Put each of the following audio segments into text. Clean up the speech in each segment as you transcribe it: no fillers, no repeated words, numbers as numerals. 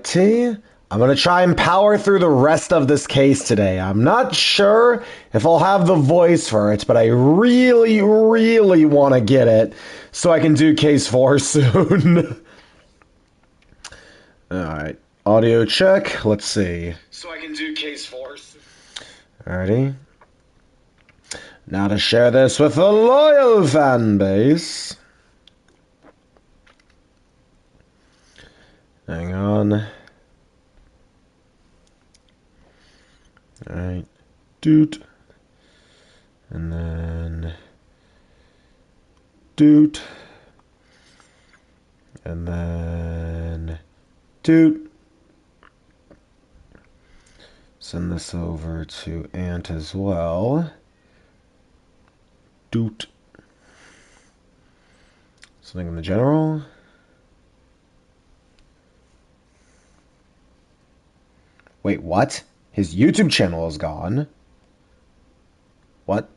Alrighty. I'm going to try and power through the rest of this case today. I'm not sure if I'll have the voice for it, but I really, really want to get it so I can do case 4 soon. Alright. Audio check. Let's see. So I can do case 4. Alrighty. Now to share this with a loyal fan base. Hang on. Alright. Doot. And then doot. And then doot. Send this over to Ant as well. Doot. Something in the general. Wait, what? His YouTube channel is gone. What?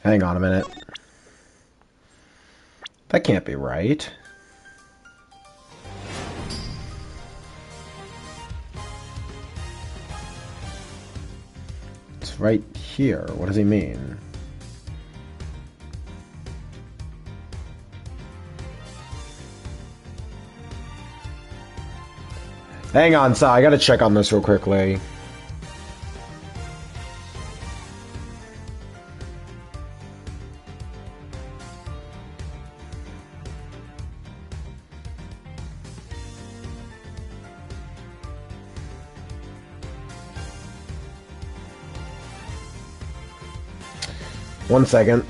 Hang on a minute. That can't be right. It's right here. What does he mean? Hang on, so I gotta check on this real quickly. One second.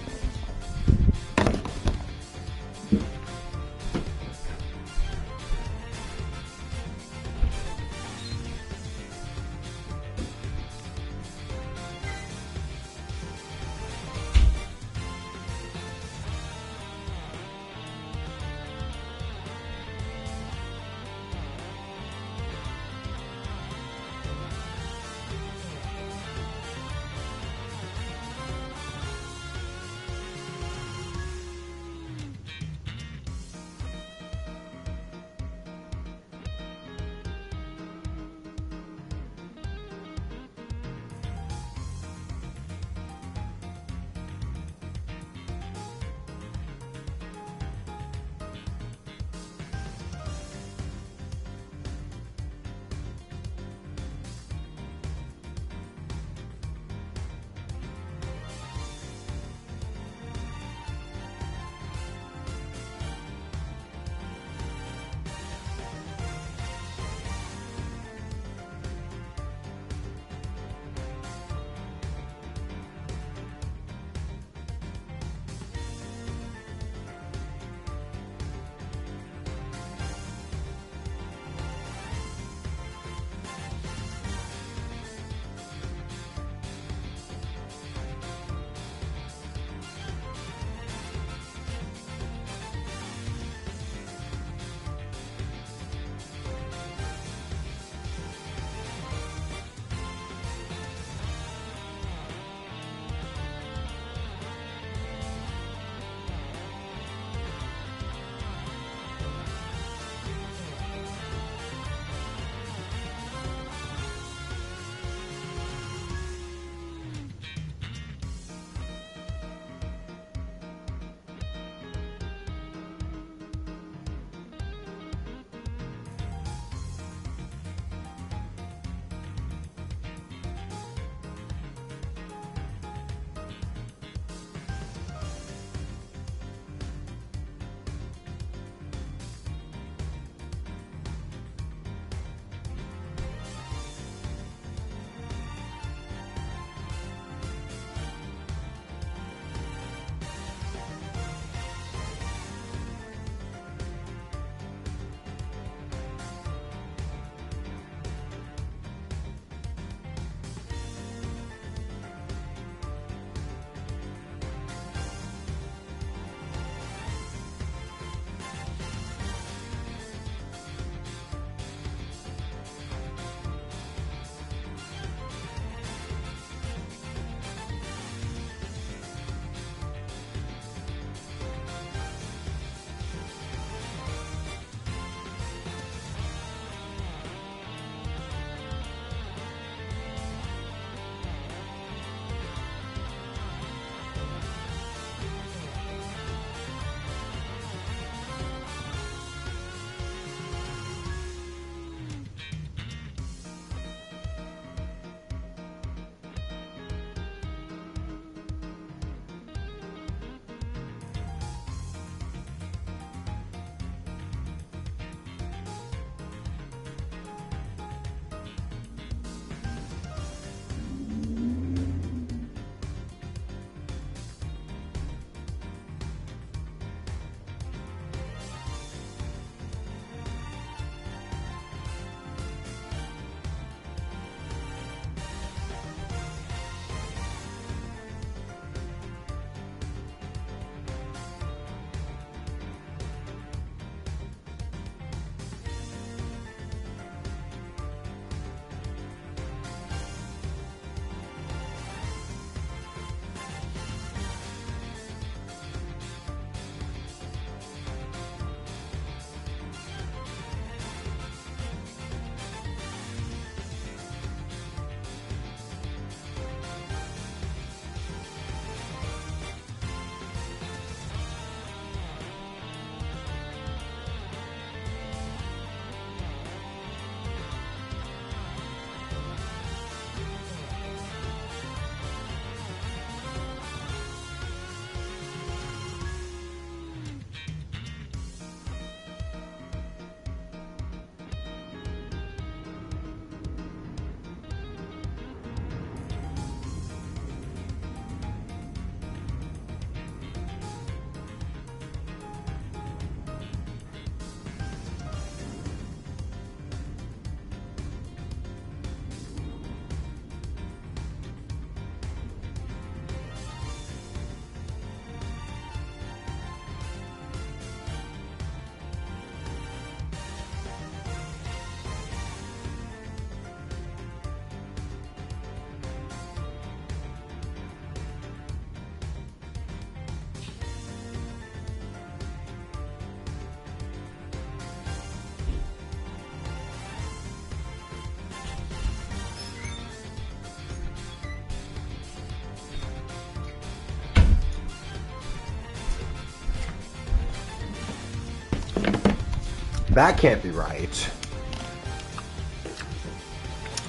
That can't be right.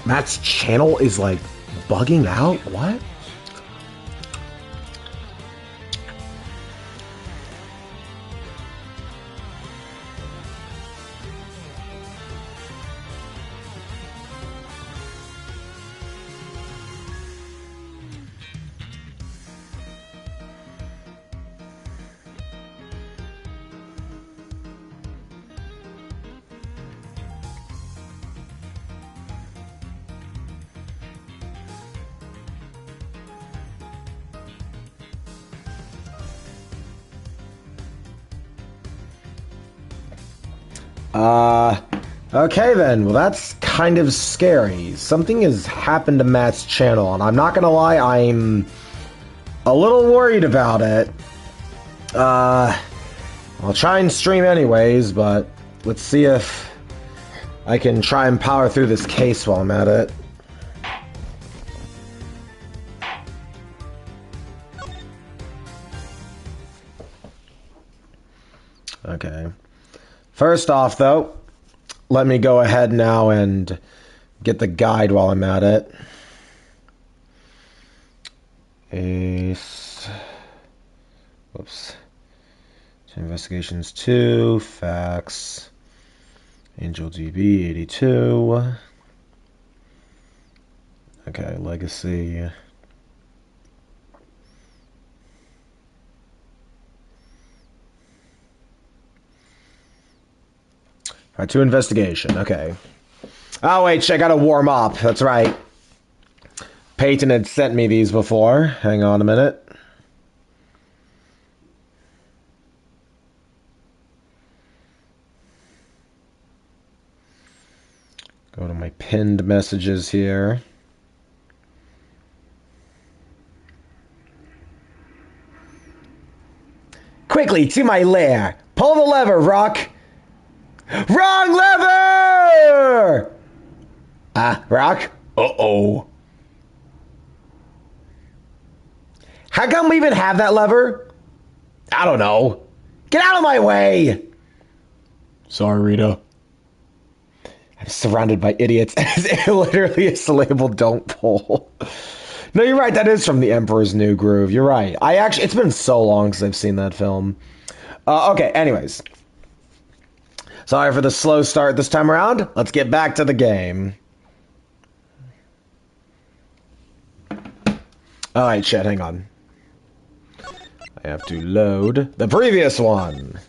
Matt's channel is like bugging out? What? Okay then, well that's kind of scary. Something has happened to Matt's channel, and I'm not gonna lie, I'm a little worried about it. I'll try and stream anyways, but let's see if I can try and power through this case while I'm at it. Okay. First off, though, let me go ahead now and get the guide while I'm at it. Ace. Whoops. Investigations 2. Facts. Angel DB 82. Okay, Legacy. Alright, to investigation. Okay. Oh, wait, I gotta warm up. That's right. Peyton had sent me these before. Hang on a minute. Go to my pinned messages here. Quickly, to my lair. Pull the lever, Rock. Wrong lever! Rock? Uh-oh. How come we even have that lever? I don't know. Get out of my way! Sorry, Rita. I'm surrounded by idiots. It literally is labeled "Don't Pull." No, you're right. That is from The Emperor's New Groove. You're right. It's been so long since I've seen that film. Okay, anyways. Sorry for the slow start this time around. Let's get back to the game. Alright, shit, hang on. I have to load the previous one.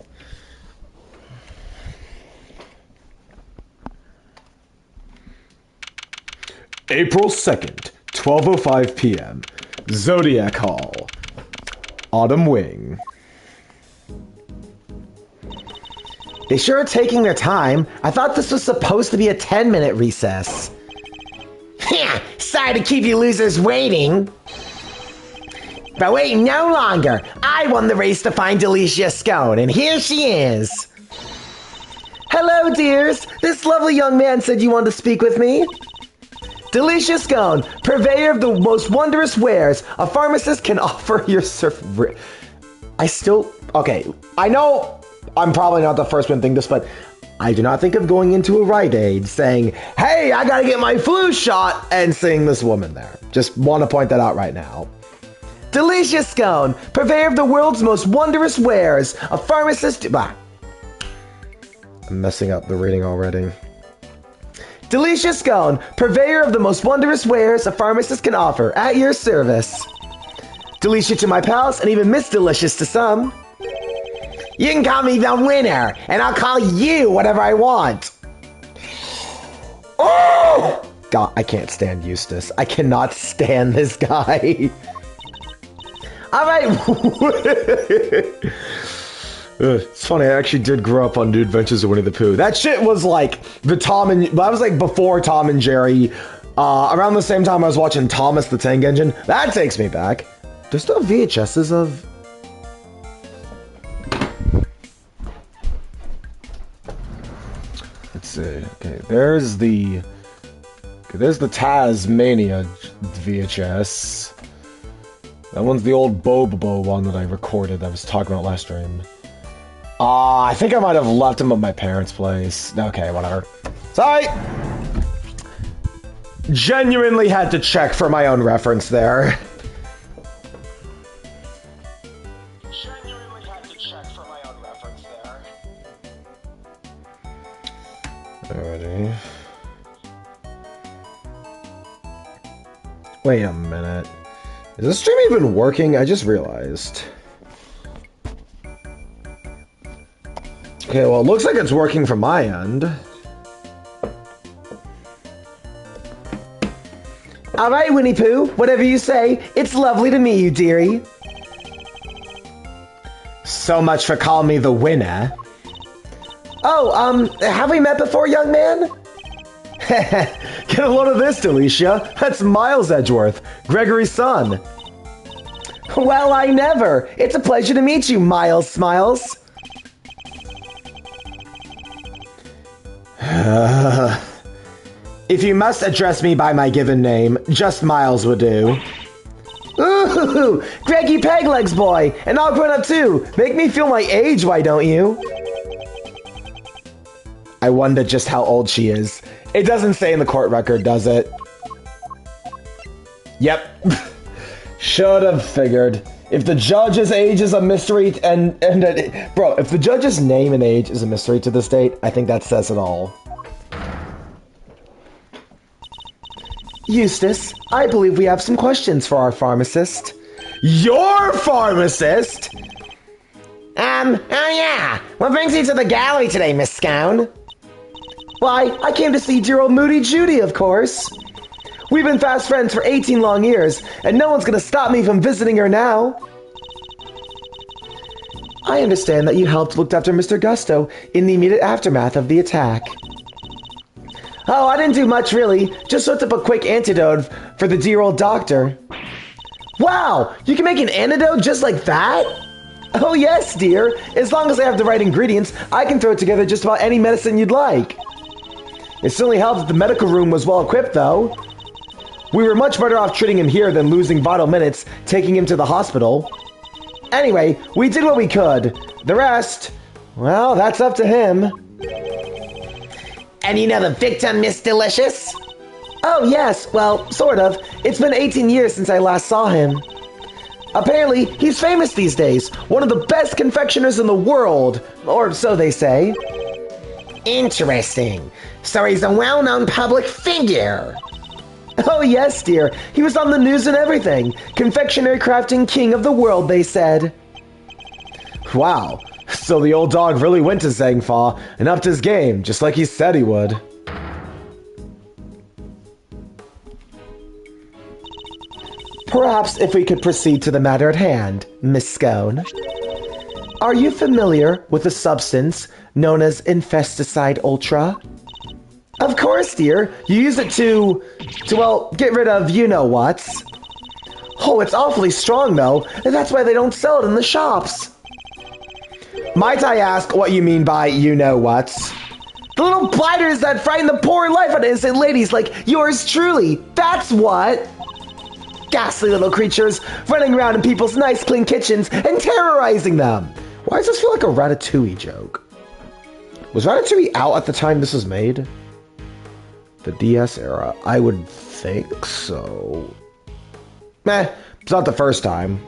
April 2nd, 12:05 p.m. Zodiac Hall. Autumn Wing. They sure are taking their time. I thought this was supposed to be a 10-minute recess. Sorry to keep you losers waiting. But wait no longer. I won the race to find Delicia Scone, and here she is. Hello, dears. This lovely young man said you wanted to speak with me. Delicia Scone, purveyor of the most wondrous wares a pharmacist can offer your Okay, I know I'm probably not the first one to think this, but I do not think of going into a Rite Aid saying, hey, I gotta get my flu shot, and seeing this woman there. Just want to point that out right now. Delicia Scone, purveyor of the world's most wondrous wares, a pharmacist... I'm messing up the reading already. Delicia Scone, purveyor of the most wondrous wares a pharmacist can offer, at your service. Delicia to my pals, and even Miss Delicious to some. You can call me the winner, and I'll call you whatever I want. Oh! God, I can't stand Eustace. I cannot stand this guy. All right. It's funny, I actually did grow up on New Adventures of Winnie the Pooh. That shit was like that was like before Tom and Jerry. Around the same time I was watching Thomas the Tank Engine. That takes me back. There's still VHSs of... Let's see. Okay, there's the Tasmania VHS. That one's the old Bobo one that I recorded that I was talking about last stream. I think I might have left him at my parents' place. Okay, whatever. Sorry! Genuinely had to check for my own reference there. Alrighty. Wait a minute. Is this stream even working? I just realized. Okay, well, it looks like it's working from my end. Alright, Winnie Pooh, whatever you say. It's lovely to meet you, dearie. So much for calling me the winner. Oh, have we met before, young man? Get a load of this, Alicia. That's Miles Edgeworth, Gregory's son. Well, I never. It's a pleasure to meet you, Miles Smiles. If you must address me by my given name, just Miles would do. Ooh, Greggy Peglegs boy, and I'll grown up too. Make me feel my age, why don't you? I wonder just how old she is. It doesn't say in the court record, does it? Yep. Should have figured. If the judge's age is a mystery, bro, if the judge's name and age is a mystery to this date, I think that says it all. Eustace, I believe we have some questions for our pharmacist. Your pharmacist? Oh yeah. What brings you to the gallery today, Miss Scone? Why, I came to see dear old Moody Judy, of course. We've been fast friends for 18 long years, and no one's gonna stop me from visiting her now. I understand that you looked after Mr. Gusto in the immediate aftermath of the attack. Oh, I didn't do much, really. Just hooked up a quick antidote for the dear old doctor. Wow, you can make an antidote just like that? Oh yes, dear. As long as I have the right ingredients, I can throw together just about any medicine you'd like. It certainly helped that the medical room was well equipped, though. We were much better off treating him here than losing vital minutes taking him to the hospital. Anyway, we did what we could. The rest, well, that's up to him. And you know the victim, Miss Delicious? Oh, yes, well, sort of. It's been 18 years since I last saw him. Apparently, he's famous these days. One of the best confectioners in the world. Or so they say. Interesting. So he's a well-known public figure. Oh, yes, dear. He was on the news and everything. Confectionery crafting king of the world, they said. Wow. So the old dog really went to Zangfa and upped his game, just like he said he would. Perhaps if we could proceed to the matter at hand, Miss Scone. Are you familiar with the substance known as Infesticide Ultra? Of course, dear. You use it to well, get rid of you-know-whats. Oh, it's awfully strong, though, and that's why they don't sell it in the shops. Might I ask what you mean by you-know-whats? The little blighters that frighten the poor life out of innocent ladies like yours truly. That's what. Ghastly little creatures running around in people's nice, clean kitchens and terrorizing them. Why does this feel like a Ratatouille joke? Was Ratatouille out at the time this was made? The DS era? I would think so. Meh, it's not the first time.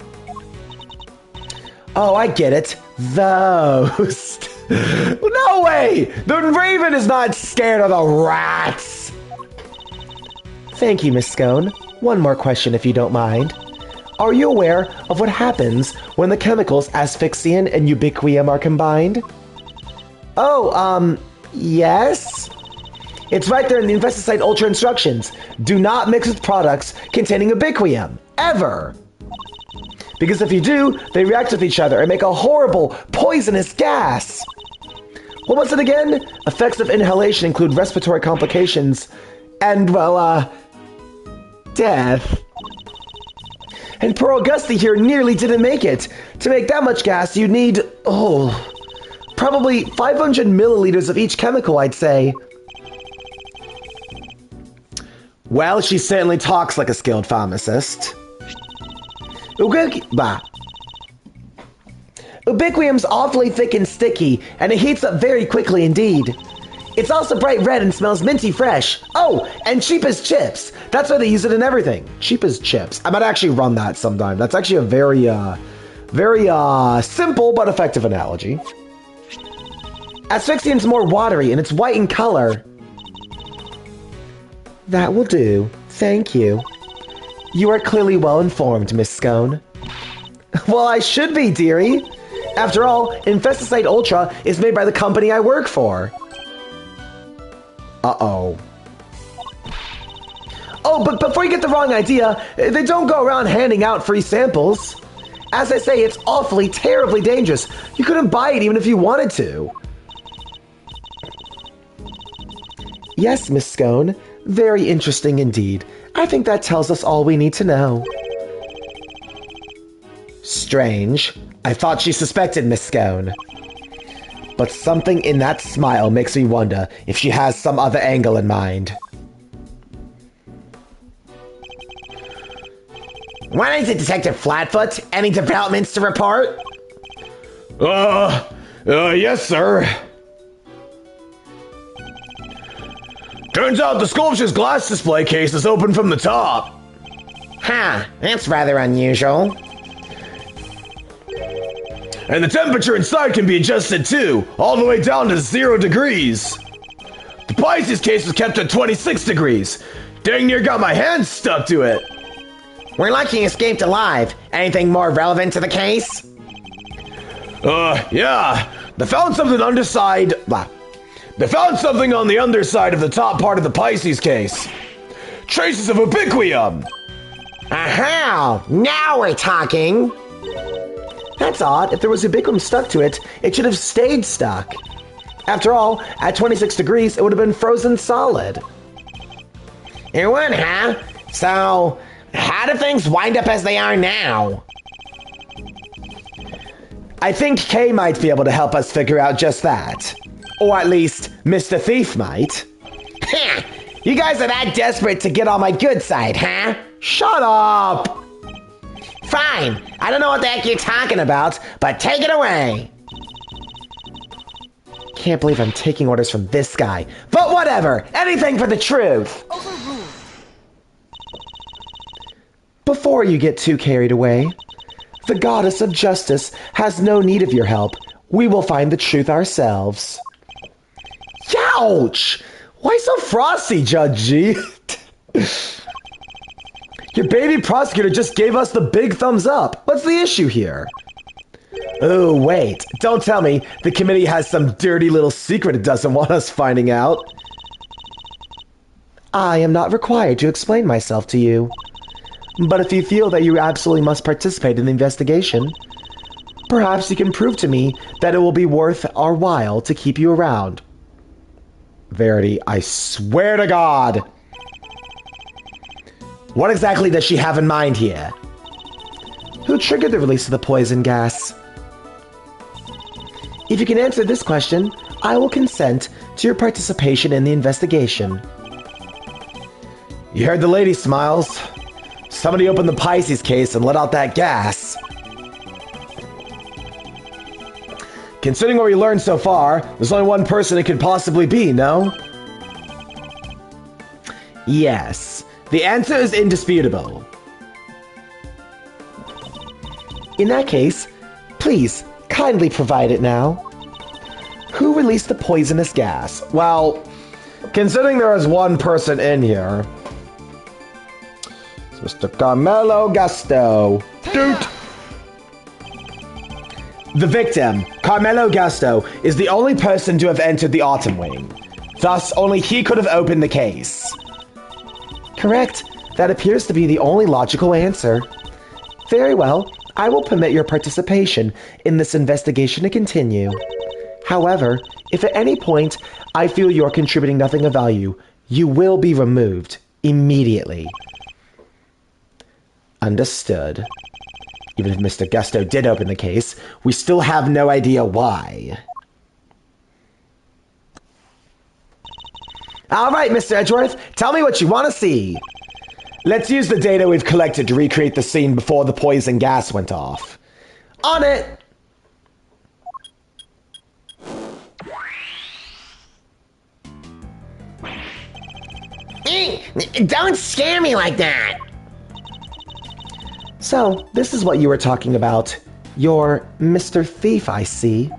Oh, I get it. Those. No way! The raven is not scared of the rats! Thank you, Miss Scone. One more question, if you don't mind. Are you aware of what happens when the chemicals asphyxian and ubiquium are combined? Oh, yes? It's right there in the Infesticide Ultra instructions. Do not mix with products containing ubiquium. Ever! Because if you do, they react with each other and make a horrible, poisonous gas. What was it again? Effects of inhalation include respiratory complications and, well, death. And poor Augusta here nearly didn't make it. To make that much gas, you'd need, probably 500 milliliters of each chemical, I'd say. Well, she certainly talks like a skilled pharmacist. Ubiquium's awfully thick and sticky, and it heats up very quickly indeed. It's also bright red and smells minty fresh. Oh, and cheap as chips. That's why they use it in everything. Cheap as chips. I might actually run that sometime. That's actually a very simple but effective analogy. Asphyxium's more watery, and it's white in color. That will do. Thank you. You are clearly well informed, Miss Scone. Well, I should be, dearie. After all, Infesticide Ultra is made by the company I work for. Uh-oh. Oh, but before you get the wrong idea, they don't go around handing out free samples. As I say, it's awfully, terribly dangerous. You couldn't buy it even if you wanted to. Yes, Miss Scone. Very interesting indeed. I think that tells us all we need to know. Strange. I thought she suspected Miss Scone. But something in that smile makes me wonder if she has some other angle in mind. What is it, Detective Flatfoot? Any developments to report? Yes, sir. Turns out the sculpture's glass display case is open from the top. Huh, that's rather unusual. And the temperature inside can be adjusted too, all the way down to 0 degrees. The Pisces case was kept at 26 degrees. Dang near got my hands stuck to it. We're lucky you escaped alive. Anything more relevant to the case? Yeah. They found something on the underside of the top part of the Pisces case. Traces of ubiquium. Aha! Now we're talking! That's odd. If there was ubiquium stuck to it, it should have stayed stuck. After all, at 26 degrees, it would have been frozen solid. It would, huh? So, how do things wind up as they are now? I think Kay might be able to help us figure out just that. Or at least, Mr. Thief might. Heh! You guys are that desperate to get on my good side, huh? Shut up! Fine. I don't know what the heck you're talking about, but take it away. Can't believe I'm taking orders from this guy. But whatever. Anything for the truth. Before you get too carried away, the goddess of justice has no need of your help. We will find the truth ourselves. Ouch! Why so frosty, Judge G? Your baby prosecutor just gave us the big thumbs up. What's the issue here? Oh, wait. Don't tell me the committee has some dirty little secret it doesn't want us finding out. I am not required to explain myself to you. But if you feel that you absolutely must participate in the investigation, perhaps you can prove to me that it will be worth our while to keep you around. Verity, I swear to God. What exactly does she have in mind here? Who triggered the release of the poison gas? If you can answer this question, I will consent to your participation in the investigation. You heard the lady, Smiles. Somebody opened the Pisces case and let out that gas. Considering what we learned so far, there's only one person it could possibly be, no? Yes. The answer is indisputable. In that case, please, kindly provide it now. Who released the poisonous gas? Well, considering there is one person in here, it's Mr. Carmelo Gasto. Doot! The victim, Carmelo Gasto, is the only person to have entered the Autumn Wing. Thus, only he could have opened the case. Correct. That appears to be the only logical answer. Very well. I will permit your participation in this investigation to continue. However, if at any point I feel you're contributing nothing of value, you will be removed immediately. Understood. Even if Mr. Gusto did open the case, we still have no idea why. All right, Mr. Edgeworth, tell me what you want to see. Let's use the data we've collected to recreate the scene before the poison gas went off. On it! Don't scare me like that! So, this is what you were talking about. You're Mr. Thief, I see.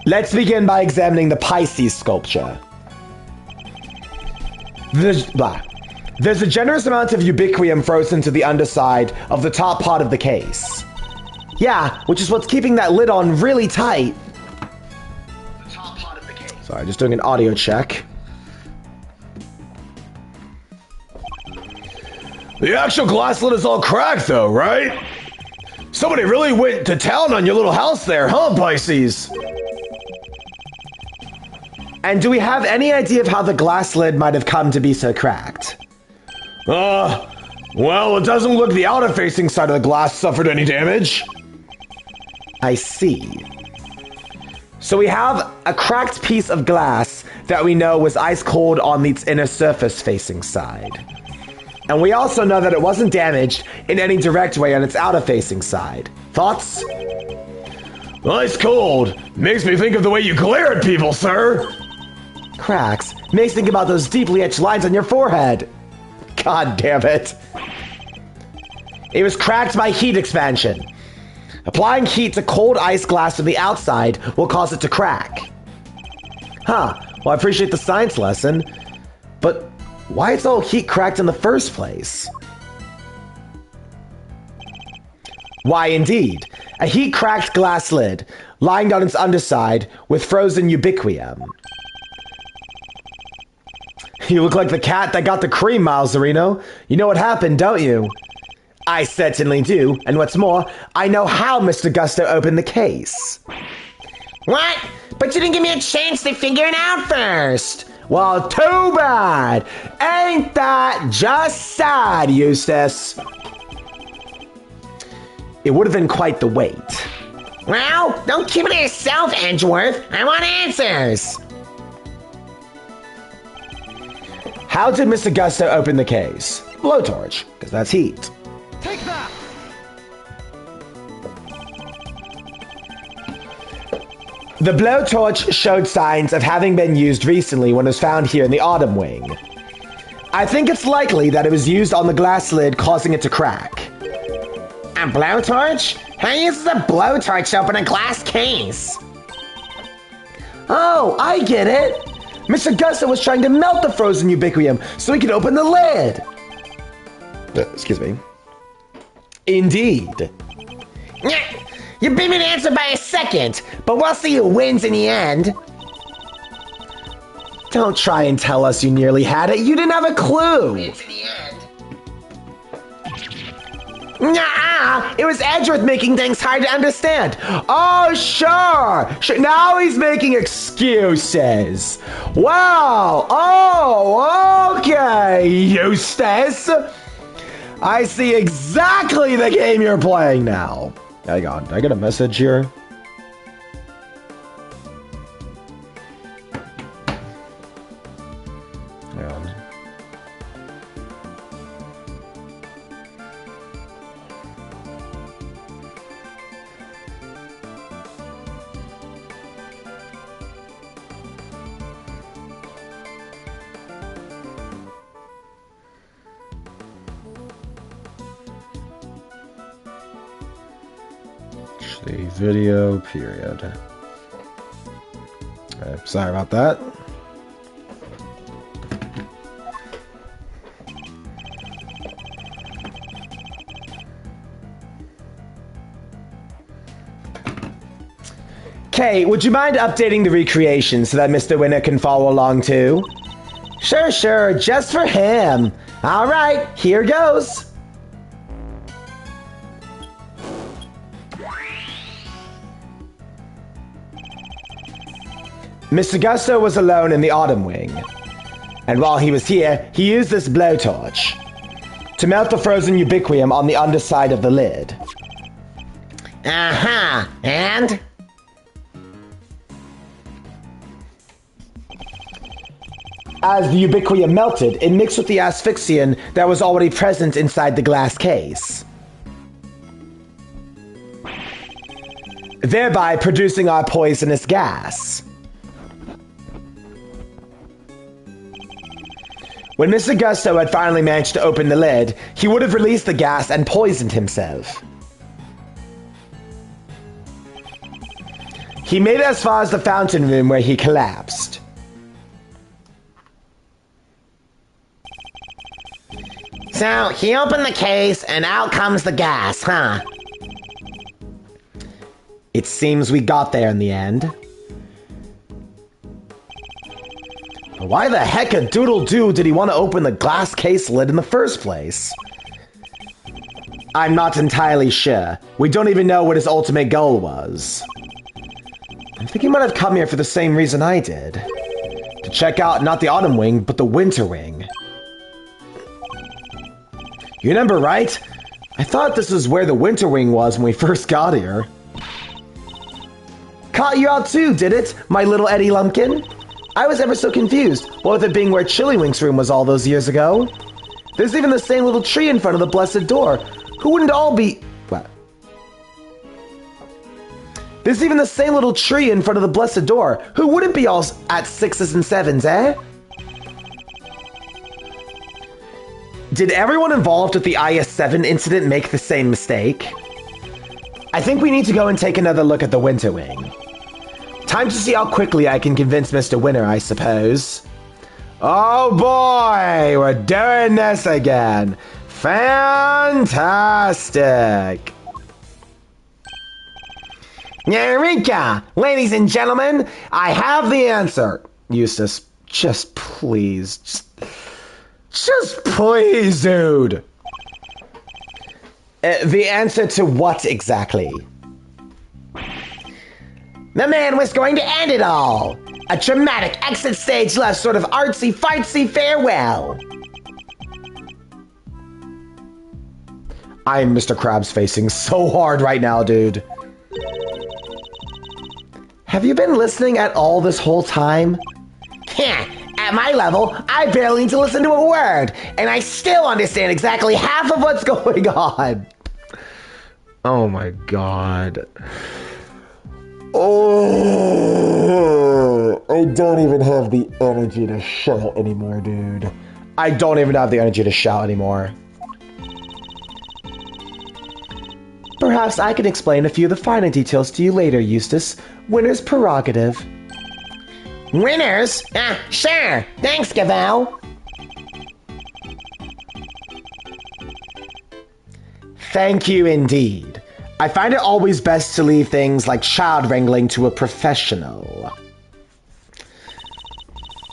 Let's begin by examining the Pisces sculpture. There's a generous amount of ubiquium frozen to the underside of the top part of the case. Yeah, which is what's keeping that lid on really tight. The top part of the case. Sorry, just doing an audio check. The actual glass lid is all cracked though, right? Somebody really went to town on your little house there, huh, Pisces? And do we have any idea of how the glass lid might have come to be so cracked? Well, it doesn't look the outer-facing side of the glass suffered any damage. I see. So we have a cracked piece of glass that we know was ice cold on its inner surface-facing side. And we also know that it wasn't damaged in any direct way on its outer-facing side. Thoughts? Ice cold. Makes me think of the way you glare at people, sir. Cracks. Makes me think about those deeply etched lines on your forehead. God damn it. It was cracked by heat expansion. Applying heat to cold ice glass from the outside will cause it to crack. Huh. Well, I appreciate the science lesson. But why is all heat cracked in the first place? Why, indeed. A heat-cracked glass lid, lying on its underside with frozen ubiquium. You look like the cat that got the cream, Malzarino. You know what happened, don't you? I certainly do, and what's more, I know how Mr. Gusto opened the case. What? But you didn't give me a chance to figure it out first. Well, too bad. Ain't that just sad, Eustace? It would have been quite the wait. Well, don't keep it to yourself, Edgeworth. I want answers. How did Mr. Gusto open the case? Blowtorch, because that's heat. Take that! The blowtorch showed signs of having been used recently when it was found here in the Autumn Wing. I think it's likely that it was used on the glass lid, causing it to crack. A blowtorch? Who uses a blowtorch to open a glass case? Oh, I get it! Mr. Gusto was trying to melt the frozen ubiquium so he could open the lid! Excuse me. Indeed. You beat me to answer by a second, but we'll see who wins in the end. Don't try and tell us you nearly had it. You didn't have a clue. Wins in the end. Nah, it was Edgeworth making things hard to understand. Oh, sure. Now he's making excuses. Wow. Oh, okay, Eustace. I see exactly the game you're playing now. Hang on, did I get a message here? Hang on. The video period. Sorry about that. Kay, would you mind updating the recreation so that Mr. Winner can follow along too? Sure, just for him. All right, here goes. Mr. Gusto was alone in the Autumn Wing, and while he was here, he used this blowtorch to melt the frozen ubiquium on the underside of the lid. Uh-huh, and? As the ubiquium melted, it mixed with the asphyxiant that was already present inside the glass case, thereby producing our poisonous gas. When Mr. Gusto had finally managed to open the lid, he would have released the gas and poisoned himself. He made it as far as the fountain room where he collapsed. So, he opened the case and out comes the gas, huh? It seems we got there in the end. But why the heck a doodle-doo did he want to open the glass case lid in the first place? I'm not entirely sure. We don't even know what his ultimate goal was. I think he might have come here for the same reason I did. To check out not the Autumn Wing, but the Winter Wing. You remember, right? I thought this was where the Winter Wing was when we first got here. Caught you out too, did it, my little Eddie Lumpkin? I was ever so confused, what with it being where Chillywink's room was all those years ago. There's even the same little tree in front of the blessed door. Who wouldn't all be... What? There's even the same little tree in front of the blessed door. Who wouldn't be all at 6s and 7s, eh? Did everyone involved with the IS-7 incident make the same mistake? I think we need to go and take another look at the Winter Wing. Time to see how quickly I can convince Mr. Winter, I suppose. Oh boy, we're doing this again. Fantastic. Eureka! Ladies and gentlemen, I have the answer. Eustace, just please. Just please, dude. The answer to what exactly? The man was going to end it all. A dramatic exit stage left, sort of artsy-fartsy farewell. I'm Mr. Krabs facing so hard right now, dude. Have you been listening at all this whole time? At my level, I barely need to listen to a word, and I still understand exactly half of what's going on. Oh my god. Oh, I don't even have the energy to shout anymore, dude. I don't even have the energy to shout anymore. Perhaps I can explain a few of the finer details to you later, Eustace. Winner's prerogative. Winners? Sure. Thanks, Gavel. Thank you indeed. I find it always best to leave things like child wrangling to a professional.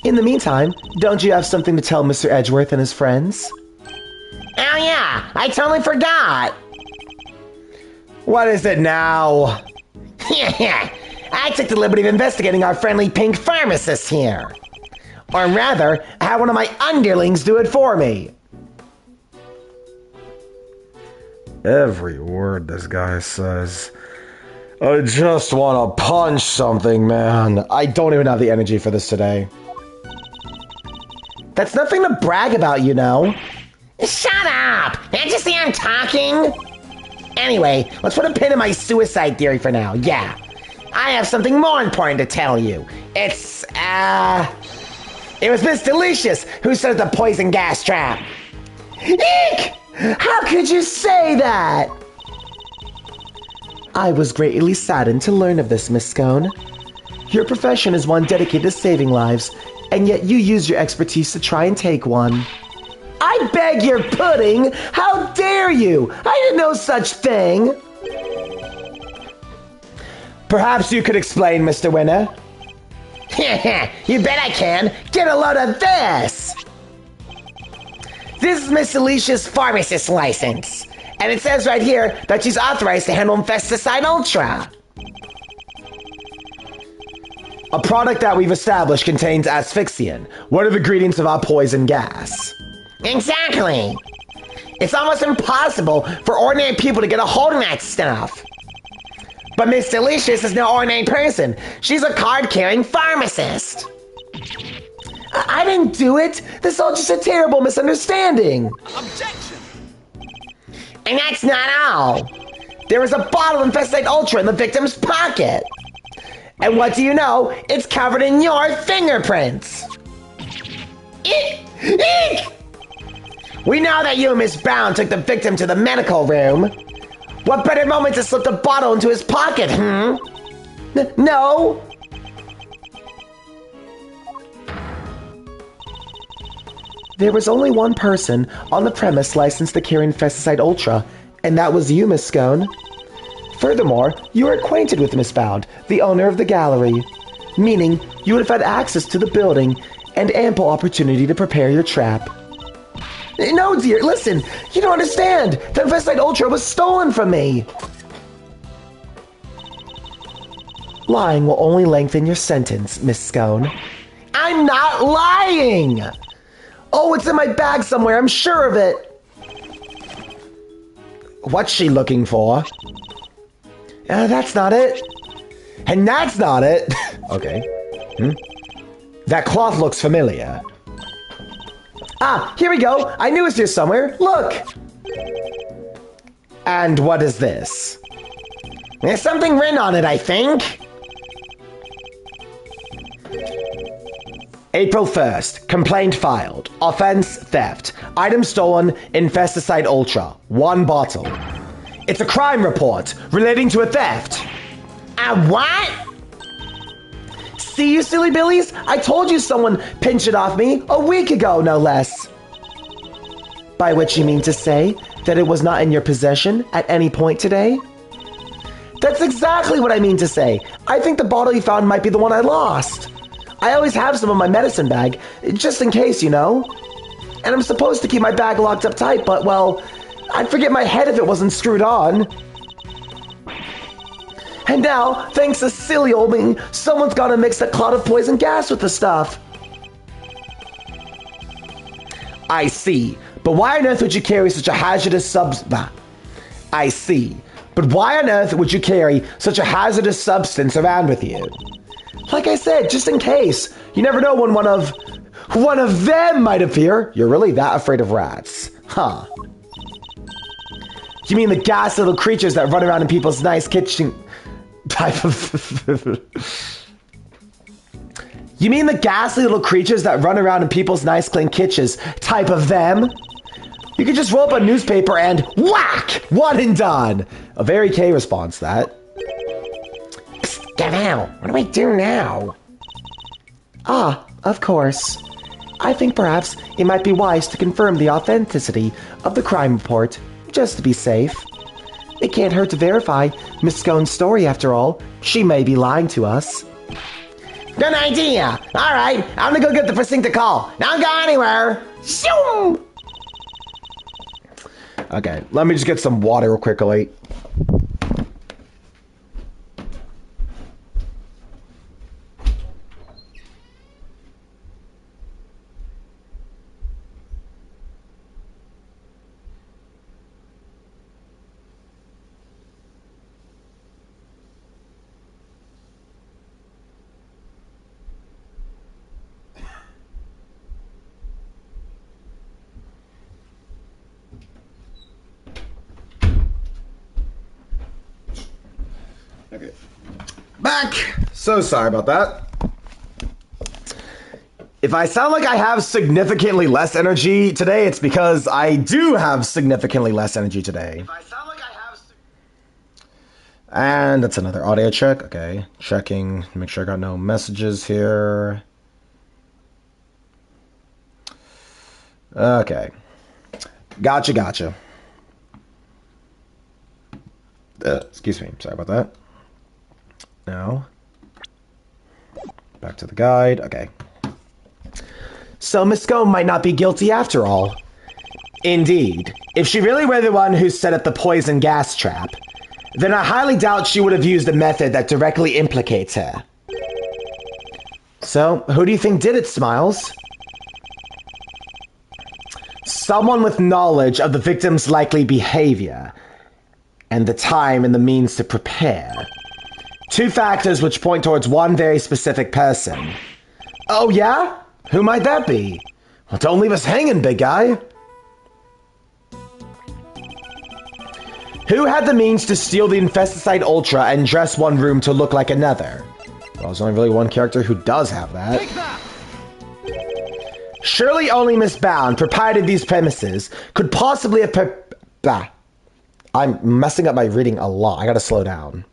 In the meantime, don't you have something to tell Mr. Edgeworth and his friends? Oh yeah, I totally forgot. What is it now? I took the liberty of investigating our friendly pink pharmacist here. Or rather, I had one of my underlings do it for me. Every word this guy says. I just want to punch something, man. I don't even have the energy for this today. That's nothing to brag about, you know. Shut up! Can't you see I'm talking? Anyway, let's put a pin in my suicide theory for now. Yeah. I have something more important to tell you. It was Miss Delicious who set the poison gas trap. Eek! How could you say that? I was greatly saddened to learn of this, Miss Scone. Your profession is one dedicated to saving lives, and yet you use your expertise to try and take one. I beg your pudding! How dare you! I did no such thing! Perhaps you could explain, Mr. Winner. You bet I can. Get a load of this. This is Miss Alicia's pharmacist license. And it says right here that she's authorized to handle Infesticide Ultra. A product that we've established contains asphyxian, one of the ingredients of our poison gas. Exactly. It's almost impossible for ordinary people to get a hold of that stuff. But Miss Delicious is no ordinary person. She's a card-carrying pharmacist. I didn't do it. This is all just a terrible misunderstanding. Objection! And that's not all. There was a bottle of Infesticide Ultra in the victim's pocket. And what do you know? It's covered in your fingerprints. Eek! We know that you, Miss Brown, took the victim to the medical room. What better moment to slip the bottle into his pocket, No. There was only one person on the premise licensed to carry Infesticide Ultra, and that was you, Miss Scone. Furthermore, you are acquainted with Miss Bound, the owner of the gallery, meaning you would have had access to the building and ample opportunity to prepare your trap. No, dear, listen, you don't understand. The Infesticide Ultra was stolen from me. Lying will only lengthen your sentence, Miss Scone. I'm not lying! Oh, it's in my bag somewhere, I'm sure of it. What's she looking for? That's not it. And that's not it. Okay. That cloth looks familiar. Ah, here we go. I knew it was here somewhere. Look. And what is this? There's something written on it, I think. April 1st. Complaint filed. Offense, theft. Item stolen, Infesticide Ultra. 1 bottle. It's a crime report relating to a theft. A what? See, you silly billies? I told you someone pinched it off me a week ago, no less. By which you mean to say that it was not in your possession at any point today? That's exactly what I mean to say. I think the bottle you found might be the one I lost. I always have some in my medicine bag, just in case, you know? And I'm supposed to keep my bag locked up tight, but, well, I'd forget my head if it wasn't screwed on. And now, thanks to silly old me, someone's gonna mix that cloud of poison gas with the stuff. I see. But why on earth would you carry such a hazardous substance? I see. But why on earth would you carry such a hazardous substance around with you? Like I said, just in case. You never know when one of them might appear. You're really that afraid of rats? Huh. You mean the gas little creatures that run around in people's nice kitchen type of... You mean the ghastly little creatures that run around in people's nice clean kitchens type of them? You could just roll up a newspaper and whack! One and done! A very K response, that. Psst, get out. What do I do now? Ah, of course. I think perhaps it might be wise to confirm the authenticity of the crime report, just to be safe. It can't hurt to verify Miss Scone's story after all. She may be lying to us. Good idea. All right, I'm gonna go get the precinct to call. Don't go anywhere. Shoom! Okay, let me just get some water real quickly. Okay. Back! So sorry about that. If I sound like I have significantly less energy today, it's because I do have significantly less energy today. If I sound like I have... And that's another audio check. Okay. Checking. Make sure I got no messages here. Okay. Gotcha. Excuse me. Sorry about that. Now, back to the guide. Okay. So Miss Scone might not be guilty after all. Indeed. If she really were the one who set up the poison gas trap, then I highly doubt she would have used a method that directly implicates her. So, who do you think did it, Smiles? Someone with knowledge of the victim's likely behavior, and the time and the means to prepare. 2 factors which point towards one very specific person. Oh, yeah? Who might that be? Well, don't leave us hanging, big guy. Who had the means to steal the Infesticide Ultra and dress one room to look like another? Well, there's only really one character who does have that. Surely only Miss Bound, proprietor of these premises, could possibly have I'm messing up my reading a lot. I gotta slow down.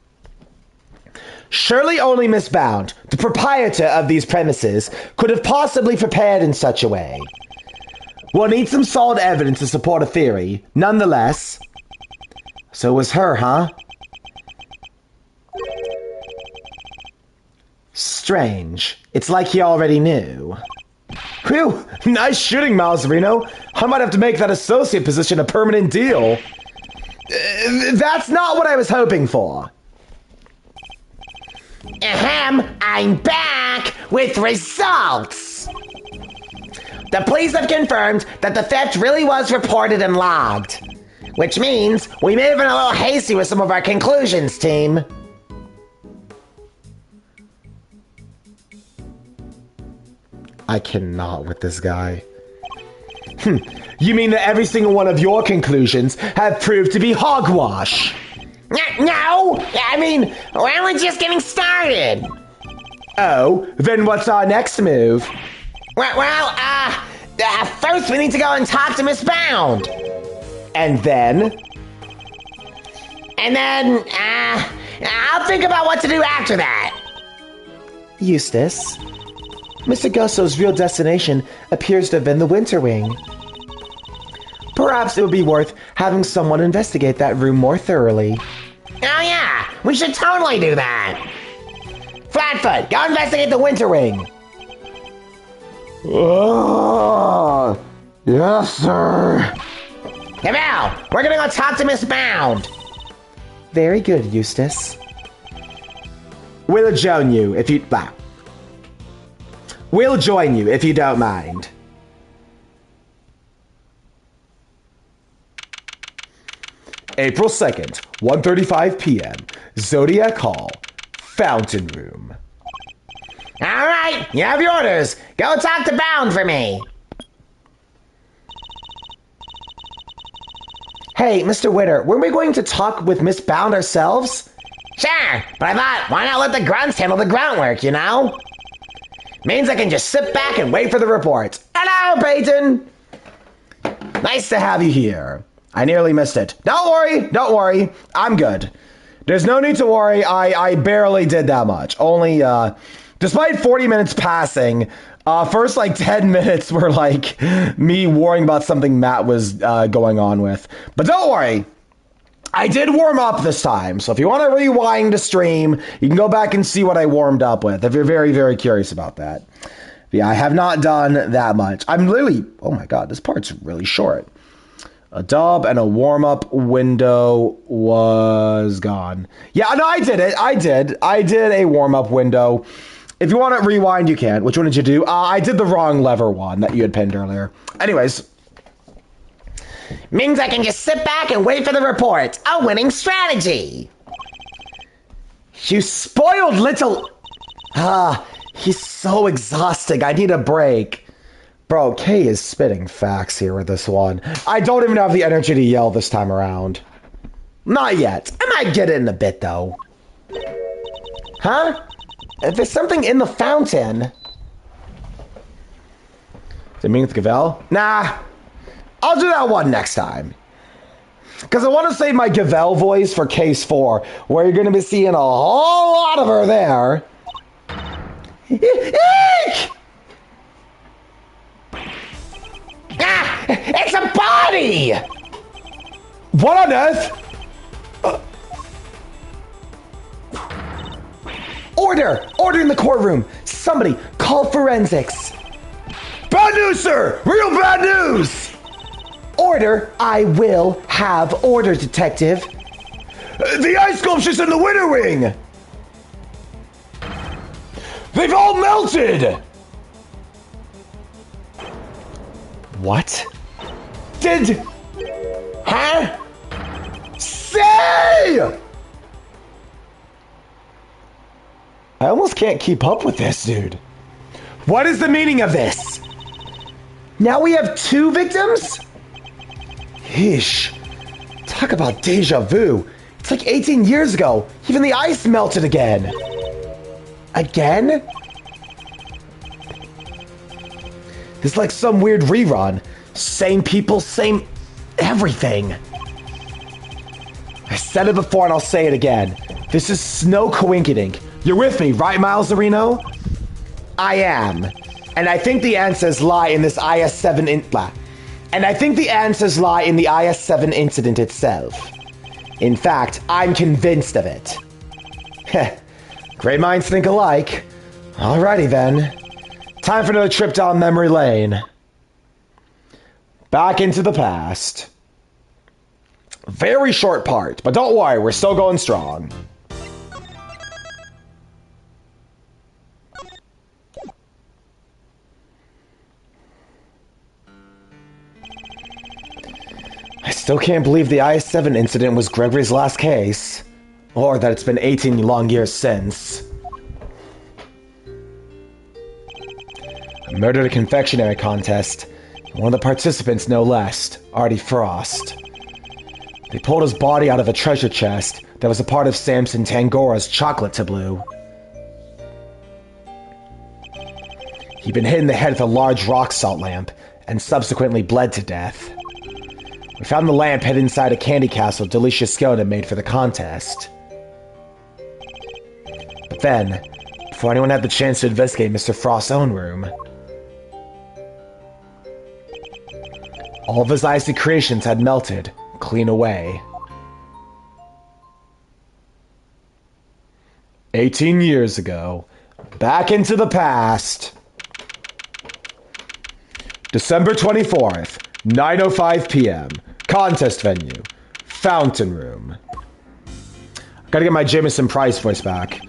Surely only Miss Bound, the proprietor of these premises, could have possibly prepared in such a way. We'll need some solid evidence to support a theory. Nonetheless, so it was her, huh? Strange. It's like he already knew. Whew, nice shooting, Mouserino. I might have to make that associate position a permanent deal. That's not what I was hoping for. Ahem, I'm back with results. The police have confirmed that the theft really was reported and logged. Which means we may have been a little hasty with some of our conclusions, team. I cannot with this guy. You mean that every single one of your conclusions have proved to be hogwash? No! I mean, we're only just getting started. Oh, then what's our next move? First we need to go and talk to Miss Bound. And then? And then, I'll think about what to do after that. Eustace, Mr. Gusso's real destination appears to have been the Winter Wing. Perhaps it would be worth having someone investigate that room more thoroughly. Oh yeah, we should totally do that. Flatfoot, go investigate the Winter Wing. Yes, sir. Val, we're gonna go talk to Miss Bound. Very good, Eustace. We'll join you if you... We'll join you if you don't mind. April 2nd, 1:35 p.m. Zodiac Hall, Fountain Room. All right, you have your orders. Go talk to Bound for me. Hey, Mr. Witter, weren't we going to talk with Miss Bound ourselves? Sure, but I thought, why not let the grunts handle the grunt work, you know? Means I can just sit back and wait for the report. Hello, Peyton! Nice to have you here. I nearly missed it. Don't worry. I'm good. There's no need to worry. I barely did that much. Only, despite 40 minutes passing, first 10 minutes were me worrying about something Matt was going on with. But don't worry. I did warm up this time. So if you want to rewind the stream, you can go back and see what I warmed up with if you're very, very curious about that. But yeah, I have not done that much. I'm literally, oh my God, this part's really short. A dub and a warm-up window was gone. Yeah, no, I did it. I did a warm-up window. If you want to rewind, you can. Which one did you do? I did the wrong lever one that you had pinned earlier. Anyways. Means I can just sit back and wait for the report. A winning strategy. You spoiled little... he's so exhausting. I need a break. Bro, Kay is spitting facts here with this one. I don't even have the energy to yell this time around. Not yet. I might get it in a bit, though. Huh? If there's something in the fountain... Does it mean it's Gavel? Nah. I'll do that one next time. Because I want to save my Gavel voice for Case 4, where you're going to be seeing a whole lot of her there. Eek! It's a body! What on earth? Order! Order in the courtroom! Somebody, call forensics! Bad news, sir! Real bad news! Order? I will have order, detective. The ice sculptures in the Winter Wing! They've all melted! What? Huh? Say! I almost can't keep up with this, dude. What is the meaning of this? Now we have 2 victims? Yeesh. Talk about deja vu. It's like 18 years ago. Even the ice melted again. Again? This is like some weird rerun. Same people, same everything. I said it before and I'll say it again. This is no coinkydink. You're with me, right, Miles Areno? I am. And I think the answers lie in this IS-7 incident itself. In fact, I'm convinced of it. Great minds think alike. Alrighty then. Time for another trip down memory lane. Back into the past. Very short part, but don't worry, we're still going strong. I still can't believe the IS-7 incident was Gregory's last case. Or that it's been 18 long years since. I murdered a confectionery contest. One of the participants, no less, Artie Frost. They pulled his body out of a treasure chest that was a part of Samson Tangora's chocolate tableau. He'd been hit in the head with a large rock salt lamp and subsequently bled to death. We found the lamp hid inside a candy castle Delicia Scone had made for the contest. But then, before anyone had the chance to investigate Mr. Frost's own room, all of his icy creations had melted clean away. 18 years ago, back into the past. December 24th, 9:05 p.m. Contest venue, Fountain Room. Gotta get my Jameson Price voice back.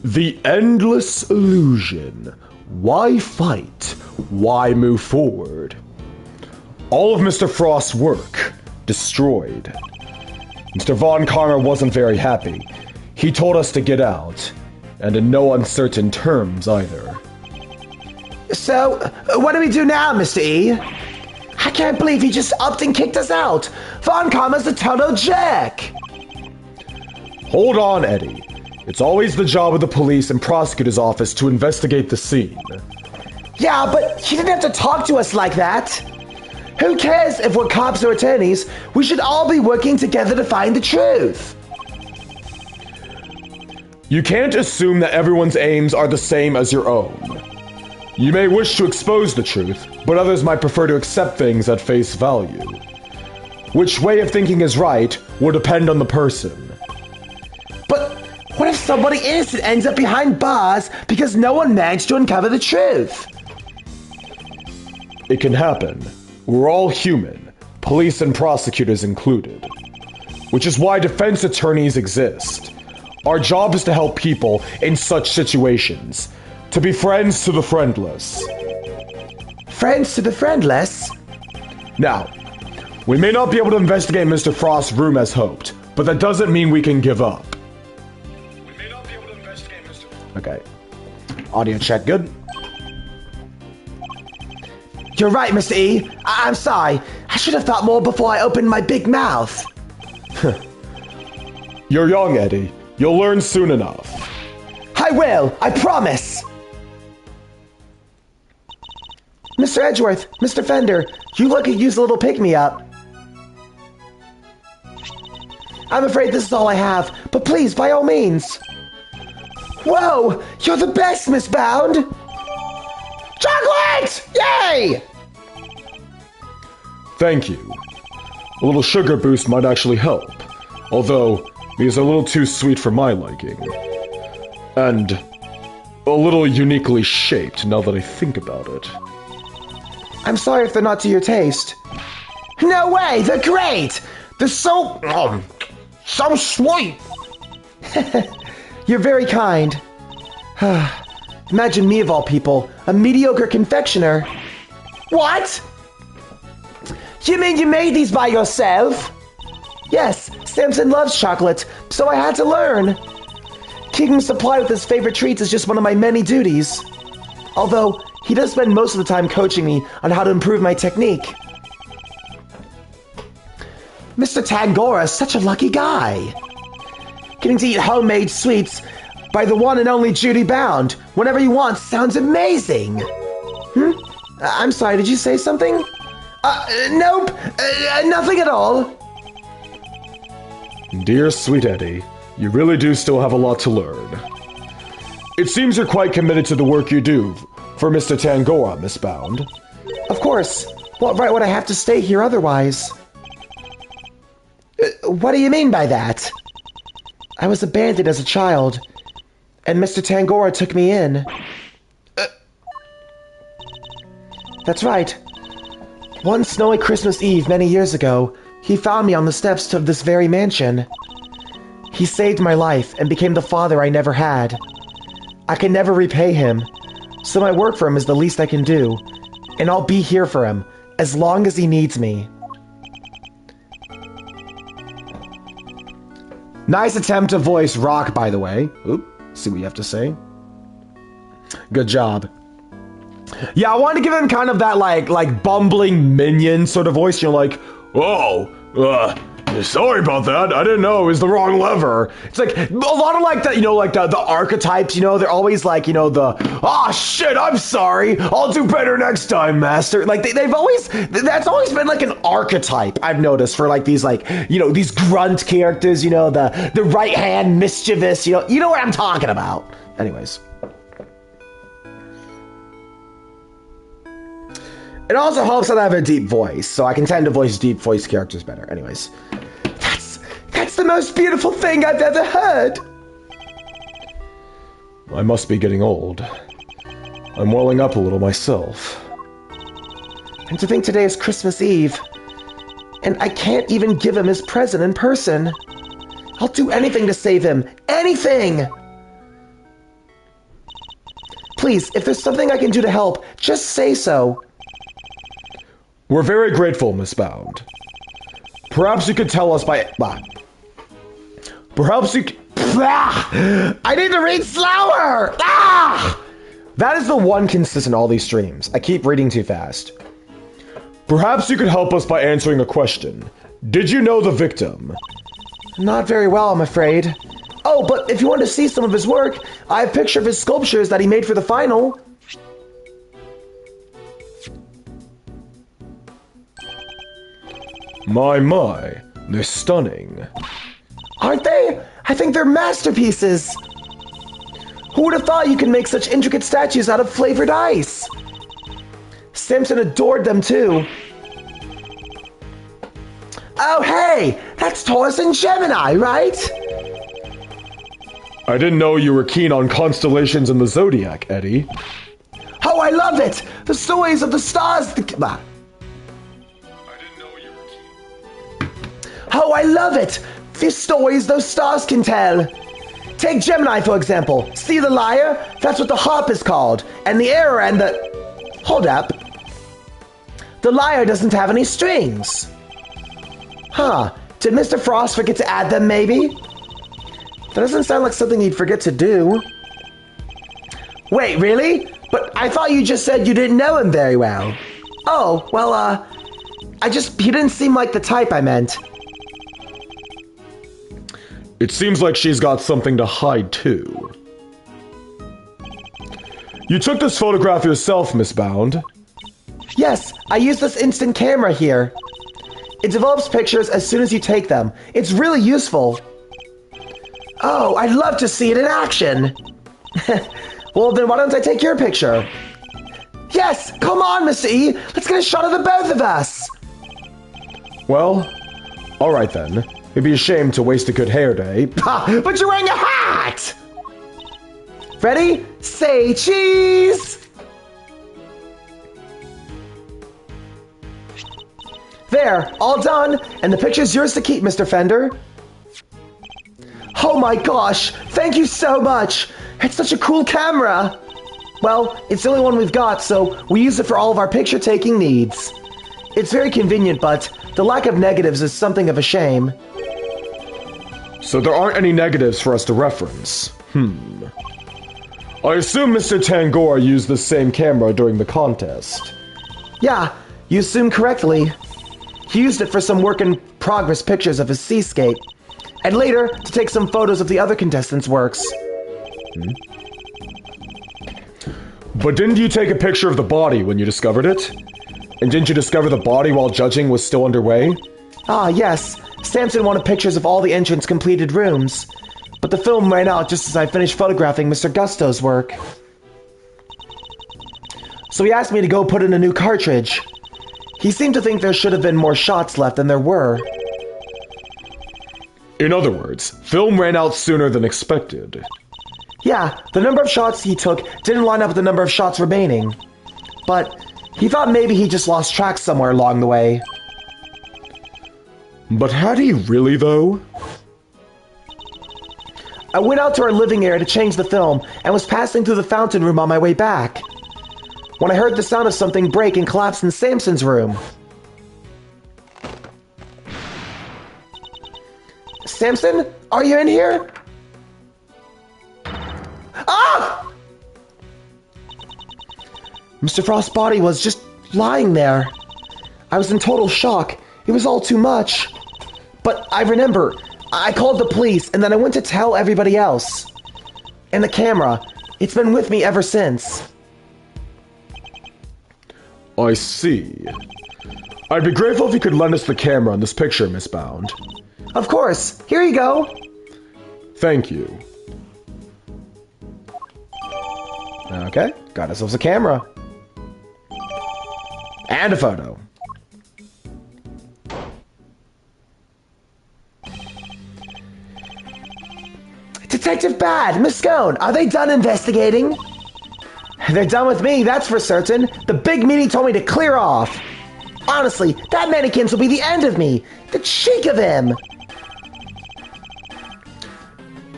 The endless illusion. Why fight? Why move forward? All of Mr. Frost's work destroyed. Mr. Von Karma wasn't very happy. He told us to get out, and in no uncertain terms either. So, what do we do now, Mr. E? I can't believe he just upped and kicked us out. Von Karma's a total jerk. Hold on, Eddie. It's always the job of the police and prosecutor's office to investigate the scene. Yeah, but he didn't have to talk to us like that. Who cares if we're cops or attorneys? We should all be working together to find the truth. You can't assume that everyone's aims are the same as your own. You may wish to expose the truth, but others might prefer to accept things at face value. Which way of thinking is right will depend on the person. But what if somebody innocent ends up behind bars because no one managed to uncover the truth? It can happen. We're all human, police and prosecutors included. Which is why defense attorneys exist. Our job is to help people in such situations. To be friends to the friendless. Friends to the friendless? Now, we may not be able to investigate Mr. Frost's room as hoped, but that doesn't mean we can give up. We may not be able to investigate Mr. Okay. Audio check good? You're right, Mr. E. I'm sorry. I should have thought more before I opened my big mouth. You're young, Eddie. You'll learn soon enough. I will, I promise. Mr. Edgeworth, Mr. Fender, you look at use a little pick-me-up. I'm afraid this is all I have, but please, by all means. Whoa, you're the best, Miss Bound. Chocolate! Yay! Thank you. A little sugar boost might actually help, although these are a little too sweet for my liking. And a little uniquely shaped now that I think about it. I'm sorry if they're not to your taste. No way, they're great! They're so sweet! You're very kind. Imagine me of all people, a mediocre confectioner. What? You mean you made these by yourself? Yes, Samson loves chocolate, so I had to learn. Keeping him supplied with his favorite treats is just one of my many duties. Although, he does spend most of the time coaching me on how to improve my technique. Mr. Tangora is such a lucky guy. Getting to eat homemade sweets by the one and only Judy Bound, whenever you want sounds amazing. I'm sorry, did you say something? Nope, nothing at all. Dear sweet Eddie, you really do still have a lot to learn. It seems you're quite committed to the work you do for Mr. Tangora, Miss Bound. Of course. What right would I have to stay here otherwise? What do you mean by that? I was abandoned as a child, and Mr. Tangora took me in. That's right. One snowy Christmas Eve many years ago, he found me on the steps of this very mansion. He saved my life and became the father I never had. I can never repay him, so my work for him is the least I can do, and I'll be here for him as long as he needs me. Nice attempt to voice Rock, by the way. Oop, see what you have to say. Good job. Yeah, I wanted to give him kind of that like bumbling minion sort of voice. You're like, oh, sorry about that. I didn't know it was the wrong lever. It's like a lot of like that, like the archetypes, they're always like, oh shit, I'm sorry. I'll do better next time, master. Like that's always been like an archetype I've noticed for like these like, these grunt characters, the right hand mischievous, you know what I'm talking about. Anyways. It also helps that I have a deep voice, so I can tend to voice deep voice characters better. Anyways. That's the most beautiful thing I've ever heard. I must be getting old. I'm welling up a little myself. And to think today is Christmas Eve, and I can't even give him his present in person. I'll do anything to save him. Anything! Please, if there's something I can do to help, just say so. We're very grateful, Miss Bound. Perhaps you could tell us by... Perhaps you... I need to read slower! That is the one consistent in all these streams. I keep reading too fast. Perhaps you could help us by answering a question. Did you know the victim? Not very well, I'm afraid. Oh, but if you want to see some of his work, I have a picture of his sculptures that he made for the final. My, they're stunning. Aren't they? I think they're masterpieces. Who would have thought you could make such intricate statues out of flavored ice? Simpson adored them too. Oh hey, that's Taurus and Gemini, right? I didn't know you were keen on constellations in the zodiac, Eddie. Oh, I love it! The stories of the stars... Oh, I love it! The stories those stars can tell. Take Gemini, for example. See the lyre? That's what the harp is called. And the error and the... Hold up. The lyre doesn't have any strings. Huh. Did Mr. Frost forget to add them, maybe? That doesn't sound like something he'd forget to do. Wait, really? But I thought you just said you didn't know him very well. Oh, well, he didn't seem like the type I meant. It seems like she's got something to hide, too. You took this photograph yourself, Miss Bound. Yes, I used this instant camera here. It develops pictures as soon as you take them. It's really useful. Oh, I'd love to see it in action. Well, then why don't I take your picture? Yes, come on, Mr. E. Let's get a shot of the both of us. Well, all right then. It'd be a shame to waste a good hair day. But you're wearing a hat! Ready? Say cheese! There, all done, and the picture's yours to keep, Mr. Fender. Oh my gosh, thank you so much! It's such a cool camera! Well, it's the only one we've got, so we use it for all of our picture-taking needs. It's very convenient, but the lack of negatives is something of a shame. So there aren't any negatives for us to reference. I assume Mr. Tangora used the same camera during the contest. Yeah, you assumed correctly. He used it for some work-in-progress pictures of his seascape, and later to take some photos of the other contestants' works. But didn't you take a picture of the body when you discovered it? And didn't you discover the body while judging was still underway? Ah, yes. Samson wanted pictures of all the entrance completed rooms. But the film ran out just as I finished photographing Mr. Gusto's work. So he asked me to go put in a new cartridge. He seemed to think there should have been more shots left than there were. In other words, film ran out sooner than expected. Yeah, the number of shots he took didn't line up with the number of shots remaining. But he thought maybe he just lost track somewhere along the way. But had he really, though? I went out to our living area to change the film and was passing through the fountain room on my way back when I heard the sound of something break and collapse in Samson's room. Samson, are you in here? Ah! Mr. Frost's body was just lying there. I was in total shock. It was all too much. But I remember, I called the police and then I went to tell everybody else. And the camera, it's been with me ever since. I see. I'd be grateful if you could lend us the camera on this picture, Miss Bound. Of course. Here you go. Thank you. Okay, got ourselves a camera. And a photo. Detective Bad, Miss Scone, are they done investigating? They're done with me, that's for certain. The big meanie told me to clear off. Honestly, that mannequin will be the end of me. The cheek of him.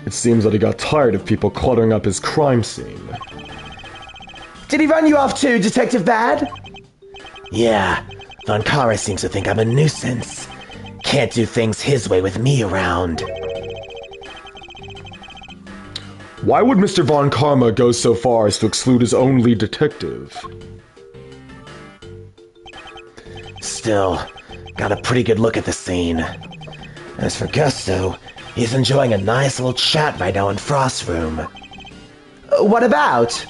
It seems that he got tired of people cluttering up his crime scene. Did he run you off too, Detective Bad? Yeah, Von Kara seems to think I'm a nuisance. Can't do things his way with me around. Why would Mr. Von Karma go so far as to exclude his own lead detective? Still, got a pretty good look at the scene. As for Gusto, he's enjoying a nice little chat right now in Frost's room. What about?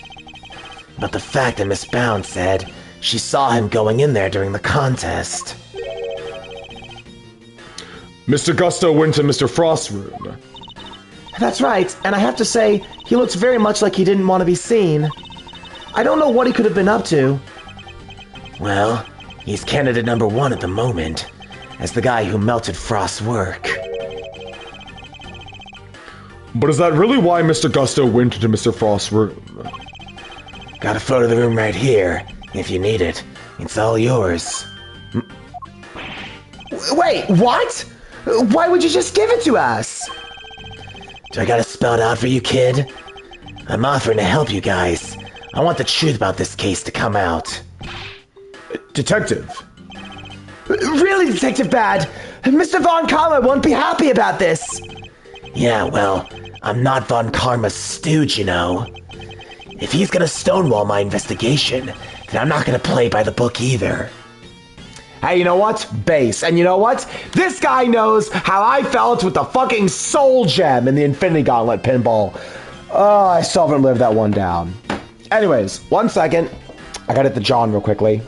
But the fact that Miss Bound said she saw him going in there during the contest. Mr. Gusto went to Mr. Frost's room. That's right, and I have to say, he looks very much like he didn't want to be seen. I don't know what he could have been up to. Well, he's candidate number one at the moment, as the guy who melted Frost's work. But is that really why Mr. Gusto went into Mr. Frost's room? Got a photo of the room right here, if you need it. It's all yours. Wait, what? Why would you just give it to us? Do I gotta spell it out for you, kid? I'm offering to help you guys. I want the truth about this case to come out. Detective. Really, Detective Bad? Mr. Von Karma won't be happy about this. Yeah, well, I'm not Von Karma's stooge, you know. If he's gonna stonewall my investigation, then I'm not gonna play by the book either. Hey, you know what? Base. And you know what? This guy knows how I felt with the fucking soul gem in the Infinity Gauntlet pinball. Oh, I still haven't lived that one down. Anyways, 1 second. I gotta hit the John real quickly.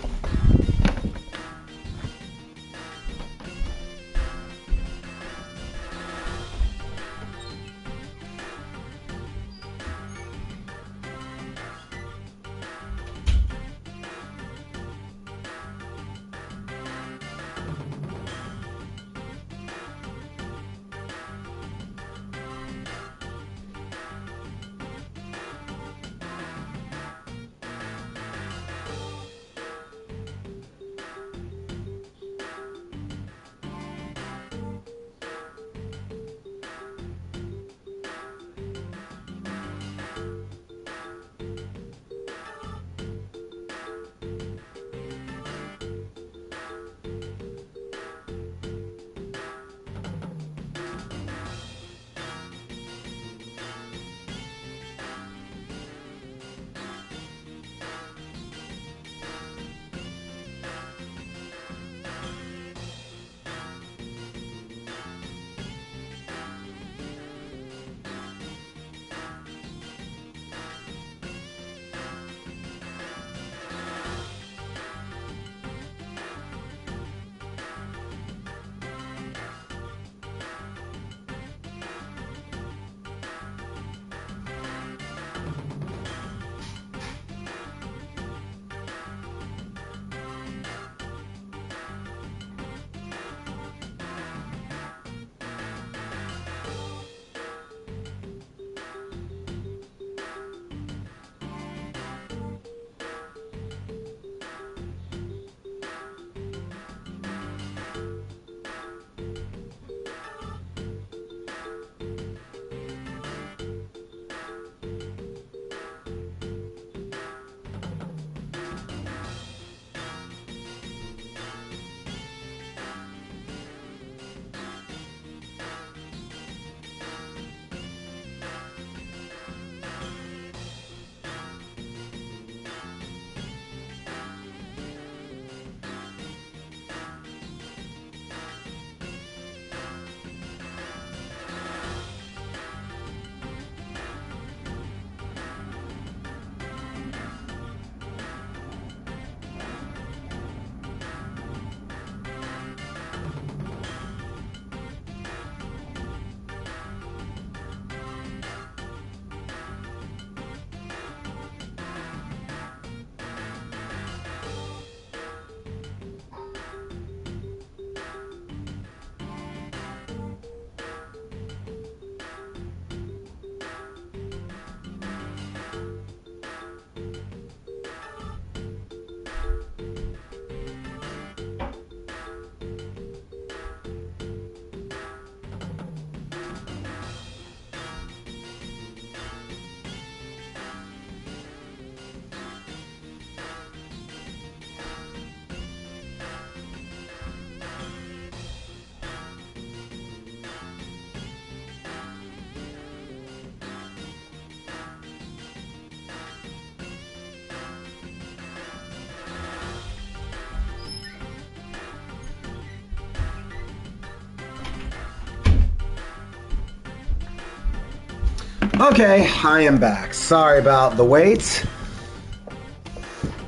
Okay, I am back. Sorry about the wait.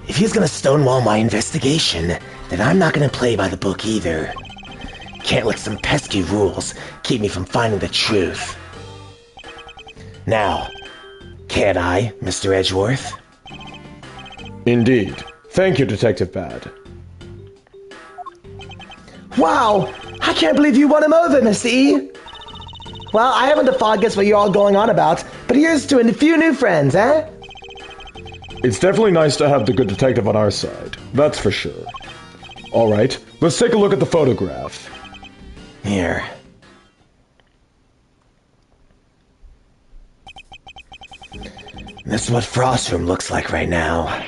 If he's gonna stonewall my investigation, then I'm not gonna play by the book either. Can't let some pesky rules keep me from finding the truth. Now, can't I, Mr. Edgeworth? Indeed. Thank you, Detective Bad. Wow! I can't believe you won him over, Mr. E! Well, I haven't the foggiest what you're all going on about, but here's to a few new friends, eh? It's definitely nice to have the good detective on our side. That's for sure. Alright, let's take a look at the photograph. Here. This is what Frost's room looks like right now.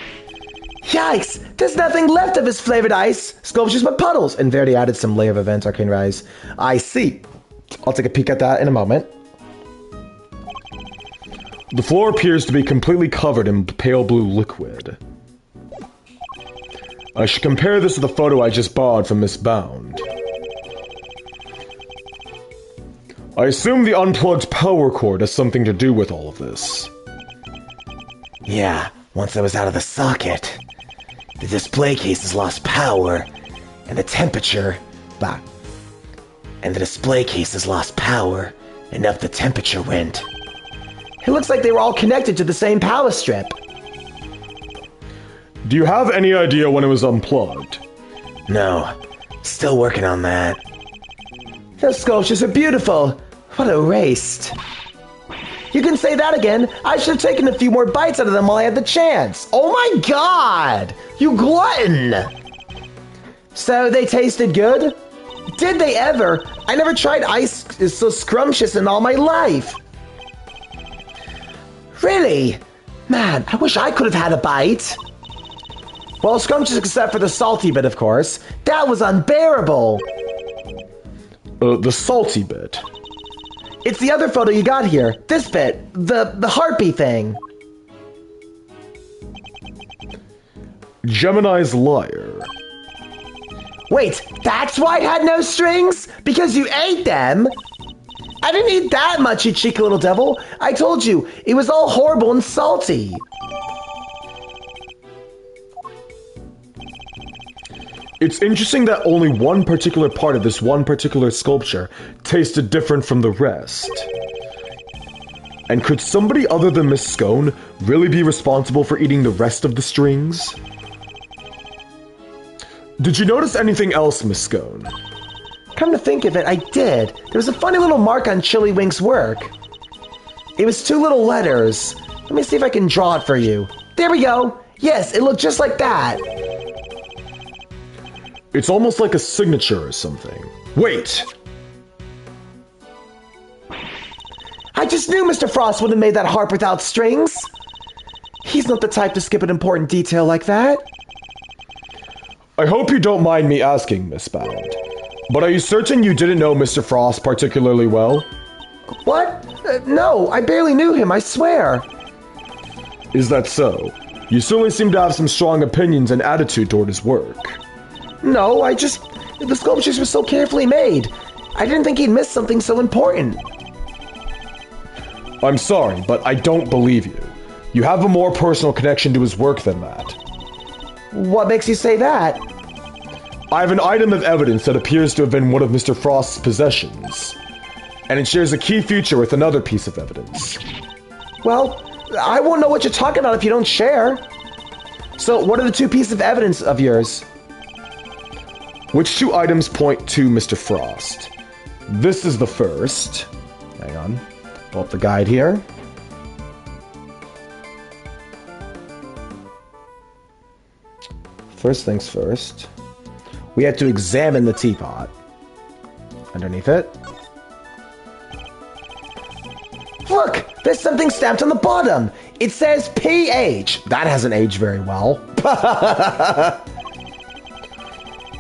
Yikes! There's nothing left of his flavored ice! Sculptures but puddles! And Verdi added some layer of events, Arcane Rise. I see. I'll take a peek at that in a moment. The floor appears to be completely covered in pale blue liquid. I should compare this to the photo I just borrowed from Miss Bound. I assume the unplugged power cord has something to do with all of this. Yeah, once I was out of the socket, the display case has lost power, and the temperature... And the display case has lost power, and up the temperature went. It looks like they were all connected to the same power strip. Do you have any idea when it was unplugged? No, still working on that. Those sculptures are beautiful. What a waste. You can say that again. I should have taken a few more bites out of them while I had the chance. Oh my god! You glutton! So they tasted good? Did they ever? I never tried ice so scrumptious in all my life. Really? Man, I wish I could have had a bite. Well, scrumptious except for the salty bit, of course. That was unbearable. The salty bit. It's the other photo you got here. This bit. The harpy thing. Gemini's lyre. Wait, that's why it had no strings? Because you ate them? I didn't eat that much, you cheeky little devil. I told you, it was all horrible and salty. It's interesting that only one particular part of this one particular sculpture tasted different from the rest. And could somebody other than Miss Scone really be responsible for eating the rest of the strings? Did you notice anything else, Miss Scone? Come to think of it, I did. There was a funny little mark on Chillywink's work. It was 2 little letters. Let me see if I can draw it for you. There we go. Yes, it looked just like that. It's almost like a signature or something. Wait! I just knew Mr. Frost would have made that harp without strings. He's not the type to skip an important detail like that. I hope you don't mind me asking, Miss Bound, but are you certain you didn't know Mr. Frost particularly well? What? No, I barely knew him, I swear. Is that so? You certainly seem to have some strong opinions and attitude toward his work. No, the sculptures were so carefully made. I didn't think he'd miss something so important. I'm sorry, but I don't believe you. You have a more personal connection to his work than that. What makes you say that? I have an item of evidence that appears to have been one of Mr. Frost's possessions, and it shares a key feature with another piece of evidence. Well, I won't know what you're talking about if you don't share. So, what are the 2 pieces of evidence of yours? Which 2 items point to Mr. Frost? This is the first. Hang on. Pull up the guide here. First things first. We have to examine the teapot. Underneath it. Look! There's something stamped on the bottom! It says PH! That hasn't aged very well.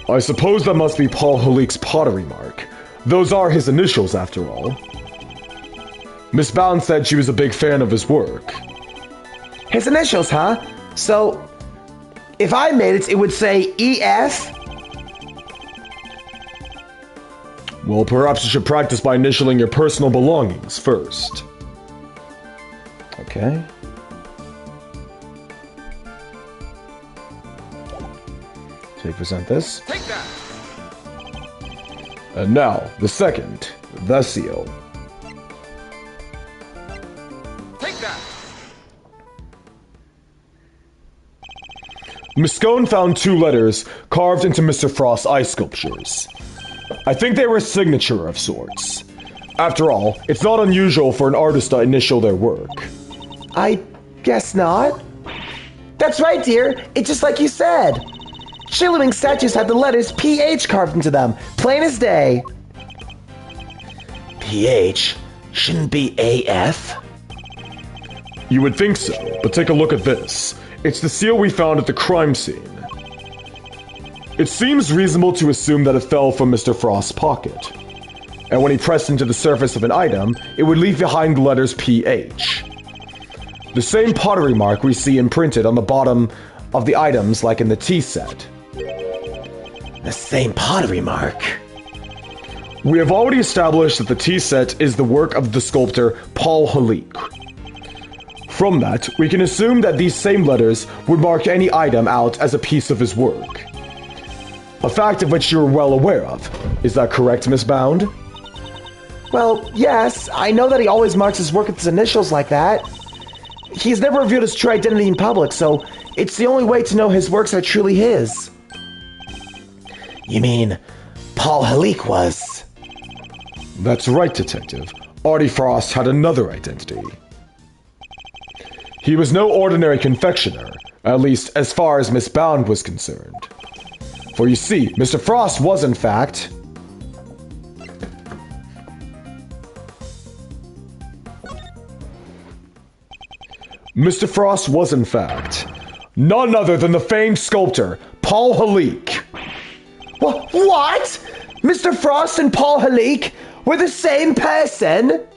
I suppose that must be Paul Halik's pottery mark. Those are his initials, after all. Miss Bound said she was a big fan of his work. His initials, huh? So, if I made it, it would say EF? Well, perhaps you should practice by initialing your personal belongings first. Okay. So you present this. Take that! And now, the second, the seal. Take that! Miss Scone found 2 letters carved into Mr. Frost's ice sculptures. I think they were a signature of sorts. After all, it's not unusual for an artist to initial their work. I guess not. That's right, dear. It's just like you said. Shilling statues had the letters PH carved into them, plain as day. PH? Shouldn't be AF? You would think so, but take a look at this. It's the seal we found at the crime scene. It seems reasonable to assume that it fell from Mr. Frost's pocket. And when he pressed into the surface of an item, it would leave behind the letters PH. The same pottery mark we see imprinted on the bottom of the items like in the tea set. The same pottery mark. We have already established that the tea set is the work of the sculptor Paul Halik. From that, we can assume that these same letters would mark any item out as a piece of his work. A fact of which you are well aware of. Is that correct, Miss Bound? Well, yes, I know that he always marks his work with his initials like that. He's never revealed his true identity in public, so it's the only way to know his works are truly his. You mean Paul Halik was? That's right, Detective. Artie Frost had another identity. He was no ordinary confectioner, at least as far as Miss Bound was concerned. For you see, Mr. Frost was in fact... Mr. Frost was in fact none other than the famed sculptor, Paul Halik. What? Mr. Frost and Paul Halik were the same person?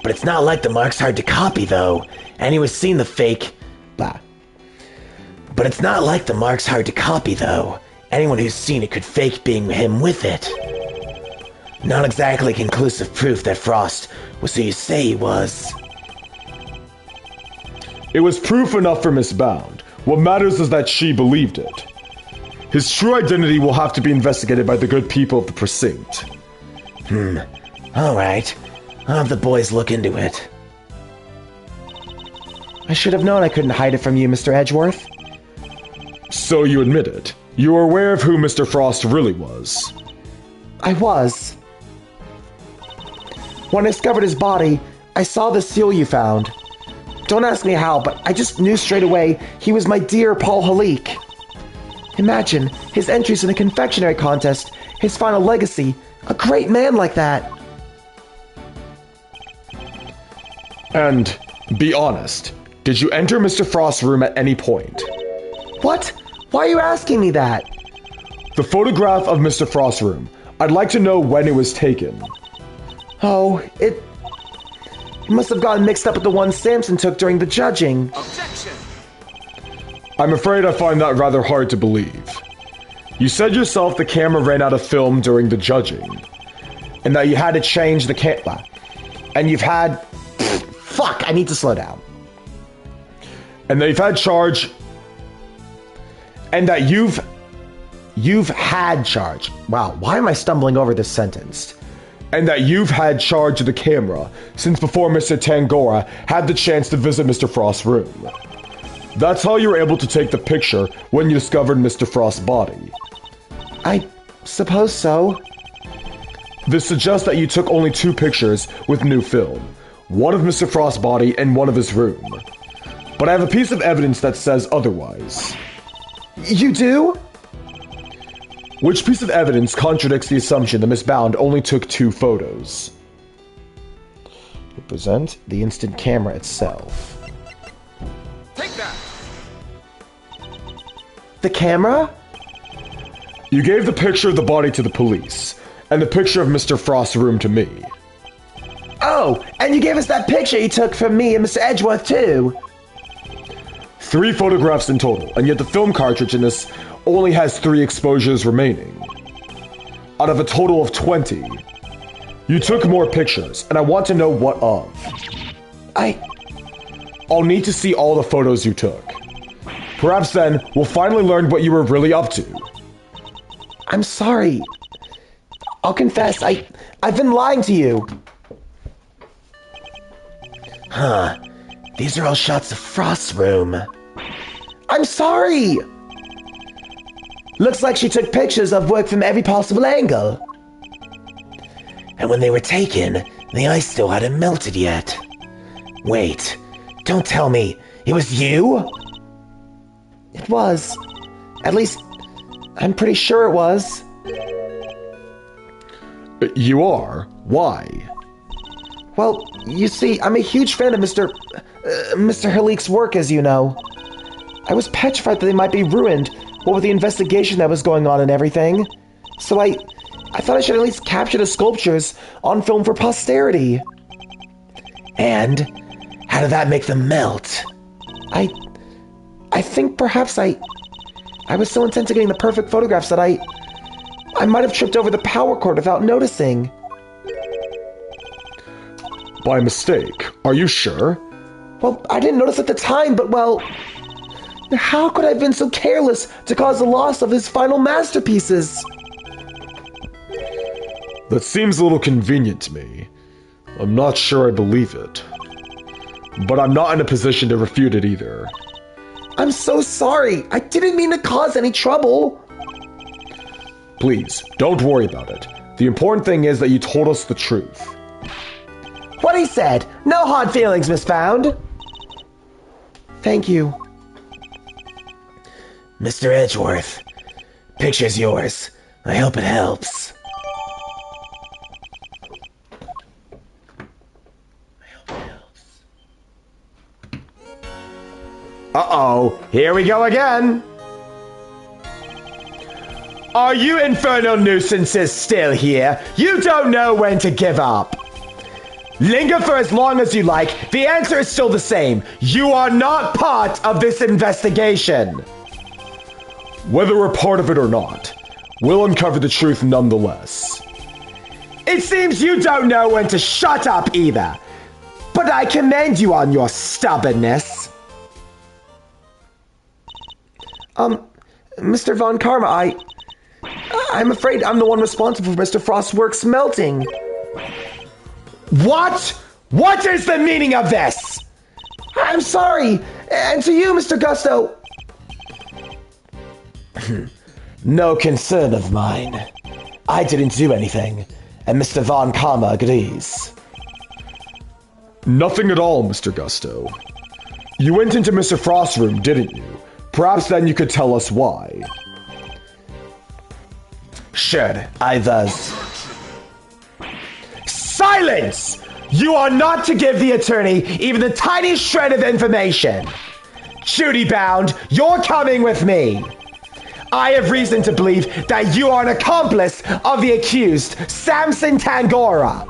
But it's not like the mark's hard to copy, though. Anyone who's seen the fake... Blah. But it's not like the mark's hard to copy, though. Anyone who's seen it could fake being him with it. Not exactly conclusive proof that Frost was who you say he was. It was proof enough for Miss Bound. What matters is that she believed it. His true identity will have to be investigated by the good people of the precinct. Alright. I'll have the boys look into it. I should have known I couldn't hide it from you, Mr. Edgeworth. So you admit it. You are aware of who Mr. Frost really was. I was. When I discovered his body, I saw the seal you found. Don't ask me how, but I just knew straight away he was my dear Paul Halik. Imagine his entries in a confectionery contest, his final legacy, a great man like that. And, be honest, did you enter Mr. Frost's room at any point? What? Why are you asking me that? The photograph of Mr. Frost's room. I'd like to know when it was taken. Oh, it must have gotten mixed up with the one Samson took during the judging. Objection! I'm afraid I find that rather hard to believe. You said yourself the camera ran out of film during the judging, and that you had to change the camera, and you've had... Fuck, I need to slow down. And that you've had charge... And that you've had charge. Wow, why am I stumbling over this sentence? And that you've had charge of the camera since before Mr. Tangora had the chance to visit Mr. Frost's room. That's how you were able to take the picture when you discovered Mr. Frost's body. I suppose so. This suggests that you took only 2 pictures with new film. One of Mr. Frost's body and one of his room. But I have a piece of evidence that says otherwise. You do? Which piece of evidence contradicts the assumption that Miss Bound only took 2 photos? Present the instant camera itself. Take that! The camera? You gave the picture of the body to the police, and the picture of Mr. Frost's room to me. Oh, and you gave us that picture you took from me and Mr. Edgeworth too. 3 photographs in total, and yet the film cartridge in this only has 3 exposures remaining. Out of a total of 20. You took more pictures, and I want to know what of. I'll need to see all the photos you took. Perhaps then, we'll finally learn what you were really up to. I'm sorry. I'll confess, I've been lying to you. Huh. These are all shots of Frost's room. I'm sorry! Looks like she took pictures of work from every possible angle. And when they were taken, the ice still hadn't melted yet. Wait, don't tell me, it was you? It was. At least, I'm pretty sure it was. You are? Why? Well, you see, I'm a huge fan of Mr. Halik's work, as you know. I was petrified that they might be ruined, what with the investigation that was going on and everything. So I thought I should at least capture the sculptures on film for posterity. And how did that make them melt? I think perhaps I was so intent on getting the perfect photographs that I might have tripped over the power cord without noticing. By mistake, are you sure? Well, I didn't notice at the time, but well, how could I have been so careless to cause the loss of his final masterpieces? That seems a little convenient to me. I'm not sure I believe it. But I'm not in a position to refute it either. I'm so sorry. I didn't mean to cause any trouble. Please, don't worry about it. The important thing is that you told us the truth. What he said. No hard feelings, Miss Found. Thank you. Mr. Edgeworth, picture's yours. I hope it helps. Uh-oh, here we go again. Are you infernal nuisances still here? You don't know when to give up. Linger for as long as you like. The answer is still the same. You are not part of this investigation. Whether we're part of it or not, we'll uncover the truth nonetheless. It seems you don't know when to shut up either. But I commend you on your stubbornness. Mr. Von Karma, I'm afraid I'm the one responsible for Mr. Frost's works melting. What? What is the meaning of this? I'm sorry. And to you, Mr. Gusto. No concern of mine. I didn't do anything, and Mr. Von Karma agrees. Nothing at all, Mr. Gusto. You went into Mr. Frost's room, didn't you? Perhaps then you could tell us why. Sure, I was. Silence! You are not to give the attorney even the tiniest shred of information. Judy Bound, you're coming with me. I have reason to believe that you are an accomplice of the accused, Samson Tangora.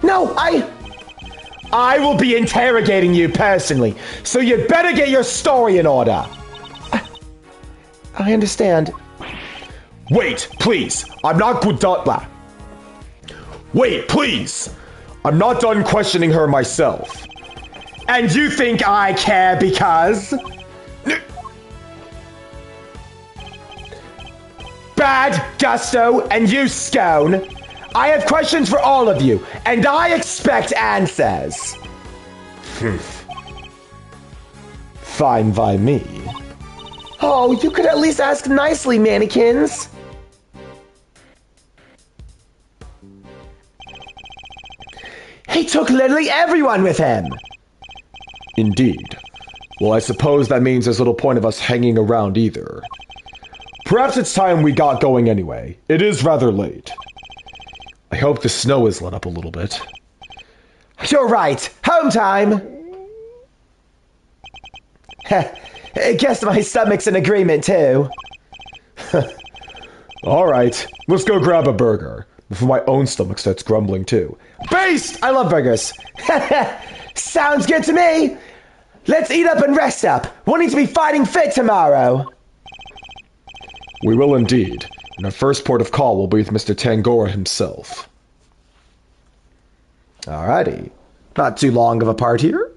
No, I will be interrogating you personally, so you'd better get your story in order. I understand. Wait, please. I'm not good done. Wait, please. I'm not done questioning her myself. And you think I care because? Bad, Gusto, and you, Scone. I have questions for all of you, and I expect answers. Fine by me. Oh, you could at least ask nicely, mannequins. He took literally everyone with him. Indeed. Well, I suppose that means there's little point of us hanging around either. Perhaps it's time we got going anyway. It is rather late. I hope the snow is let up a little bit. You're right. Home time. I guess my stomach's in agreement, too. All right, let's go grab a burger before my own stomach starts grumbling, too. Beast! I love burgers. Sounds good to me. Let's eat up and rest up. We'll need to be fighting fit tomorrow. We will indeed. And our first port of call will be with Mr. Tangora himself. Alrighty. Not too long of a part here.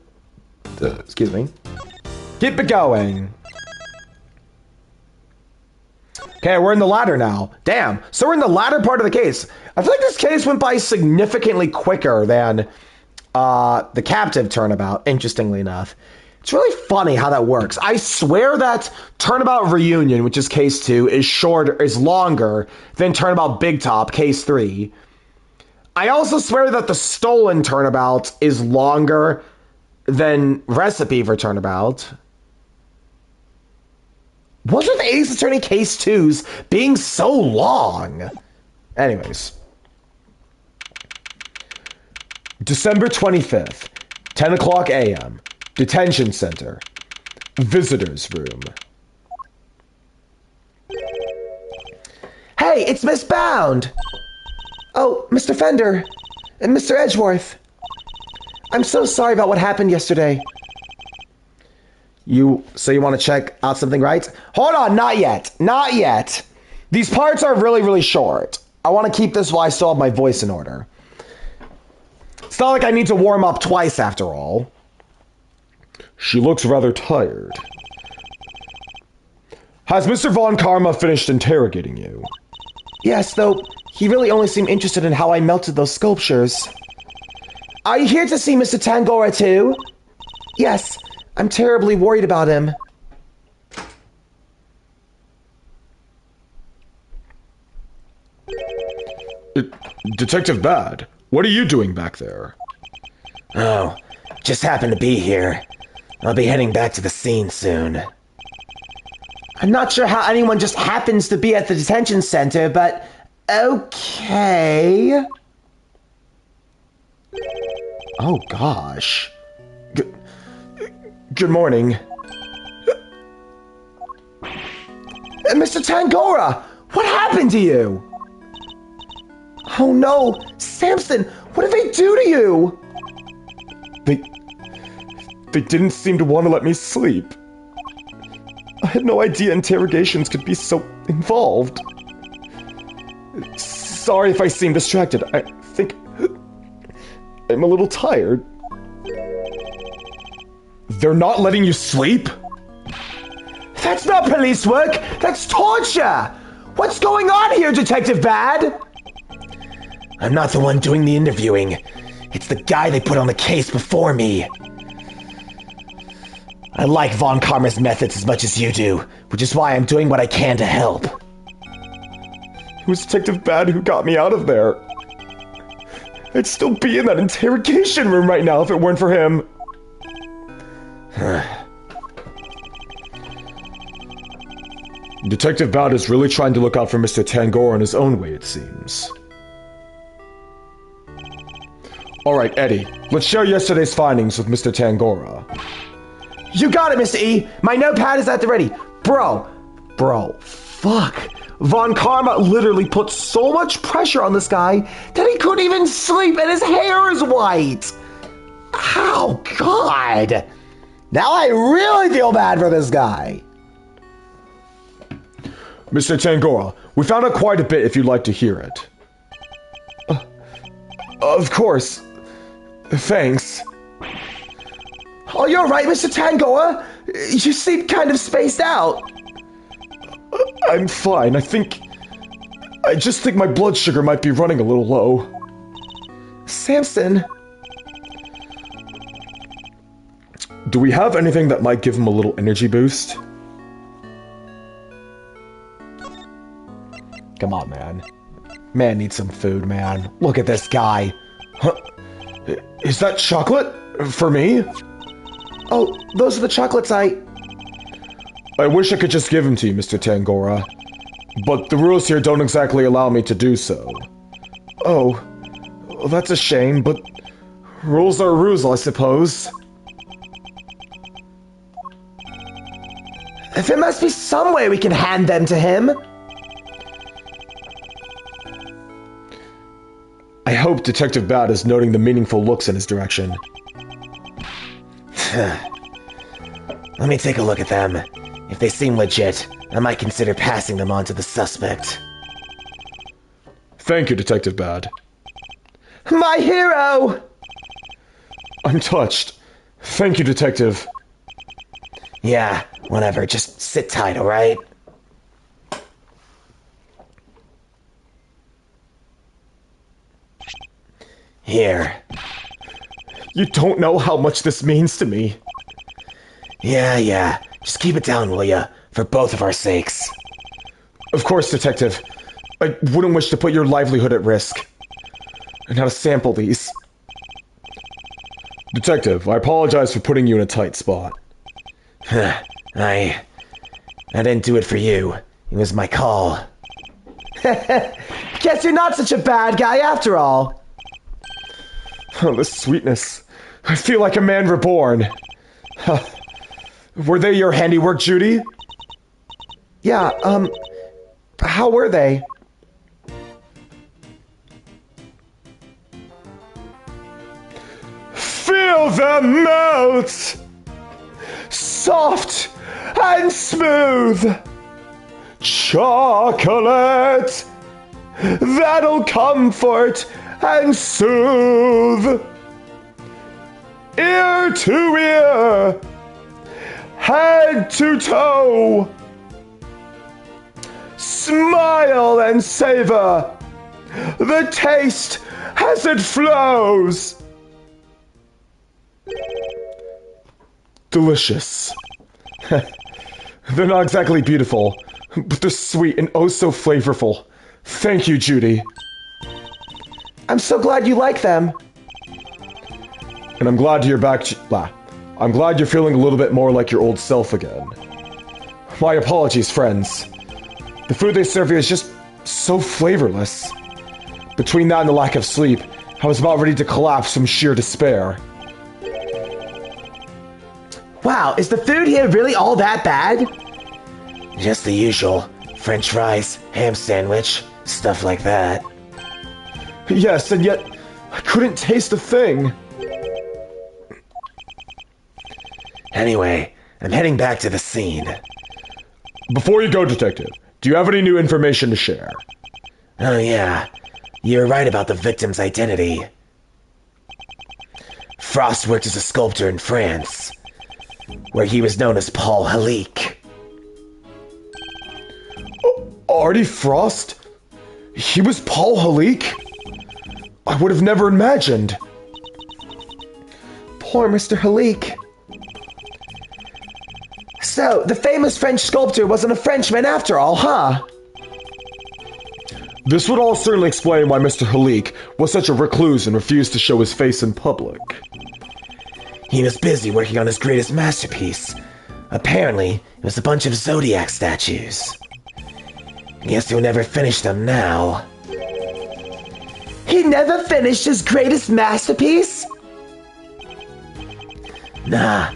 Excuse me. Keep it going. Okay, we're in the ladder now. Damn. So we're in the latter part of the case. I feel like this case went by significantly quicker than the captive turnabout, interestingly enough. It's really funny how that works. I swear that Turnabout Reunion, which is case 2, is longer than Turnabout Big Top, case 3. I also swear that the stolen turnabout is longer than Recipe for Turnabout. What's with Ace Attorney Case 2's being so long? Anyways. December 25th, 10 o'clock a.m. Detention Center. Visitors Room. Hey, it's Miss Bound! Oh, Mr. Fender and Mr. Edgeworth. I'm so sorry about what happened yesterday. So you want to check out something, right? Hold on, not yet. Not yet. These parts are really, really short. I want to keep this while I still have my voice in order. It's not like I need to warm up twice after all. She looks rather tired. Has Mr. Von Karma finished interrogating you? Yes, though he really only seemed interested in how I melted those sculptures. Are you here to see Mr. Tangora too? Yes, I'm terribly worried about him. Detective Bad, what are you doing back there? Oh, just happened to be here. I'll be heading back to the scene soon. I'm not sure how anyone just happens to be at the detention center, but okay. Oh gosh. Good morning. Mr. Tangora, what happened to you? Oh no, Samson, what did they do to you? They didn't seem to want to let me sleep. I had no idea interrogations could be so involved. Sorry if I seem distracted. I think I'm a little tired. They're not letting you sleep? That's not police work! That's torture! What's going on here, Detective Bad? I'm not the one doing the interviewing. It's the guy they put on the case before me. I like Von Karma's methods as much as you do, which is why I'm doing what I can to help. It was Detective Bad who got me out of there. I'd still be in that interrogation room right now if it weren't for him. Detective Bad is really trying to look out for Mr. Tangora in his own way, it seems. Alright, Eddie, let's share yesterday's findings with Mr. Tangora. You got it, Mr. E. My notepad is at the ready. Bro, fuck. Von Karma literally put so much pressure on this guy that he couldn't even sleep and his hair is white. Oh, God. Now I really feel bad for this guy. Mr. Tangora, we found out quite a bit if you'd like to hear it. Of course. Thanks. Oh, you're right, Mr. Tangora. You seem kind of spaced out. I'm fine. I just think my blood sugar might be running a little low. Samson. Do we have anything that might give him a little energy boost? Come on, man. Man needs some food, man. Look at this guy. Huh? Is that chocolate? For me? Oh, those are the chocolates I wish I could just give them to you, Mr. Tangora. But the rules here don't exactly allow me to do so. Oh, that's a shame, but rules are rules, I suppose. There must be some way we can hand them to him. I hope Detective Bad is noting the meaningful looks in his direction. Let me take a look at them. If they seem legit, I might consider passing them on to the suspect. Thank you, Detective Bad. My hero! I'm touched. Thank you, Detective. Yeah, whatever. Just sit tight, alright? Here. You don't know how much this means to me. Yeah. Just keep it down, will ya? For both of our sakes. Of course, Detective. I wouldn't wish to put your livelihood at risk. And how to sample these. Detective, I apologize for putting you in a tight spot. I didn't do it for you. It was my call. Guess you're not such a bad guy after all. Oh, the sweetness. I feel like a man reborn. Were they your handiwork, Judy? Yeah, how were they? Feel them melt! Soft and smooth! Chocolate! That'll comfort and soothe! Ear to ear! Head to toe! Smile and savor the taste as it flows! Delicious. They're not exactly beautiful, but they're sweet and oh so flavorful. Thank you, Judy. I'm so glad you like them. And I'm glad you're back. I'm glad you're feeling a little bit more like your old self again. My apologies, friends. The food they serve you is just so flavorless. Between that and the lack of sleep, I was about ready to collapse from sheer despair. Wow, is the food here really all that bad? Just the usual. French fries, ham sandwich, stuff like that. Yes, and yet I couldn't taste a thing. Anyway, I'm heading back to the scene. Before you go, Detective, do you have any new information to share? Oh yeah, you're right about the victim's identity. Frost worked as a sculptor in France, where he was known as Paul Halique. Artie Frost? He was Paul Halique? I would have never imagined. Poor Mr. Halique. So, the famous French sculptor wasn't a Frenchman after all, huh? This would all certainly explain why Mr. Halique was such a recluse and refused to show his face in public. He was busy working on his greatest masterpiece. Apparently, it was a bunch of zodiac statues. Guess he'll never finish them now. He never finished his greatest masterpiece? Nah.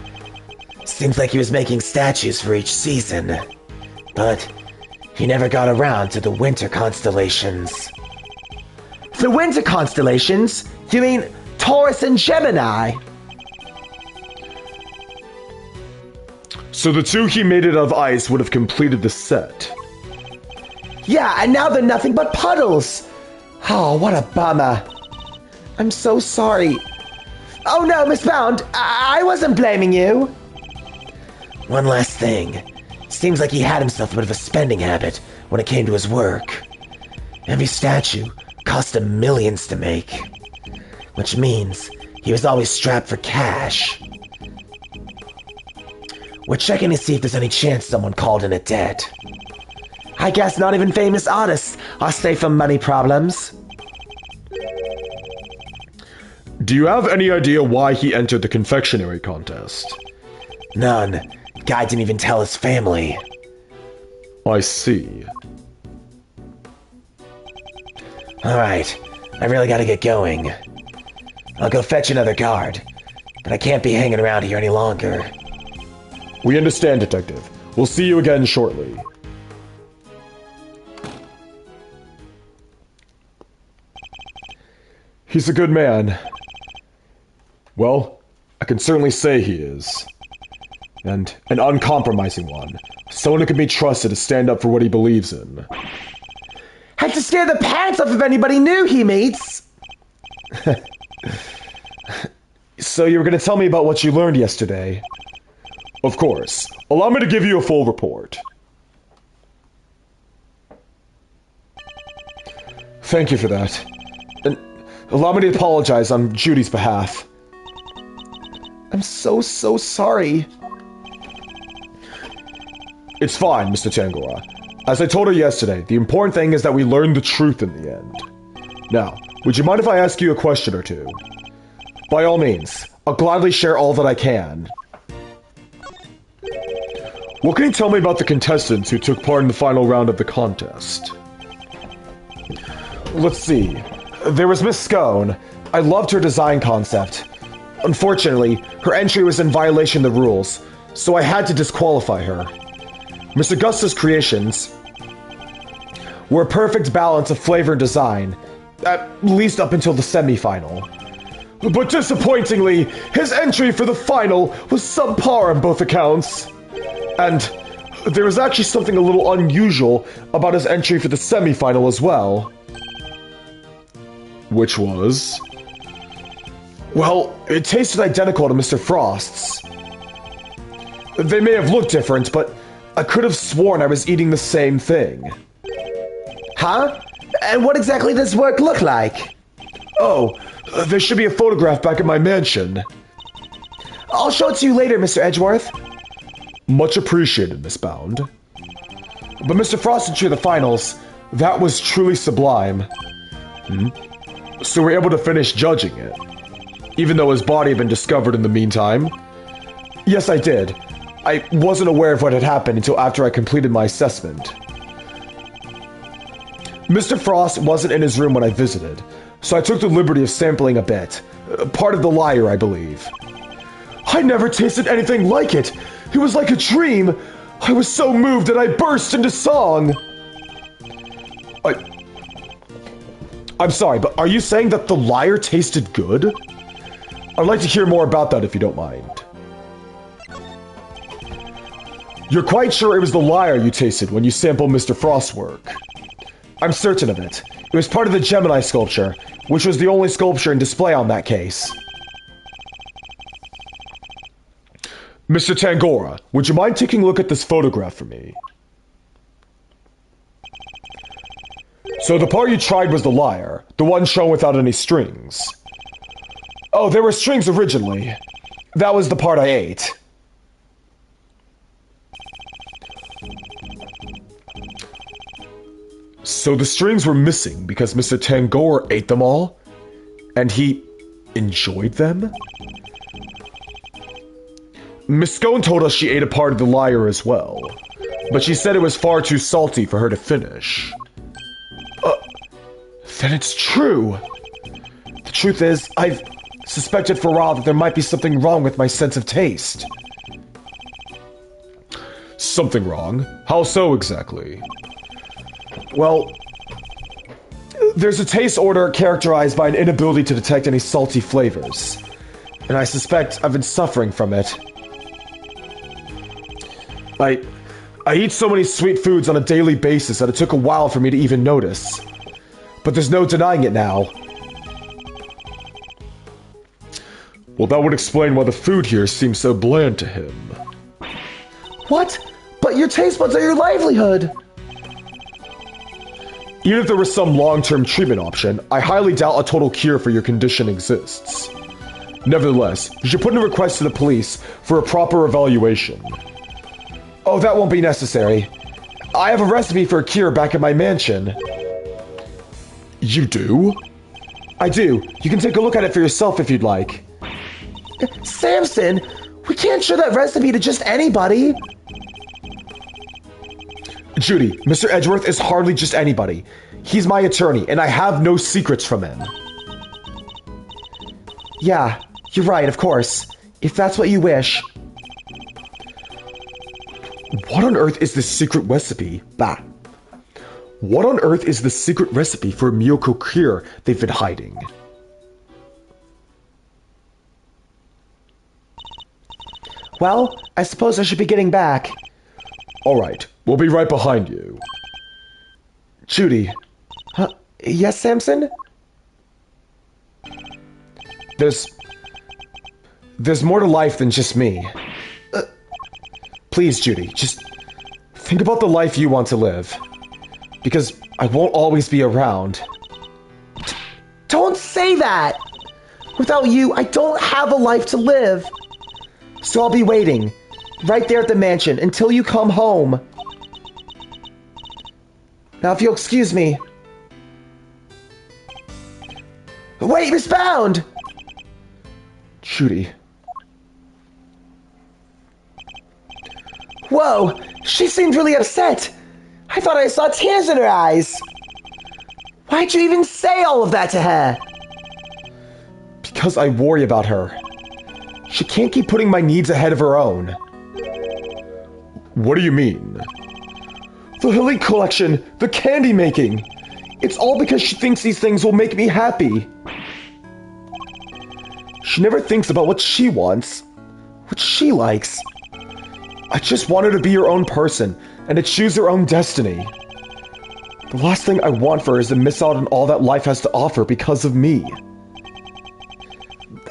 Seems like he was making statues for each season. But he never got around to the winter constellations. The winter constellations? You mean Taurus and Gemini? So the two he made it of ice would have completed the set. Yeah, and now they're nothing but puddles. Oh, what a bummer. I'm so sorry. Oh no, Miss Bound, I wasn't blaming you. One last thing. Seems like he had himself a bit of a spending habit when it came to his work. Every statue cost him millions to make. Which means he was always strapped for cash. We're checking to see if there's any chance someone called in a debt. I guess not even famous artists are safe from money problems. Do you have any idea why he entered the confectionery contest? None. Guy didn't even tell his family. I see. Alright, I really gotta get going. I'll go fetch another guard, but I can't be hanging around here any longer. We understand, Detective. We'll see you again shortly. He's a good man. Well, I can certainly say he is. And an uncompromising one. Someone who can be trusted to stand up for what he believes in. Had to scare the pants off of anybody new he meets. So you were going to tell me about what you learned yesterday? Of course. Allow me to give you a full report. Thank you for that. And allow me to apologize on Judy's behalf. I'm so sorry. It's fine, Mr. Tangora. As I told her yesterday, the important thing is that we learn the truth in the end. Now, would you mind if I ask you a question or two? By all means, I'll gladly share all that I can. What can you tell me about the contestants who took part in the final round of the contest? Let's see. There was Miss Scone. I loved her design concept. Unfortunately, her entry was in violation of the rules, so I had to disqualify her. Miss Augusta's creations were a perfect balance of flavor and design, at least up until the semi-final. But disappointingly, his entry for the final was subpar on both accounts. And there was actually something a little unusual about his entry for the semi-final as well. Which was? Well, it tasted identical to Mr. Frost's. They may have looked different, but I could have sworn I was eating the same thing. Huh? And what exactly does work look like? Oh, there should be a photograph back at my mansion. I'll show it to you later, Mr. Edgeworth. Much appreciated, Miss Bound. But Mr. Frost entered the finals. That was truly sublime. So we're able to finish judging it. Even though his body had been discovered in the meantime. Yes, I did. I wasn't aware of what had happened until after I completed my assessment. Mr. Frost wasn't in his room when I visited, so I took the liberty of sampling a bit. Part of the lyre, I believe. I never tasted anything like it! It was like a dream! I was so moved that I burst into song! I'm sorry, but are you saying that the lyre tasted good? I'd like to hear more about that if you don't mind. You're quite sure it was the lyre you tasted when you sampled Mr. Frost's work? I'm certain of it. It was part of the Gemini sculpture, which was the only sculpture in display on that case. Mr. Tangora, would you mind taking a look at this photograph for me? So the part you tried was the lyre, the one shown without any strings. Oh, there were strings originally. That was the part I ate. So the strings were missing because Mr. Tangora ate them all? And he enjoyed them? Miss Scone told us she ate a part of the lyre as well, but she said it was far too salty for her to finish. Then it's true. The truth is, I've suspected for a while that there might be something wrong with my sense of taste. Something wrong? How so exactly? Well, there's a taste order characterized by an inability to detect any salty flavors, and I suspect I've been suffering from it. I eat so many sweet foods on a daily basis that it took a while for me to even notice. But there's no denying it now. Well, that would explain why the food here seems so bland to him. What? But your taste buds are your livelihood! Even if there was some long-term treatment option, I highly doubt a total cure for your condition exists. Nevertheless, you should put in a request to the police for a proper evaluation. Oh, that won't be necessary. I have a recipe for a cure back at my mansion. You do? I do. You can take a look at it for yourself if you'd like. Samson, we can't show that recipe to just anybody. Judy, Mr. Edgeworth is hardly just anybody. He's my attorney, and I have no secrets from him. Yeah, you're right, of course. If that's what you wish. What on earth is this secret recipe? What on earth is the secret recipe for a Miyoko cure they've been hiding? Well, I suppose I should be getting back. Alright, we'll be right behind you. Judy, Yes, Samson? There's more to life than just me. Please, Judy, just think about the life you want to live. Because I won't always be around. Don't say that! Without you, I don't have a life to live. So I'll be waiting, right there at the mansion, until you come home. Now, if you'll excuse me. Wait, Miss Bound! Judy. Whoa, she seemed really upset. I thought I saw tears in her eyes. Why'd you even say all of that to her? Because I worry about her. She can't keep putting my needs ahead of her own. What do you mean? The Hilly collection, the candy making. It's all because she thinks these things will make me happy. She never thinks about what she wants, what she likes. I just want her to be her own person and to choose her own destiny. The last thing I want for her is to miss out on all that life has to offer because of me.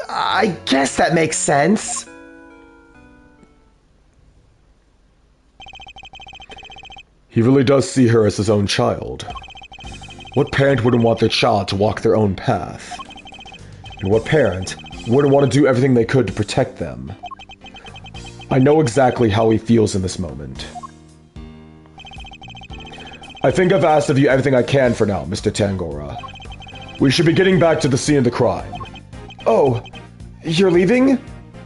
I guess that makes sense. He really does see her as his own child. What parent wouldn't want their child to walk their own path? And what parent wouldn't want to do everything they could to protect them? I know exactly how he feels in this moment. I think I've asked of you everything I can for now, Mr. Tangora. We should be getting back to the scene of the crime. Oh, you're leaving?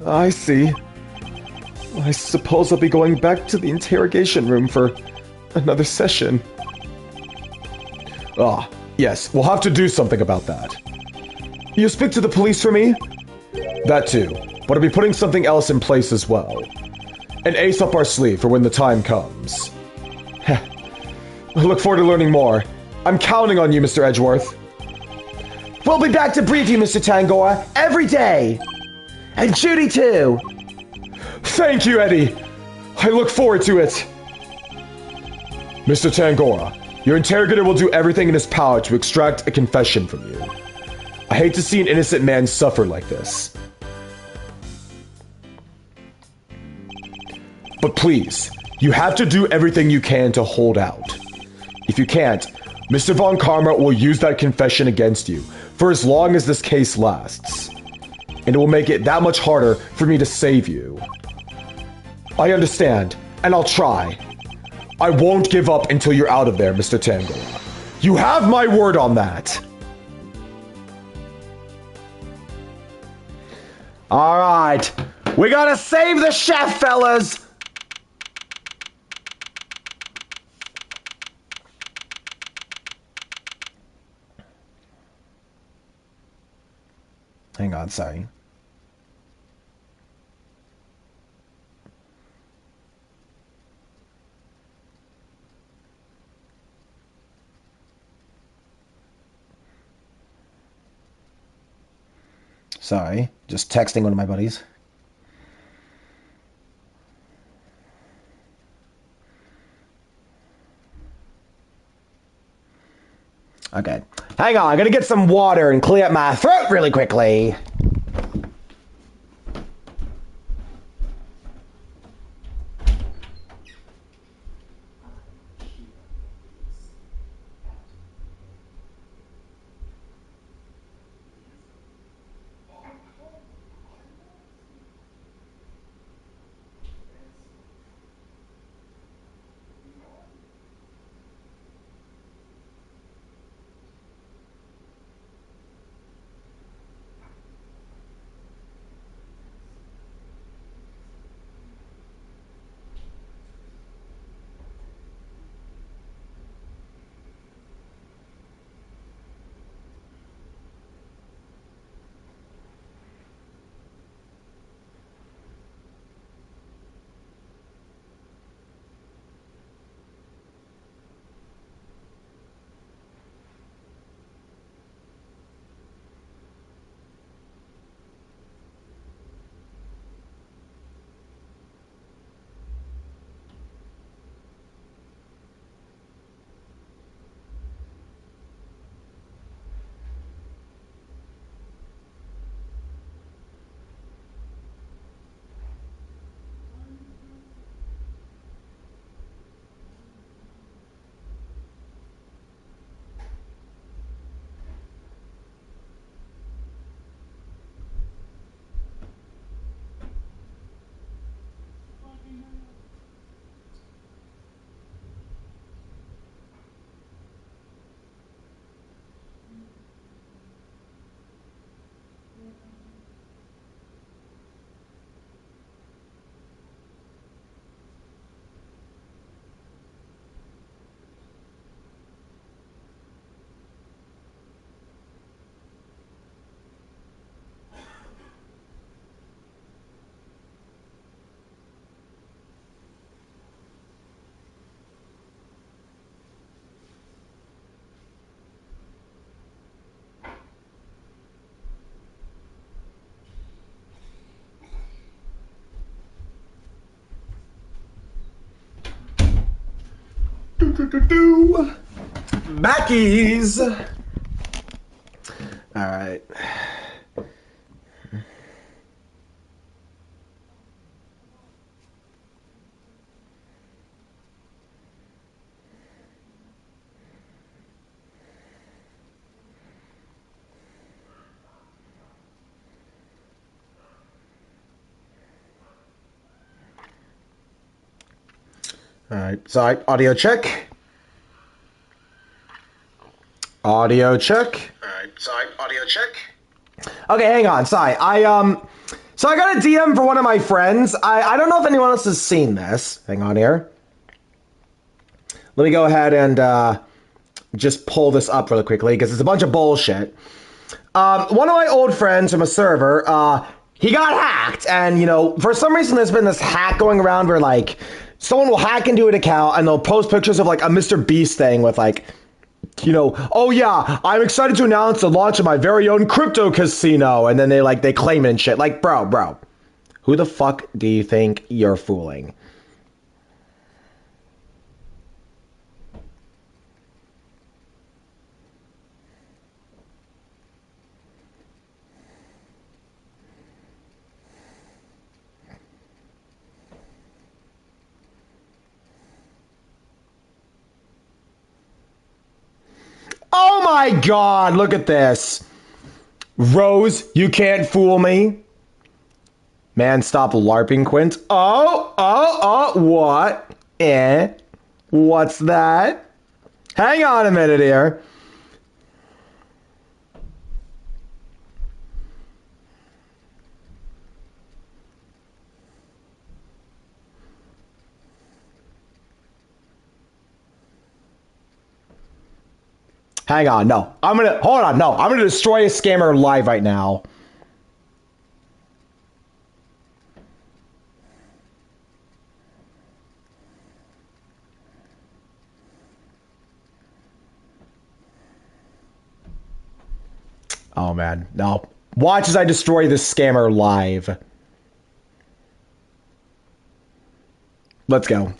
I see. I suppose I'll be going back to the interrogation room for another session. Ah, yes, we'll have to do something about that. You speak to the police for me? That too, but I'll be putting something else in place as well. An ace up our sleeve for when the time comes. I look forward to learning more. I'm counting on you, Mr. Edgeworth. We'll be back to brief you, Mr. Tangora, every day. And Judy, too. Thank you, Eddie. I look forward to it. Mr. Tangora, your interrogator will do everything in his power to extract a confession from you. I hate to see an innocent man suffer like this. But please, you have to do everything you can to hold out. If you can't, Mr. Von Karma will use that confession against you for as long as this case lasts. And it will make it that much harder for me to save you. I understand, and I'll try. I won't give up until you're out of there, Mr. Tangora. You have my word on that. All right, we gotta save the chef, fellas. Hang on, sorry. Sorry, just texting one of my buddies. Okay. Hang on, I gotta get some water and clear up my throat really quickly. Mackies. All right. All right. So audio check. Audio check. All right, sorry, audio check. Okay, hang on. Sorry. So I got a DM for one of my friends. I don't know if anyone else has seen this. Hang on here. Let me go ahead and just pull this up really quickly because it's a bunch of bullshit. One of my old friends from a server, he got hacked, and for some reason there's been this hack going around where like someone will hack into an account and they'll post pictures of like a Mr. Beast thing with like, oh yeah, I'm excited to announce the launch of my very own crypto casino, and then they claim it and shit. Like, bro, who the fuck do you think you're fooling? Oh my god, look at this. Rose, you can't fool me. Man, stop LARPing, Quint. Oh, what? What's that? Hang on a minute here. Hang on, no. Hold on, no. I'm gonna destroy a scammer live right now. Oh man, no. Watch as I destroy this scammer live. Let's go.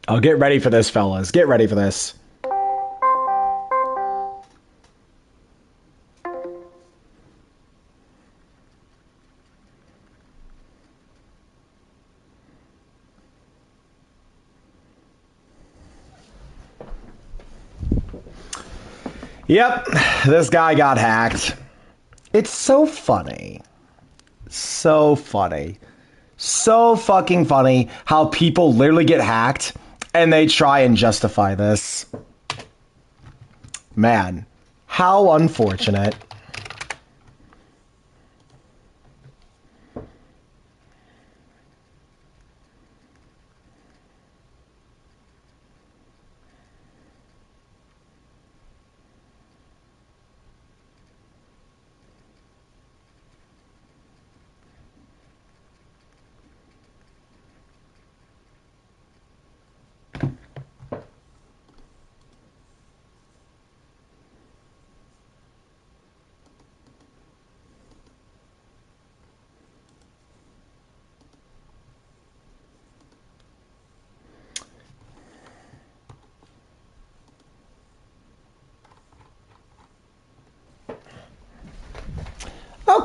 Oh, get ready for this, fellas. Get ready for this. Yep, this guy got hacked. It's so funny. So funny. So fucking funny how people literally get hacked and they try and justify this. Man, how unfortunate.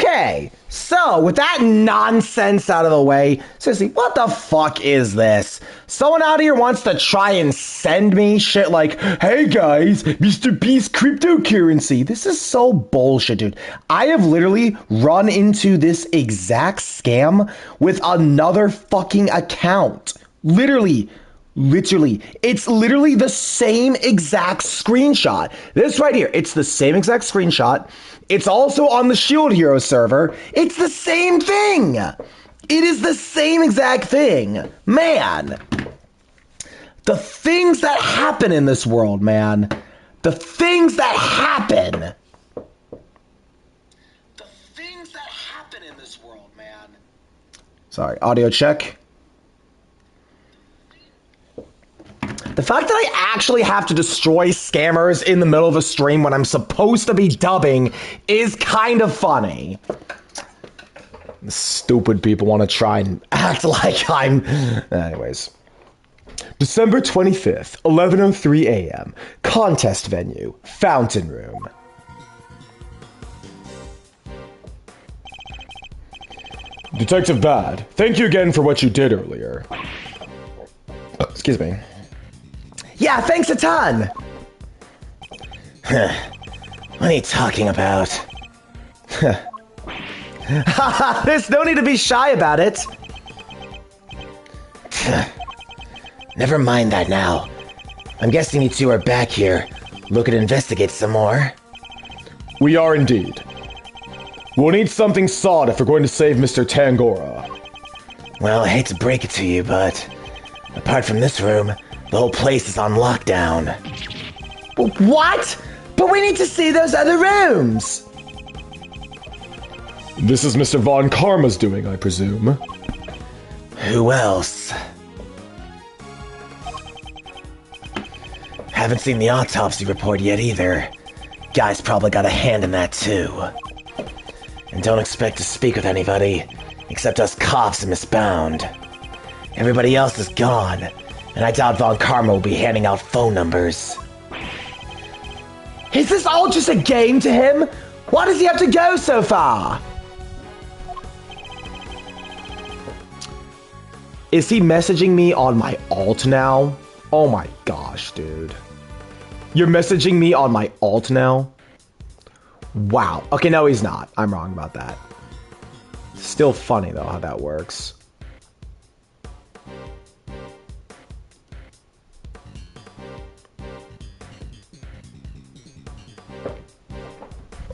Okay, so with that nonsense out of the way, seriously, what the fuck is this? Someone out here wants to try and send me shit like, hey guys, Mr. Beast cryptocurrency. This is so bullshit, dude. I have literally run into this exact scam with another fucking account. Literally. It's literally the same exact screenshot. This right here, it's the same exact screenshot. It's also on the Shield Hero server. It's the same thing. It is the same exact thing. Man, the things that happen in this world, man. The things that happen. The things that happen in this world, man. Sorry, audio check. The fact that I actually have to destroy scammers in the middle of a stream when I'm supposed to be dubbing is kind of funny. The stupid people want to try and act like I'm... Anyways. December 25th, 11:03 a.m. Contest venue, Fountain Room. Detective Bad, thank you again for what you did earlier. Excuse me. Yeah, thanks a ton! What are you talking about? There's no need to be shy about it. Never mind that now. I'm guessing you two are back here, looking to investigate some more. We are indeed. We'll need something solid if we're going to save Mr. Tangora. Well, I hate to break it to you, but apart from this room, the whole place is on lockdown. What? But we need to see those other rooms. This is Mr. Von Karma's doing, I presume. Who else? Haven't seen the autopsy report yet either. Guy's probably got a hand in that too. And don't expect to speak with anybody, except us cops and Miss Bound. Everybody else is gone, and I doubt Von Karma will be handing out phone numbers. Is this all just a game to him? Why does he have to go so far? Is he messaging me on my alt now? Oh my gosh, dude. You're messaging me on my alt now? Wow. Okay, no, he's not. I'm wrong about that. Still funny, though, how that works.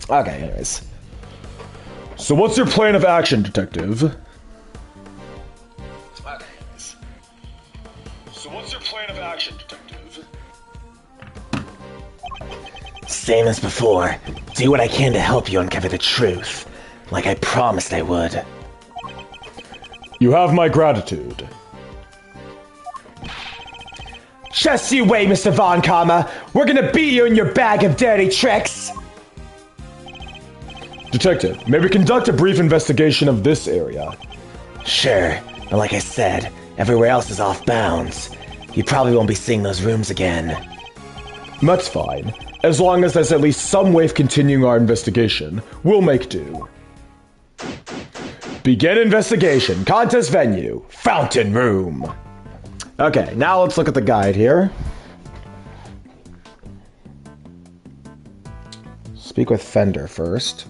Okay, anyways. So what's your plan of action, Detective? Okay, anyways. So what's your plan of action, Detective? Same as before. Do what I can to help you uncover the truth. Like I promised I would. You have my gratitude. Just you wait, Mr. Von Karma. We're gonna beat you in your bag of dirty tricks. Detective, may we conduct a brief investigation of this area? Sure, but like I said, everywhere else is off bounds. You probably won't be seeing those rooms again. That's fine. As long as there's at least some way of continuing our investigation, we'll make do. Begin investigation. Contest venue. Fountain Room. Okay, now let's look at the guide here. Speak with Fender first.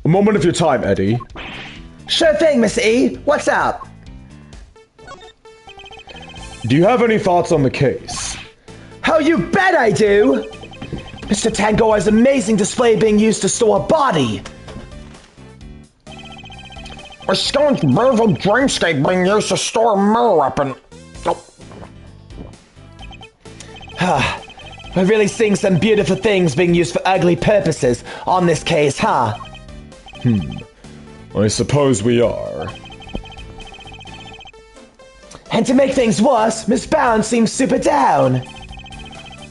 A moment of your time, Eddie. Sure thing, Miss E. What's up? Do you have any thoughts on the case? Oh, you bet I do! Mr. Tangora's amazing display being used to store a body. A stone's beautiful dreamscape being used to store a mirror weapon. We're really seeing some beautiful things being used for ugly purposes on this case, huh? I suppose we are. And to make things worse, Miss Bound seems super down.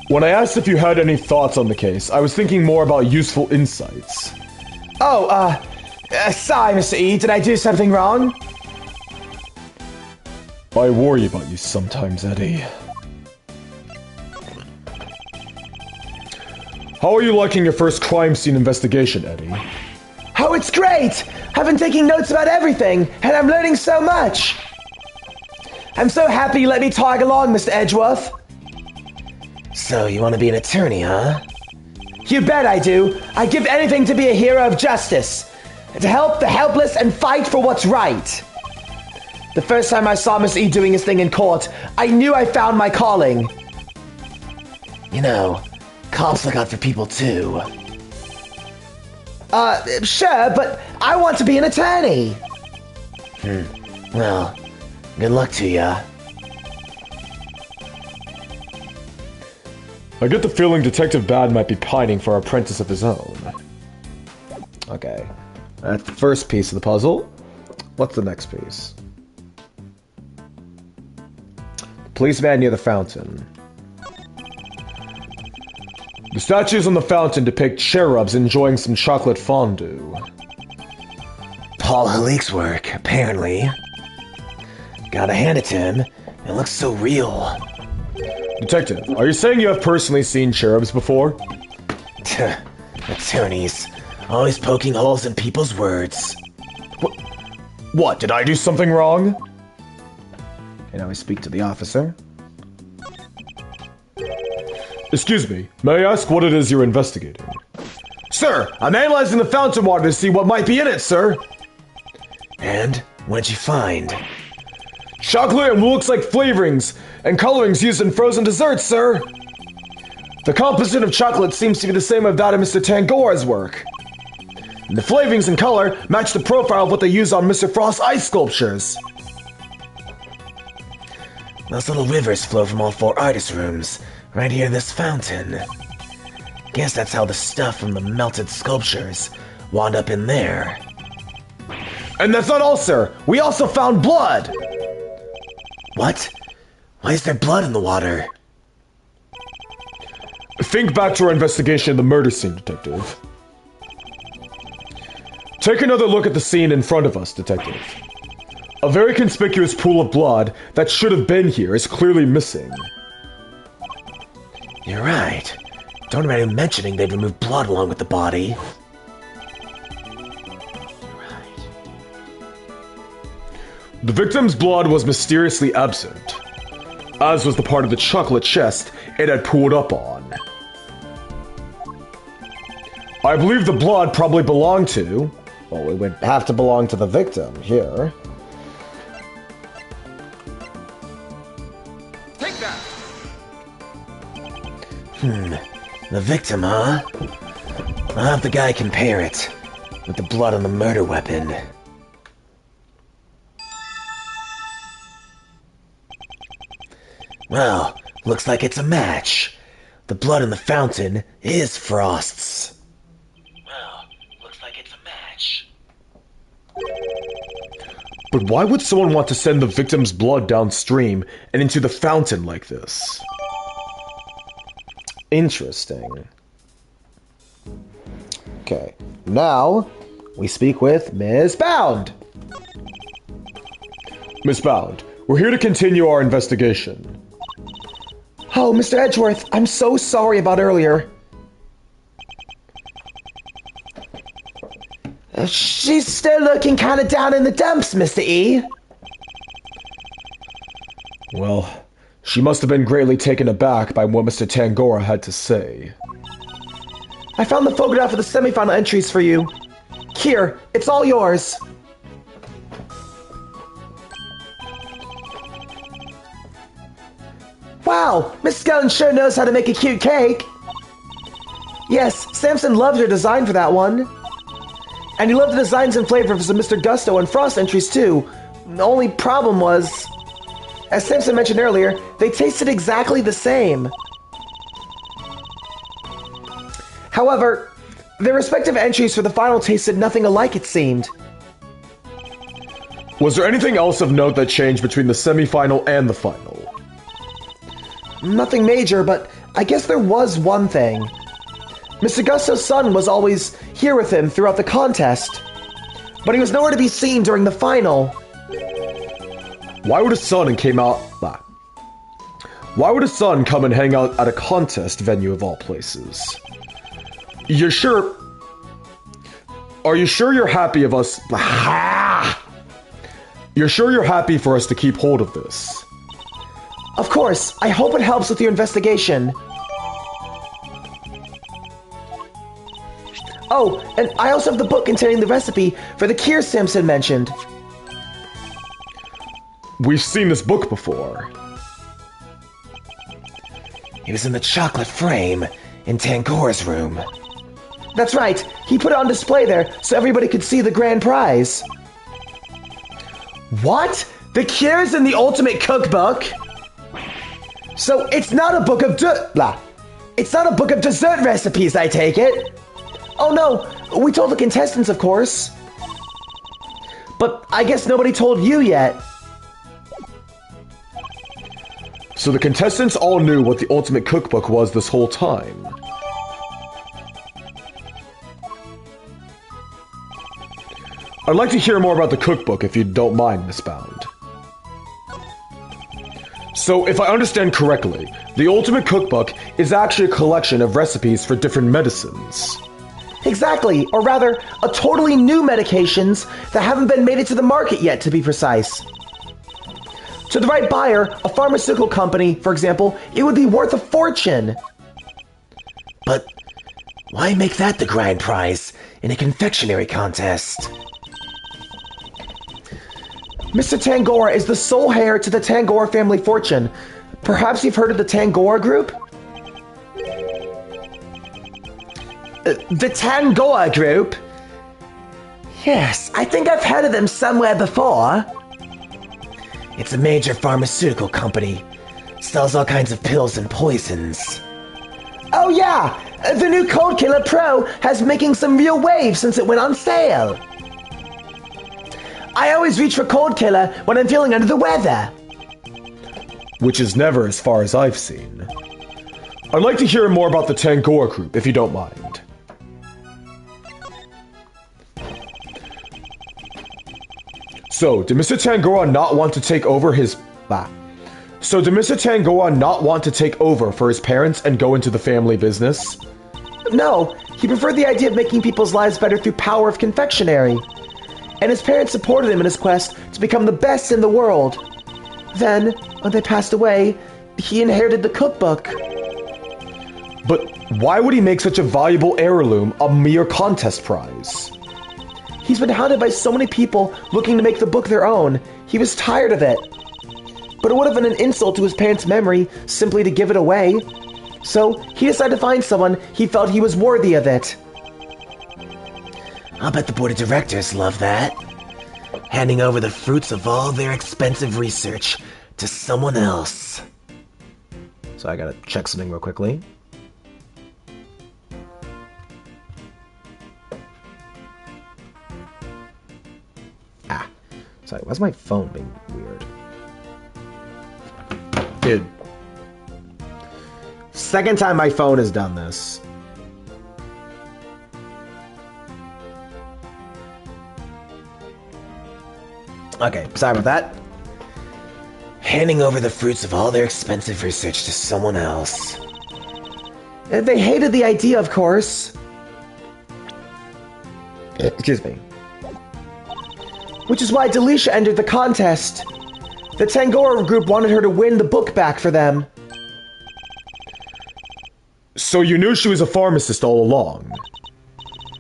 When I asked if you had any thoughts on the case, I was thinking more about useful insights. Oh, sorry, Mr. E. Did I do something wrong? I worry about you sometimes, Eddie. How are you liking your first crime scene investigation, Eddie? Oh, it's great! I've been taking notes about everything, and I'm learning so much! I'm so happy you let me tag along, Mr. Edgeworth. So, you want to be an attorney, huh? You bet I do. I'd give anything to be a hero of justice. To help the helpless and fight for what's right. The first time I saw Mr. E doing his thing in court, I knew I found my calling. You know, cops look out for people too. Sure, but I want to be an attorney. Well, good luck to ya. I get the feeling Detective Bad might be pining for an apprentice of his own. Okay. That's the first piece of the puzzle. What's the next piece? Policeman near the fountain. The statues on the fountain depict cherubs enjoying some chocolate fondue. Paul Halik's work, apparently. Gotta hand it to him. It looks so real. Detective, are you saying you have personally seen cherubs before? Attorneys, always poking holes in people's words. What? Did I do something wrong? Okay, now we speak to the officer. Excuse me, may I ask what it is you're investigating? Sir, I'm analyzing the fountain water to see what might be in it, sir. And what'd you find? Chocolate and what looks like flavorings and colorings used in frozen desserts, sir. The composition of chocolate seems to be the same as that of Mr. Tangora's work. And the flavorings and color match the profile of what they use on Mr. Frost's ice sculptures. Those little rivers flow from all 4 artist rooms, right here in this fountain. Guess that's how the stuff from the melted sculptures wound up in there. And that's not all, sir. We also found blood. What? Why is there blood in the water? Think back to our investigation of the murder scene, Detective. Take another look at the scene in front of us, Detective. A very conspicuous pool of blood that should have been here is clearly missing. You're right. Don't remember mentioning they'd removed blood along with the body. The victim's blood was mysteriously absent, as was the part of the chocolate chest it had pulled up on. I believe the blood probably belonged to... Well, it would have to belong to the victim here. Take that! The victim, huh? I'll have the guy compare it with the blood on the murder weapon. Well, looks like it's a match. The blood in the fountain is Frost's. Well, looks like it's a match. But why would someone want to send the victim's blood downstream and into the fountain like this? Interesting. Okay, now we speak with Ms. Bound. Miss Bound, we're here to continue our investigation. Oh, Mr. Edgeworth, I'm so sorry about earlier. She's still looking kind of down in the dumps, Mr. E. Well, she must have been greatly taken aback by what Mr. Tangora had to say. I found the photograph of the semifinal entries for you. Here, it's all yours. Wow, Miss Skellin sure knows how to make a cute cake. Yes, Samson loved your design for that one. And he loved the designs and flavors of Mr. Gusto and Frost entries too. The only problem was, as Samson mentioned earlier, they tasted exactly the same. However, their respective entries for the final tasted nothing alike, it seemed. Was there anything else of note that changed between the semifinal and the final? Nothing major, but I guess there was one thing. Mr. Gusto's son was always here with him throughout the contest, but he was nowhere to be seen during the final. Why would his son Why would his son come and hang out at a contest venue of all places? You're sure? Are you sure you're happy of us? You're sure you're happy for us to keep hold of this? Of course. I hope it helps with your investigation. Oh, and I also have the book containing the recipe for the cure Samson mentioned. We've seen this book before. It was in the chocolate frame in Tangora's room. That's right. He put it on display there so everybody could see the grand prize. What? The cure's in the ultimate cookbook? So it's not a book of It's not a book of dessert recipes, I take it. Oh no, we told the contestants, of course. But I guess nobody told you yet. So the contestants all knew what the ultimate cookbook was this whole time. I'd like to hear more about the cookbook if you don't mind, Miss Bound. So, if I understand correctly, the ultimate cookbook is actually a collection of recipes for different medicines. Exactly, or rather, a totally new medications that haven't been made it to the market yet, to be precise. To the right buyer, a pharmaceutical company, for example, it would be worth a fortune. But why make that the grand prize in a confectionery contest? Mr. Tangora is the sole heir to the Tangora family fortune. Perhaps you've heard of the Tangora Group? The Tangora Group? Yes, I think I've heard of them somewhere before. It's a major pharmaceutical company. Sells all kinds of pills and poisons. Oh yeah! The new Cold Killer Pro has been making some real waves since it went on sale. I always reach for Cold Killer when I'm feeling under the weather. Which is never as far as I've seen. I'd like to hear more about the Tangora Group, if you don't mind. So, did Mr. Tangora not want to take over his... So, did Mr. Tangora not want to take over for his parents and go into the family business? No, he preferred the idea of making people's lives better through power of confectionery. And his parents supported him in his quest to become the best in the world. Then, when they passed away, he inherited the cookbook. But why would he make such a valuable heirloom a mere contest prize? He's been hounded by so many people looking to make the book their own. He was tired of it. But it would have been an insult to his parents' memory simply to give it away. So he decided to find someone he felt he was worthy of it. I'll bet the board of directors love that. Handing over the fruits of all their expensive research to someone else. So I gotta check something real quickly. Sorry, why's my phone being weird? Dude. Second time my phone has done this. Okay, sorry about that. Handing over the fruits of all their expensive research to someone else. They hated the idea, of course. Excuse me. Which is why Delisha entered the contest. The Tangora group wanted her to win the book back for them. So you knew she was a pharmacist all along?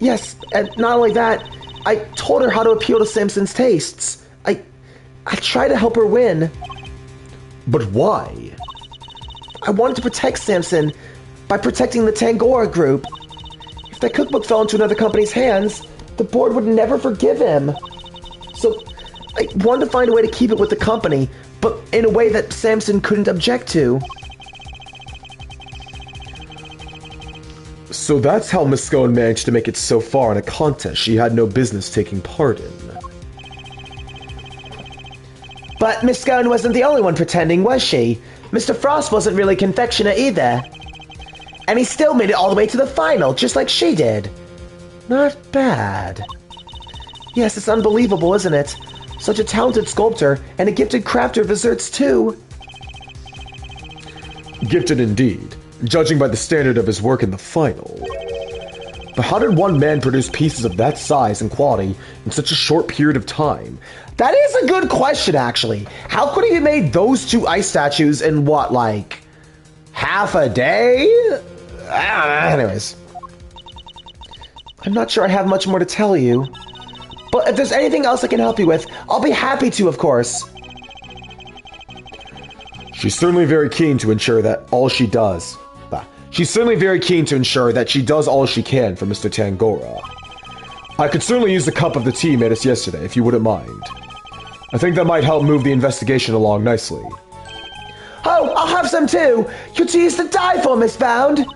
Yes, and not only that, I told her how to appeal to Samson's tastes. I tried to help her win. But why? I wanted to protect Samson by protecting the Tangora group. If that cookbook fell into another company's hands, the board would never forgive him. So I wanted to find a way to keep it with the company, but in a way that Samson couldn't object to. So that's how Miss Scone managed to make it so far in a contest she had no business taking part in. But Miss Scone wasn't the only one pretending, was she? Mr. Frost wasn't really confectioner either. And he still made it all the way to the final, just like she did. Not bad. Yes, it's unbelievable, isn't it? Such a talented sculptor, and a gifted crafter of desserts, too. Gifted indeed, judging by the standard of his work in the final. But how did one man produce pieces of that size and quality in such a short period of time? That is a good question, actually. How could he have made those two ice statues in what, like, half a day? I don't know. Anyways. I'm not sure I have much more to tell you. But if there's anything else I can help you with, I'll be happy to, of course. She's certainly very keen to ensure that all she does. She's certainly very keen to ensure that she does all she can for Mr. Tangora. I could certainly use the cup of the tea made us yesterday, if you wouldn't mind. I think that might help move the investigation along nicely. Oh, I'll have some too. Your tea is to die for, Miss Bound.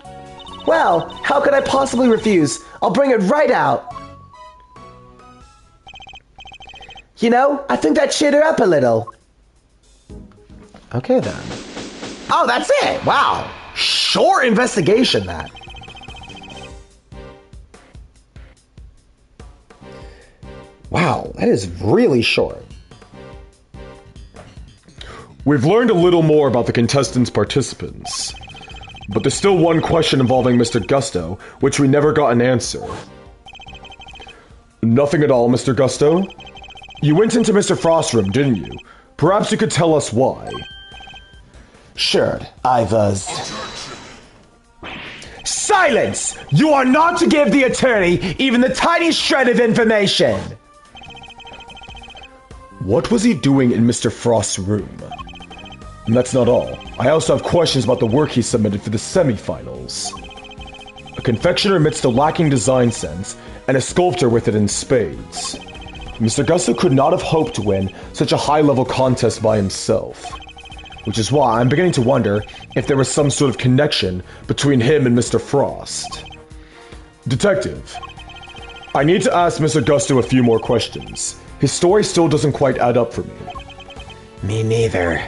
Well, how could I possibly refuse? I'll bring it right out. You know, I think that cheered her up a little. Okay, then. Oh, that's it. Wow. Short investigation, that. Wow, that is really short. We've learned a little more about the contestants' participants. But there's still one question involving Mr. Gusto, which we never got an answer. Nothing at all, Mr. Gusto? You went into Mr. Frost's room, didn't you? Perhaps you could tell us why. Sure, I was... Silence! You are not to give the attorney even the tiniest shred of information! What was he doing in Mr. Frost's room? And that's not all. I also have questions about the work he submitted for the semi-finals. A confectioner amidst a lacking design sense, and a sculptor with it in spades. Mr. Gusto could not have hoped to win such a high-level contest by himself. Which is why I'm beginning to wonder if there was some sort of connection between him and Mr. Frost. Detective, I need to ask Mr. Gusto a few more questions. His story still doesn't quite add up for me. Me neither.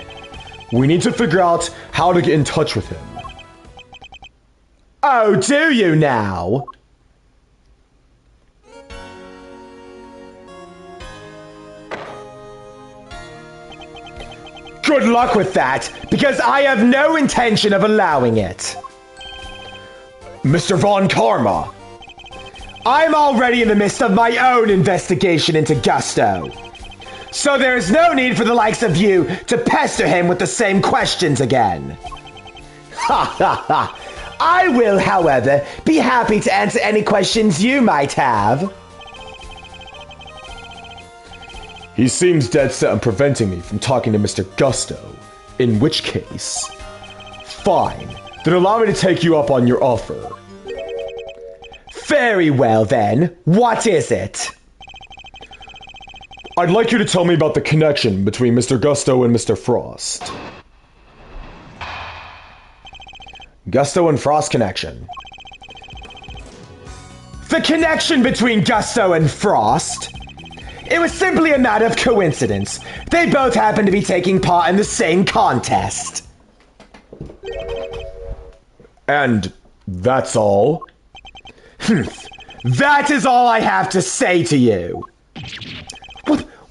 We need to figure out how to get in touch with him. Oh, do you now? Good luck with that, because I have no intention of allowing it. Mr. Von Karma! I'm already in the midst of my own investigation into Gusto. So there is no need for the likes of you to pester him with the same questions again. Ha ha ha! I will, however, be happy to answer any questions you might have. He seems dead set on preventing me from talking to Mr. Gusto. In which case... Fine. Then allow me to take you up on your offer. Very well then. What is it? I'd like you to tell me about the connection between Mr. Gusto and Mr. Frost. Gusto and Frost connection. The connection between Gusto and Frost? It was simply a matter of coincidence. They both happened to be taking part in the same contest. And that's all? That is all I have to say to you.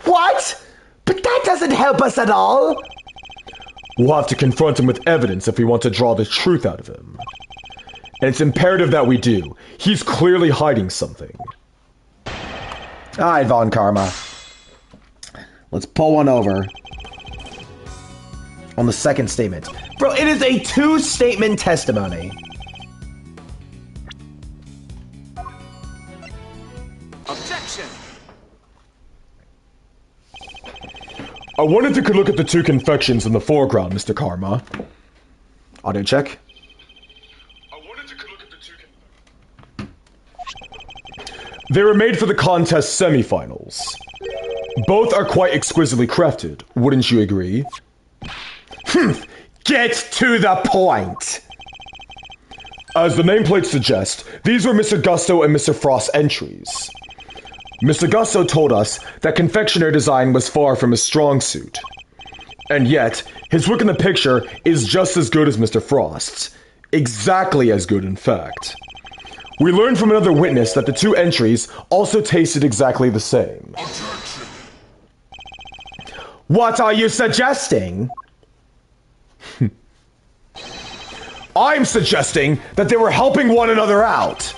What? But that doesn't help us at all. We'll have to confront him with evidence if we want to draw the truth out of him. And it's imperative that we do. He's clearly hiding something. Alright, Von Karma. Let's pull one over. On the second statement. Bro, it is a two-statement testimony. Objection! I wonder if you could look at the two confections in the foreground, Mr. Karma. Audio check. They were made for the contest semifinals. Both are quite exquisitely crafted, wouldn't you agree? Get to the point! As the nameplate suggests, these were Mr. Gusto and Mr. Frost's entries. Mr. Gusto told us that confectioner design was far from his strong suit. And yet, his work in the picture is just as good as Mr. Frost's. Exactly as good, in fact. We learned from another witness that the two entries also tasted exactly the same. What are you suggesting? I'm suggesting that they were helping one another out.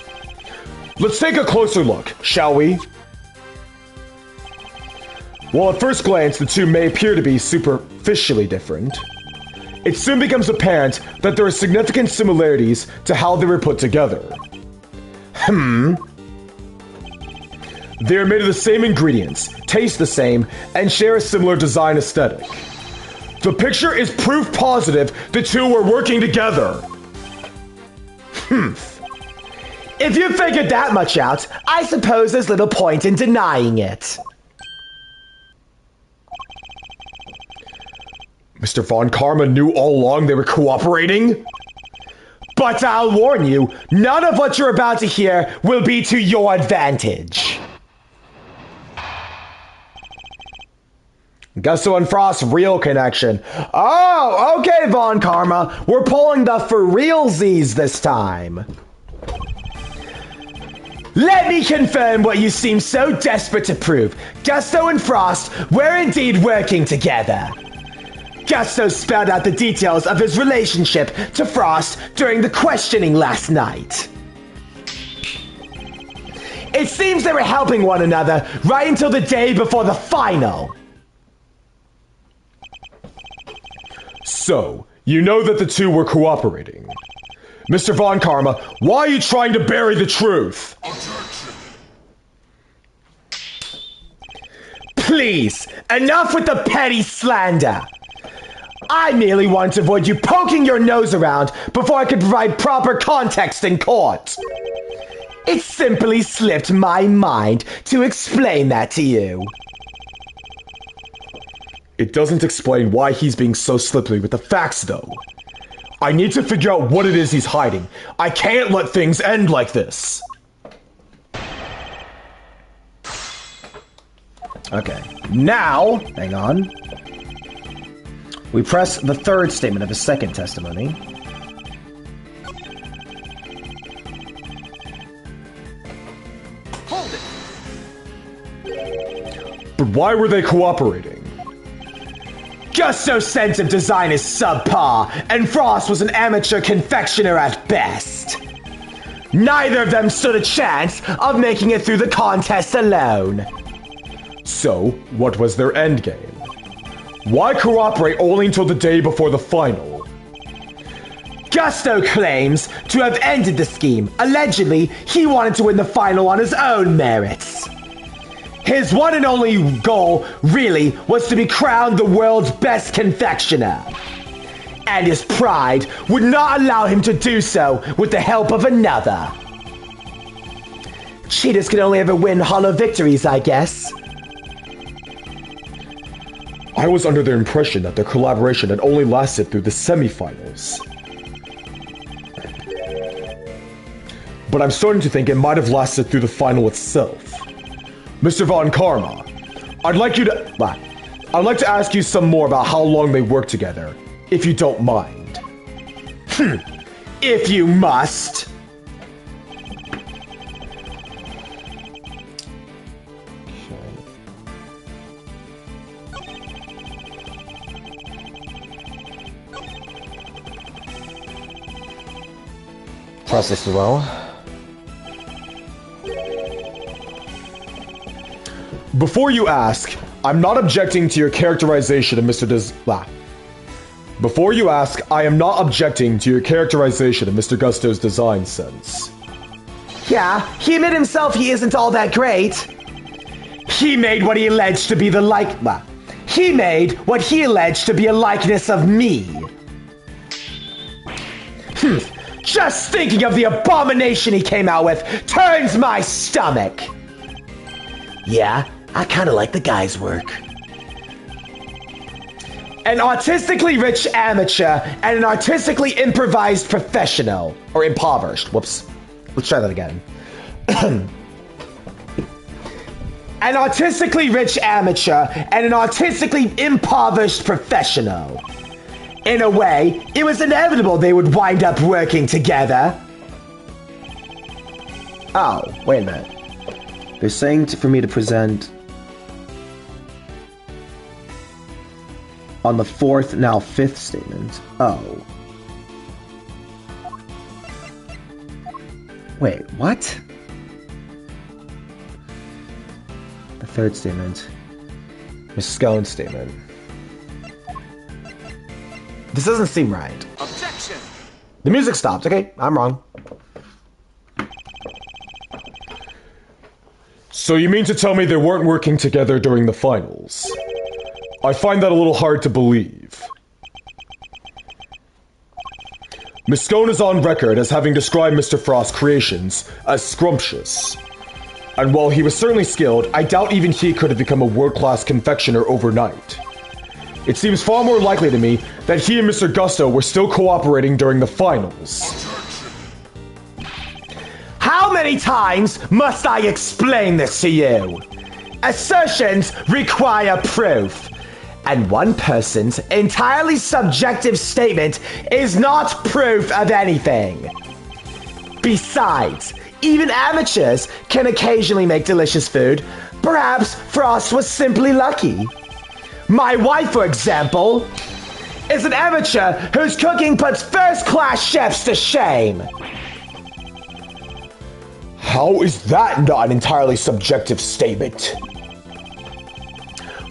Let's take a closer look, shall we? While at first glance the two may appear to be superficially different, it soon becomes apparent that there are significant similarities to how they were put together. They are made of the same ingredients, taste the same, and share a similar design aesthetic. The picture is proof positive the two were working together. If you figured that much out, I suppose there's little point in denying it. Mr. Von Karma knew all along they were cooperating? But I'll warn you, none of what you're about to hear will be to your advantage. Gusto and Frost's real connection. Oh, okay, Von Karma. We're pulling the for realsies this time. Let me confirm what you seem so desperate to prove. Gusto and Frost were indeed working together. Gusto spelled out the details of his relationship to Frost during the questioning last night. It seems they were helping one another right until the day before the final. So, you know that the two were cooperating. Mr. Von Karma, why are you trying to bury the truth? Please, enough with the petty slander. I merely want to avoid you poking your nose around before I could provide proper context in court. It simply slipped my mind to explain that to you. It doesn't explain why he's being so slippery with the facts, though. I need to figure out what it is he's hiding. I can't let things end like this. Okay, now, hang on. We press the third statement of his second testimony. Hold it. But why were they cooperating? Gusto's sense of design is subpar, and Frost was an amateur confectioner at best. Neither of them stood a chance of making it through the contest alone. So, what was their endgame? Why cooperate only until the day before the final? Gusto claims to have ended the scheme. Allegedly, he wanted to win the final on his own merits. His one and only goal, really, was to be crowned the world's best confectioner. And his pride would not allow him to do so with the help of another. Cheaters can only ever win hollow victories, I guess. I was under the impression that their collaboration had only lasted through the semifinals. But I'm starting to think it might have lasted through the final itself. Mr. Von Karma, I'd like to ask you some more about how long they worked together, if you don't mind. If you must. Process as well. Before you ask, I'm not objecting to your characterization of Mr. Before you ask, I am not objecting to your characterization of Mr. Gusto's design sense. Yeah, he admitted himself he isn't all that great. He made what he alleged to be He made what he alleged to be a likeness of me. Just thinking of the abomination he came out with turns my stomach. Yeah, I kind of like the guy's work. An artistically rich amateur and an artistically improvised professional. Or impoverished. Whoops. Let's try that again. An artistically rich amateur and an artistically impoverished professional. In a way, it was inevitable they would wind up working together. Oh, wait a minute. They're saying for me to present on the fourth, now fifth statement. Oh. Wait, what? Third statement. Miss Scone's statement. This doesn't seem right. Objection! The music stopped. Okay, I'm wrong. So you mean to tell me they weren't working together during the finals? I find that a little hard to believe. Miss Scone is on record as having described Mr. Frost's creations as scrumptious. And while he was certainly skilled, I doubt even he could have become a world-class confectioner overnight. It seems far more likely to me that he and Mr. Gusto were still cooperating during the finals. How many times must I explain this to you? Assertions require proof. And one person's entirely subjective statement is not proof of anything. Besides, even amateurs can occasionally make delicious food. Perhaps Frost was simply lucky. My wife, for example, is an amateur whose cooking puts first-class chefs to shame. How is that not an entirely subjective statement?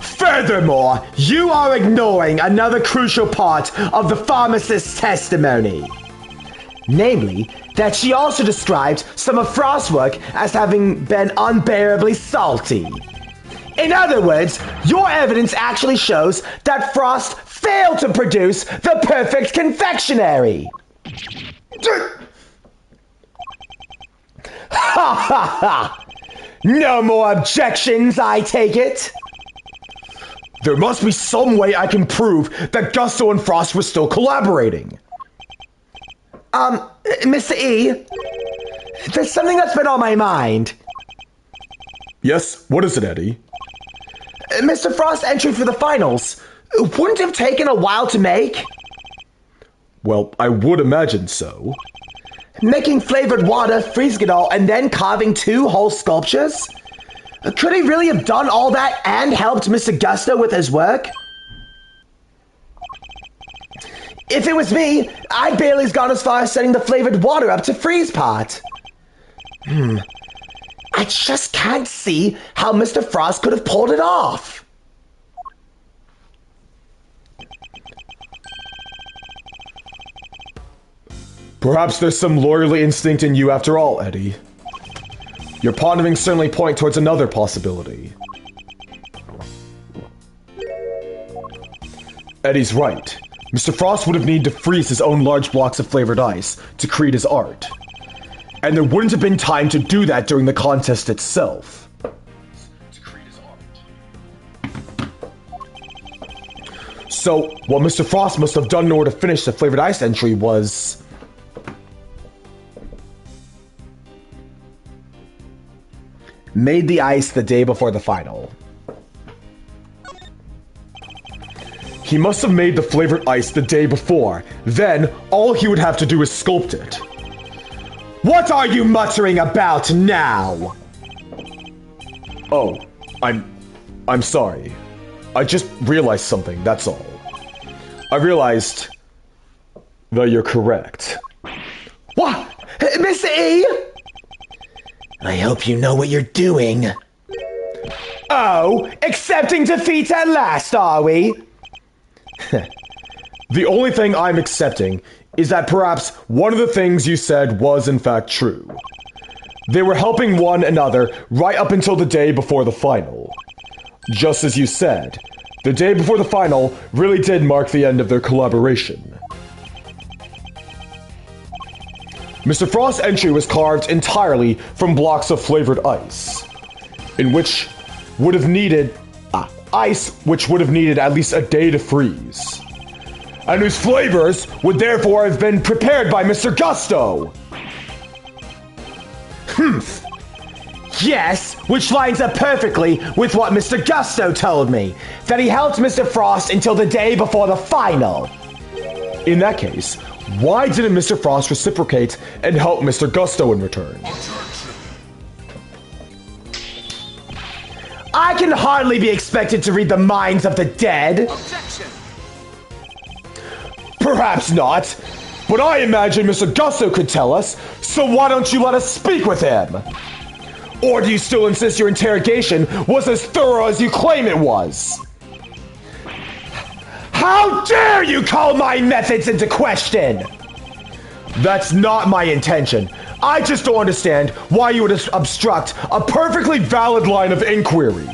Furthermore, you are ignoring another crucial part of the pharmacist's testimony. Namely, that she also described some of Frost's work as having been unbearably salty. In other words, your evidence actually shows that Frost failed to produce the perfect confectionery. Ha ha ha! No more objections, I take it? There must be some way I can prove that Gusto and Frost were still collaborating. Mr. E, there's something that's been on my mind. Yes, what is it, Eddie? Mr. Frost's entry for the finals wouldn't have taken a while to make. Well, I would imagine so. Making flavored water, freezing it all, and then carving 2 whole sculptures? Could he really have done all that and helped Mr. Gusto with his work? If it was me, I'd barely gone as far as setting the flavored water up to freeze pot. I just can't see how Mr. Frost could have pulled it off. Perhaps there's some lawyerly instinct in you after all, Eddie. Your ponderings certainly point towards another possibility. Eddie's right. Mr. Frost would have needed to freeze his own large blocks of flavored ice to create his art. And there wouldn't have been time to do that during the contest itself. So, what Mr. Frost must have done in order to finish the flavored ice entry was... Made the ice the day before the final. He must have made the flavored ice the day before. Then, all he would have to do is sculpt it. What are you muttering about now? Oh, I'm sorry. I just realized something, that's all. I realized that you're correct. What? Mr. E? I hope you know what you're doing. Oh, accepting defeat at last, are we? The only thing I'm accepting is that perhaps one of the things you said was in fact true. They were helping one another right up until the day before the final. Just as you said, the day before the final really did mark the end of their collaboration. Mr. Frost's entry was carved entirely from blocks of flavored ice, in which would have needed ice which would have needed at least a day to freeze, and whose flavors would therefore have been prepared by Mr. Gusto. Yes, which lines up perfectly with what Mr. Gusto told me, that he helped Mr. Frost until the day before the final. In that case, why didn't Mr. Frost reciprocate and help Mr. Gusto in return? I can hardly be expected to read the minds of the dead. Objection! Perhaps not, but I imagine Mr. Gusto could tell us, so why don't you let us speak with him? Or do you still insist your interrogation was as thorough as you claim it was? How dare you call my methods into question? That's not my intention. I just don't understand why you would obstruct a perfectly valid line of inquiry.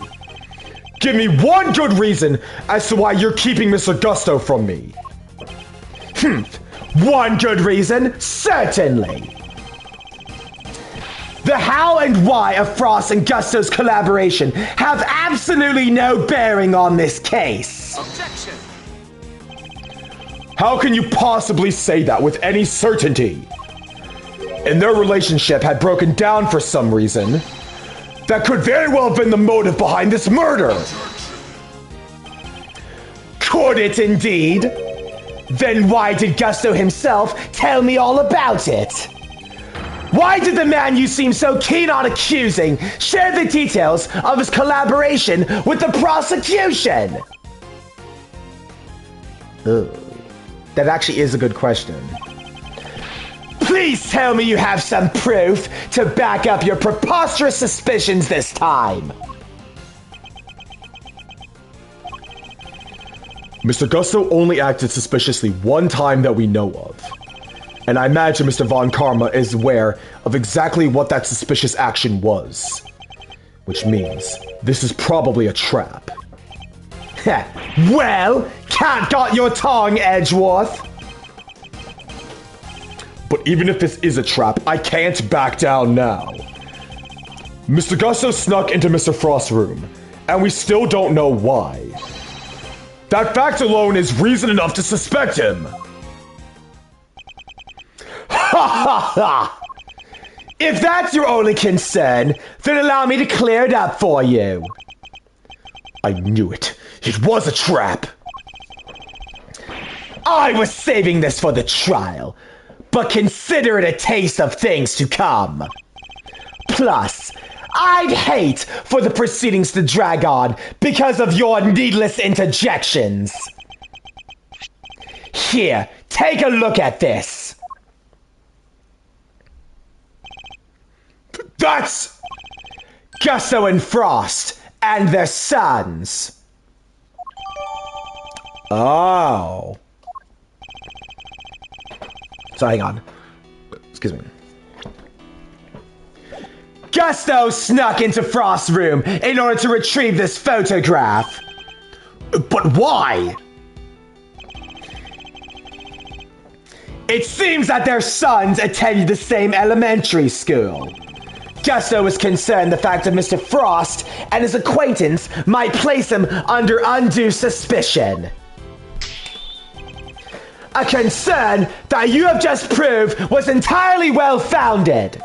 Give me one good reason as to why you're keeping Mr. Gusto from me. One good reason? Certainly. The how and why of Frost and Gusto's collaboration have absolutely no bearing on this case. Objection. How can you possibly say that with any certainty? And their relationship had broken down for some reason. That could very well have been the motive behind this murder. Could it indeed? Then why did Gusto himself tell me all about it? Why did the man you seem so keen on accusing share the details of his collaboration with the prosecution? That actually is a good question. Please tell me you have some proof to back up your preposterous suspicions this time. Mr. Gusto only acted suspiciously one time that we know of. And I imagine Mr. Von Karma is aware of exactly what that suspicious action was. Which means this is probably a trap. Well, can't got your tongue, Edgeworth. But even if this is a trap, I can't back down now. Mr. Gusto snuck into Mr. Frost's room, and we still don't know why. That fact alone is reason enough to suspect him. Ha ha ha! If that's your only concern, then allow me to clear it up for you. I knew it. It was a trap. I was saving this for the trial, but consider it a taste of things to come. Plus, I'd hate for the proceedings to drag on because of your needless interjections. Here, take a look at this. That's Gusto and Frost and their sons. Oh. So hang on. Excuse me. Gusto snuck into Frost's room in order to retrieve this photograph. But why? It seems that their sons attended the same elementary school. Gusto was concerned the fact that Mr. Frost and his acquaintance might place him under undue suspicion. A concern that you have just proved was entirely well-founded.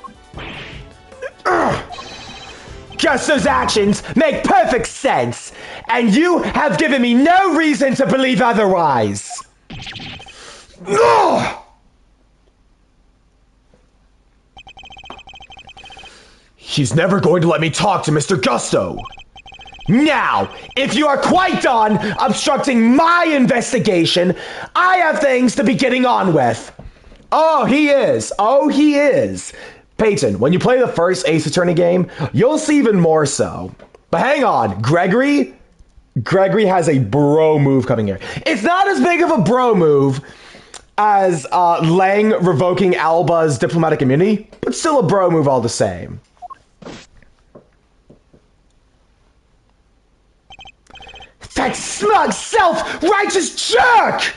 Gusto's actions make perfect sense, and you have given me no reason to believe otherwise. He's never going to let me talk to Mr. Gusto. Now, if you are quite done obstructing my investigation, I have things to be getting on with. Oh, he is. Oh, he is. Peyton, when you play the first Ace Attorney game, you'll see even more so. But hang on, Gregory has a bro move coming here. It's not as big of a bro move as Lang revoking Alba's diplomatic immunity, but still a bro move all the same. That smug, self-righteous jerk!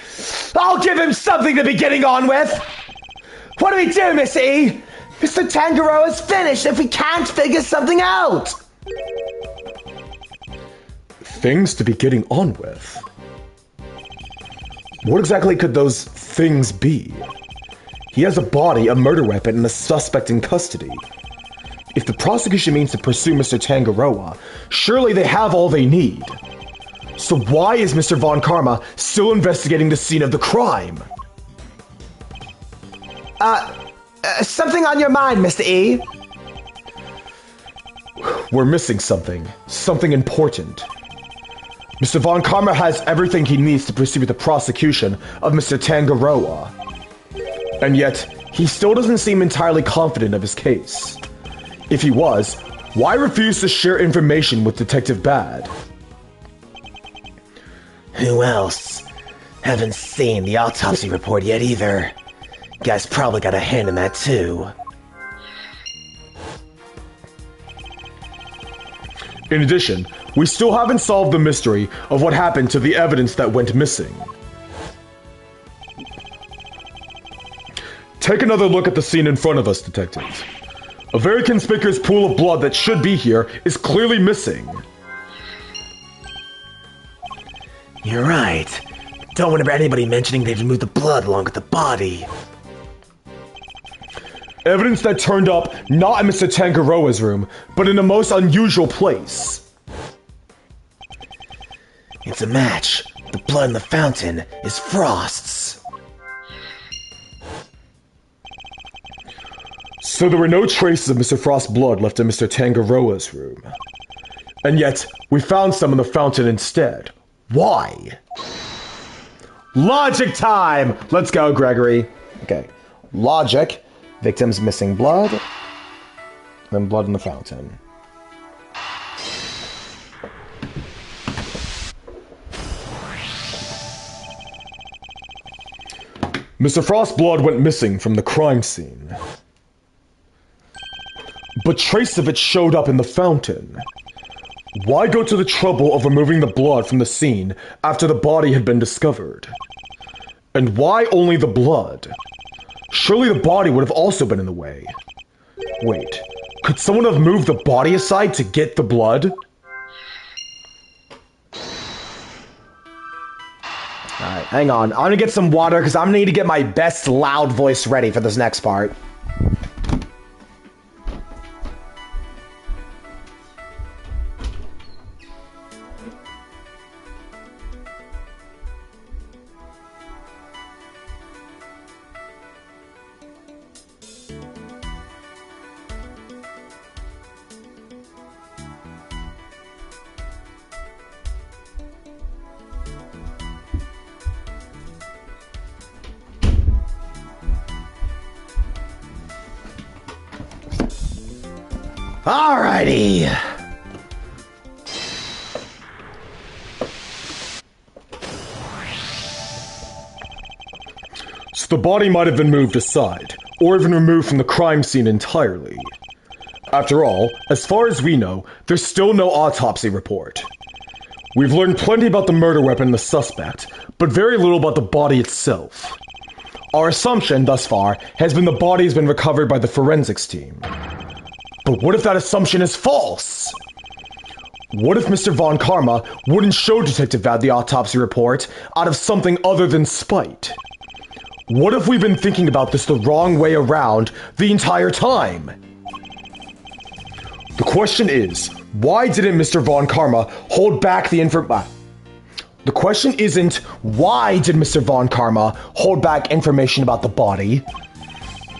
I'll give him something to be getting on with. What do we do, Miss E? Mr. Tangaroa is finished if we can't figure something out. Things to be getting on with? What exactly could those things be? He has a body, a murder weapon, and a suspect in custody. If the prosecution means to pursue Mr. Tangaroa, surely they have all they need. So why is Mr. Von Karma still investigating the scene of the crime? Something on your mind, Mr. E? We're missing something. Something important. Mr. Von Karma has everything he needs to proceed with the prosecution of Mr. Tangaroa. And yet, he still doesn't seem entirely confident of his case. If he was, Why refuse to share information with Detective Bad? Who else? Haven't seen the autopsy report yet either. Guy's probably got a hand in that too. In addition, we still haven't solved the mystery of what happened to the evidence that went missing. Take another look at the scene in front of us, Detective. A very conspicuous pool of blood that should be here is clearly missing. You're right. Don't remember anybody mentioning they've removed the blood along with the body. Evidence that turned up not in Mr. Tangaroa's room, but in a most unusual place. It's a match. The blood in the fountain is Frost's. So there were no traces of Mr. Frost's blood left in Mr. Tangaroa's room. And yet, we found some in the fountain instead. Why? Logic time! Let's go, Gregory. Okay. Logic. Victim's missing blood. Then blood in the fountain. Mr. Frost's blood went missing from the crime scene. But traces of it showed up in the fountain. Why go to the trouble of removing the blood from the scene after the body had been discovered? And why only the blood? Surely the body would have also been in the way. Wait, could someone have moved the body aside to get the blood? Alright, hang on. I'm gonna get some water because I'm gonna need to get my best loud voice ready for this next part. Alrighty. So the body might have been moved aside, or even removed from the crime scene entirely. After all, as far as we know, there's still no autopsy report. We've learned plenty about the murder weapon and the suspect, but very little about the body itself. Our assumption, thus far, has been the body has been recovered by the forensics team. But what if that assumption is false? What if Mr. Von Karma wouldn't show Detective Vad the autopsy report out of something other than spite? What if we've been thinking about this the wrong way around the entire time? The question is, why didn't Mr. Von Karma hold back the The question isn't, why did Mr. Von Karma hold back information about the body?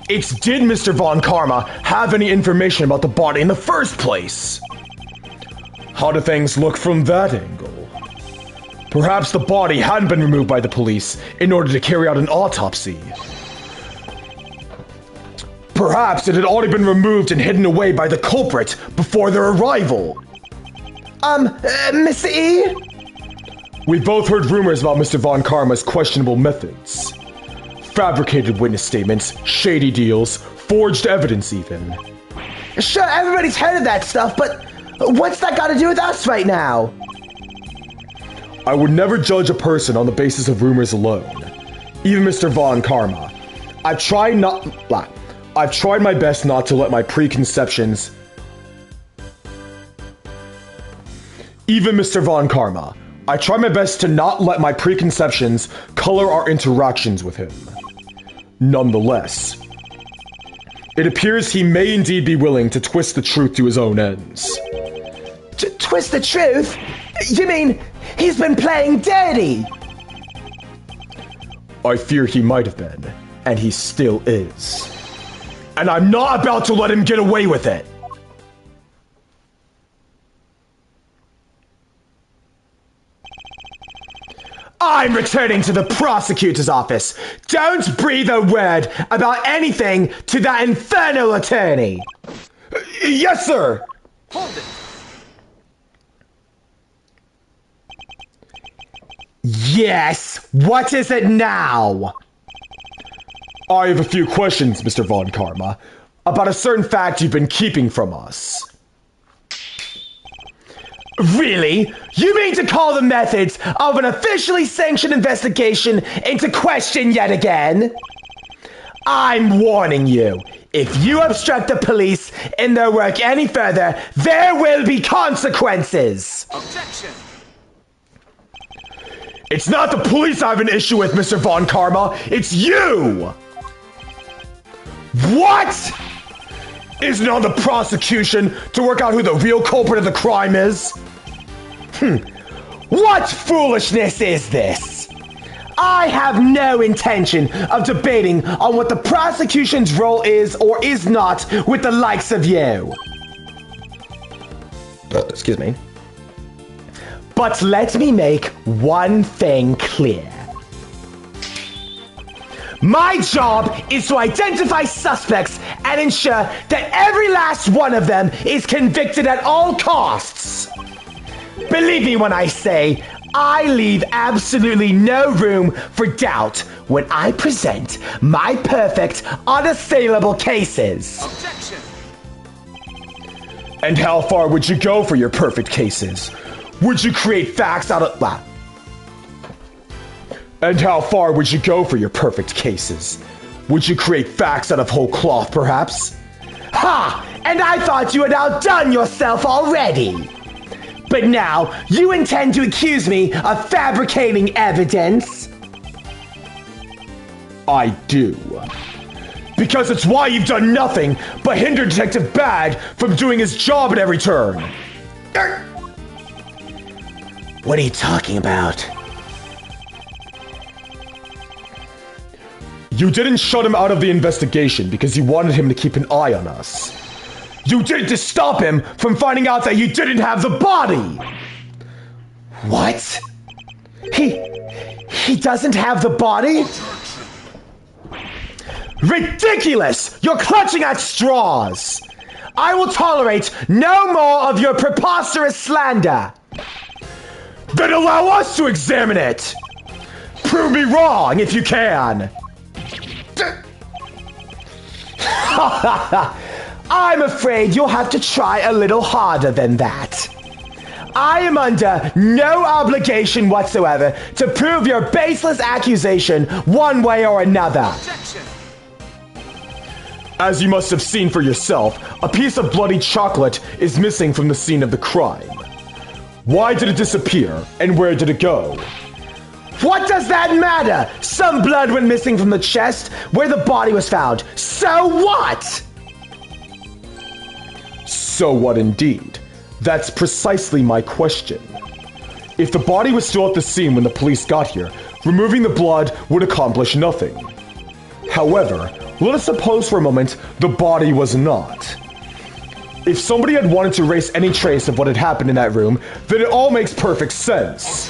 It's, did Mr. Von Karma have any information about the body in the first place? How do things look from that angle? Perhaps the body hadn't been removed by the police in order to carry out an autopsy. Perhaps it had already been removed and hidden away by the culprit before their arrival. Mr. E? We've both heard rumors about Mr. Von Karma's questionable methods. Fabricated witness statements, shady deals, forged evidence even. Sure, everybody's heard of that stuff, but what's that got to do with us right now? I would never judge a person on the basis of rumors alone. Even Mr. Von Karma. I've tried my best not to let my preconceptions... Even Mr. Von Karma. I try my best to not let my preconceptions color our interactions with him. Nonetheless, it appears he may indeed be willing to twist the truth to his own ends. Twist the truth? You mean he's been playing dirty? I fear he might have been, and he still is. And I'm not about to let him get away with it! I'm returning to the prosecutor's office. Don't breathe a word about anything to that infernal attorney. Yes, sir! Hold it. Yes, what is it now? I have a few questions, Mr. Von Karma, about a certain fact you've been keeping from us. Really? You mean to call the methods of an officially sanctioned investigation into question yet again? I'm warning you. If you obstruct the police in their work any further, there will be consequences. Objection. It's not the police I have an issue with, Mr. Von Karma. It's you! What? Isn't it on the prosecution to work out who the real culprit of the crime is? What foolishness is this? I have no intention of debating on what the prosecution's role is or is not with the likes of you. Excuse me. But let me make one thing clear. My job is to identify suspects and ensure that every last one of them is convicted at all costs. Believe me when I say, I leave absolutely no room for doubt when I present my perfect, unassailable cases. Objection. And how far would you go for your perfect cases? Would you create facts out of... And how far would you go for your perfect cases? Would you create facts out of whole cloth, perhaps? Ha! And I thought you had outdone yourself already. But now, you intend to accuse me of fabricating evidence? I do. Because it's why you've done nothing but hinder Detective Bad from doing his job at every turn. What are you talking about? You didn't shut him out of the investigation because you wanted him to keep an eye on us. You did it to stop him from finding out that you didn't have the body! What? He doesn't have the body? Ridiculous! You're clutching at straws! I will tolerate no more of your preposterous slander! Then allow us to examine it! Prove me wrong if you can! I'm afraid you'll have to try a little harder than that. I am under no obligation whatsoever to prove your baseless accusation one way or another. Objection. As you must have seen for yourself, a piece of bloody chocolate is missing from the scene of the crime. Why did it disappear, and where did it go? What does that matter? Some blood went missing from the chest where the body was found. So what? So what indeed? That's precisely my question. If the body was still at the scene when the police got here, removing the blood would accomplish nothing. However, let us suppose for a moment the body was not. If somebody had wanted to erase any trace of what had happened in that room, then it all makes perfect sense.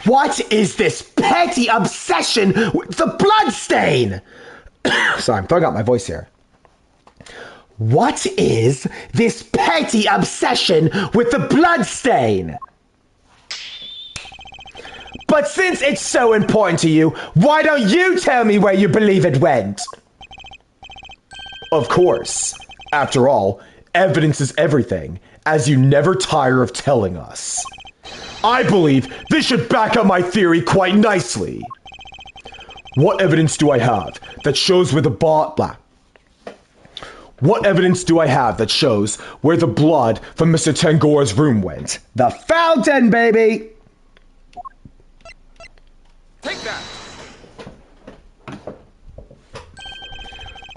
What is this petty obsession with the bloodstain? Sorry, I'm throwing out my voice here. What is this petty obsession with the bloodstain? But since it's so important to you, why don't you tell me where you believe it went? Of course. After all, evidence is everything, as you never tire of telling us. I believe this should back up my theory quite nicely. What evidence do I have that shows where the What evidence do I have that shows where the blood from Mr. Tangora's room went? The fountain, baby! Take that.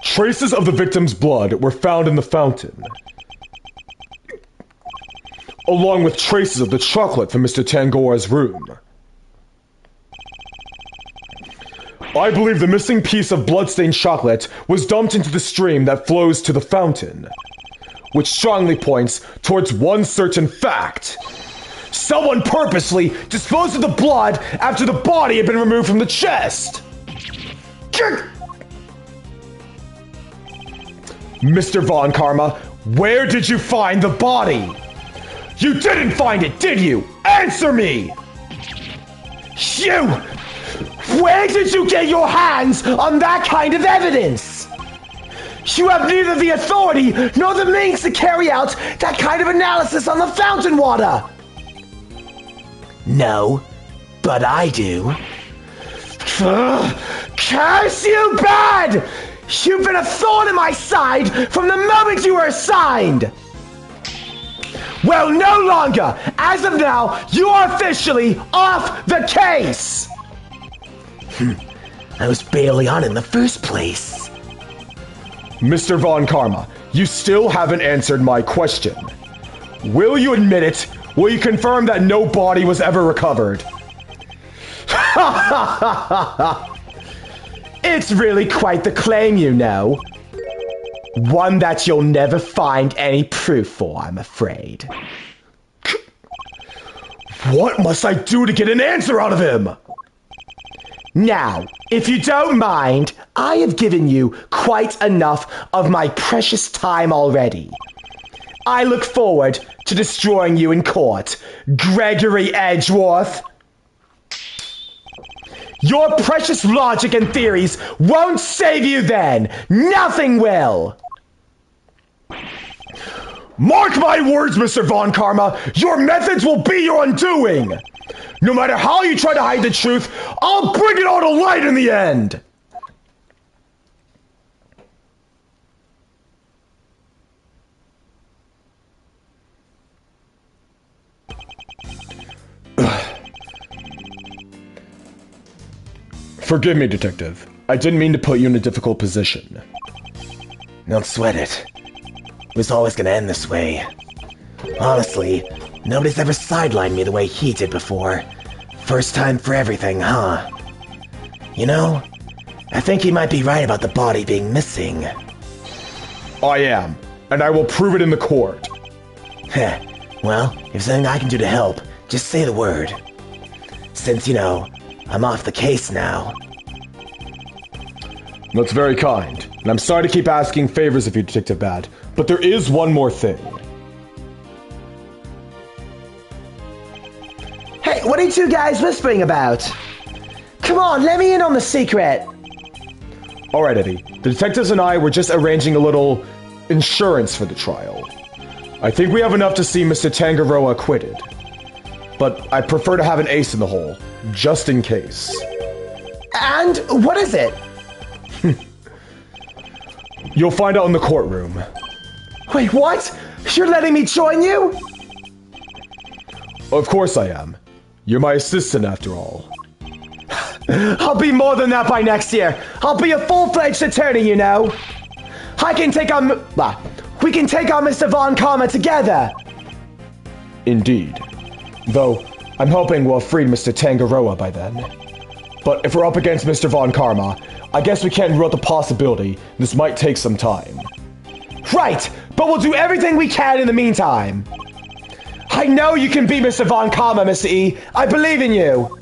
Traces of the victim's blood were found in the fountain, along with traces of the chocolate from Mr. Tangora's room. I believe the missing piece of bloodstained chocolate was dumped into the stream that flows to the fountain, which strongly points towards one certain fact. Someone purposely disposed of the blood after the body had been removed from the chest. Mr. Von Karma, where did you find the body? You didn't find it, did you? Answer me! You! Where did you get your hands on that kind of evidence? You have neither the authority nor the means to carry out that kind of analysis on the fountain water. No, but I do. Curse you bad! You've been a thorn in my side from the moment you were assigned! Well, no longer! As of now, you are officially off the case! I was barely on in the first place. Mr. Von Karma, you still haven't answered my question. Will you admit it? Will you confirm that no body was ever recovered? It's really quite the claim, you know. One that you'll never find any proof for, I'm afraid. What must I do to get an answer out of him? Now, if you don't mind, I have given you quite enough of my precious time already. I look forward to destroying you in court, Gregory Edgeworth. Your precious logic and theories won't save you then. Nothing will. Mark my words, Mr. Von Karma, your methods will be your undoing. No matter how you try to hide the truth, I'll bring it all to light in the end. Forgive me, Detective. I didn't mean to put you in a difficult position. Don't sweat it. It was always gonna end this way. Honestly, nobody's ever sidelined me the way he did before. First time for everything, huh? You know, I think he might be right about the body being missing. I am, and I will prove it in the court. Heh. Well, if there's anything I can do to help, just say the word. Since, you know, I'm off the case now. That's very kind, and I'm sorry to keep asking favors of you, Detective Bad, but there is one more thing. Hey, what are you two guys whispering about? Come on, let me in on the secret. Alright, Eddie. The detectives and I were just arranging a little insurance for the trial. I think we have enough to see Mr. Tangaroa acquitted. But I prefer to have an ace in the hole, just in case. And what is it? You'll find out in the courtroom. Wait, what? You're letting me join you? Of course I am. You're my assistant after all. I'll be more than that by next year. I'll be a full-fledged attorney, you know. I can take on... we can take on Mr. Von Karma together. Indeed. Though, I'm hoping we'll have freed Mr. Tangaroa by then. But if we're up against Mr. Von Karma, I guess we can't rule out the possibility this might take some time. Right, but we'll do everything we can in the meantime. I know you can beat Mr. Von Karma, Mr. E. I believe in you.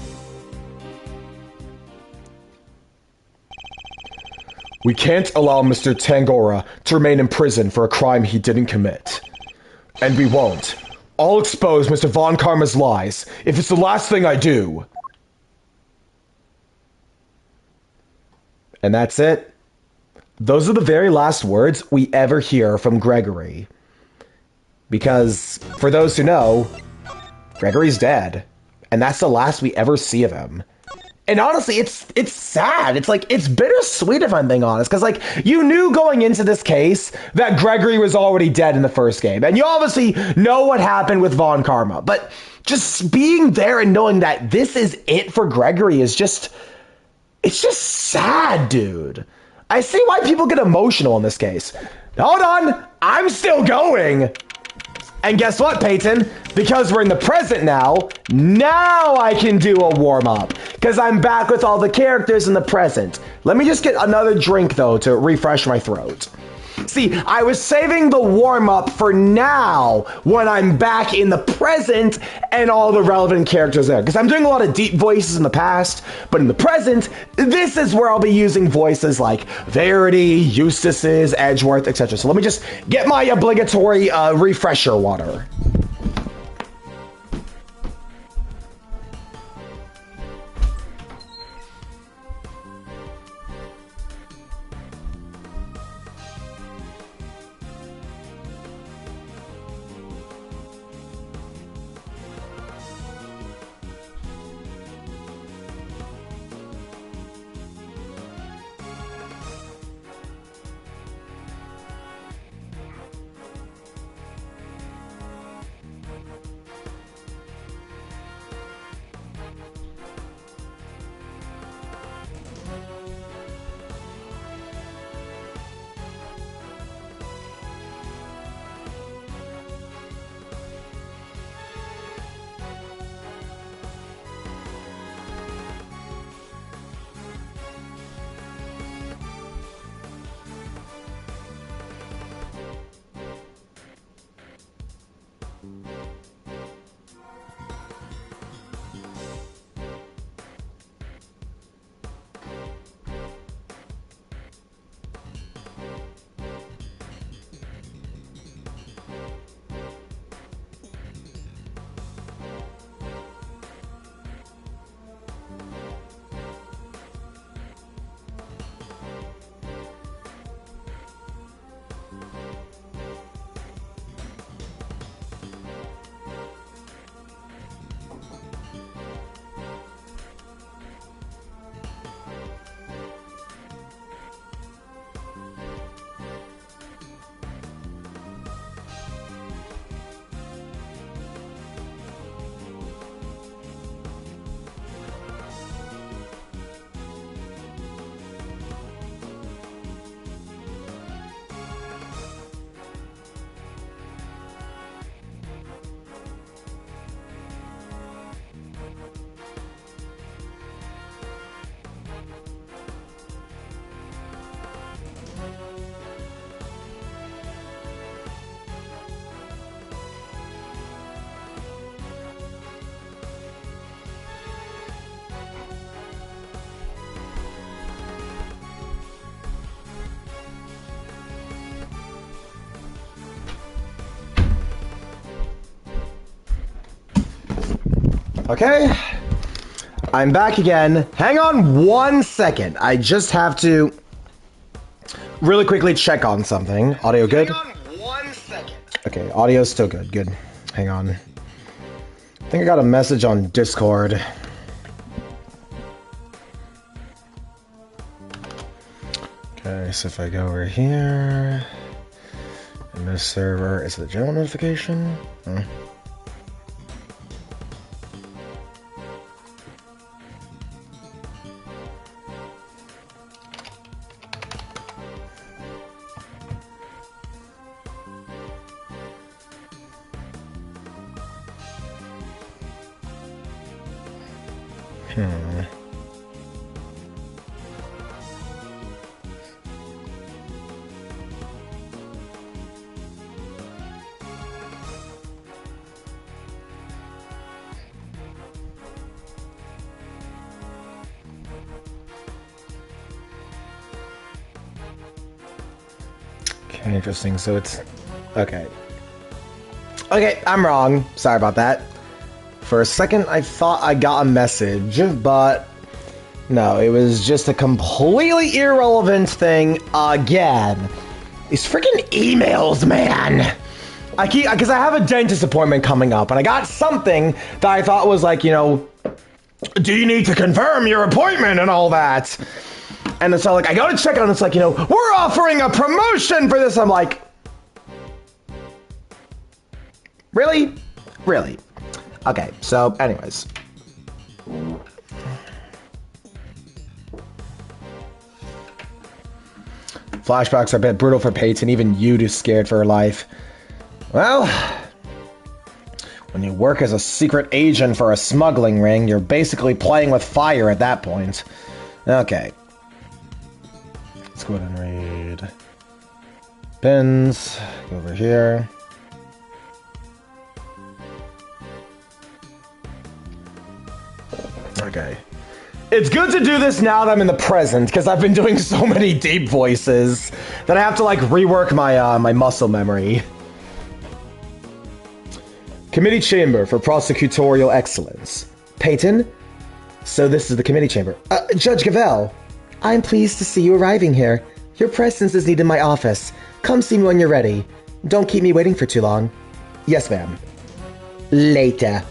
We can't allow Mr. Tangora to remain in prison for a crime he didn't commit. And we won't. I'll expose Mr. Von Karma's lies if it's the last thing I do. And that's it. Those are the very last words we ever hear from Gregory. Because, for those who know, Gregory's dead. And that's the last we ever see of him. And honestly, it's sad. It's like, it's bittersweet if I'm being honest. Because, like, you knew going into this case that Gregory was already dead in the first game. And you obviously know what happened with Von Karma. But just being there and knowing that this is it for Gregory is just... it's just sad, dude. I see why people get emotional in this case. Hold on, I'm still going. And guess what, Peyton? Because we're in the present now I can do a warm-up. Because I'm back with all the characters in the present. Let me just get another drink, though, to refresh my throat. See, I was saving the warm-up for now when I'm back in the present and all the relevant characters there. Because I'm doing a lot of deep voices in the past, but in the present, this is where I'll be using voices like Verity, Eustace's, Edgeworth, etc. So let me just get my obligatory refresher water. Okay, I'm back again. Hang on 1 second. I just have to really quickly check on something. Audio good? Hang on 1 second. Okay, audio's still good. Good. Hang on. I think I got a message on Discord. Okay, so if I go over here, and this server, is it a general notification? Hmm. Okay, interesting. So it's okay. Okay, I'm wrong. Sorry about that. For a second, I thought I got a message, but no, it was just a completely irrelevant thing again. These freaking emails, man. Because I have a dentist appointment coming up, and I got something that I thought was like, you know, do you need to confirm your appointment and all that? And it's all like, I go to check it, and it's like, you know, we're offering a promotion for this. I'm like, really? Really? Okay, so anyways. Flashbacks are a bit brutal for Peyton, even you is scared for her life. Well, when you work as a secret agent for a smuggling ring, you're basically playing with fire at that point. Okay. Let's go ahead and read. bins. Go over here. Okay. It's good to do this now that I'm in the present, because I've been doing so many deep voices that I have to, like, rework my, my muscle memory. Committee Chamber for Prosecutorial Excellence. Peyton? So this is the committee chamber. Judge Gavelle, I'm pleased to see you arriving here. Your presence is needed in my office. Come see me when you're ready. Don't keep me waiting for too long. Yes, ma'am. Later.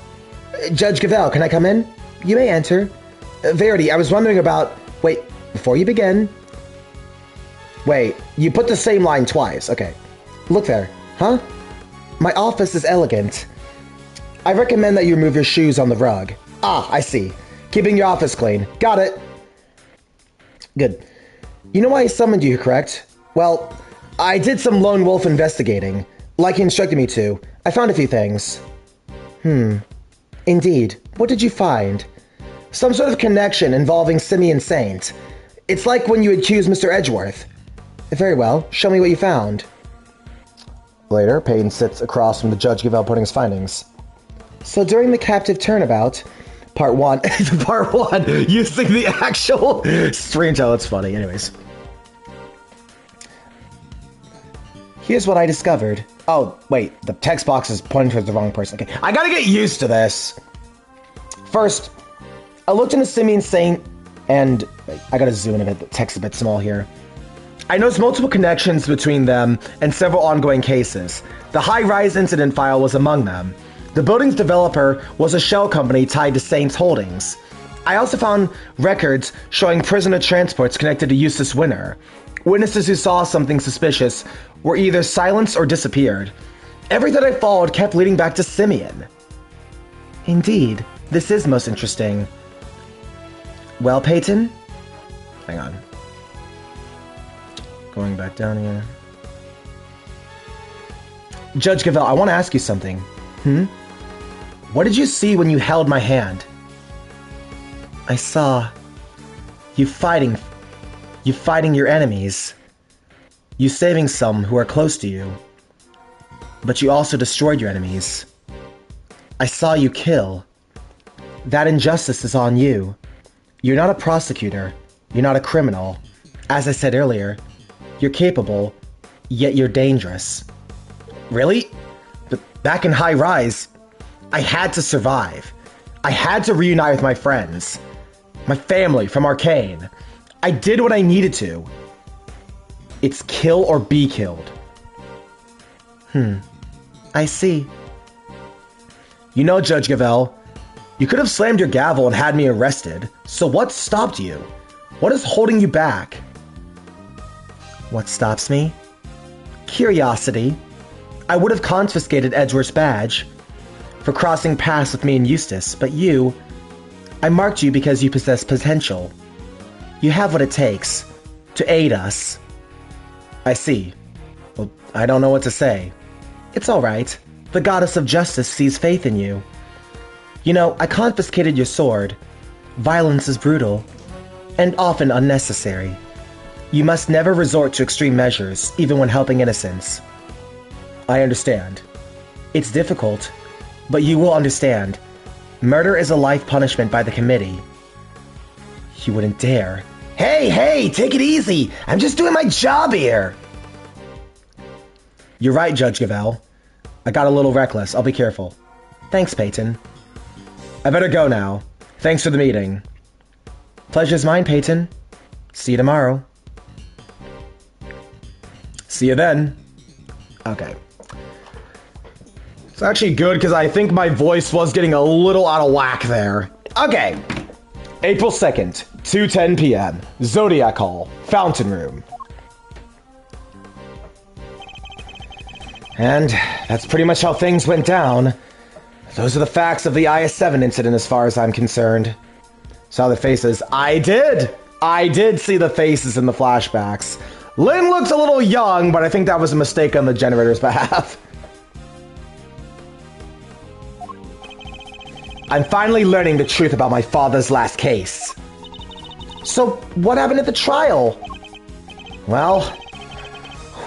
Judge Gavelle, can I come in? You may enter. Verity, I was wondering about... Wait, before you begin... Wait, you put the same line twice. Okay. Look there. Huh? My office is elegant. I recommend that you remove your shoes on the rug. Ah, I see. Keeping your office clean. Got it. Good. You know why I summoned you, correct? Well, I did some lone wolf investigating. Like he instructed me to. I found a few things. Indeed. What did you find? Some sort of connection involving Simeon Saint. It's like when you accused Mr. Edgeworth. Very well. Show me what you found. Later, Peyton sits across from the Judge Gavelle putting his findings. So during the captive turnabout... Part 1. Part 1. Using the actual stream tell. It's funny. Anyways. Here's what I discovered. Oh, wait. The text box is pointing towards the wrong person. Okay. I gotta get used to this. First, I looked into Simeon Saint and... Wait, I gotta zoom in a bit. The text is a bit small here. I noticed multiple connections between them and several ongoing cases. The high-rise incident file was among them. The building's developer was a shell company tied to Saint's holdings. I also found records showing prisoner transports connected to Eustace Winter. Witnesses who saw something suspicious were either silenced or disappeared. Everything I followed kept leading back to Simeon. Indeed, this is most interesting. Well, Peyton? Hang on. Going back down here. Judge Gavelle, I want to ask you something. What did you see when you held my hand? I saw you fighting your enemies. You saving some who are close to you. But you also destroyed your enemies. I saw you kill. That injustice is on you. You're not a prosecutor. You're not a criminal. As I said earlier, you're capable, yet you're dangerous. Really? But back in High Rise, I had to survive. I had to reunite with my friends. My family from Arcane. I did what I needed to. It's kill or be killed. I see. You know, Judge Gavelle, you could have slammed your gavel and had me arrested. So what stopped you? What is holding you back? What stops me? Curiosity. I would have confiscated Edgeworth's badge for crossing paths with me and Eustace, but you... I marked you because you possess potential. You have what it takes to aid us. I see. Well, I don't know what to say. It's all right. The goddess of justice sees faith in you. You know, I confiscated your sword. Violence is brutal and often unnecessary. You must never resort to extreme measures, even when helping innocents. I understand. It's difficult, but you will understand. Murder is a life punishment by the committee. You wouldn't dare. Hey, take it easy. I'm just doing my job here. You're right, Judge Gavelle. I got a little reckless. I'll be careful. Thanks, Peyton. I better go now. Thanks for the meeting. Pleasure's mine, Peyton. See you tomorrow. See you then. Okay. It's actually good because I think my voice was getting a little out of whack there. Okay. April 2nd, 2:10 p.m. Zodiac Hall, Fountain Room. And that's pretty much how things went down. Those are the facts of the IS-7 incident as far as I'm concerned. Saw the faces. I did see the faces in the flashbacks. Lynn looks a little young, but I think that was a mistake on the generator's behalf. I'm finally learning the truth about my father's last case. So, what happened at the trial? Well,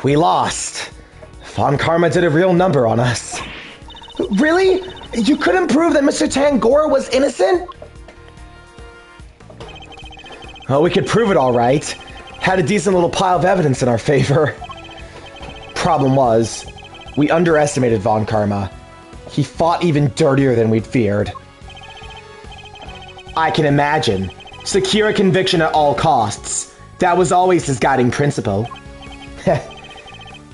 we lost. Von Karma did a real number on us. Really? You couldn't prove that Mr. Tangora was innocent? Well, we could prove it all right. Had a decent little pile of evidence in our favor. Problem was, we underestimated Von Karma. He fought even dirtier than we'd feared. I can imagine. Secure a conviction at all costs. That was always his guiding principle.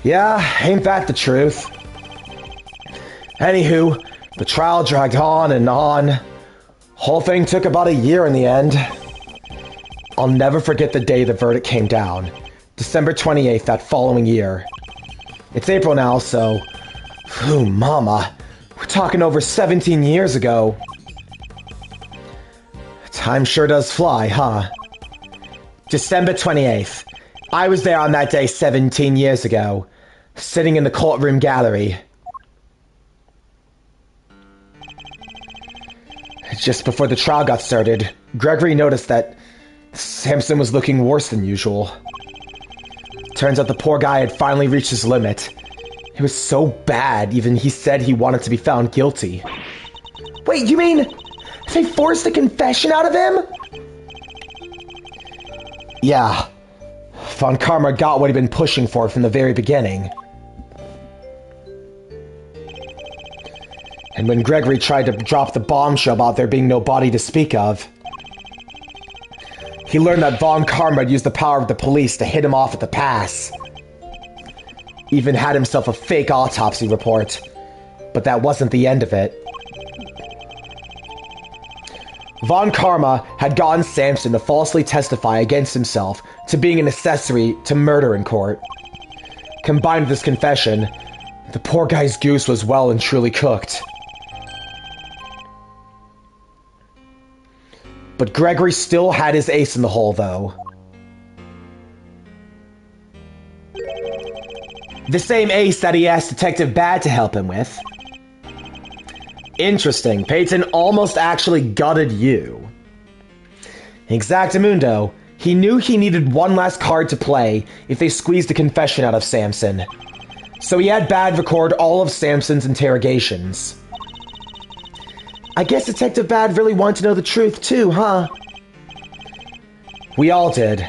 Yeah, ain't that the truth? Anywho, the trial dragged on and on. Whole thing took about a year in the end. I'll never forget the day the verdict came down. December 28th that following year. It's April now, so... Ooh, mama. We're talking over 17 years ago. Time sure does fly, huh? December 28th. I was there on that day 17 years ago, sitting in the courtroom gallery. Just before the trial got started, Gregory noticed that Samson was looking worse than usual. Turns out the poor guy had finally reached his limit. It was so bad, even he said he wanted to be found guilty. Wait, you mean they forced a confession out of him? Yeah. Von Karma got what he'd been pushing for from the very beginning. And when Gregory tried to drop the bombshell about there being no body to speak of, he learned that Von Karma had used the power of the police to hit him off at the pass. Even had himself a fake autopsy report. But that wasn't the end of it. Von Karma had gotten Samson to falsely testify against himself to being an accessory to murder in court. Combined with this confession, the poor guy's goose was well and truly cooked. But Gregory still had his ace in the hole, though. The same ace that he asked Detective Bad to help him with. Interesting, Peyton almost actually gutted you. Exactamundo, he knew he needed one last card to play if they squeezed a confession out of Samson. So he had Bad record all of Samson's interrogations. I guess Detective Bad really wanted to know the truth too, huh? We all did.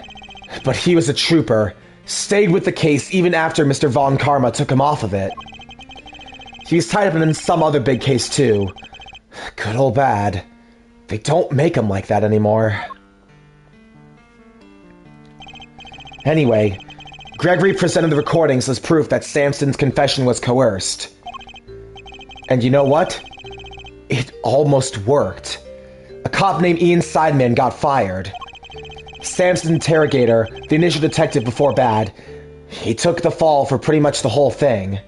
But he was a trooper. Stayed with the case even after Mr. Von Karma took him off of it. He's tied up in some other big case too. Good old Bad. They don't make him like that anymore. Anyway, Gregory presented the recordings as proof that Samson's confession was coerced. And you know what? It almost worked. A cop named Ian Sideman got fired. Samson's interrogator, the initial detective before Bad, he took the fall for pretty much the whole thing.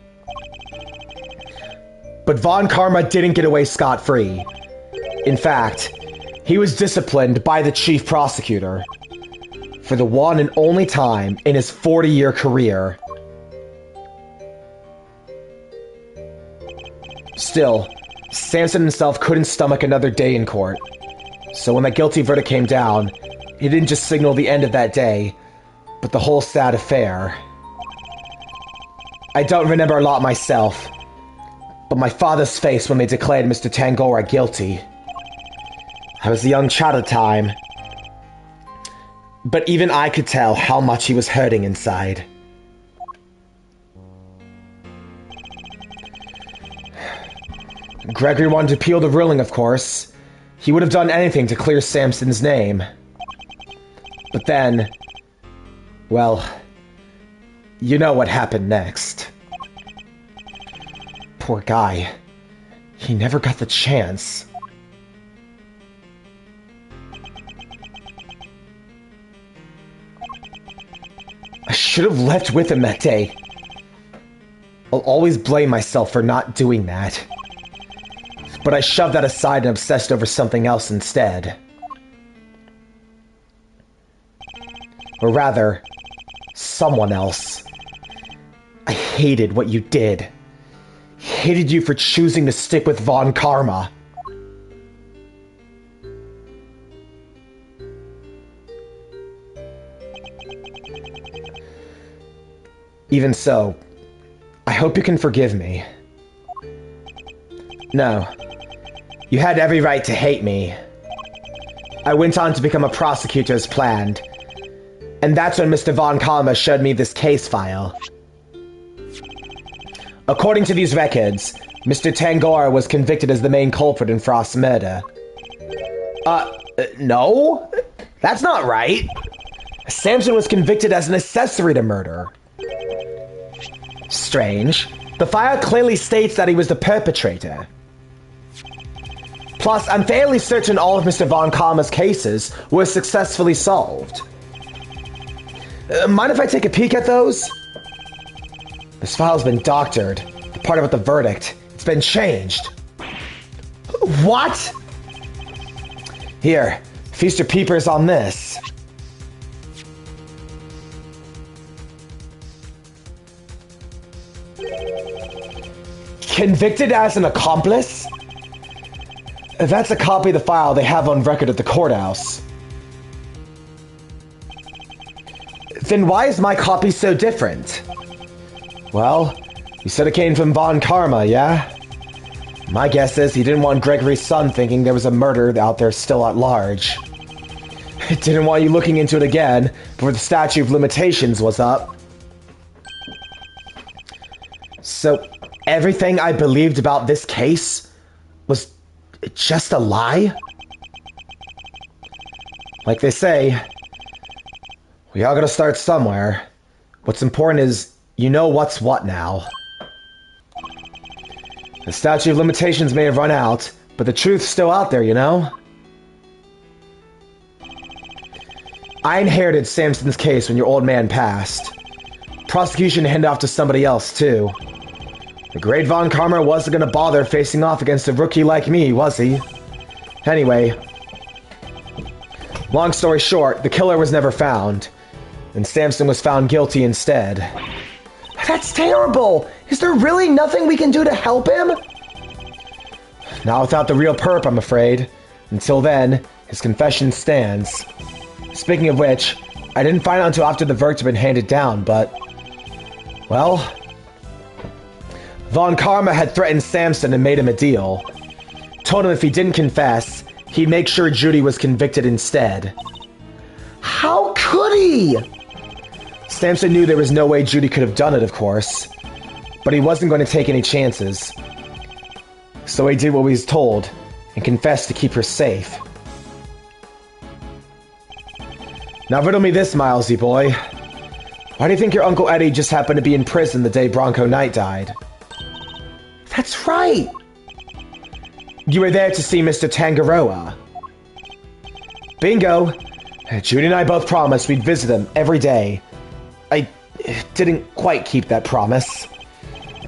But Von Karma didn't get away scot-free. In fact, he was disciplined by the chief prosecutor for the one and only time in his 40-year career. Still, Samson himself couldn't stomach another day in court. So when that guilty verdict came down, it didn't just signal the end of that day, but the whole sad affair. I don't remember a lot myself, but my father's face when they declared Mr. Tangora guilty. I was a young child at the time, but even I could tell how much he was hurting inside. Gregory wanted to appeal the ruling, of course. He would have done anything to clear Samson's name. But then, well, you know what happened next. Poor guy. He never got the chance. I should have left with him that day. I'll always blame myself for not doing that. But I shoved that aside and obsessed over something else instead. Or rather, someone else. I hated what you did. Hated you for choosing to stick with Von Karma. Even so, I hope you can forgive me. No. You had every right to hate me. I went on to become a prosecutor as planned. And that's when Mr. Von Karma showed me this case file. According to these records, Mr. Tangora was convicted as the main culprit in Frost's murder. No? That's not right. Samson was convicted as an accessory to murder. Strange. The file clearly states that he was the perpetrator. Plus, I'm fairly certain all of Mr. Von Karma's cases were successfully solved. Mind if I take a peek at those? This file's been doctored. The part about the verdict, it's been changed. What? Here, feast your peepers on this. Convicted as an accomplice? That's a copy of the file they have on record at the courthouse. Then why is my copy so different? Well, you said it came from Von Karma, yeah? My guess is he didn't want Gregory's son thinking there was a murder out there still at large. He didn't want you looking into it again before the statute of limitations was up. So, everything I believed about this case was just a lie? Like they say, we all gotta start somewhere. What's important is you know what's what now. The statute of limitations may have run out, but the truth's still out there, you know? I inherited Samson's case when your old man passed. Prosecution handed off to somebody else, too. The great Von Karma wasn't gonna bother facing off against a rookie like me, was he? Anyway, long story short, the killer was never found, and Samson was found guilty instead. That's terrible! Is there really nothing we can do to help him? Not without the real perp, I'm afraid. Until then, his confession stands. Speaking of which, I didn't find out until after the verdict had been handed down, but... well... Von Karma had threatened Samson and made him a deal. Told him if he didn't confess, he'd make sure Judy was convicted instead. How could he? Samson knew there was no way Judy could have done it, of course. But he wasn't going to take any chances. So he did what he was told, and confessed to keep her safe. Now riddle me this, Milesy boy. Why do you think your Uncle Eddie just happened to be in prison the day Bronco Knight died? That's right! You were there to see Mr. Tangaroa. Bingo! Judy and I both promised we'd visit him every day. I didn't quite keep that promise.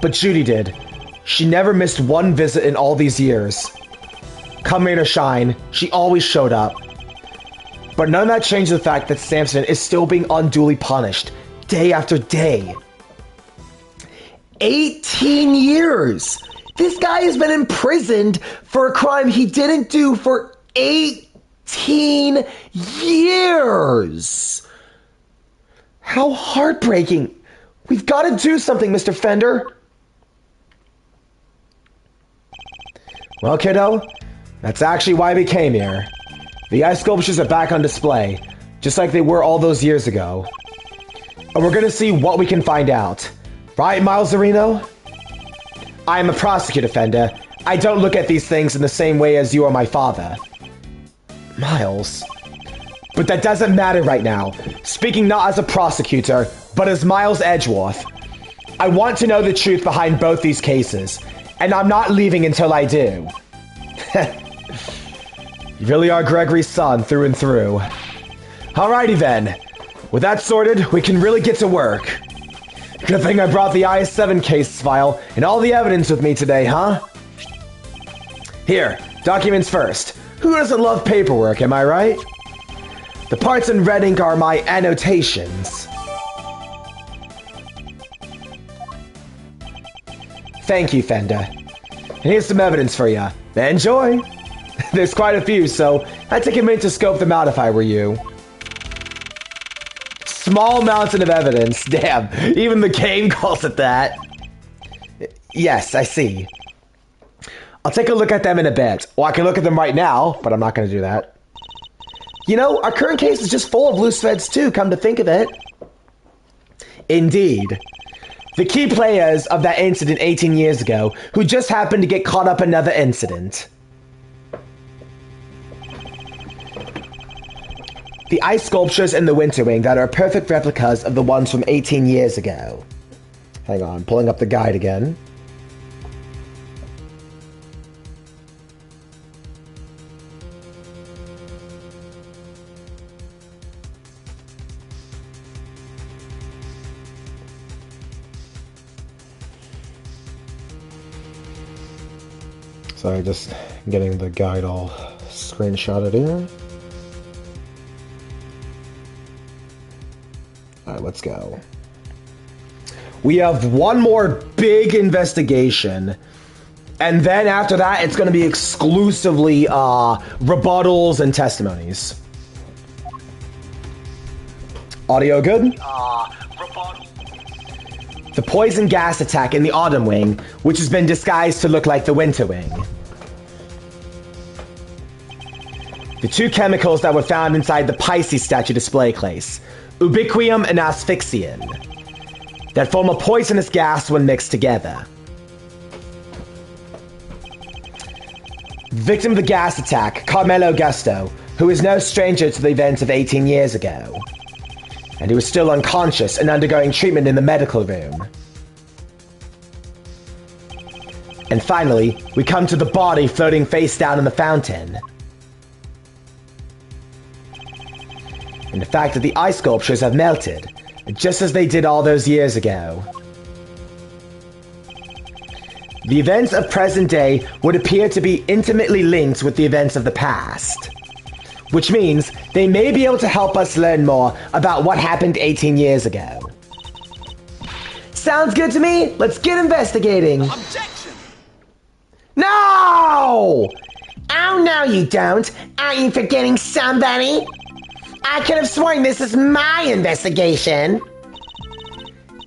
But Judy did. She never missed one visit in all these years. Come rain or shine, she always showed up. But none of that changed the fact that Samson is still being unduly punished, day after day. 18 years! This guy has been imprisoned for a crime he didn't do for 18 years! How heartbreaking! We've got to do something, Mr. Fender! Well, kiddo, that's actually why we came here. The ice sculptures are back on display, just like they were all those years ago. And we're gonna see what we can find out. Right, Miles Areno? I am a prosecutor, Fender. I don't look at these things in the same way as you or my father. Miles. But that doesn't matter right now. Speaking not as a prosecutor, but as Miles Edgeworth. I want to know the truth behind both these cases, and I'm not leaving until I do. You really are Gregory's son through and through. Alrighty then. With that sorted, we can really get to work. Good thing I brought the IS-7 case file and all the evidence with me today, huh? Here, documents first. Who doesn't love paperwork, am I right? The parts in red ink are my annotations. Thank you, Fender. And here's some evidence for you. Enjoy! There's quite a few, so I'd take a minute to scope them out if I were you. Small mountain of evidence. Damn, even the game calls it that. Yes, I see. I'll take a look at them in a bit. Well, I can look at them right now, but I'm not going to do that. You know, our current case is just full of loose threads too, come to think of it. Indeed. The key players of that incident 18 years ago, who just happened to get caught up in another incident. The ice sculptures in the Winter Wing that are perfect replicas of the ones from 18 years ago. Hang on, pulling up the guide again. Sorry, just getting the guide all screenshotted here. All right, let's go. We have one more big investigation, and then after that, it's going to be exclusively rebuttals and testimonies. Audio good? The poison gas attack in the Autumn Wing, which has been disguised to look like the Winter Wing. The two chemicals that were found inside the Pisces statue display case, ubiquium and asphyxian, that form a poisonous gas when mixed together. Victim of the gas attack, Carmelo Gusto, who is no stranger to the events of 18 years ago, and who is still unconscious and undergoing treatment in the medical room. And finally, we come to the body floating face down in the fountain. And the fact that the ice sculptures have melted, just as they did all those years ago. The events of present day would appear to be intimately linked with the events of the past. Which means they may be able to help us learn more about what happened 18 years ago. Sounds good to me. Let's get investigating. Objection! No! Oh, no, you don't. Aren't you forgetting somebody? I could have sworn this is my investigation.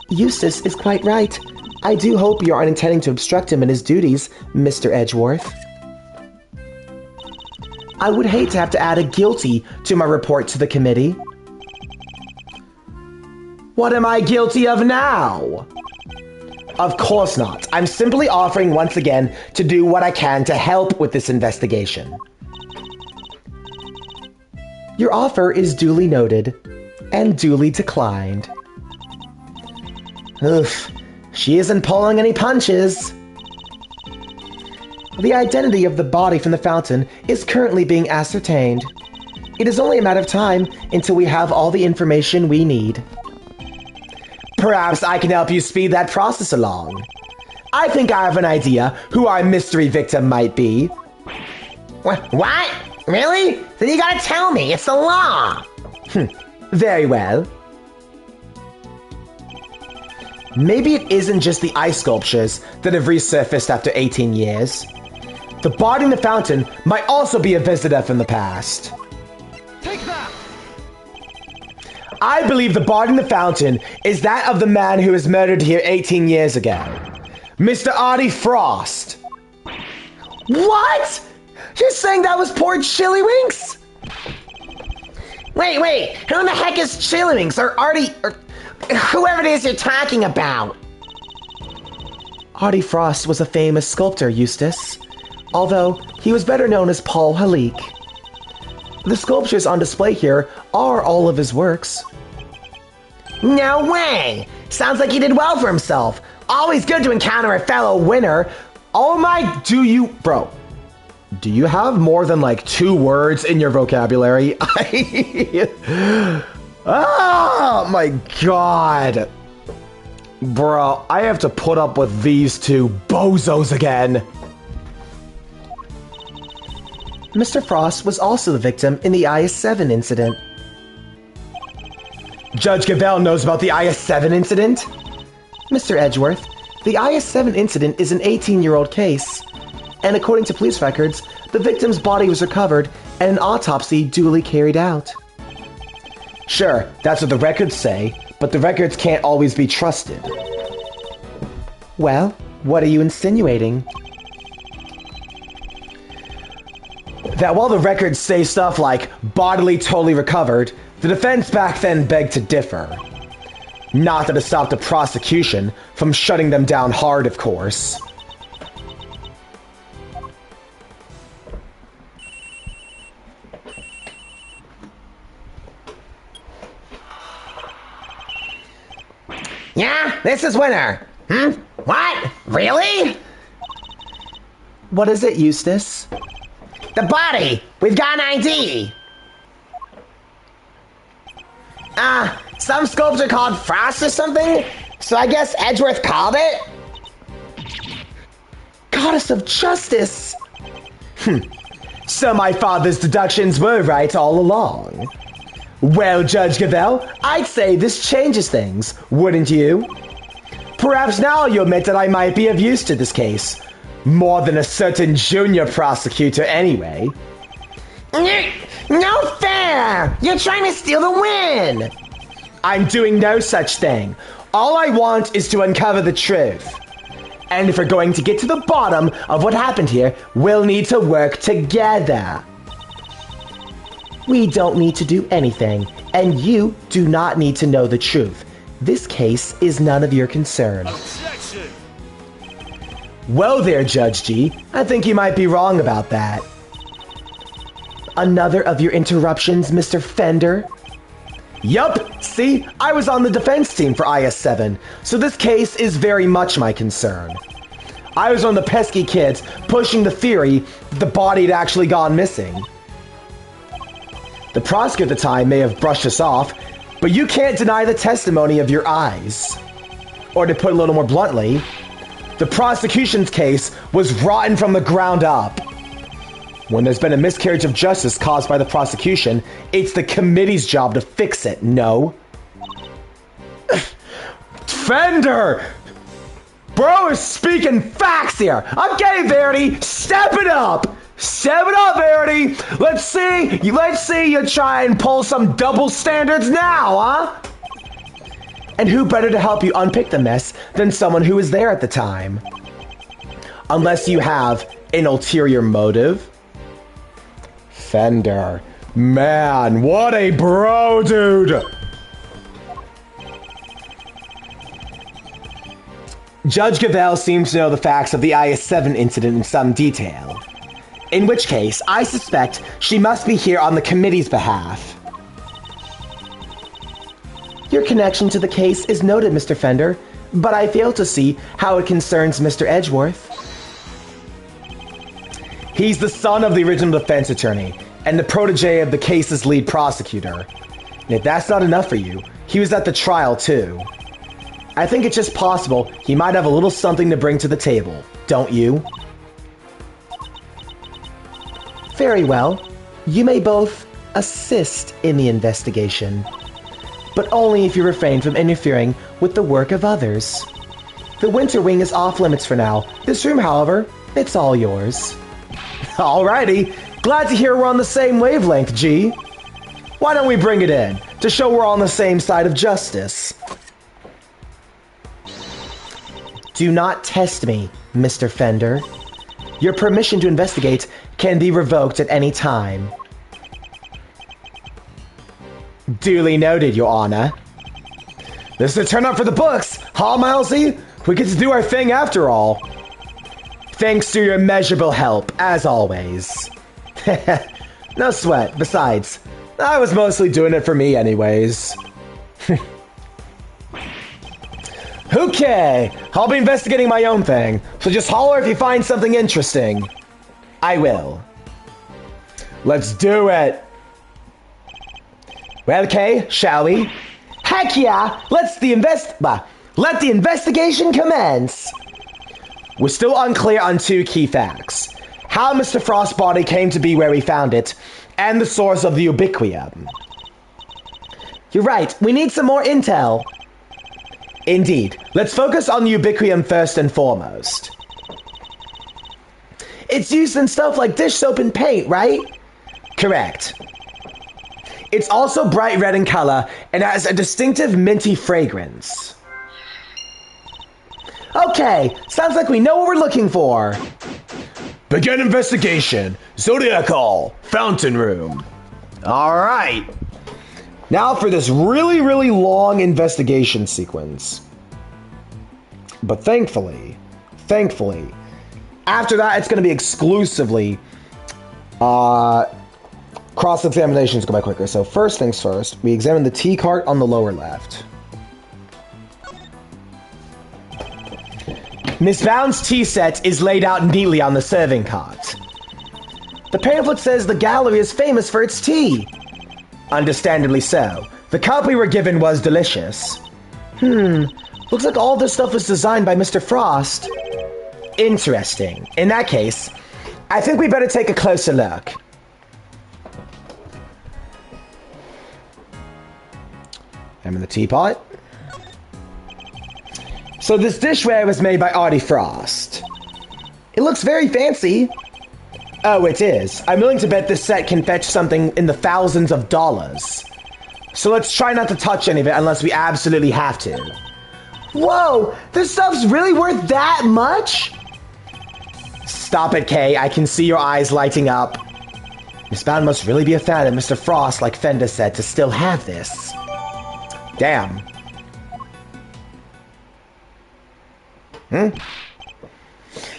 Eustace is quite right. I do hope you aren't intending to obstruct him in his duties, Mr. Edgeworth. I would hate to have to add a guilty to my report to the committee. What am I guilty of now? Of course not. I'm simply offering once again to do what I can to help with this investigation. Your offer is duly noted and duly declined. Oof, she isn't pulling any punches. The identity of the body from the fountain is currently being ascertained. It is only a matter of time until we have all the information we need. Perhaps I can help you speed that process along. I think I have an idea who our mystery victim might be. What? Really? Then you gotta tell me. It's the law. Very well. Maybe it isn't just the ice sculptures that have resurfaced after 18 years. The body in the fountain might also be a visitor from the past. Take that! I believe the body in the fountain is that of the man who was murdered here 18 years ago. Mr. Artie Frost. What? You're saying that was poor Chillywinks? Wait. Who in the heck is Chillywinks or Artie or whoever it is you're talking about? Artie Frost was a famous sculptor, Eustace, although he was better known as Paul Halik. The sculptures on display here are all of his works. No way! Sounds like he did well for himself. Always good to encounter a fellow winner. Oh my, bro, do you have more than like 2 words in your vocabulary? Oh my god. Bro, I have to put up with these two bozos again. Mr. Frost was also the victim in the IS-7 incident. Judge Gavelle knows about the IS-7 incident? Mr. Edgeworth, the IS-7 incident is an 18-year-old case, and according to police records, the victim's body was recovered and an autopsy duly carried out. Sure, that's what the records say, but the records can't always be trusted. Well, What are you insinuating? That while the records say stuff like bodily totally recovered, the defense back then begged to differ. Not that it stopped the prosecution from shutting them down hard, of course. Yeah, this is winner. What? Really? What is it, Eustace? The body! We've got an ID! Some sculpture called Frost or something? So I guess Edgeworth called it? Goddess of Justice! So my father's deductions were right all along. Well, Judge Gavelle, I'd say this changes things, wouldn't you? Perhaps now you admit that I might be of use to this case. More than a certain junior prosecutor, anyway. No fair! You're trying to steal the win! I'm doing no such thing. All I want is to uncover the truth. And if we're going to get to the bottom of what happened here, we'll need to work together. We don't need to do anything, and you do not need to know the truth. This case is none of your concern. Objection! Well there, Judge G. I think you might be wrong about that. Another of your interruptions, Mr. Fender? Yup, see, I was on the defense team for IS-7, so this case is very much my concern. I was one of the pesky kids pushing the theory that the body had actually gone missing. The prosecutor at the time may have brushed us off, but you can't deny the testimony of your eyes. Or to put it a little more bluntly, the prosecution's case was rotten from the ground up. When there's been a miscarriage of justice caused by the prosecution, it's the committee's job to fix it, no? Fender! Bro is speaking facts here! Okay, Verity, step it up! Step it up, Verity! Let's see you try and pull some double standards now, huh? And who better to help you unpick the mess than someone who was there at the time? Unless you have an ulterior motive. Fender. Man, what a bro, dude! Judge Gavelle seems to know the facts of the IS-7 incident in some detail. In which case, I suspect she must be here on the committee's behalf. Your connection to the case is noted, Mr. Fender, but I fail to see how it concerns Mr. Edgeworth. He's the son of the original defense attorney, and the protege of the case's lead prosecutor. And if that's not enough for you, he was at the trial too. I think it's just possible he might have a little something to bring to the table, don't you? Very well. You may both assist in the investigation, but only if you refrain from interfering with the work of others. The winter wing is off limits for now. This room, however, it's all yours. Alrighty, glad to hear we're on the same wavelength, G. Why don't we bring it in, to show we're on the same side of justice? Do not test me, Mr. Fender. Your permission to investigate can be revoked at any time. Duly noted, Your Honor. This is a turn up for the books, huh, Milesy? We get to do our thing after all. Thanks to your immeasurable help, as always. No sweat. Besides, I was mostly doing it for me anyways. Okay, I'll be investigating my own thing, so just holler if you find something interesting. I will. Let's do it. Well, okay, shall we? Heck yeah! Let the investigation commence. We're still unclear on two key facts. How Mr. Frost's body came to be where we found it, and the source of the ubiquium. You're right, we need some more intel. Indeed. Let's focus on the ubiquium first and foremost. It's used in stuff like dish soap and paint, right? Correct. It's also bright red in color and has a distinctive minty fragrance. Okay, sounds like we know what we're looking for. Begin investigation. Zodiac Hall. Fountain Room. All right. Now for this really, really long investigation sequence. But thankfully, after that, it's going to be exclusively cross-examinations go by quicker. So first things first, we examine the tea cart on the lower left. Miss Bound's tea set is laid out neatly on the serving cart. The pamphlet says the gallery is famous for its tea. Understandably so. The cup we were given was delicious. Looks like all this stuff was designed by Mr. Frost. Interesting. In that case, I think we better take a closer look. I'm in the teapot. So this dishware was made by Artie Frost. It looks very fancy. Oh, it is. I'm willing to bet this set can fetch something in the thousands of dollars. So let's try not to touch any of it unless we absolutely have to. Whoa, this stuff's really worth that much? Stop it, Kay. I can see your eyes lighting up. Miss Bound must really be a fan of Mr. Frost, like Fenda said, to still have this. Damn.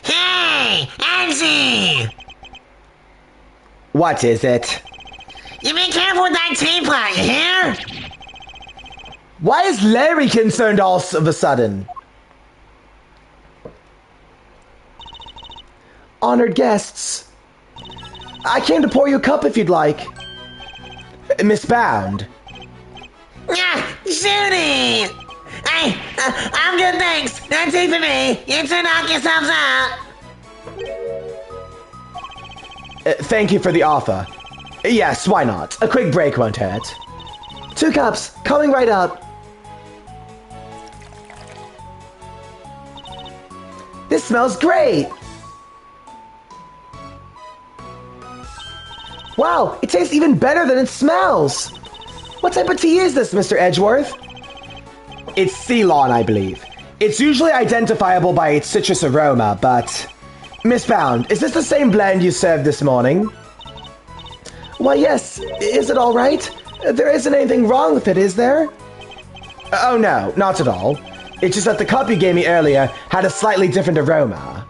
Hey, Angie! What is it? You be careful with that teapot, you hear? Why is Larry concerned all of a sudden? Honored guests, I came to pour you a cup if you'd like. Miss Bound. Yeah, Judy! Hey, I'm good, thanks. No tea for me. You two knock yourselves out. Thank you for the offer. Yes, why not? A quick break won't hurt. 2 cups, coming right up. This smells great. Wow, it tastes even better than it smells. What type of tea is this, Mr. Edgeworth? It's Ceylon, I believe. It's usually identifiable by its citrus aroma, but... Miss Bound, is this the same blend you served this morning? Why, yes. Is it all right? There isn't anything wrong with it, is there? Oh no, not at all. It's just that the cup you gave me earlier had a slightly different aroma.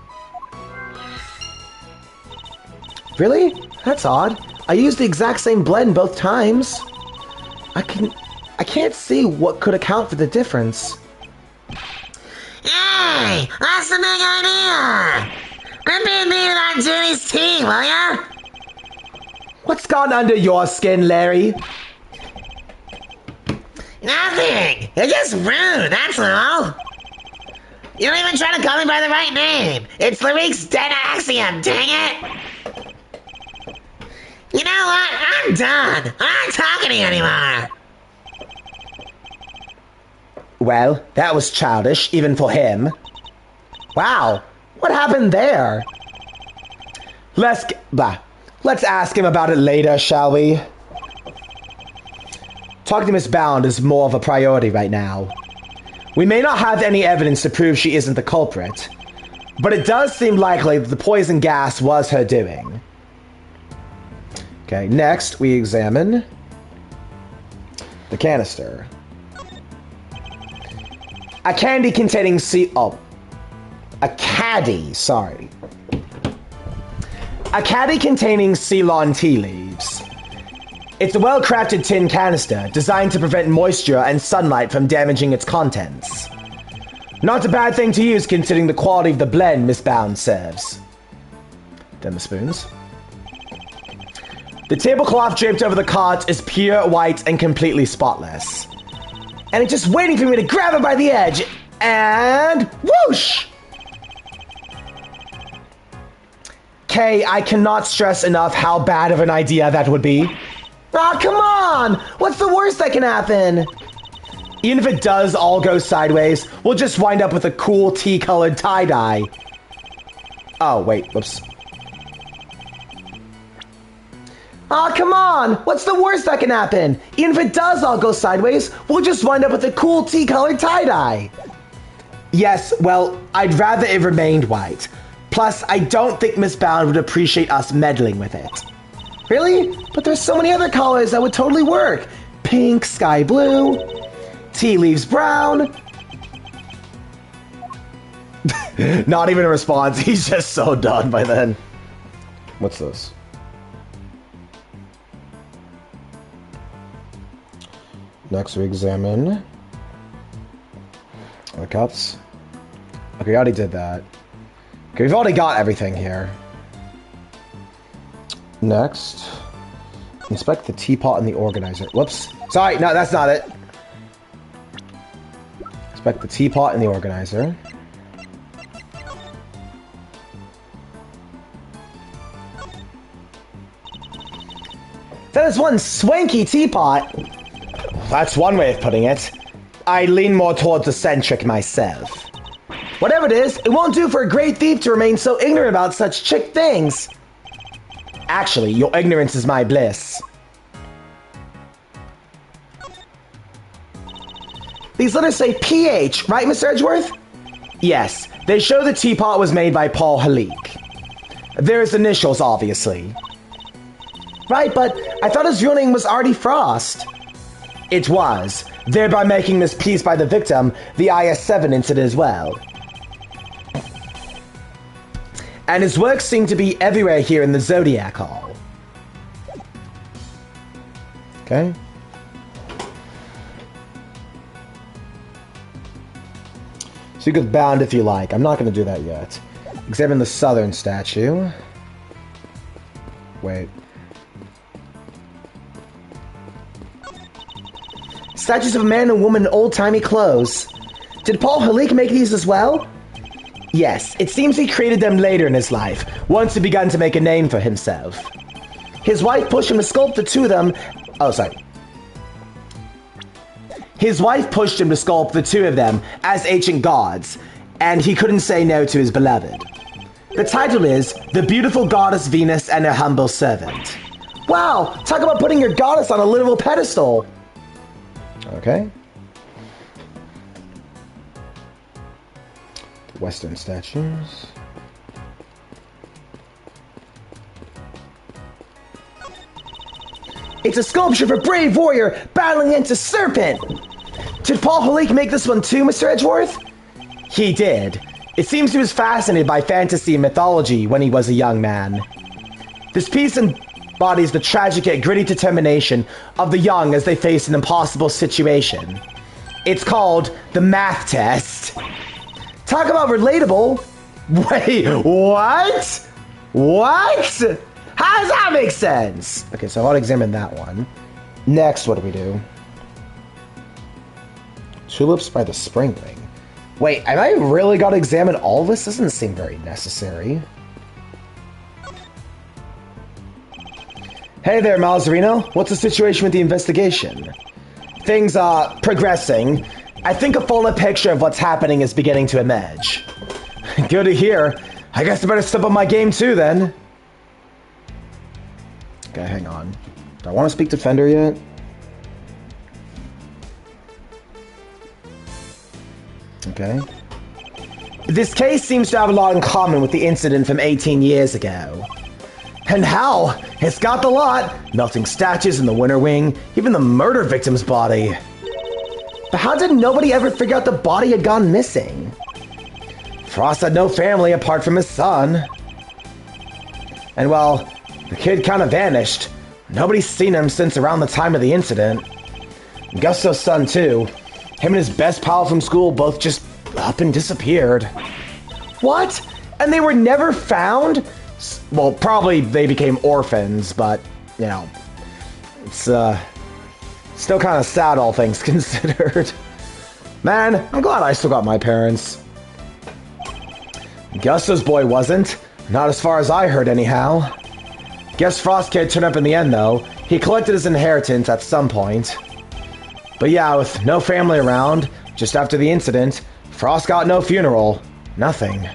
Really? That's odd. I used the exact same blend both times. I can't see what could account for the difference. Hey, that's the big idea! Quit being mean about Judy's tea, will ya? What's gone under your skin, Larry? Nothing! You're just rude, that's all! You don't even try to call me by the right name! It's Larique's dead axiom, dang it! You know what? I'm done! I'm not talking to you anymore! Well, that was childish, even for him. Wow, what happened there? Let's ask him about it later, shall we? Talking to Miss Bound is more of a priority right now. We may not have any evidence to prove she isn't the culprit, but it does seem likely that the poison gas was her doing. Okay, next we examine the canister. A candy containing a caddy, sorry. A caddy containing Ceylon tea leaves. It's a well-crafted tin canister designed to prevent moisture and sunlight from damaging its contents. Not a bad thing to use considering the quality of the blend Miss Bound serves. Then the spoons. The tablecloth draped over the cart is pure white and completely spotless. And it's just waiting for me to grab it by the edge. And whoosh! Kay, I cannot stress enough how bad of an idea that would be. Aw, come on! What's the worst that can happen? Even if it does all go sideways, we'll just wind up with a cool tea-colored tie-dye. Oh, wait, whoops. Aw, come on! What's the worst that can happen? Even if it does all go sideways, we'll just wind up with a cool tea-colored tie-dye. Yes, well, I'd rather it remained white. Plus, I don't think Miss Bound would appreciate us meddling with it. Really? But there's so many other colors that would totally work. Pink, sky blue, tea leaves brown. Not even a response. He's just so done by then. What's this? Next we examine the cups. Okay, we already did that. Okay, we've already got everything here. Next, inspect the teapot and the organizer. Whoops. Sorry, no, that's not it. Inspect the teapot and the organizer. That is one swanky teapot. That's one way of putting it. I lean more towards eccentric myself. Whatever it is, it won't do for a great thief to remain so ignorant about such chick things. Actually, your ignorance is my bliss. These letters say PH, right, Mr. Edgeworth? Yes, they show the teapot was made by Paul Halik. There's initials, obviously. Right, but I thought his real name was Artie Frost. It was, thereby making this piece by the victim the IS-7 incident as well. And his works seem to be everywhere here in the Zodiac Hall. Okay. So you could bound if you like. I'm not going to do that yet. Examine the southern statue. Wait. Statues of a man and woman in old-timey clothes. Did Paul Halik make these as well? Yes, it seems he created them later in his life, once he began to make a name for himself. His wife pushed him to sculpt the two of them. Oh, sorry. His wife pushed him to sculpt the two of them as ancient gods, and he couldn't say no to his beloved. The title is The Beautiful Goddess Venus and Her Humble Servant. Wow, talk about putting your goddess on a literal pedestal. Okay. The Western statues. It's a sculpture of a brave warrior battling against a serpent. Did Paul Halik make this one too, Mr. Edgeworth? He did. It seems he was fascinated by fantasy and mythology when he was a young man. This piece embodies the tragic yet gritty determination of the young as they face an impossible situation. It's called the math test. Talk about relatable. Wait, what? What? How does that make sense? Okay, so I'll examine that one. Next, what do we do? Tulips by the spring ring. Wait, have I really got to examine all this? Doesn't seem very necessary. Hey there, Malzarino. What's the situation with the investigation? Things are progressing. I think a fuller picture of what's happening is beginning to emerge. Good to hear. I guess I better step up my game too, then. Okay, hang on. Do I want to speak to Fender yet? Okay. This case seems to have a lot in common with the incident from 18 years ago. And how? It's got the lot. Melting statues in the winter wing, even the murder victim's body. But how did nobody ever figure out the body had gone missing? Frost had no family apart from his son. And well, the kid kind of vanished. Nobody's seen him since around the time of the incident. Gusto's son too. Him and his best pal from school both just up and disappeared. What? And they were never found? Well, probably they became orphans, but, you know, it's, still kind of sad, all things considered. Man, I'm glad I still got my parents. Gusto's boy wasn't. Not as far as I heard, anyhow. Guess Frost Kid turned up in the end, though. He collected his inheritance at some point. But yeah, with no family around, just after the incident, Frost got no funeral. Nothing.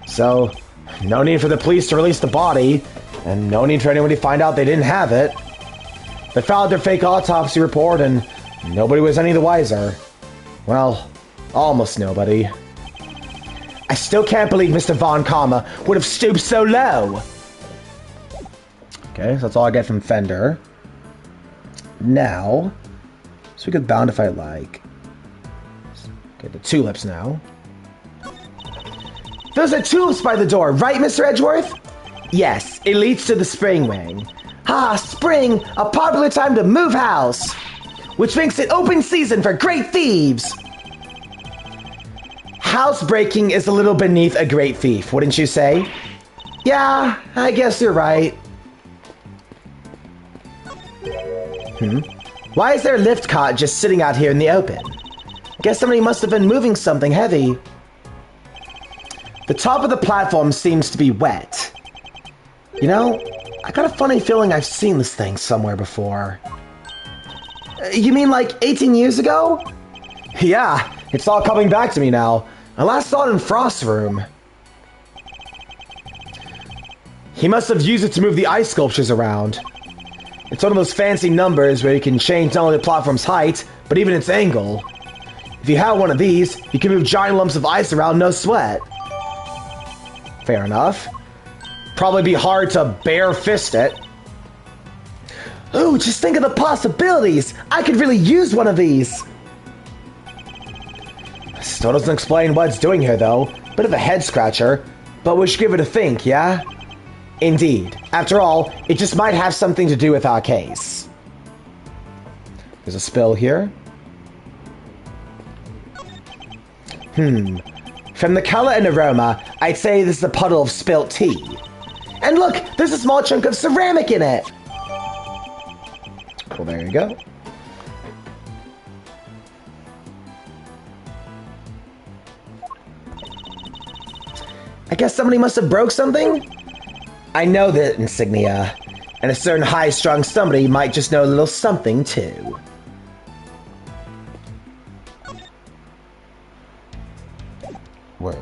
So, no need for the police to release the body, and no need for anyone to find out they didn't have it. They filed their fake autopsy report, and nobody was any the wiser. Well, almost nobody. I still can't believe Mr. Von Karma would have stooped so low. Okay, so that's all I get from Fender. Now, so we could bound if I like. Okay, the tulips now. Those are tulips by the door, right, Mr. Edgeworth? Yes, it leads to the spring wing. Ah, spring, a popular time to move house, which makes it open season for great thieves. Housebreaking is a little beneath a great thief, wouldn't you say? Yeah, I guess you're right. Why is there a lift cot just sitting out here in the open? Guess somebody must have been moving something heavy. The top of the platform seems to be wet. You know, I got a funny feeling I've seen this thing somewhere before. You mean like 18 years ago? Yeah, it's all coming back to me now. I last saw it in Frost's room. He must have used it to move the ice sculptures around. It's one of those fancy numbers where you can change not only the platform's height, but even its angle. If you have one of these, you can move giant lumps of ice around no sweat. Fair enough. Probably be hard to bare fist it. Ooh, just think of the possibilities! I could really use one of these! Still doesn't explain what it's doing here, though. Bit of a head scratcher, but we should give it a think, yeah? Indeed. After all, it just might have something to do with our case. There's a spill here. From the color and aroma, I'd say this is a puddle of spilt tea. And look, there's a small chunk of ceramic in it! Well, there you go. I guess somebody must have broke something? I know the insignia, and a certain high-strung somebody might just know a little something, too. Wait.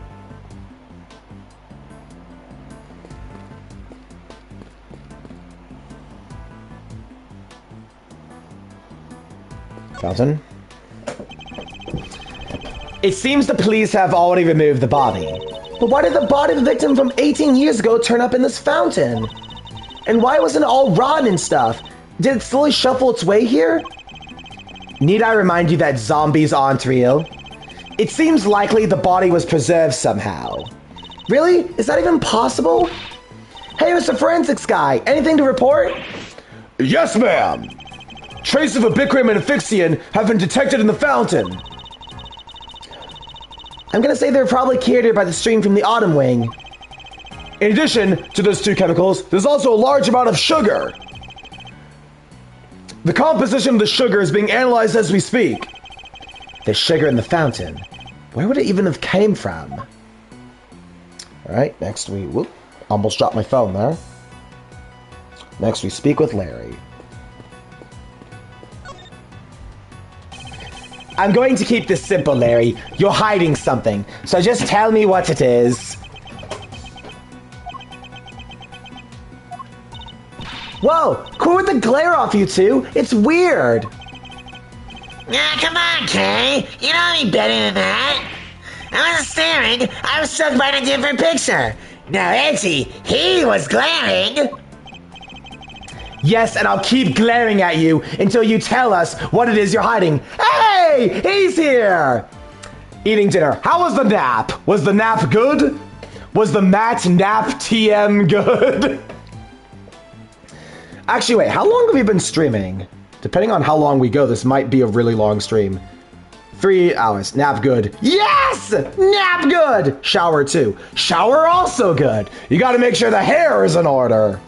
Fountain? It seems the police have already removed the body. But why did the body of the victim from 18 years ago turn up in this fountain? And why wasn't it all rotten and stuff? Did it slowly shuffle its way here? Need I remind you that zombies aren't real? It seems likely the body was preserved somehow. Really? Is that even possible? Hey, Mr. Forensics guy, anything to report? Yes, ma'am. Traces of a Bikram and Asphyxian have been detected in the fountain. I'm gonna say they're probably carried here by the stream from the autumn wing. In addition to those two chemicals, there's also a large amount of sugar. The composition of the sugar is being analyzed as we speak. The sugar in the fountain. Where would it even have came from? Alright, next we... Whoop, almost dropped my phone there. Next we speak with Larry. I'm going to keep this simple, Larry. You're hiding something, so just tell me what it is. Whoa! Cool with the glare off, you two! It's weird! Nah, come on, Kay. You know me better than that. I wasn't staring. I was struck by a different picture. Now, Edgy, he was glaring. Yes, and I'll keep glaring at you until you tell us what it is you're hiding. Hey! He's here! Eating dinner. How was the nap? Was the nap good? Was the Matt nap TM good? Actually, wait, how long have we been streaming? Depending on how long we go, this might be a really long stream. 3 hours. Nap good. Yes! Nap good! Shower too. Shower also good. You gotta make sure the hair is in order.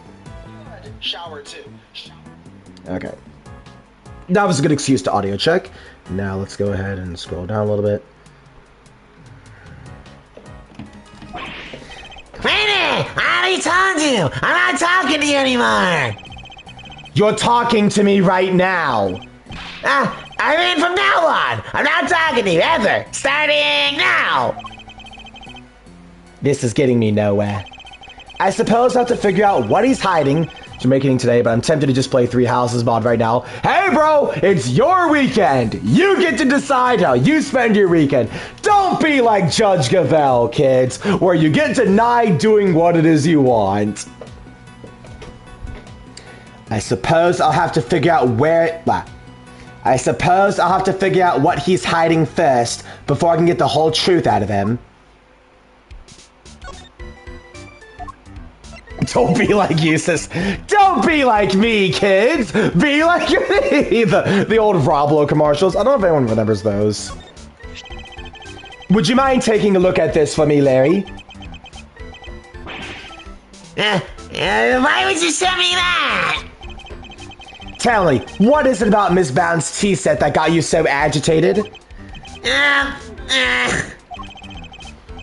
Shower too. Okay. That was a good excuse to audio check. Now let's go ahead and scroll down a little bit. Quinny, I already told you. I'm not talking to you anymore. You're talking to me right now. I mean from now on. I'm not talking to you ever. Starting now. This is getting me nowhere. I suppose I have to figure out what he's hiding to make it today, but I'm tempted to just play 3 Houses mod right now. Hey bro, it's your weekend. You get to decide how you spend your weekend. Don't Don't be like Judge Gavel, kids, where you get denied doing what it is you want. I suppose I'll have to figure out what he's hiding first before I can get the whole truth out of him. Don't be like Eustace. Don't be like me, kids. Be like me. The old Roblo commercials. I don't know if anyone remembers those. Would you mind taking a look at this for me, Larry? Why would you show me that? Tell me, what is it about Miss Bound's tea set that got you so agitated?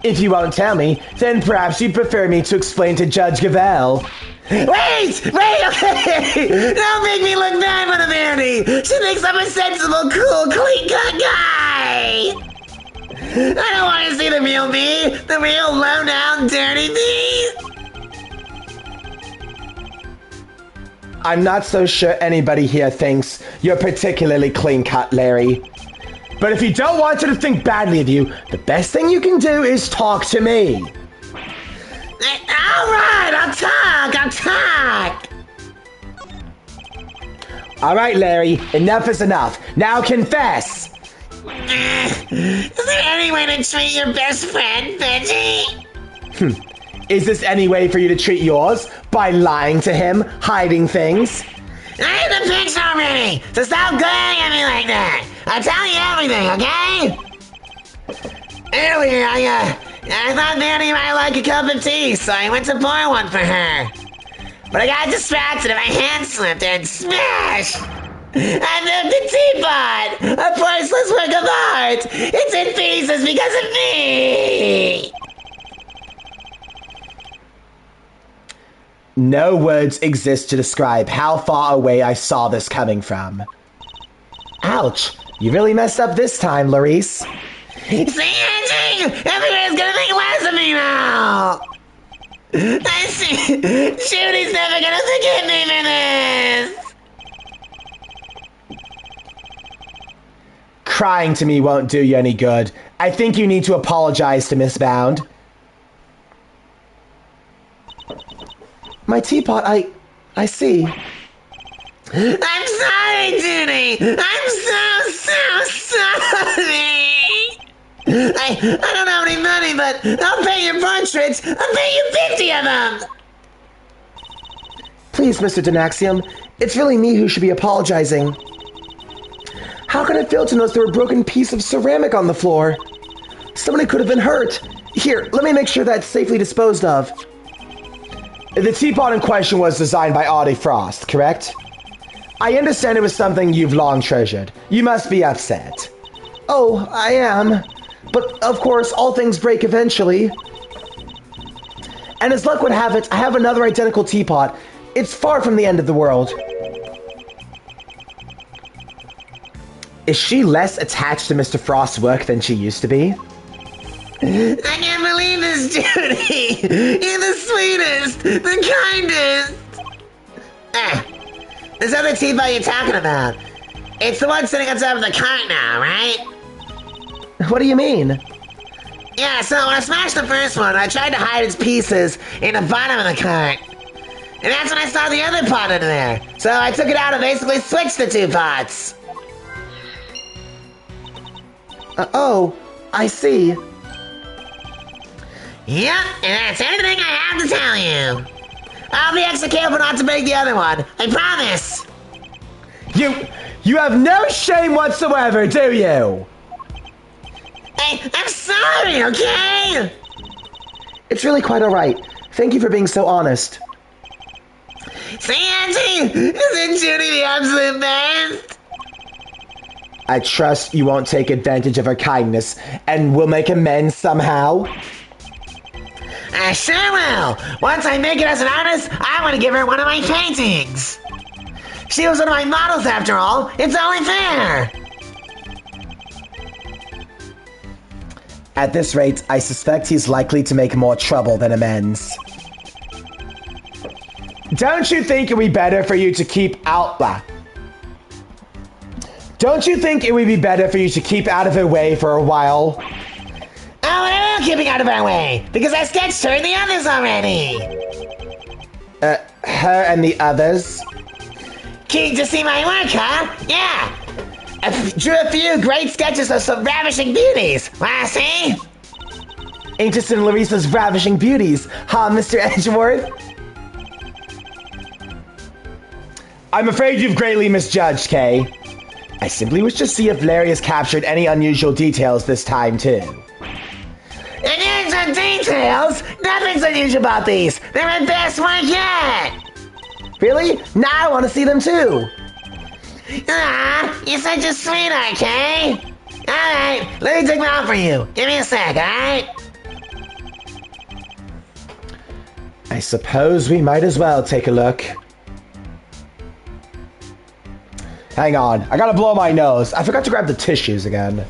If you won't tell me, then perhaps you'd prefer me to explain to Judge Gavel. Wait, okay! Don't make me look bad for the Vanity! She thinks I'm a sensible, cool, clean-cut guy! I don't want to see the real me! The real low-down, dirty me! I'm not so sure anybody here thinks you're particularly clean-cut, Larry. But if you don't want her to think badly of you, the best thing you can do is talk to me. Alright, I'll talk! Alright, Larry, enough is enough. Now confess! Is there any way to treat your best friend, Benji? Is this any way for you to treat yours? By lying to him, hiding things? I have the picture already, so stop glaring at me like that. I'll tell you everything, okay? Earlier, I thought Vanny might like a cup of tea, so I went to pour one for her. But I got distracted and my hand slipped and smash! I moved the teapot! A priceless work of art! It's in pieces because of me! No words exist to describe how far away I saw this coming from. Ouch! You really messed up this time, Larice. See, Angie? Everybody's gonna think less of me now! I see. Judy's never gonna forgive me for this! Crying to me won't do you any good. I think you need to apologize to Miss Bound. My teapot, I see. I'm sorry, Judy! I'm so sorry! I don't have any money, but I'll pay your portraits! I'll pay you 50 of them! Please, Mr. Denaxium, it's really me who should be apologizing. How can I fail to notice there were a broken piece of ceramic on the floor? Somebody could have been hurt. Here, let me make sure that's safely disposed of. The teapot in question was designed by Audie Frost, correct? I understand it was something you've long treasured. You must be upset. Oh, I am. But, of course, all things break eventually. And as luck would have it, I have another identical teapot. It's far from the end of the world. Is she less attached to Mr. Frost's work than she used to be? I can't believe this, Judy! You're the sweetest! The kindest! This other teapot you're talking about. It's the one sitting on top of the cart now, right? What do you mean? Yeah, so when I smashed the first one, I tried to hide its pieces in the bottom of the cart. And that's when I saw the other pot in there. So I took it out and basically switched the two pots. Oh, I see. Yep, and that's everything I have to tell you. I'll be extra careful not to break the other one. I promise. You have no shame whatsoever, do you? Hey, I'm sorry, okay? It's really quite all right. Thank you for being so honest. See, Auntie? Isn't Judy the absolute best? I trust you won't take advantage of her kindness and will make amends somehow. I sure will. Once I make it as an artist, I want to give her one of my paintings. She was one of my models after all. It's only fair. At this rate, I suspect he's likely to make more trouble than amends. Don't you think it would be better for you to keep out... Don't you think it would be better for you to keep out of her way for a while? keeping out of our way, because I sketched her and the others already. Her and the others? Keen to see my work, huh? Yeah. I drew a few great sketches of some ravishing beauties. Wanna see? Interested in Larissa's ravishing beauties, huh, Mr. Edgeworth? I'm afraid you've greatly misjudged, Kay. I simply wish to see if Larry has captured any unusual details this time, too. Unusual details? Nothing's unusual about these. They're my best work yet. Really? Now I want to see them, too. You're such a sweetheart, Kay. Alright, let me take them out for you. Give me a sec, alright? I suppose we might as well take a look. Hang on, I gotta blow my nose. I forgot to grab the tissues again.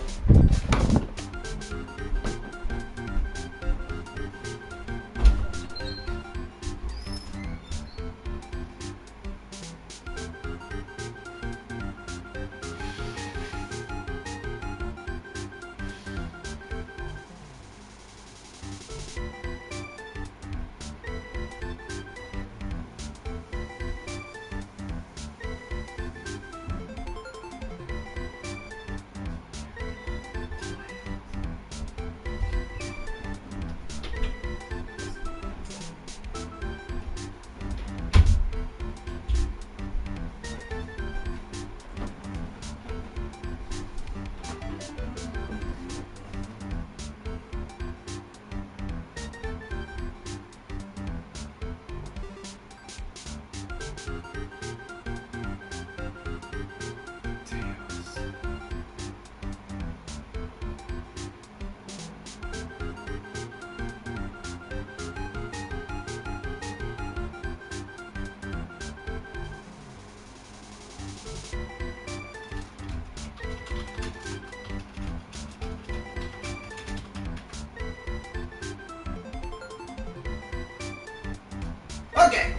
Okay.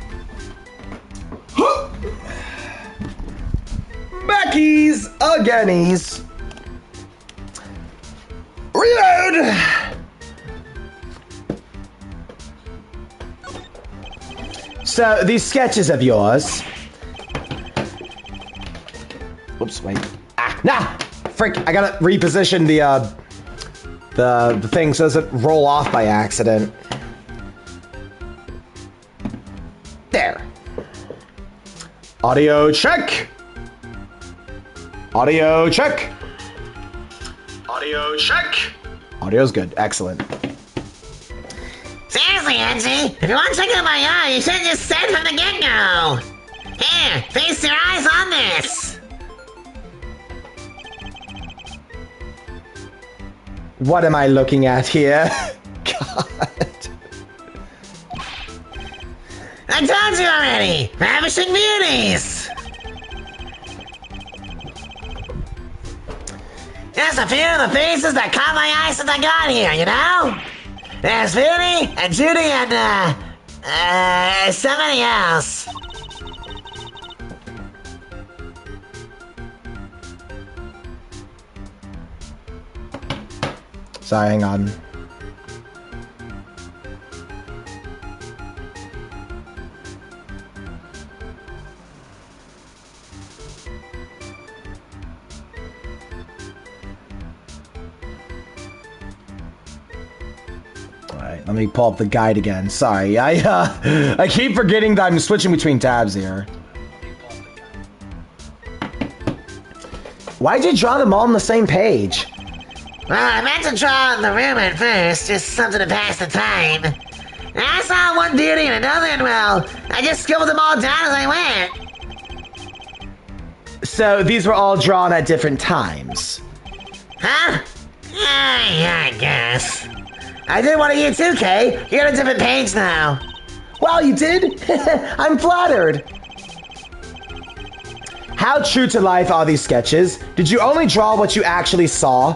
Backies againies. Reload. So, these sketches of yours... Oops, wait. Nah! Frick, I gotta reposition the thing so it doesn't roll off by accident. There. Audio check. Audio check. Audio check. Audio's good. Excellent. Seriously, Angie, if you want to check out my eye, you should have just said from the get-go. Here, feast your eyes on this. What am I looking at here? God. I told you already! Ravishing beauties! There's a few of the faces that caught my eye since I got here, you know? There's Vinny, and Judy, and, somebody else. Sorry, hang on. Let me pull up the guide again. Sorry, I keep forgetting that I'm switching between tabs here. Why'd you draw them all on the same page? Well, I meant to draw the room at first, just something to pass the time. And I saw one beauty and another, and well, I just scribbled them all down as I went. So these were all drawn at different times? Huh? Yeah, I guess. I did one of you too, Kay. You're on a different page now. Well, you did? I'm flattered. How true to life are these sketches? Did you only draw what you actually saw?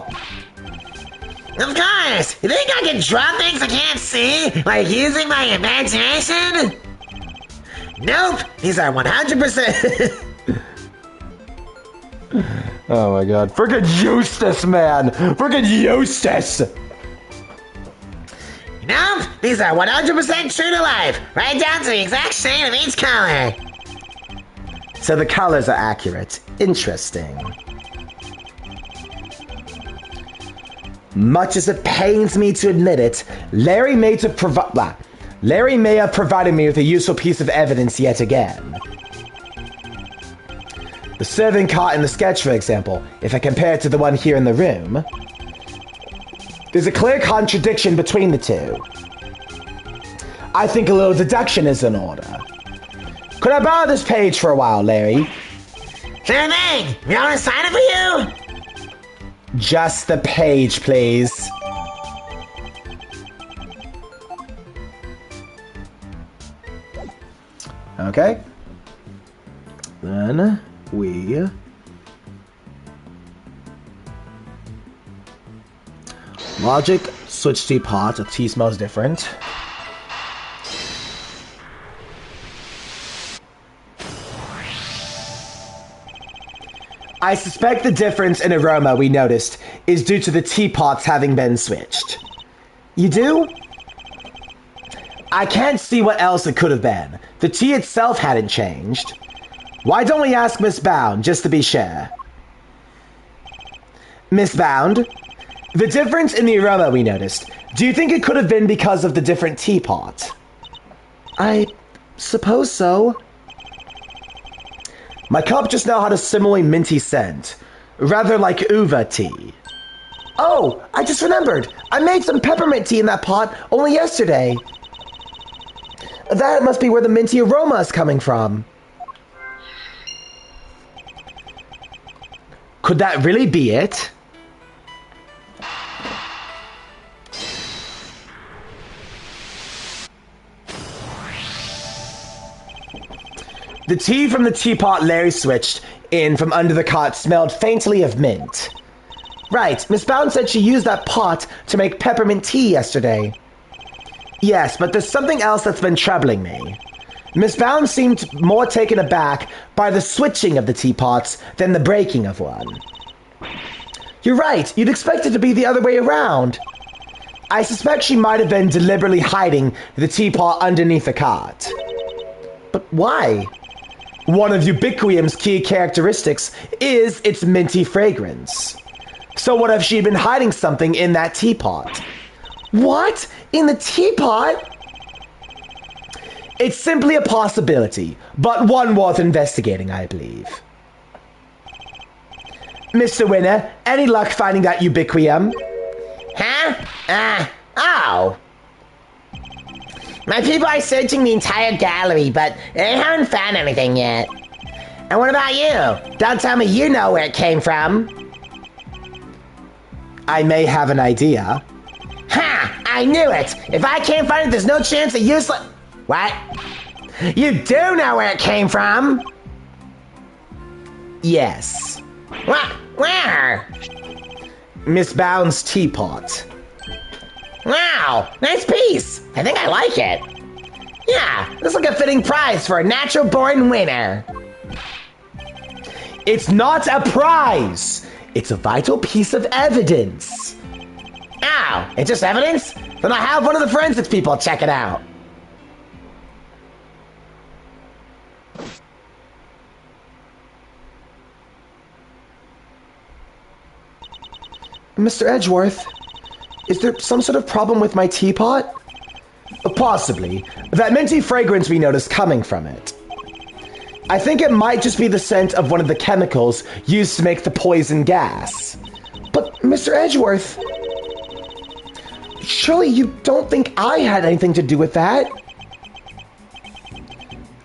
Of course! You think I can draw things I can't see? Like using my imagination? Nope! These are 100%. Oh my god. Frickin' Eustace, man! Frickin' Eustace! Nope, these are 100% true to life, right down to the exact shade of each color. So the colors are accurate. Interesting. Much as it pains me to admit it, Larry may have provided me with a useful piece of evidence yet again. The serving cart in the sketch, for example, if I compare it to the one here in the room, there's a clear contradiction between the two. I think a little deduction is in order. Could I borrow this page for a while, Larry? Sure thing. You want to sign it for you? Just the page, please. Okay. Then we... Logic, switch teapot. The tea smells different. I suspect the difference in aroma we noticed is due to the teapots having been switched. You do? I can't see what else it could have been. The tea itself hadn't changed. Why don't we ask Miss Bound, just to be sure? Miss Bound? The difference in the aroma we noticed, do you think it could have been because of the different teapot? I suppose so. My cup just now had a similarly minty scent, rather like uva tea. Oh, I just remembered. I made some peppermint tea in that pot only yesterday. That must be where the minty aroma is coming from. Could that really be it? The tea from the teapot Larry switched in from under the cot smelled faintly of mint. Right, Miss Bound said she used that pot to make peppermint tea yesterday. Yes, but there's something else that's been troubling me. Miss Bound seemed more taken aback by the switching of the teapots than the breaking of one. You're right, you'd expect it to be the other way around. I suspect she might have been deliberately hiding the teapot underneath the cot. But why? One of Ubiquium's key characteristics is its minty fragrance. So what if she'd been hiding something in that teapot? What? In the teapot? It's simply a possibility, but one worth investigating, I believe. Mr. Winner, any luck finding that Ubiquium? Huh? Oh. My people are searching the entire gallery, but they haven't found anything yet. And what about you? Don't tell me you know where it came from. I may have an idea. Ha! I knew it! If I can't find it, there's no chance that you What? You do know where it came from? Yes. What? Where? Miss Bound's teapot. Wow, nice piece. I think I like it. Yeah, this looks like a fitting prize for a natural-born winner. It's not a prize. It's a vital piece of evidence. Oh, it's just evidence? Then I'll have one of the forensics people check it out. Mr. Edgeworth, is there some sort of problem with my teapot? Possibly. That minty fragrance we noticed coming from it. I think it might just be the scent of one of the chemicals used to make the poison gas. But, Mr. Edgeworth, surely you don't think I had anything to do with that?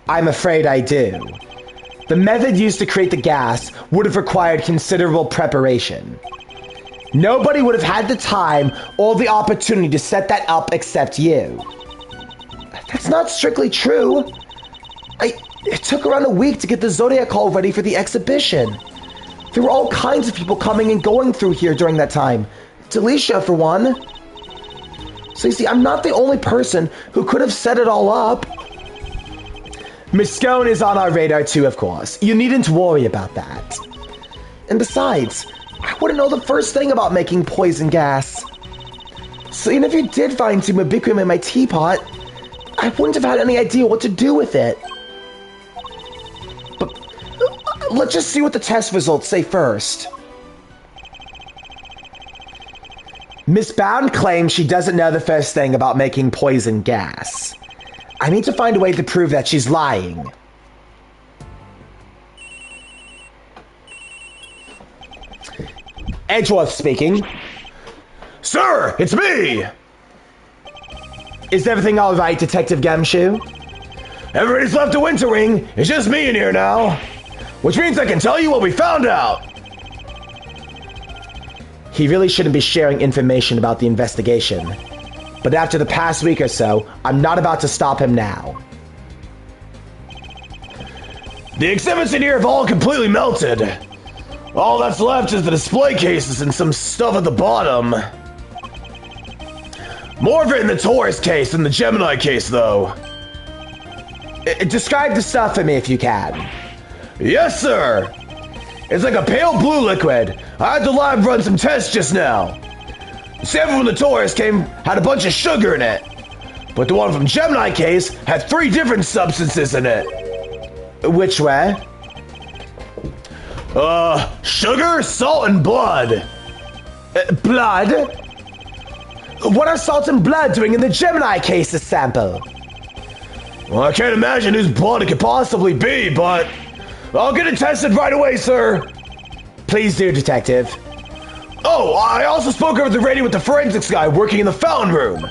I'm afraid I do. The method used to create the gas would have required considerable preparation. Nobody would have had the time or the opportunity to set that up except you. That's not strictly true. It took around a week to get the Zodiac Hall ready for the exhibition. There were all kinds of people coming and going through here during that time. Delisha, for one. So you see, I'm not the only person who could have set it all up. Miss Scone is on our radar too, of course. You needn't worry about that. And besides, I wouldn't know the first thing about making poison gas. So even if you did find some ubiquitous in my teapot, I wouldn't have had any idea what to do with it. But let's just see what the test results say first. Miss Bound claims she doesn't know the first thing about making poison gas. I need to find a way to prove that she's lying. Edgeworth speaking. Sir, it's me! Is everything all right, Detective Gumshoe? Everybody's left the Winter Wing. It's just me in here now. Which means I can tell you what we found out. He really shouldn't be sharing information about the investigation. But after the past week or so, I'm not about to stop him now. The exhibits in here have all completely melted. All that's left is the display cases and some stuff at the bottom. More of it in the Taurus case than the Gemini case, though. Describe the stuff for me if you can. Yes, sir. It's like a pale blue liquid. I had the lab run some tests just now. The sample from the Taurus came had a bunch of sugar in it. But the one from Gemini case had 3 different substances in it. Which way? Sugar, salt, and blood. Blood? What are salt and blood doing in the Gemini case's sample? Well, I can't imagine whose blood it could possibly be, but I'll get it tested right away, sir. Please do, Detective. Oh, I also spoke over the radio with the forensics guy working in the fountain room.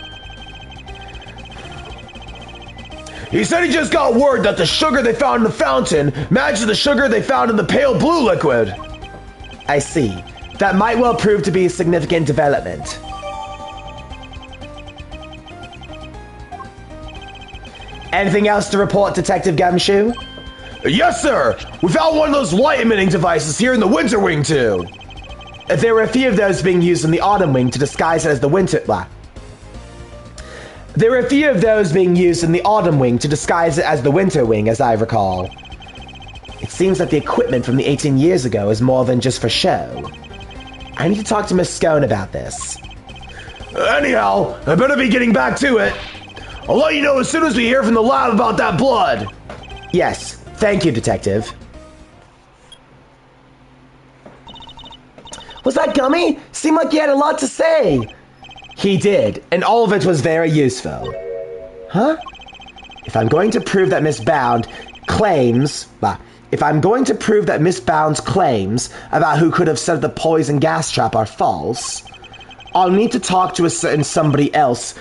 He said he just got word that the sugar they found in the fountain matches the sugar they found in the pale blue liquid. I see. That might well prove to be a significant development. Anything else to report, Detective Gumshoe? Yes, sir. We found one of those light-emitting devices here in the Winter Wing, too. There were a few of those being used in the Autumn Wing to disguise it as the Winter... There were a few of those being used in the Autumn Wing to disguise it as the Winter Wing, as I recall. It seems that the equipment from the 18 years ago is more than just for show. I need to talk to Miss Scone about this. Anyhow, I better be getting back to it. I'll let you know as soon as we hear from the lab about that blood. Yes, thank you, Detective. Was that Gummy? Seemed like he had a lot to say. He did, and all of it was very useful. Huh? If I'm going to prove that Miss Bound's claims about who could have set the poison gas trap are false, I'll need to talk to a certain somebody else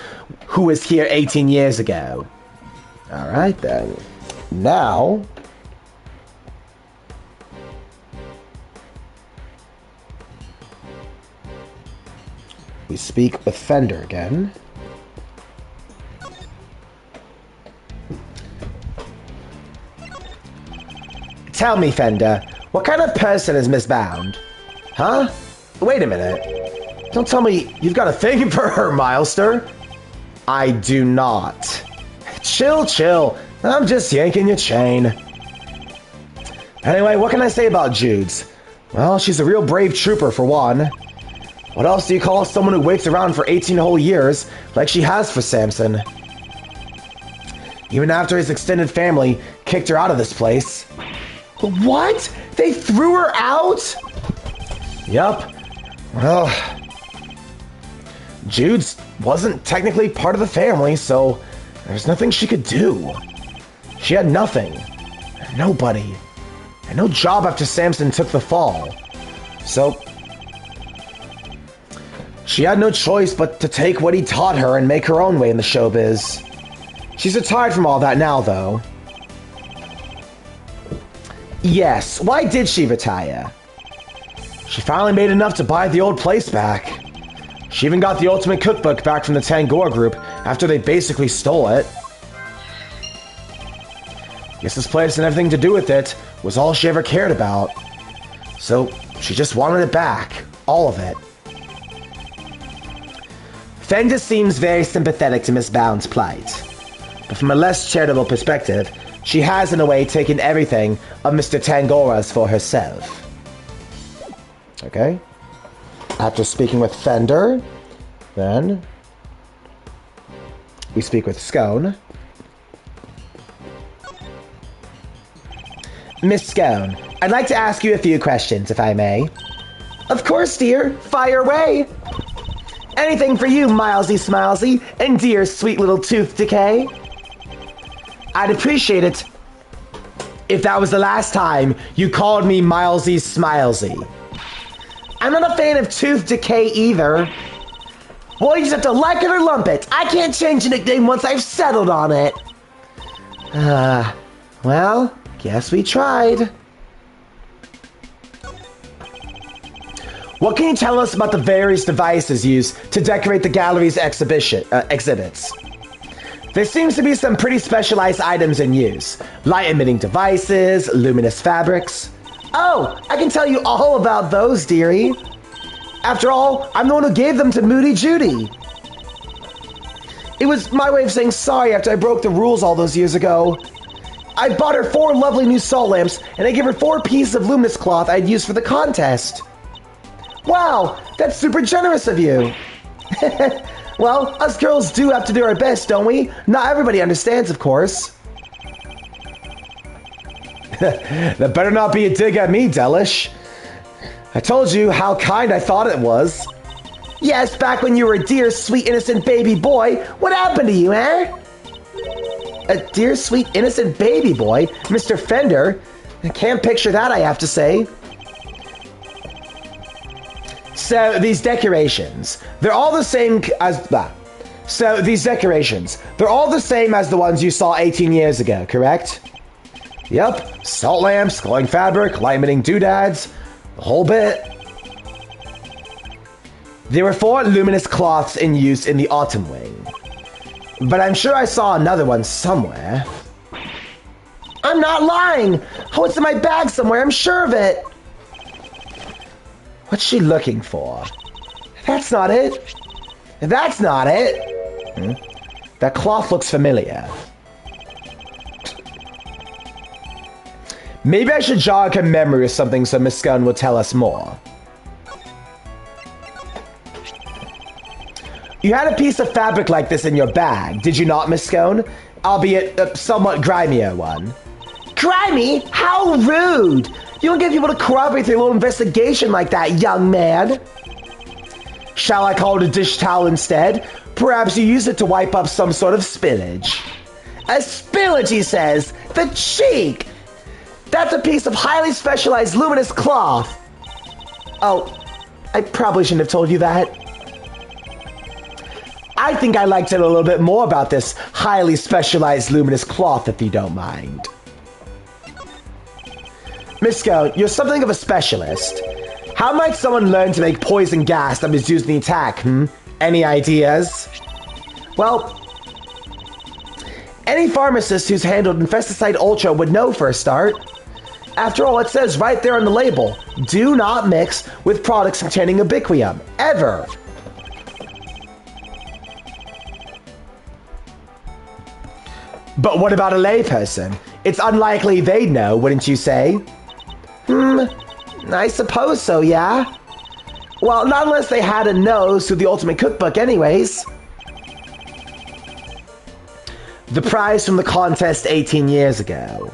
who was here 18 years ago. All right, then. Now... we speak with Fender again. Tell me, Fender, what kind of person is Miss Bound? Huh? Wait a minute. Don't tell me you've got a thing for her, Milester. I do not. Chill. I'm just yanking your chain. Anyway, what can I say about Jude's? Well, she's a real brave trooper, for one. What else do you call someone who waits around for 18 whole years, like she has for Samson? Even after his extended family kicked her out of this place. What? They threw her out? Yup. Well, Jude's wasn't technically part of the family, so there's nothing she could do. She had nothing. Nobody. And no job after Samson took the fall. So she had no choice but to take what he taught her and make her own way in the showbiz. She's retired from all that now, though. Yes, why did she retire? She finally made enough to buy the old place back. She even got the Ultimate Cookbook back from the Tangor group after they basically stole it. Guess this place and everything to do with it was all she ever cared about. So she just wanted it back. All of it. Fender seems very sympathetic to Miss Bound's plight. But from a less charitable perspective, she has in a way taken everything of Mr. Tangora's for herself. Okay. After speaking with Fender, then We speak with Scone. Miss Scone, I'd like to ask you a few questions, if I may. Of course, dear. Fire away. Anything for you, Milesy Smilesy, and dear sweet little tooth decay. I'd appreciate it if that was the last time you called me Milesy Smilesy. I'm not a fan of tooth decay either. Well, you just have to like it or lump it. I can't change a nickname once I've settled on it. Well, guess we tried. What can you tell us about the various devices used to decorate the gallery's exhibits? There seems to be some pretty specialized items in use. Light-emitting devices, luminous fabrics. Oh, I can tell you all about those, dearie. After all, I'm the one who gave them to Moody Judy. It was my way of saying sorry after I broke the rules all those years ago. I bought her 4 lovely new salt lamps, and I gave her 4 pieces of luminous cloth I'd used for the contest. Wow, that's super generous of you. Well, us girls do have to do our best, don't we? Not everybody understands, of course. That better not be a dig at me, Delish. I told you how kind I thought it was. Yes, back when you were a dear, sweet, innocent baby boy. What happened to you, eh? A dear, sweet, innocent baby boy? Mr. Fender? I can't picture that, I have to say. So, these decorations, they're all the same as that. So, these decorations, they're all the same as the ones you saw 18 years ago, correct? Yep, salt lamps, glowing fabric, light-emitting doodads, the whole bit. There were 4 luminous cloths in use in the autumn wing. But I'm sure I saw another one somewhere. I'm not lying! Oh, it's in my bag somewhere, I'm sure of it! What's she looking for? That's not it. That's not it. That cloth looks familiar. Maybe I should jog her memory or something so Miss Scone will tell us more. You had a piece of fabric like this in your bag, did you not, Miss Scone? Albeit a somewhat grimier one. Grimy? How rude! You don't get people to corroborate their little investigation like that, young man. Shall I call it a dish towel instead? Perhaps you use it to wipe up some sort of spillage. A spillage, he says. The cheek! That's a piece of highly specialized luminous cloth. Oh, I probably shouldn't have told you that. I think I'd like to know a little bit more about this highly specialized luminous cloth, if you don't mind. Miss Scone, you're something of a specialist. How might someone learn to make poison gas that was used in the attack, Any ideas? Well, any pharmacist who's handled Infesticide Ultra would know for a start. After all, it says right there on the label, do not mix with products containing ubiquium, ever. But what about a layperson? It's unlikely they'd know, wouldn't you say? I suppose so, yeah. Well, not unless they had a nose through the Ultimate Cookbook anyways. The prize from the contest 18 years ago.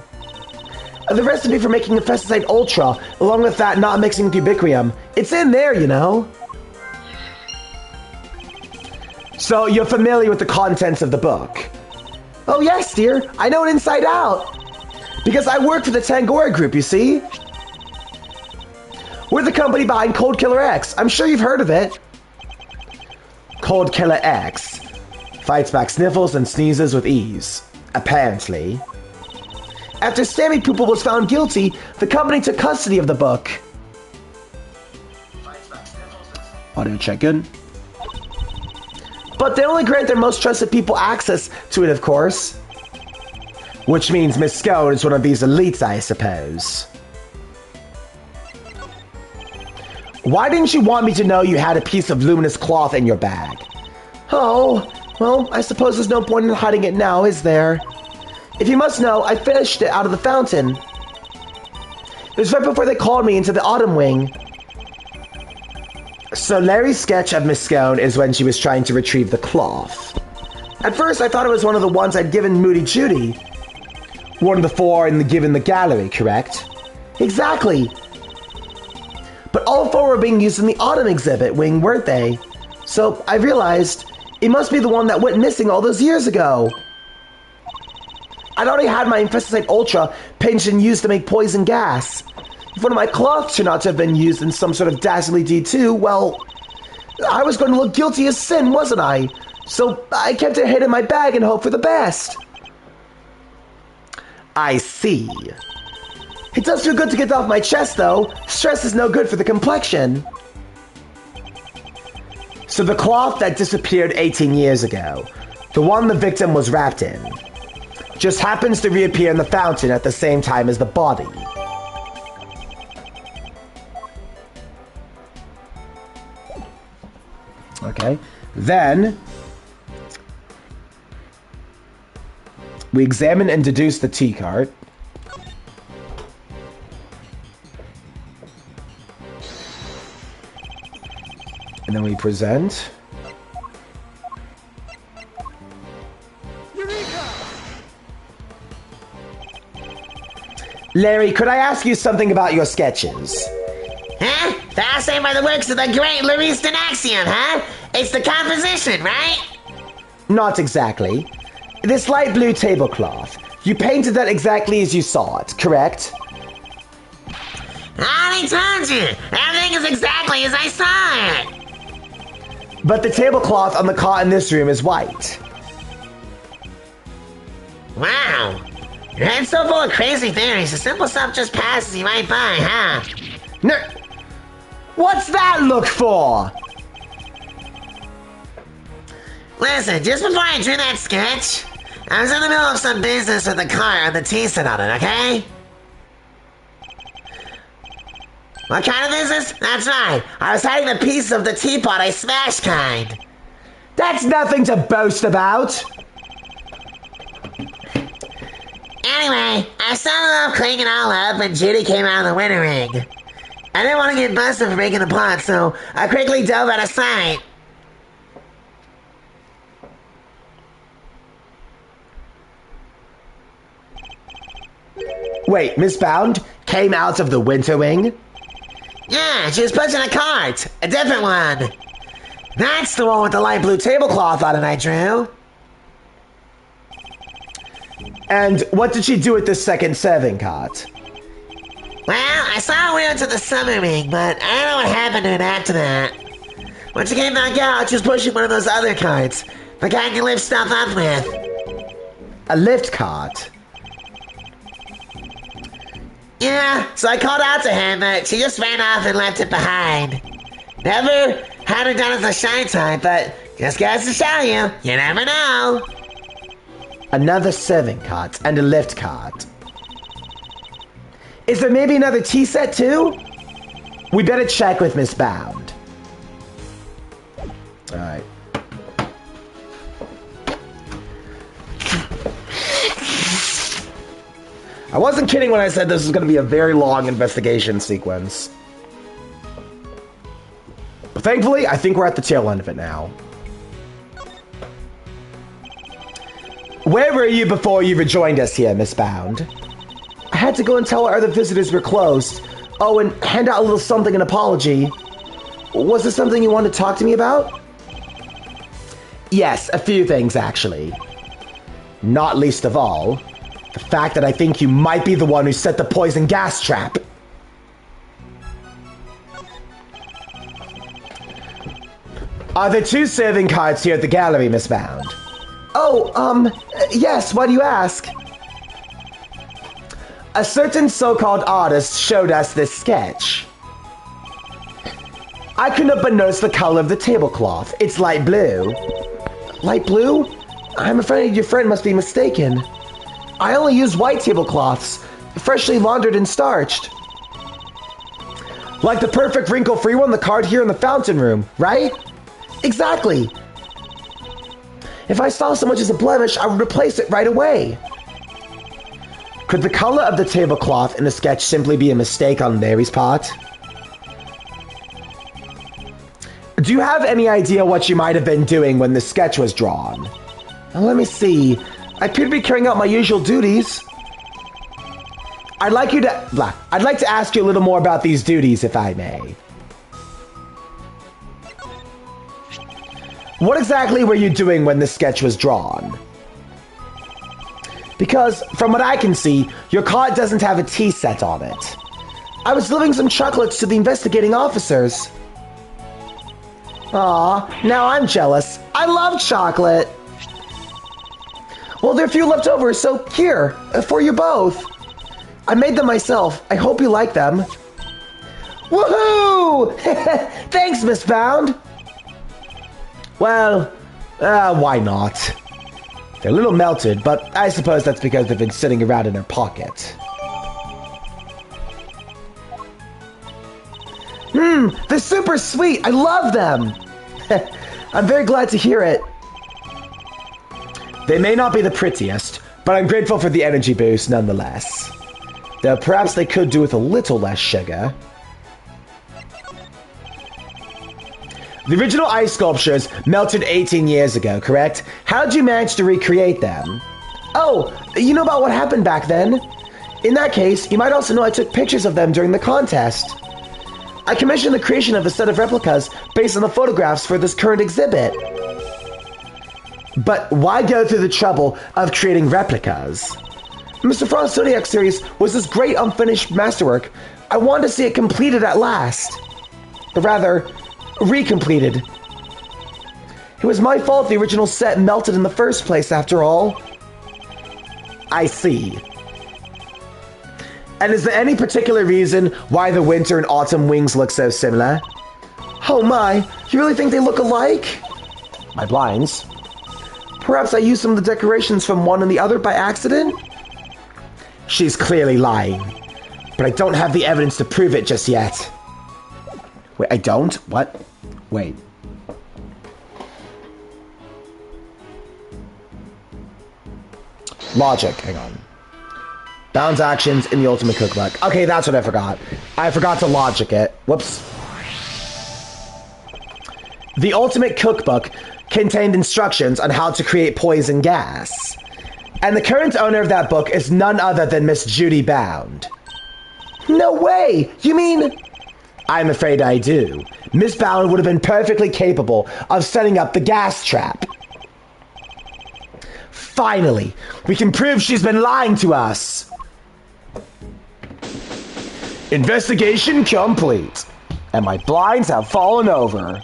The recipe for making Infesticide Ultra, along with that not mixing with ubiquium, it's in there, you know. So you're familiar with the contents of the book? Oh yes, dear. I know it inside out. Because I work for the Tangora Group, you see. We're the company behind Cold Killer X. I'm sure you've heard of it. Cold Killer X fights back sniffles and sneezes with ease, apparently. After Sammy Poople was found guilty, the company took custody of the book. Audio check-in. But they only grant their most trusted people access to it, of course. Which means Miss Scone is one of these elites, I suppose. Why didn't you want me to know you had a piece of luminous cloth in your bag? Oh, well, I suppose there's no point in hiding it now, is there? If you must know, I fished it out of the fountain. It was right before they called me into the autumn wing. So Larry's sketch of Miss Scone is when she was trying to retrieve the cloth. At first, I thought it was one of the ones I'd given Moody Judy. One of the 4 given the gallery, correct? Exactly. But all 4 were being used in the autumn exhibit wing, weren't they? So I realized it must be the one that went missing all those years ago. I'd already had my Infesticide Ultra painted and used to make poison gas. If one of my cloths turned out to have been used in some sort of dazzly D2, well, I was going to look guilty as sin, wasn't I? So I kept it hid in my bag and hoped for the best. I see. It does feel good to get off my chest, though. Stress is no good for the complexion. So the cloth that disappeared 18 years ago, the one the victim was wrapped in, just happens to reappear in the fountain at the same time as the body. Okay. Then we examine and deduce the tea cart. And then we present. Eureka! Larry, could I ask you something about your sketches? Huh? Fascinated by the works of the great Laurice Denaxium, huh? It's the composition, right? Not exactly. This light blue tablecloth. You painted that exactly as you saw it, correct? I told you! Everything is exactly as I saw it! But the tablecloth on the cot in this room is white. Wow! Your head's so full of crazy theories, the simple stuff just passes you right by, huh? No. What's that look for? Listen, just before I drew that sketch, I was in the middle of some business with the car and the tea set on it, okay? What kind of business? That's right. I was hiding the pieces of the teapot I smashed kind. That's nothing to boast about. Anyway, I started off cleaning it all up and Judy came out of the winter ring. I didn't want to get busted for breaking the pot, so I quickly dove out of sight. Wait, Miss Bound came out of the winter wing? Yeah, she was pushing a cart. A different one. That's the one with the light blue tablecloth on it I drew. And what did she do with this second serving cart? Well, I saw her wear it to the summer ring, but I don't know what happened to it after that. When she came back out, she was pushing one of those other carts. The kind you lift stuff up with. A lift cart? Yeah, so I called out to her, but she just ran off and left it behind. Never had her done as a shy type, but just goes to show you, you never know. Another serving cart and a lift cart. Is there maybe another tea set too? We better check with Miss Bound. Alright. I wasn't kidding when I said this was going to be a very long investigation sequence. But thankfully, I think we're at the tail end of it now. Where were you before you rejoined us here, Miss Bound? I had to go and tell our other visitors were closed. Oh, and hand out a little something, an apology. Was there something you wanted to talk to me about? Yes, a few things, actually. Not least of all, the fact that I think you might be the one who set the poison gas trap. Are there 2 serving carts here at the gallery, Miss Bound? Oh, yes, why do you ask? A certain so-called artist showed us this sketch. I couldn't help but notice the color of the tablecloth. It's light blue. Light blue? I'm afraid your friend must be mistaken. I only use white tablecloths, freshly laundered and starched. Like the perfect wrinkle-free one, the card here in the fountain room, right? Exactly. If I saw so much as a blemish, I would replace it right away. Could the color of the tablecloth in the sketch simply be a mistake on Larry's part? Do you have any idea what you might have been doing when the sketch was drawn? Let me see. I appear to be carrying out my usual duties. I'd like to ask you a little more about these duties, if I may. What exactly were you doing when this sketch was drawn? Because, from what I can see, your card doesn't have a tea set on it. I was delivering some chocolates to the investigating officers. Aw, now I'm jealous. I love chocolate. Well, there are a few left over, so here, for you both. I made them myself. I hope you like them. Woohoo! Thanks, Miss Bound. Well, why not? They're a little melted, but I suppose that's because they've been sitting around in her pocket. They're super sweet. I love them. I'm very glad to hear it. They may not be the prettiest, but I'm grateful for the energy boost nonetheless. Though perhaps they could do with a little less sugar. The original ice sculptures melted 18 years ago, correct? How did you manage to recreate them? Oh, you know about what happened back then? In that case, you might also know I took pictures of them during the contest. I commissioned the creation of a set of replicas based on the photographs for this current exhibit. But why go through the trouble of creating replicas? Mr. Frost's Zodiac series was this great unfinished masterwork. I wanted to see it completed at last. Or rather, recompleted. It was my fault the original set melted in the first place, after all. I see. And is there any particular reason why the winter and autumn wings look so similar? Oh my, you really think they look alike? My blinds. Perhaps I used some of the decorations from one and the other by accident? She's clearly lying. But I don't have the evidence to prove it just yet. Wait, I don't? What? Wait. Logic, hang on. Bounds actions in the Ultimate Cookbook. Okay, that's what I forgot. I forgot to logic it. Whoops. The Ultimate Cookbook contained instructions on how to create poison gas. And the current owner of that book is none other than Miss Judy Bound. No way! You mean... I'm afraid I do. Miss Bound would have been perfectly capable of setting up the gas trap. Finally, we can prove she's been lying to us. Investigation complete. And my blinds have fallen over.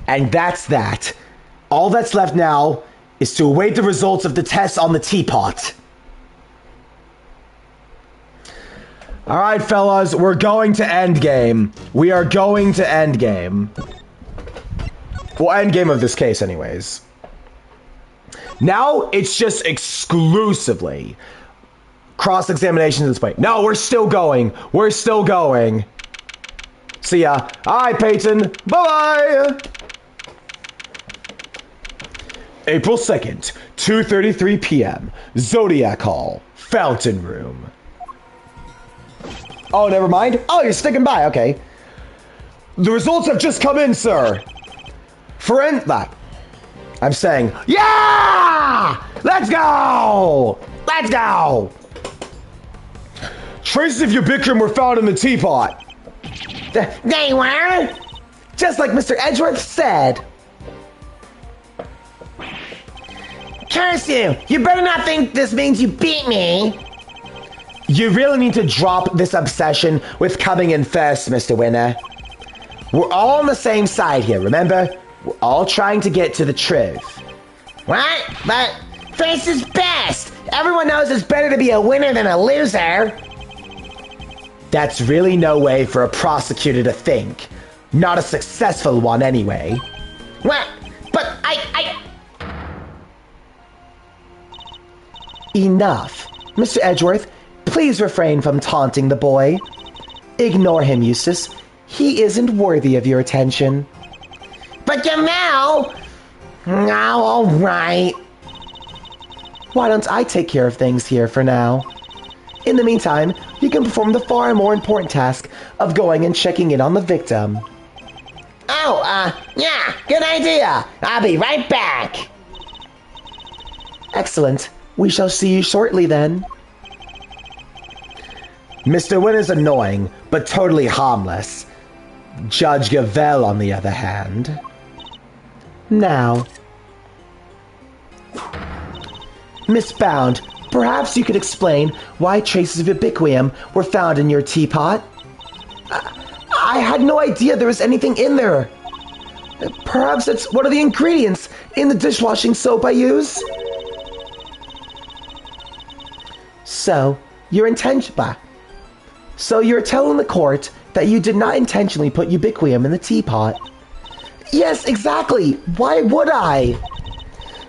And that's that. All that's left now is to await the results of the tests on the teapot. Alright, fellas, we're going to endgame. We are going to endgame. Well, endgame of this case, anyways. Now, it's just exclusively cross-examination at this point. No, we're still going. We're still going. See ya. Alright, Peyton. Bye-bye! April 2nd, 2:33 p.m. Zodiac Hall, Fountain Room. Oh, never mind. Oh, you're sticking by. Okay. The results have just come in, sir. I'm saying, yeah! Let's go! Let's go! Traces of your Bikram were found in the teapot. They were? Just like Mr. Edgeworth said. Curse you! You better not think this means you beat me! You really need to drop this obsession with coming in first, Mr. Winner. We're all on the same side here, remember? We're all trying to get to the truth. What? But first is best! Everyone knows it's better to be a winner than a loser! That's really no way for a prosecutor to think. Not a successful one, anyway. What? But I... Enough. Mr. Edgeworth, please refrain from taunting the boy. Ignore him, Eustace. He isn't worthy of your attention. But you know... Oh, all right. Why don't I take care of things here for now? In the meantime, you can perform the far more important task of going and checking in on the victim. Yeah, good idea. I'll be right back. Excellent. We shall see you shortly then. Mr. Wynn is annoying, but totally harmless. Judge Gavel, on the other hand. Now, Miss Bound, perhaps you could explain why traces of ubiquium were found in your teapot? I had no idea there was anything in there. Perhaps it's one of the ingredients in the dishwashing soap I use? So, you're telling the court that you did not intentionally put ubiquium in the teapot? Yes, exactly. Why would I?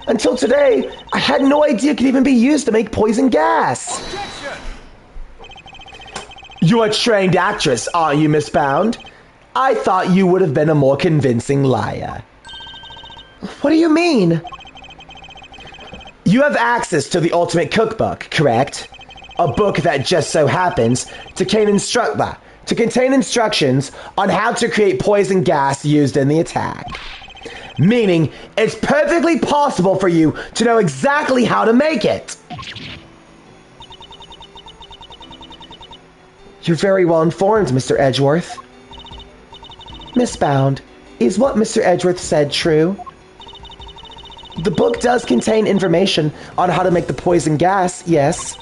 Until today, I had no idea it could even be used to make poison gas. Objection! You're a trained actress, aren't you, Miss Bound? I thought you would have been a more convincing liar. What do you mean? You have access to the Ultimate Cookbook, correct? A book that just so happens to contain instructions on how to create poison gas used in the attack. Meaning, it's perfectly possible for you to know exactly how to make it. You're very well informed, Mr. Edgeworth. Miss Bound, is what Mr. Edgeworth said true? The book does contain information on how to make the poison gas, yes.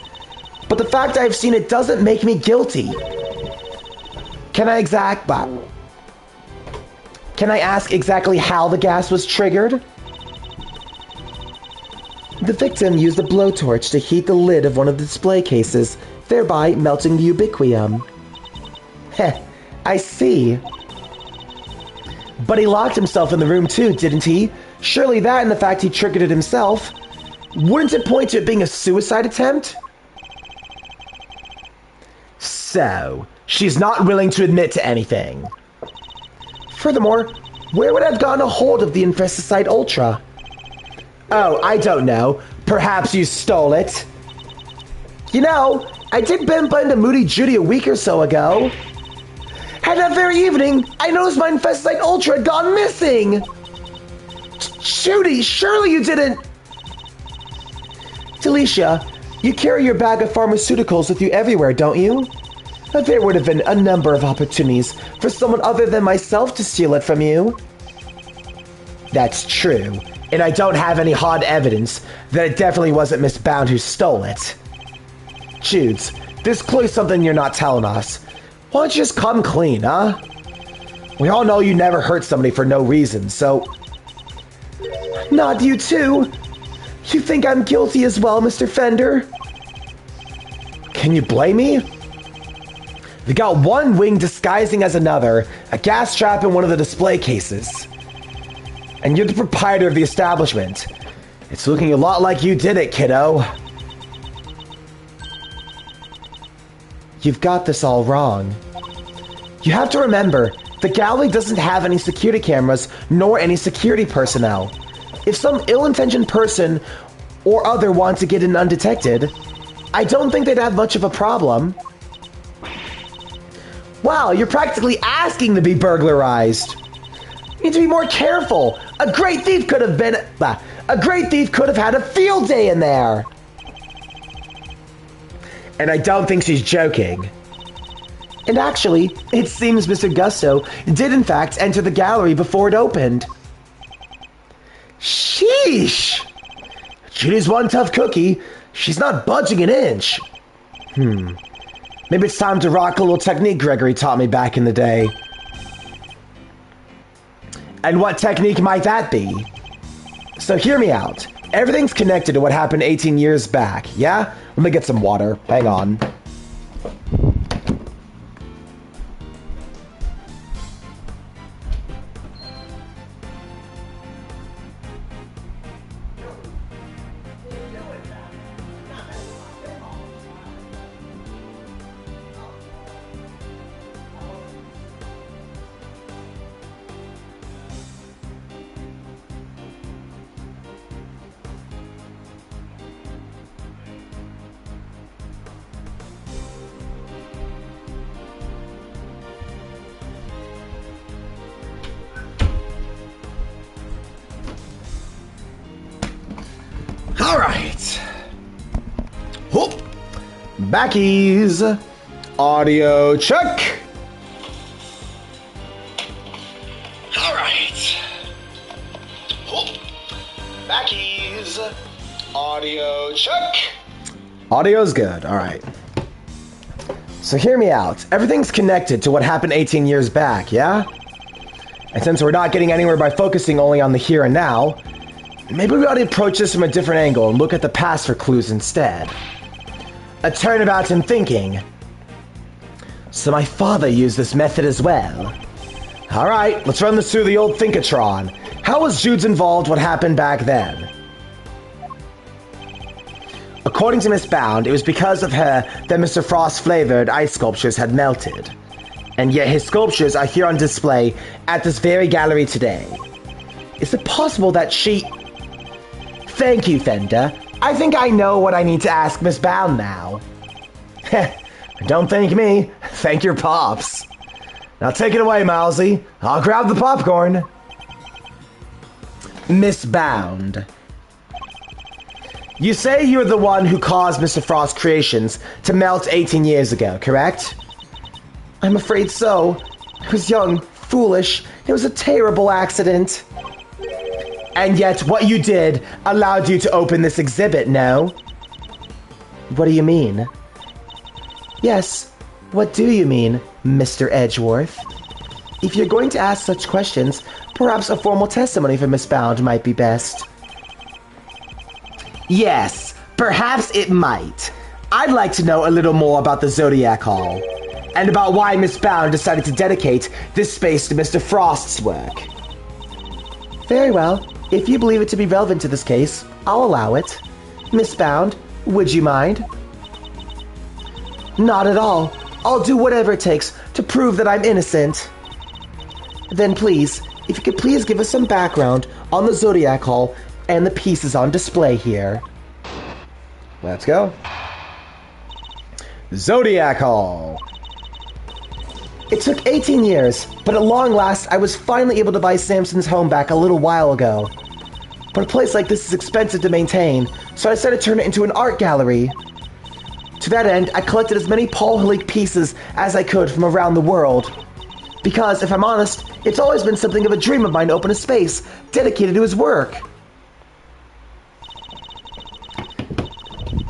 But the fact I've seen it doesn't make me guilty. Can I ask exactly how the gas was triggered? The victim used a blowtorch to heat the lid of one of the display cases, thereby melting the ubiquium. Heh, I see. But he locked himself in the room too, didn't he? Surely that and the fact he triggered it himself. Wouldn't it point to it being a suicide attempt? So, she's not willing to admit to anything. Furthermore, where would I have gotten a hold of the Infesticide Ultra? Oh, I don't know. Perhaps you stole it. You know, I did bump into Moody Judy a week or so ago. And that very evening, I noticed my Infesticide Ultra had gone missing. Judy, surely you didn't... Delicia, you carry your bag of pharmaceuticals with you everywhere, don't you? There would have been a number of opportunities for someone other than myself to steal it from you. That's true, and I don't have any hard evidence that it definitely wasn't Miss Bound who stole it. Judes, there's clearly something you're not telling us. Why don't you just come clean, huh? We all know you never hurt somebody for no reason, so... Not you too. You think I'm guilty as well, Mr. Fender? Can you blame me? We got one wing disguising as another, a gas trap in one of the display cases. And you're the proprietor of the establishment. It's looking a lot like you did it, kiddo. You've got this all wrong. You have to remember, the gallery doesn't have any security cameras nor any security personnel. If some ill-intentioned person or other wants to get in undetected, I don't think they'd have much of a problem. Wow, you're practically asking to be burglarized. You need to be more careful. A great thief could have had a field day in there. And I don't think she's joking. And actually, it seems Mr. Gusto did in fact enter the gallery before it opened. Sheesh! Judy's one tough cookie. She's not budging an inch. Maybe it's time to rock a little technique Gregory taught me back in the day. And what technique might that be? So hear me out. Everything's connected to what happened 18 years back, yeah? Let me get some water. Hang on. Backies. Audio check. All right. Backies. Audio check. Audio's good. All right. So hear me out. Everything's connected to what happened 18 years back, yeah? And since we're not getting anywhere by focusing only on the here and now, maybe we ought to approach this from a different angle and look at the past for clues instead. A turnabout in thinking. So my father used this method as well. All right, let's run this through the old Thinkatron. How was Jude's involved? What happened back then? According to Miss Bound, it was because of her that Mr. Frost's flavored ice sculptures had melted. And yet his sculptures are here on display at this very gallery today. Is it possible that she... Thank you, Fender. I think I know what I need to ask Miss Bound now. Don't thank me. Thank your pops. Now take it away, Mousy. I'll grab the popcorn. Miss Bound. You say you're the one who caused Mr. Frost's creations to melt 18 years ago, correct? I'm afraid so. I was young, foolish. It was a terrible accident. And yet what you did allowed you to open this exhibit, no? What do you mean? Yes, what do you mean, Mr. Edgeworth? If you're going to ask such questions, perhaps a formal testimony from Miss Bound might be best. Yes, perhaps it might. I'd like to know a little more about the Zodiac Hall, and about why Miss Bound decided to dedicate this space to Mr. Frost's work. Very well. If you believe it to be relevant to this case, I'll allow it. Miss Bound, would you mind? Not at all. I'll do whatever it takes to prove that I'm innocent. Then please, if you could please give us some background on the Zodiac Hall and the pieces on display here. Let's go. Zodiac Hall. It took 18 years, but at long last I was finally able to buy Samson's home back a little while ago. But a place like this is expensive to maintain, so I decided to turn it into an art gallery. To that end, I collected as many Paul Hillig pieces as I could from around the world. Because, if I'm honest, it's always been something of a dream of mine to open a space dedicated to his work.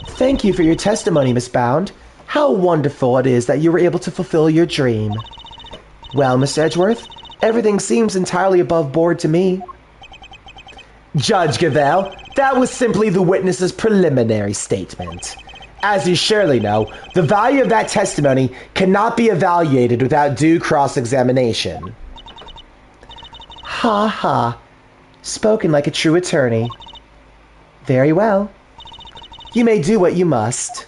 Thank you for your testimony, Miss Bound. How wonderful it is that you were able to fulfill your dream. Well, Miss Edgeworth, everything seems entirely above board to me. Judge Gavelle, that was simply the witness's preliminary statement. As you surely know, the value of that testimony cannot be evaluated without due cross-examination. Ha ha. Spoken like a true attorney. Very well. You may do what you must.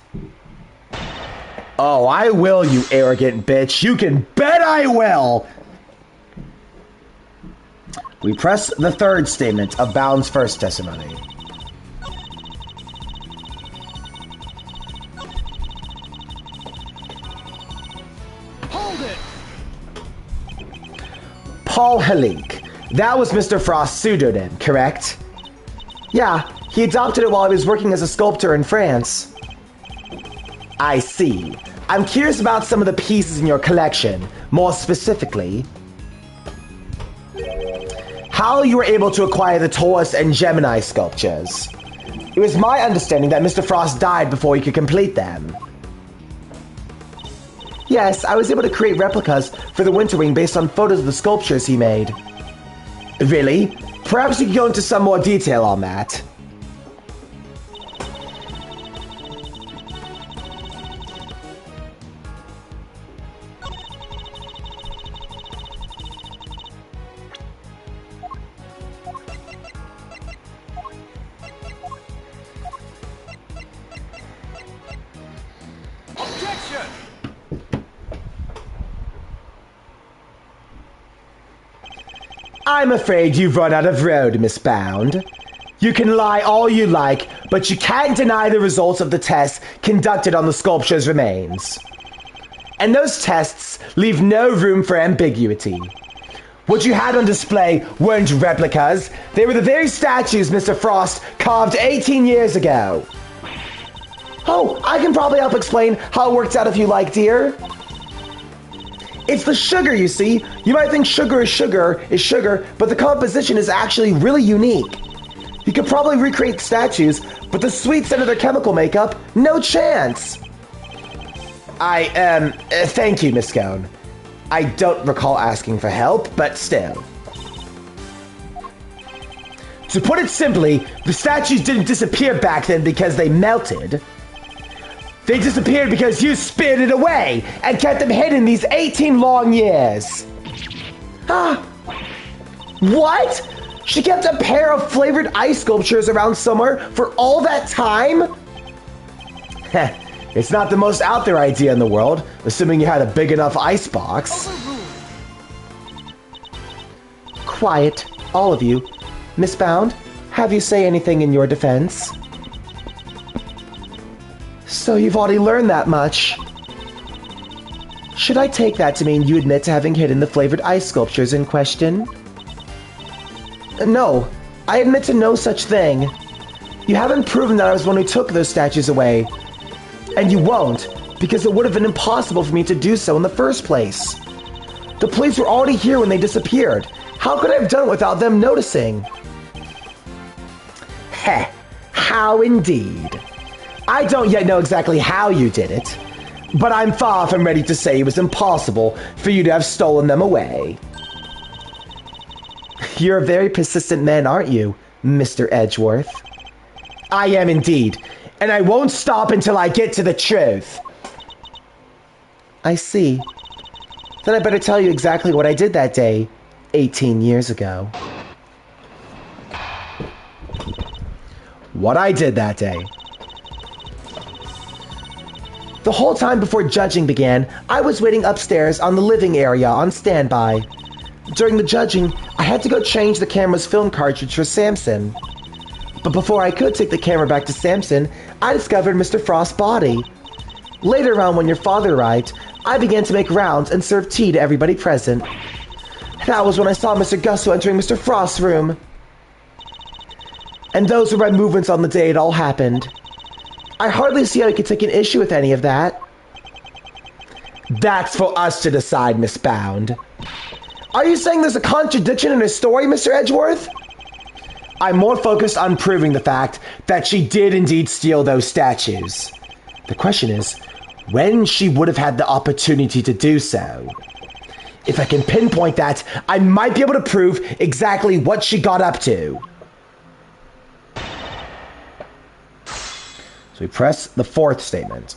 Oh, I will, you arrogant bitch. You can bet I will! We press the third statement of Bound's first testimony. Hold it! Paul Hillig. That was Mr. Frost's pseudonym, correct? Yeah, he adopted it while he was working as a sculptor in France. I see. I'm curious about some of the pieces in your collection, more specifically. How you were able to acquire the Taurus and Gemini sculptures. It was my understanding that Mr. Frost died before he could complete them. Yes, I was able to create replicas for the Winter Wing based on photos of the sculptures he made. Really? Perhaps you could go into some more detail on that. Objection! I'm afraid you've run out of road, Miss Bound. You can lie all you like, but you can't deny the results of the tests conducted on the sculpture's remains. And those tests leave no room for ambiguity. What you had on display weren't replicas, they were the very statues Mr. Frost carved 18 years ago. Oh, I can probably help explain how it works out if you like, dear. It's the sugar, you see. You might think sugar, but the composition is actually really unique. You could probably recreate statues, but the sweet scent of their chemical makeup, no chance. Thank you, Miss Scone. I don't recall asking for help, but still. To put it simply, the statues didn't disappear back then because they melted. They disappeared because you spared it away and kept them hidden these 18 long years. Ah, what? She kept a pair of flavored ice sculptures around somewhere for all that time? Heh, it's not the most out there idea in the world, assuming you had a big enough ice box. Quiet, all of you. Miss Bound, have you say anything in your defense? So you've already learned that much. Should I take that to mean you admit to having hidden the flavored ice sculptures in question? No, I admit to no such thing. You haven't proven that I was the one who took those statues away. And you won't, because it would have been impossible for me to do so in the first place. The police were already here when they disappeared. How could I have done it without them noticing? Heh, how indeed. I don't yet know exactly how you did it, but I'm far from ready to say it was impossible for you to have stolen them away. You're a very persistent man, aren't you, Mr. Edgeworth? I am indeed, and I won't stop until I get to the truth. I see. Then I better tell you exactly what I did that day, 18 years ago. What I did that day. The whole time before judging began, I was waiting upstairs on the living area on standby. During the judging, I had to go change the camera's film cartridge for Samson. But before I could take the camera back to Samson, I discovered Mr. Frost's body. Later on, when your father arrived, I began to make rounds and serve tea to everybody present. That was when I saw Mr. Gusto entering Mr. Frost's room. And those were my movements on the day it all happened. I hardly see how you could take an issue with any of that. That's for us to decide, Miss Bound. Are you saying there's a contradiction in her story, Mr. Edgeworth? I'm more focused on proving the fact that she did indeed steal those statues. The question is, when she would have had the opportunity to do so. If I can pinpoint that, I might be able to prove exactly what she got up to. So we press the fourth statement.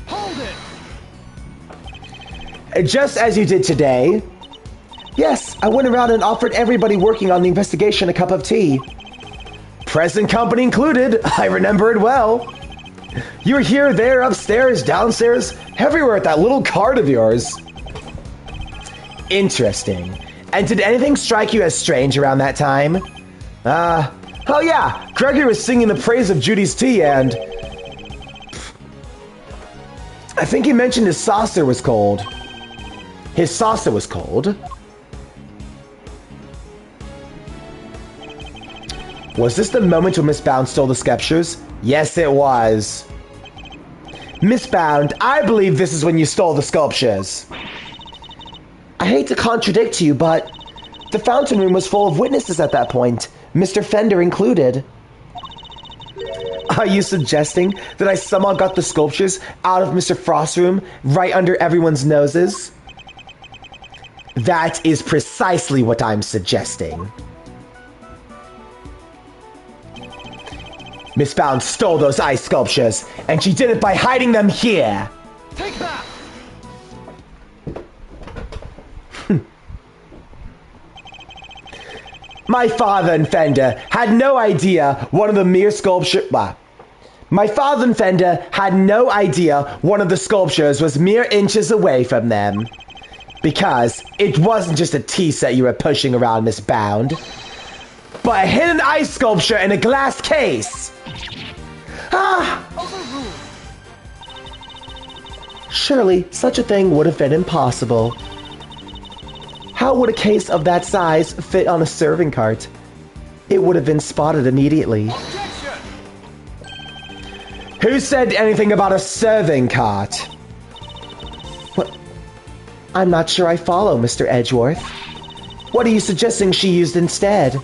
Hold it! Just as you did today. Yes, I went around and offered everybody working on the investigation a cup of tea. Present company included, I remember it well. You were here, there, upstairs, downstairs, everywhere at that little cart of yours. Interesting. And did anything strike you as strange around that time? Oh yeah, Gregory was singing the praise of Judy's tea and... I think he mentioned his saucer was cold. His saucer was cold? Was this the moment when Miss Bound stole the sculptures? Yes, it was. Miss Bound, I believe this is when you stole the sculptures. I hate to contradict you, but the fountain room was full of witnesses at that point, Mr. Fender included. Are you suggesting that I somehow got the sculptures out of Mr. Frost's room right under everyone's noses? That is precisely what I'm suggesting. Miss Bound stole those ice sculptures, and she did it by hiding them here. Take that! My father and Fender had no idea one of the mere sculpture... My father and Fender had no idea one of the sculptures was mere inches away from them. Because it wasn't just a tea set you were pushing around, Miss Bound, but a hidden ice sculpture in a glass case. Ah! Surely, such a thing would have been impossible. How would a case of that size fit on a serving cart? It would have been spotted immediately. Objection! Who said anything about a serving cart? What? I'm not sure I follow, Mr. Edgeworth. What are you suggesting she used instead?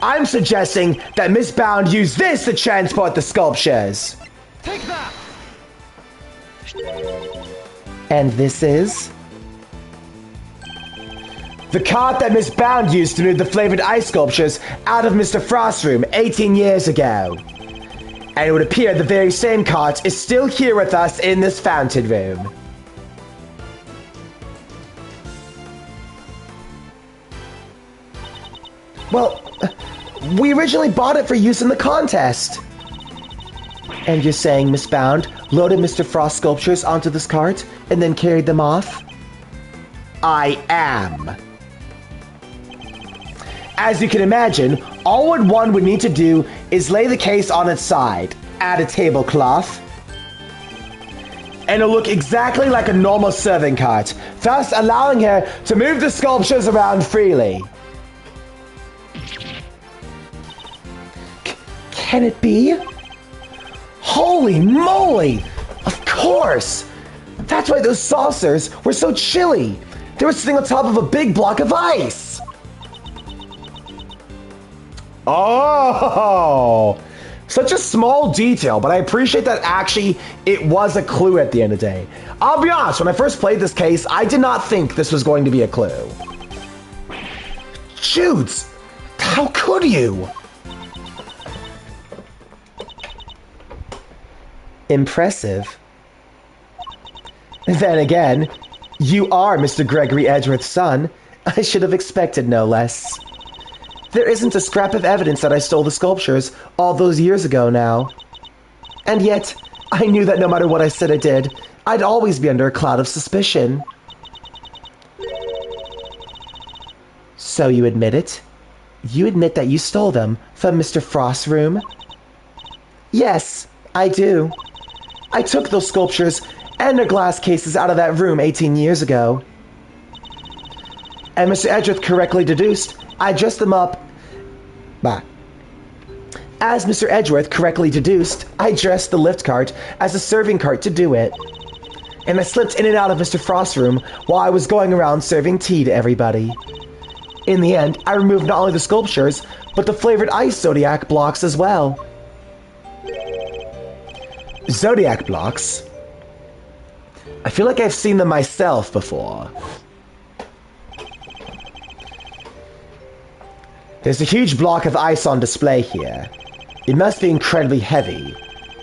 I'm suggesting that Miss Bound used this to transport the sculptures. Take that! And this is? The cart that Miss Bound used to move the flavored ice sculptures out of Mr. Frost's room 18 years ago. And it would appear the very same cart is still here with us in this fountain room. Well, we originally bought it for use in the contest. And you're saying Miss Bound loaded Mr. Frost's sculptures onto this cart and then carried them off? I am. As you can imagine, all one would need to do is lay the case on its side, add a tablecloth, and it'll look exactly like a normal serving cart, thus allowing her to move the sculptures around freely. Can it be? Holy moly! Of course! That's why those saucers were so chilly. They were sitting on top of a big block of ice. Oh, such a small detail, but I appreciate that actually it was a clue at the end of the day. I'll be honest, when I first played this case, I did not think this was going to be a clue. Shoots, how could you? Impressive. Then again, you are Mr. Gregory Edgeworth's son. I should have expected no less. There isn't a scrap of evidence that I stole the sculptures all those years ago now. And yet, I knew that no matter what I said I did, I'd always be under a cloud of suspicion. So you admit it? You admit that you stole them from Mr. Frost's room? Yes, I do. I took those sculptures and their glass cases out of that room 18 years ago. And Mr. Edgeworth correctly deduced, I dressed them up. As Mr. Edgeworth correctly deduced, I dressed the lift cart as a serving cart to do it. And I slipped in and out of Mr. Frost's room while I was going around serving tea to everybody. In the end, I removed not only the sculptures, but the flavored ice Zodiac blocks as well. Zodiac blocks? I feel like I've seen them myself before. There's a huge block of ice on display here. It must be incredibly heavy.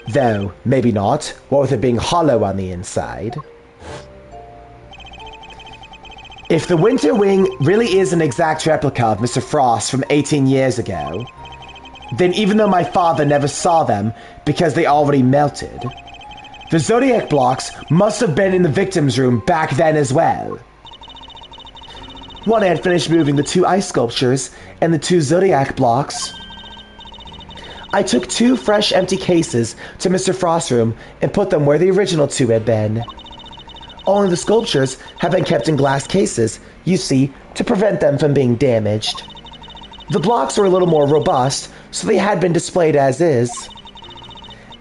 Though, maybe not, what with it being hollow on the inside. If the Winter Wing really is an exact replica of Mr. Frost from 18 years ago, then even though my father never saw them because they already melted, the Zodiac blocks must have been in the victim's room back then as well. When I had finished moving the 2 ice sculptures and the 2 Zodiac blocks, I took 2 fresh empty cases to Mr. Frost's room and put them where the original 2 had been. Only the sculptures have been kept in glass cases, you see, to prevent them from being damaged. The blocks were a little more robust, so they had been displayed as is.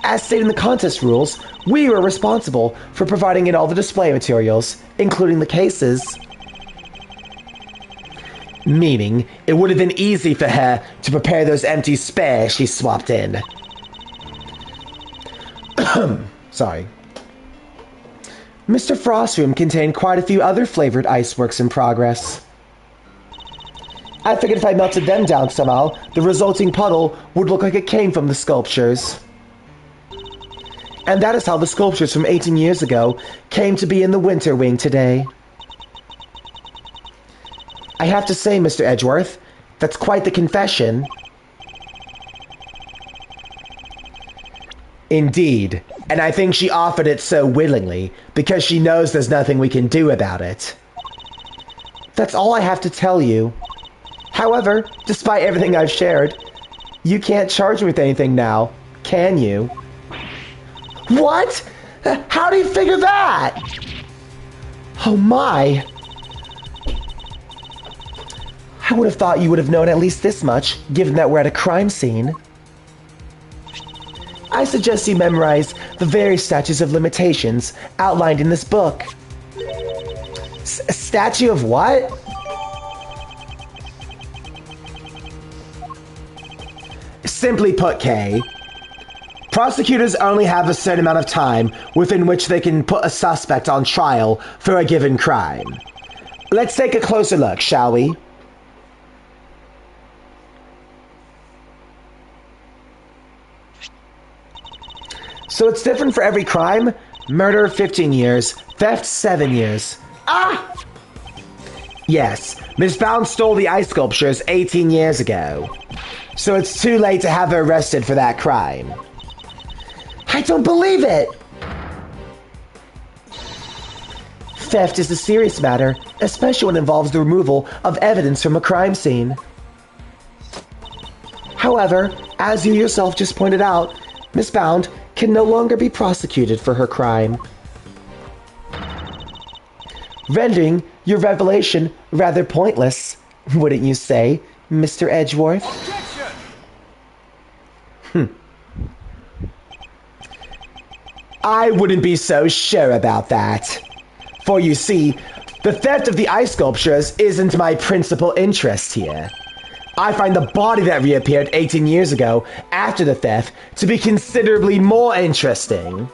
As stated in the contest rules, we were responsible for providing in all the display materials, including the cases. Meaning, it would have been easy for her to prepare those empty spares she swapped in. Sorry. Mr. Frost's room contained quite a few other flavored ice works in progress. I figured if I melted them down somehow, the resulting puddle would look like it came from the sculptures. And that is how the sculptures from 18 years ago came to be in the Winter Wing today. I have to say, Mr. Edgeworth, that's quite the confession. Indeed, and I think she offered it so willingly because she knows there's nothing we can do about it. That's all I have to tell you. However, despite everything I've shared, you can't charge me with anything now, can you? What? How do you figure that? Oh my. I would have thought you would have known at least this much, given that we're at a crime scene. I suggest you memorize the various statutes of limitations outlined in this book. Statue of what? Simply put, Kay, prosecutors only have a certain amount of time within which they can put a suspect on trial for a given crime. Let's take a closer look, shall we? So it's different for every crime? Murder, 15 years. Theft, 7 years. Ah! Yes, Miss Bound stole the ice sculptures 18 years ago. So it's too late to have her arrested for that crime. I don't believe it! Theft is a serious matter, especially when it involves the removal of evidence from a crime scene. However, as you yourself just pointed out, Miss Bound can no longer be prosecuted for her crime, rendering your revelation rather pointless, wouldn't you say, Mr. Edgeworth? I wouldn't be so sure about that. For you see, the theft of the ice sculptures isn't my principal interest here. I find the body that reappeared 18 years ago after the theft to be considerably more interesting.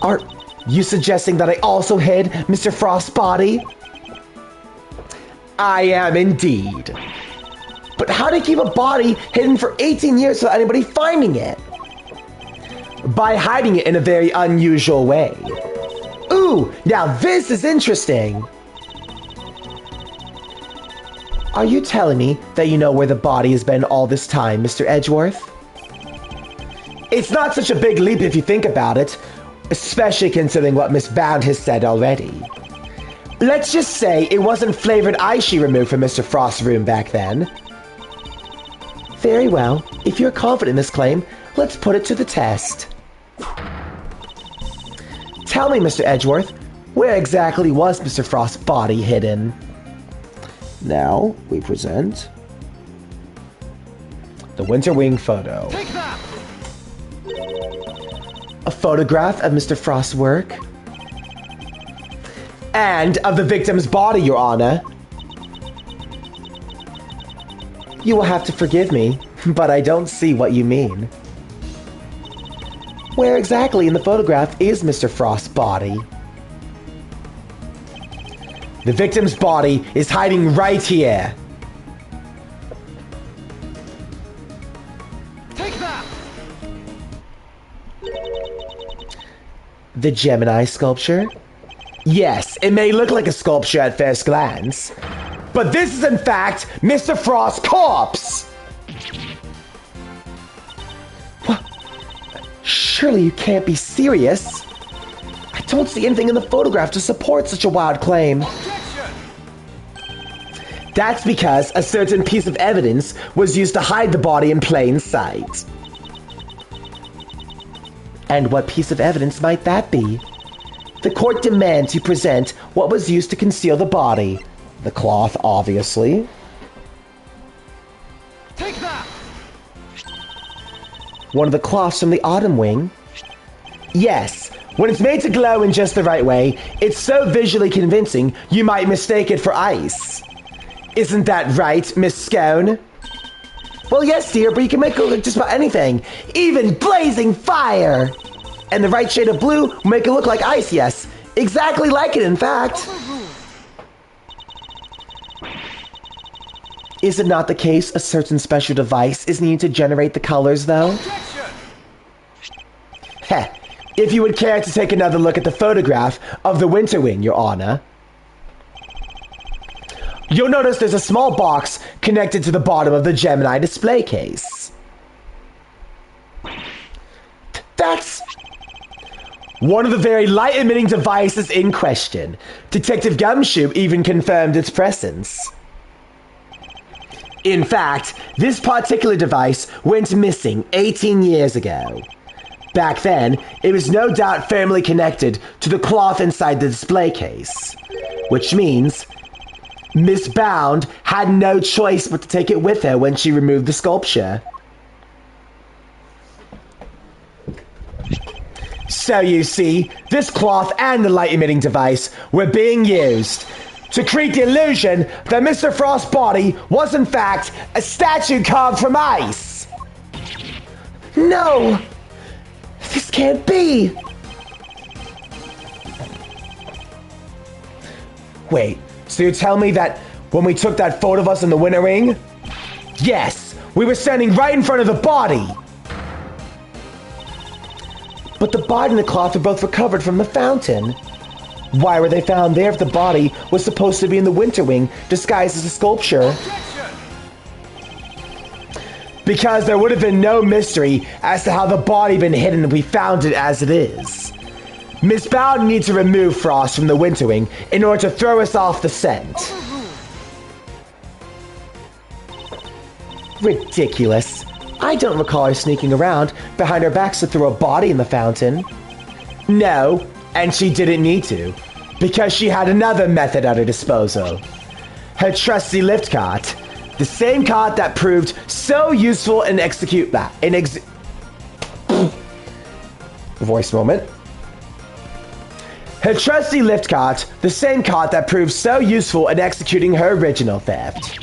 Are you suggesting that I also hid Mr. Frost's body? I am indeed. But how do you keep a body hidden for 18 years without anybody finding it? By hiding it in a very unusual way. Ooh, now this is interesting. Are you telling me that you know where the body has been all this time, Mr. Edgeworth? It's not such a big leap if you think about it, especially considering what Miss Bound has said already. Let's just say it wasn't flavored ice she removed from Mr. Frost's room back then. Very well. If you're confident in this claim, let's put it to the test. Tell me, Mr. Edgeworth, where exactly was Mr. Frost's body hidden? Now, we present the Winter Wing photo. Take that! A photograph of Mr. Frost's work. And of the victim's body, Your Honor. You will have to forgive me, but I don't see what you mean. Where exactly in the photograph is Mr. Frost's body? The victim's body is hiding right here. Take that! The Gemini sculpture? Yes, it may look like a sculpture at first glance, but this is in fact Mr. Frost's corpse! What? Surely you can't be serious. I don't see anything in the photograph to support such a wild claim. That's because a certain piece of evidence was used to hide the body in plain sight. And what piece of evidence might that be? The court demands you present what was used to conceal the body. The cloth, obviously. Take that! One of the cloths from the Autumn Wing? Yes. When it's made to glow in just the right way, it's so visually convincing you might mistake it for ice. Isn't that right, Miss Scone? Well, yes, dear, but you can make it look just about anything. Even blazing fire! And the right shade of blue will make it look like ice, yes. Exactly like it, in fact. Is it not the case a certain special device is needed to generate the colors, though? Heh. If you would care to take another look at the photograph of the Winter Wing, Your Honor. You'll notice there's a small box connected to the bottom of the Gemini display case. That's one of the very light-emitting devices in question. Detective Gumshoe even confirmed its presence. In fact, this particular device went missing 18 years ago. Back then, it was no doubt firmly connected to the cloth inside the display case. Which means Miss Bound had no choice but to take it with her when she removed the sculpture. So you see, this cloth and the light-emitting device were being used to create the illusion that Mr. Frost's body was in fact a statue carved from ice. No! This can't be! Wait, so you tell me that when we took that photo of us in the winter ring? Yes, we were standing right in front of the body! But the body and the cloth were both recovered from the fountain. Why were they found there if the body was supposed to be in the winter wing, disguised as a sculpture? Because there would have been no mystery as to how the body had been hidden if we found it as it is. Miss Bound needs to remove Frost from the winter wing in order to throw us off the scent. Ridiculous. I don't recall her sneaking around behind her backs to throw a body in the fountain. No, and she didn't need to, because she had another method at her disposal. Her trusty lift cart. The same cart that proved so useful in voice moment. Her trusty lift cart, the same cart that proved so useful in executing her original theft.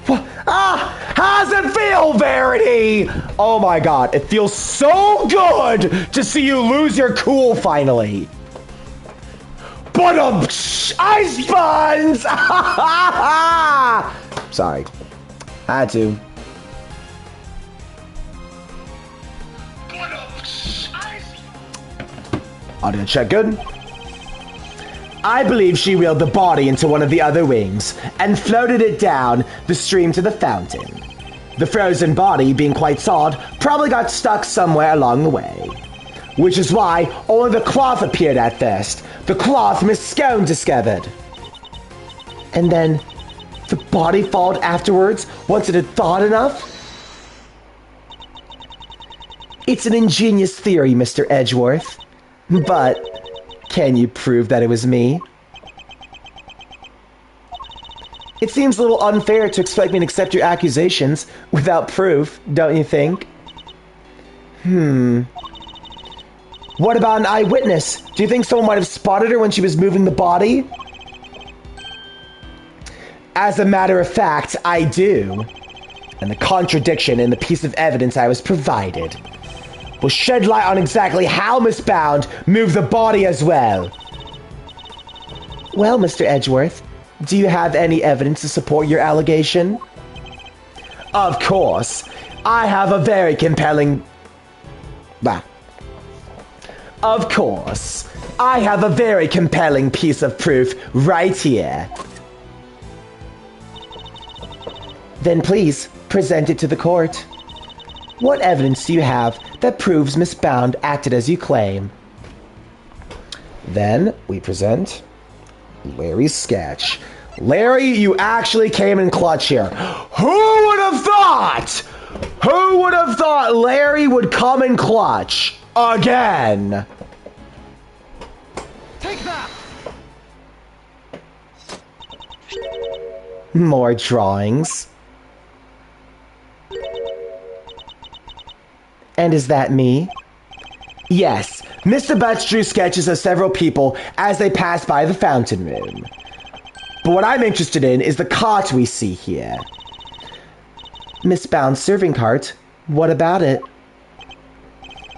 How's it feel, Verity? Oh my god, it feels so good to see you lose your cool finally. But ice buns! Sorry, I had to. Audio check good. I believe she wheeled the body into one of the other wings and floated it down the stream to the fountain. The frozen body, being quite solid, probably got stuck somewhere along the way. Which is why only the cloth appeared at first. The cloth Miss Scone discovered. And then the body followed afterwards once it had thawed enough? It's an ingenious theory, Mr. Edgeworth. But can you prove that it was me? It seems a little unfair to expect me to accept your accusations without proof, don't you think? What about an eyewitness? Do you think someone might have spotted her when she was moving the body? As a matter of fact, I do. And the contradiction in the piece of evidence I was provided will shed light on exactly how Miss Bound moved the body as well. Well, Mr. Edgeworth, do you have any evidence to support your allegation? Of course. I have a very compelling... Of course. I have a very compelling piece of proof right here. Then please, present it to the court. What evidence do you have that proves Miss Bound acted as you claim? Then we present Larry's sketch. Larry, you actually came in clutch here. Who would have thought? Who would have thought Larry would come in clutch again? Take that! More drawings. And is that me? Yes, Mr. Butts drew sketches of several people as they passed by the fountain room. But what I'm interested in is the cart we see here. Miss Bound's serving cart. What about it?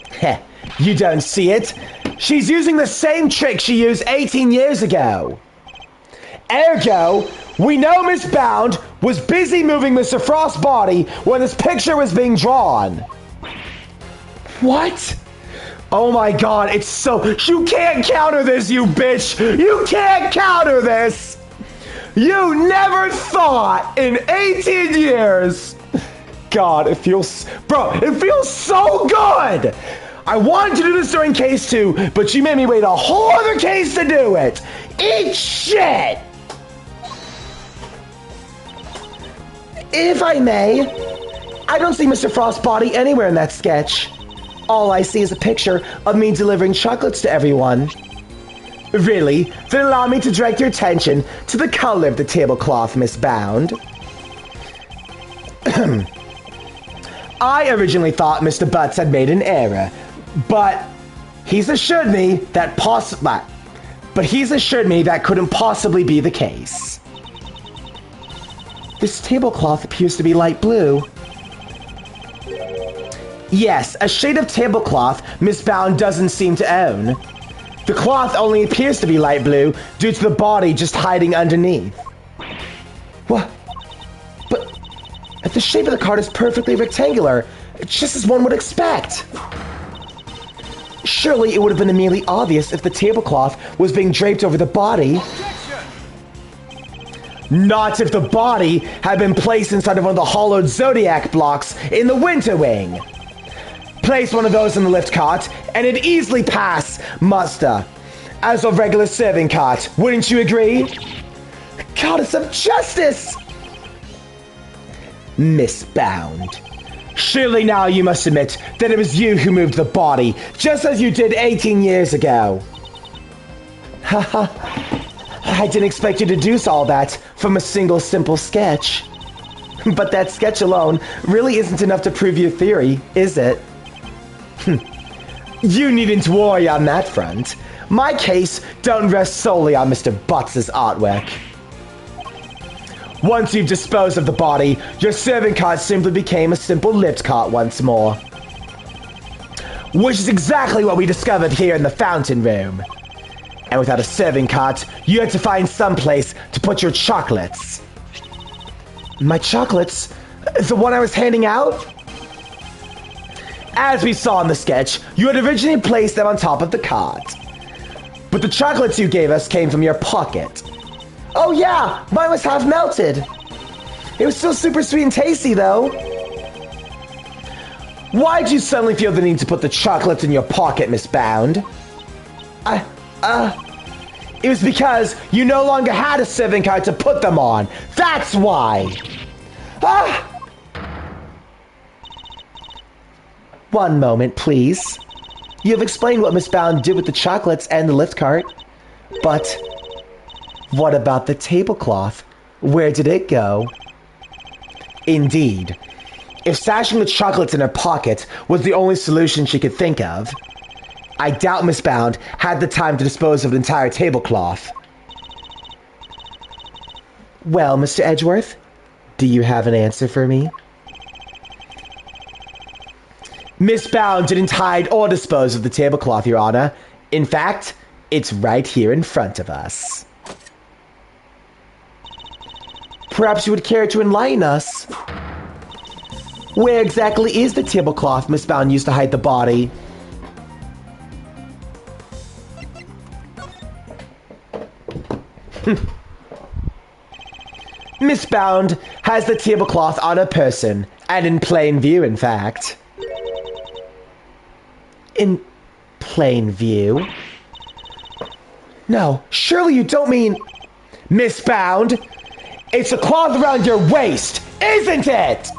Heh, you don't see it. She's using the same trick she used 18 years ago. Ergo, we know Miss Bound was busy moving Mr. Frost's body when this picture was being drawn. What? Oh my god, it's so... You can't counter this, you bitch! You can't counter this! You never thought in 18 years... God, it feels... Bro, it feels so good! I wanted to do this during case 2, but you made me wait a whole other case to do it! Eat shit! If I may, I don't see Mr. Frost's body anywhere in that sketch. All I see is a picture of me delivering chocolates to everyone. Really? Then allow me to direct your attention to the color of the tablecloth, Miss Bound. I originally thought Mr. Butts had made an error, but he's assured me that couldn't possibly be the case. This tablecloth appears to be light blue. Yes, a shade of tablecloth Miss Bound doesn't seem to own. The cloth only appears to be light blue due to the body just hiding underneath. What? But the shape of the card is perfectly rectangular, just as one would expect. Surely it would have been immediately obvious if the tablecloth was being draped over the body. Not if the body had been placed inside of one of the hollowed zodiac blocks in the winter wing. Place one of those in the lift cart, and it'd easily pass muster as a regular serving cart. Wouldn't you agree? Goddess of justice! Miss Bound. Surely now you must admit that it was you who moved the body, just as you did 18 years ago. Haha. I didn't expect you to deduce all that from a single simple sketch. But that sketch alone really isn't enough to prove your theory, is it? You needn't worry on that front. My case don't rest solely on Mr. Butts' artwork. Once you've disposed of the body, your serving cart simply became a simple lift cart once more. Which is exactly what we discovered here in the fountain room. And without a serving cart, you had to find some place to put your chocolates. My chocolates? The one I was handing out? As we saw in the sketch, you had originally placed them on top of the cart. But the chocolates you gave us came from your pocket. Oh yeah, mine was half melted. It was still super sweet and tasty though. Why'd you suddenly feel the need to put the chocolates in your pocket, Miss Bound? It was because you no longer had a serving cart to put them on. That's why. One moment, please. You have explained what Miss Bound did with the chocolates and the lift cart. But what about the tablecloth? Where did it go? Indeed. If stashing the chocolates in her pocket was the only solution she could think of, I doubt Miss Bound had the time to dispose of an entire tablecloth. Well, Mr. Edgeworth, do you have an answer for me? Miss Bound didn't hide or dispose of the tablecloth, Your Honor. In fact, it's right here in front of us. Perhaps you would care to enlighten us. Where exactly is the tablecloth Miss Bound used to hide the body? Miss Bound has the tablecloth on her person, and in plain view, in fact. In plain view? No, surely you don't mean... Miss Bound, it's a cloth around your waist, isn't it?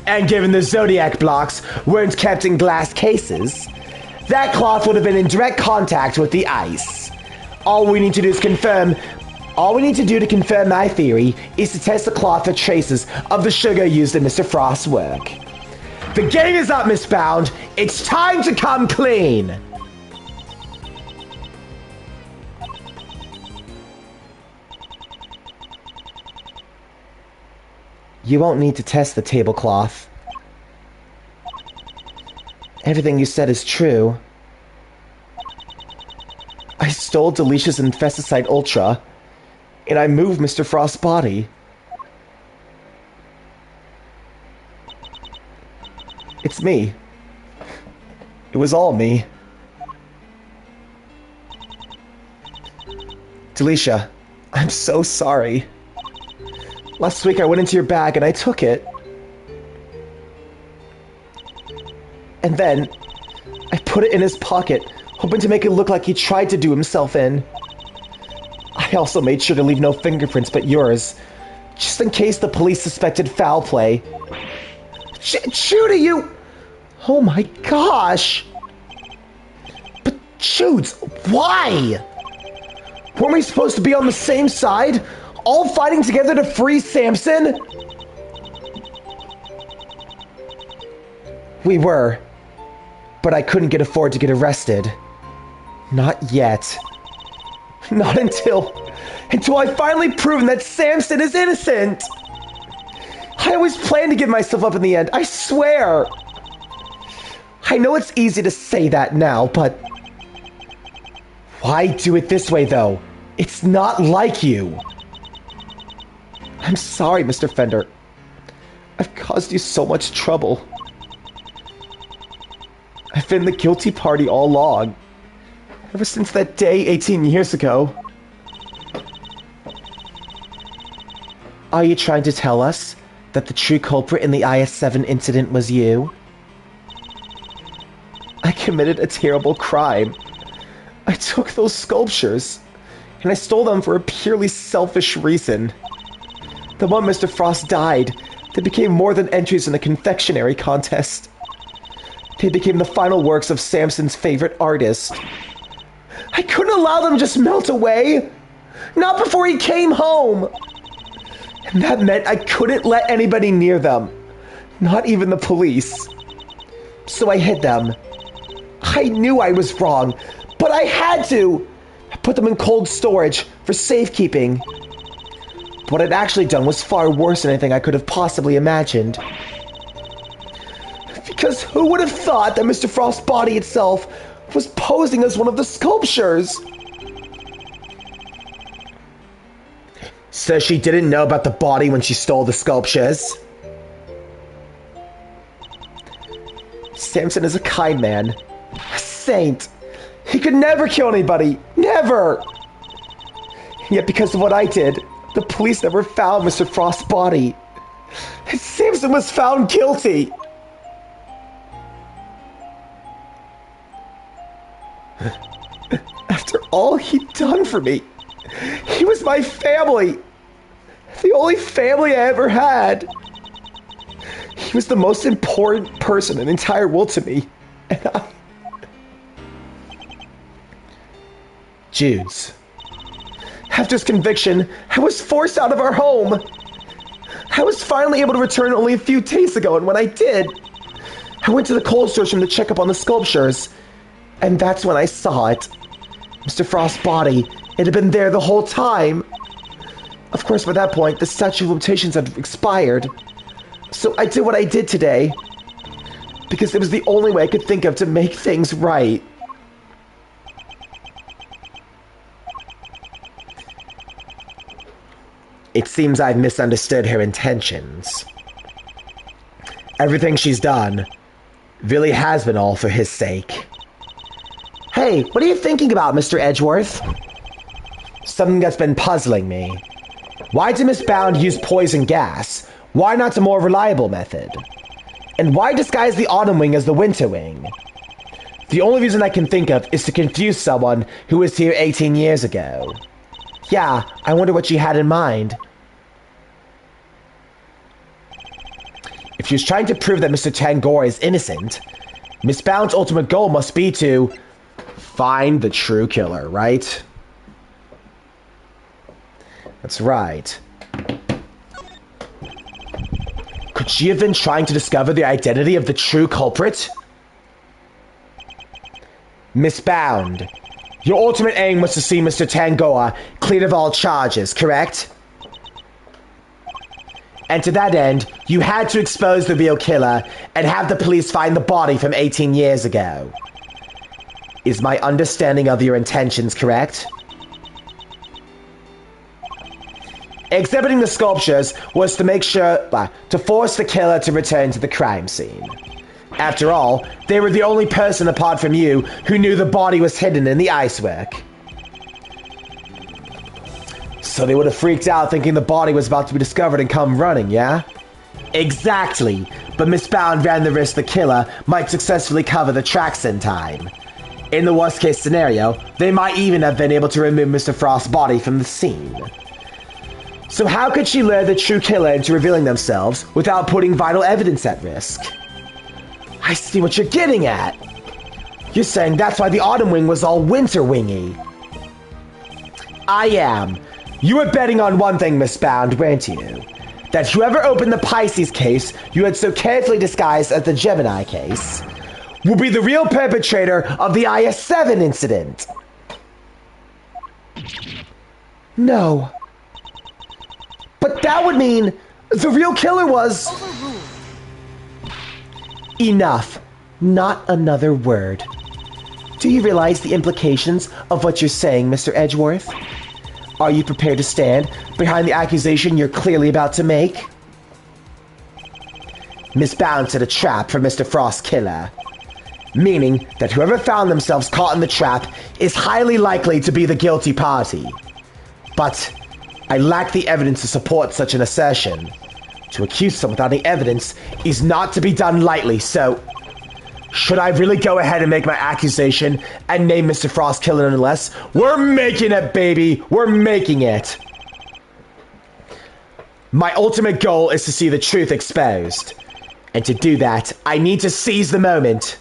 And given the zodiac blocks weren't kept in glass cases, that cloth would have been in direct contact with the ice. All we need to do to confirm my theory is to test the cloth for traces of the sugar used in Mr. Frost's work. The game is up, Miss Bound. It's time to come clean. You won't need to test the tablecloth. Everything you said is true. I stole Delicia's Infesticide Ultra, and I moved Mr. Frost's body. It's me. It was all me. Delicia, I'm so sorry. Last week I went into your bag and I took it. And then I put it in his pocket, hoping to make it look like he tried to do himself in. I also made sure to leave no fingerprints but yours, just in case the police suspected foul play. Judy, you... Oh my gosh. But, Judes, why? Weren't we supposed to be on the same side? All fighting together to free Samson? We were. But I couldn't afford to get arrested. Not yet. Not until I finally proven that Samson is innocent. I always planned to give myself up in the end, I swear. I know it's easy to say that now, but why do it this way, though? It's not like you. I'm sorry, Mr. Fender. I've caused you so much trouble. I've been the guilty party all along. Ever since that day 18 years ago. Are you trying to tell us that the true culprit in the IS-7 incident was you? I committed a terrible crime. I took those sculptures, and I stole them for a purely selfish reason. The one Mr. Frost died, they became more than entries in a confectionery contest. They became the final works of Samson's favorite artist. I couldn't allow them to just melt away. Not before he came home. And that meant I couldn't let anybody near them. Not even the police. So I hid them. I knew I was wrong, but I had to. I put them in cold storage for safekeeping. What I'd actually done was far worse than anything I could have possibly imagined. Because who would have thought that Mr. Frost's body itself was posing as one of the sculptures? So she didn't know about the body when she stole the sculptures? Samson is a kind man. A saint. He could never kill anybody. Never! Yet because of what I did, the police never found Mr. Frost's body. And Samson was found guilty. After all he'd done for me, he was my family. The only family I ever had. He was the most important person in the entire world to me. And Judes. After his conviction, I was forced out of our home. I was finally able to return only a few days ago, and when I did, I went to the cold storage room to check up on the sculptures. And that's when I saw it. Mr. Frost's body. It had been there the whole time. Of course, by that point, the statute of limitations had expired. So I did what I did today. Because it was the only way I could think of to make things right. It seems I've misunderstood her intentions. Everything she's done really has been all for his sake. Hey, what are you thinking about, Mr. Edgeworth? Something that's been puzzling me. Why did Miss Bound use poison gas? Why not a more reliable method? And why disguise the autumn wing as the winter wing? The only reason I can think of is to confuse someone who was here 18 years ago. Yeah, I wonder what she had in mind. If she was trying to prove that Mr. Tangor is innocent, Miss Bound's ultimate goal must be to find the true killer, right? That's right. Could she have been trying to discover the identity of the true culprit? Miss Bound, your ultimate aim was to see Mr. Tangor cleared of all charges, correct? And to that end, you had to expose the real killer and have the police find the body from 18 years ago. Is my understanding of your intentions correct? Exhibiting the sculptures was to make sure, to force the killer to return to the crime scene. After all, they were the only person apart from you who knew the body was hidden in the icework. So they would have freaked out thinking the body was about to be discovered and come running, yeah? Exactly, but Miss Bound ran the risk the killer might successfully cover the tracks in time. In the worst case scenario, they might even have been able to remove Mr. Frost's body from the scene. So how could she lure the true killer into revealing themselves without putting vital evidence at risk? I see what you're getting at. You're saying that's why the Autumn Wing was all winter wingy. I am. You were betting on one thing, Miss Bound, weren't you? That whoever opened the Pisces case you had so carefully disguised as the Gemini case will be the real perpetrator of the IS-7 incident. No. But that would mean the real killer was... Enough. Not another word. Do you realize the implications of what you're saying, Mr. Edgeworth? Are you prepared to stand behind the accusation you're clearly about to make? Miss Bound set a trap for Mr. Frost's killer, meaning that whoever found themselves caught in the trap is highly likely to be the guilty party. But I lack the evidence to support such an assertion. To accuse someone without any evidence is not to be done lightly, so... Should I really go ahead and make my accusation and name Mr. Frost killer nonetheless? We're making it, baby! We're making it! My ultimate goal is to see the truth exposed. And to do that, I need to seize the moment.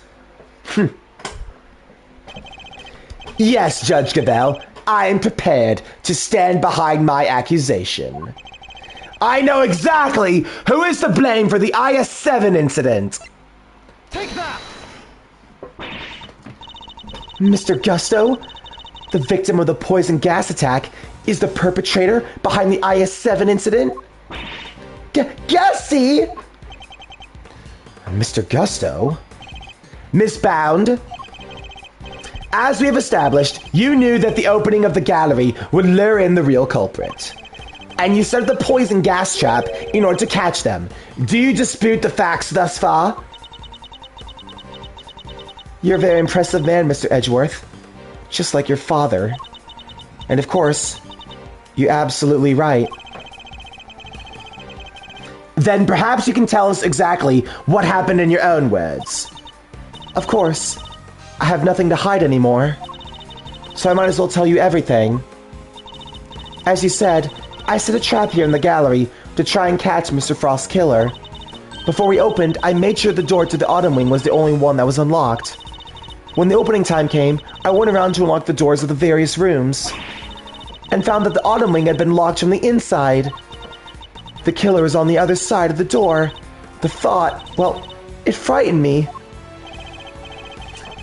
Yes, Judge Gabelle, I am prepared to stand behind my accusation. I know exactly who is to blame for the IS-7 incident. Take that! Mr. Gusto, the victim of the poison gas attack, is the perpetrator behind the IS-7 incident? Gussie! Mr. Gusto? Miss Bound? As we have established, you knew that the opening of the gallery would lure in the real culprit. And you set up the poison gas trap in order to catch them. Do you dispute the facts thus far? You're a very impressive man, Mr. Edgeworth. Just like your father. And of course, you're absolutely right. Then perhaps you can tell us exactly what happened in your own words. Of course, I have nothing to hide anymore. So I might as well tell you everything. As you said, I set a trap here in the gallery to try and catch Mr. Frost's killer. Before we opened, I made sure the door to the Autumn Wing was the only one that was unlocked. When the opening time came, I went around to unlock the doors of the various rooms, and found that the Autumn Wing had been locked from the inside. The killer is on the other side of the door. The thought, well, it frightened me.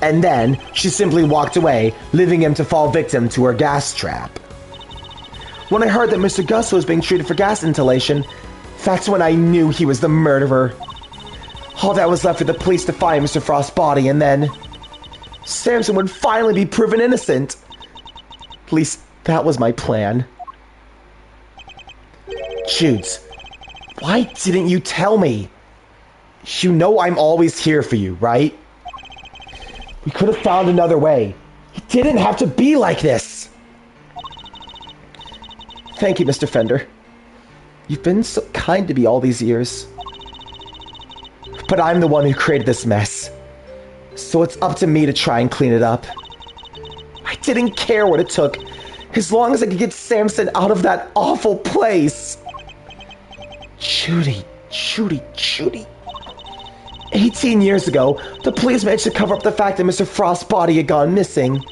And then, she simply walked away, leaving him to fall victim to her gas trap. When I heard that Mr. Gusto was being treated for gas inhalation, that's when I knew he was the murderer. All that was left for the police to find Mr. Frost's body, and then... Samson would finally be proven innocent. At least, that was my plan. Judes, why didn't you tell me? You know I'm always here for you, right? We could have found another way. It didn't have to be like this. Thank you, Mr. Fender. You've been so kind to me all these years. But I'm the one who created this mess. So it's up to me to try and clean it up. I didn't care what it took, as long as I could get Samson out of that awful place. Judy. 18 years ago, the police managed to cover up the fact that Mr. Frost's body had gone missing.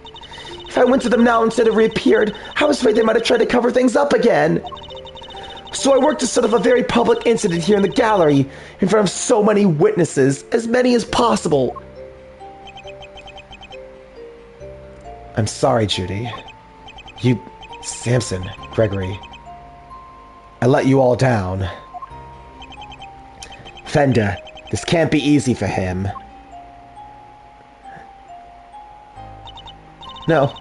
If I went to them now instead of reappeared, I was afraid they might have tried to cover things up again. So I worked to set up a very public incident here in the gallery, in front of so many witnesses, as many as possible. I'm sorry, Judy. Samson, Gregory. I let you all down. Fender, this can't be easy for him. No.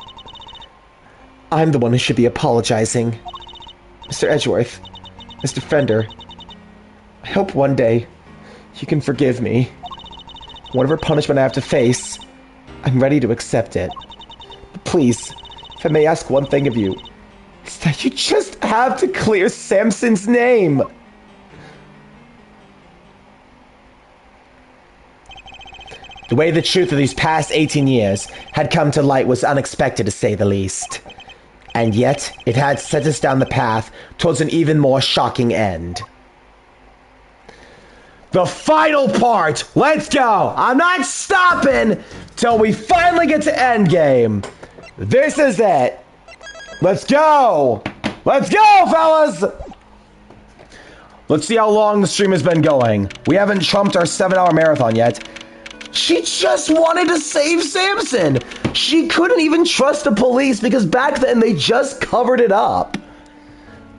I'm the one who should be apologizing. Mr. Edgeworth, Mr. Fender, I hope one day you can forgive me. Whatever punishment I have to face, I'm ready to accept it. But please, if I may ask one thing of you, it's that you just have to clear Samson's name. The way the truth of these past 18 years had come to light was unexpected, to say the least. And yet, it had set us down the path towards an even more shocking end. The final part! Let's go! I'm not stopping till we finally get to endgame. This is it. Let's go! Let's go, fellas! Let's see how long the stream has been going. We haven't trumped our 7-hour marathon yet. She just wanted to save Samson. She couldn't even trust the police because back then they just covered it up.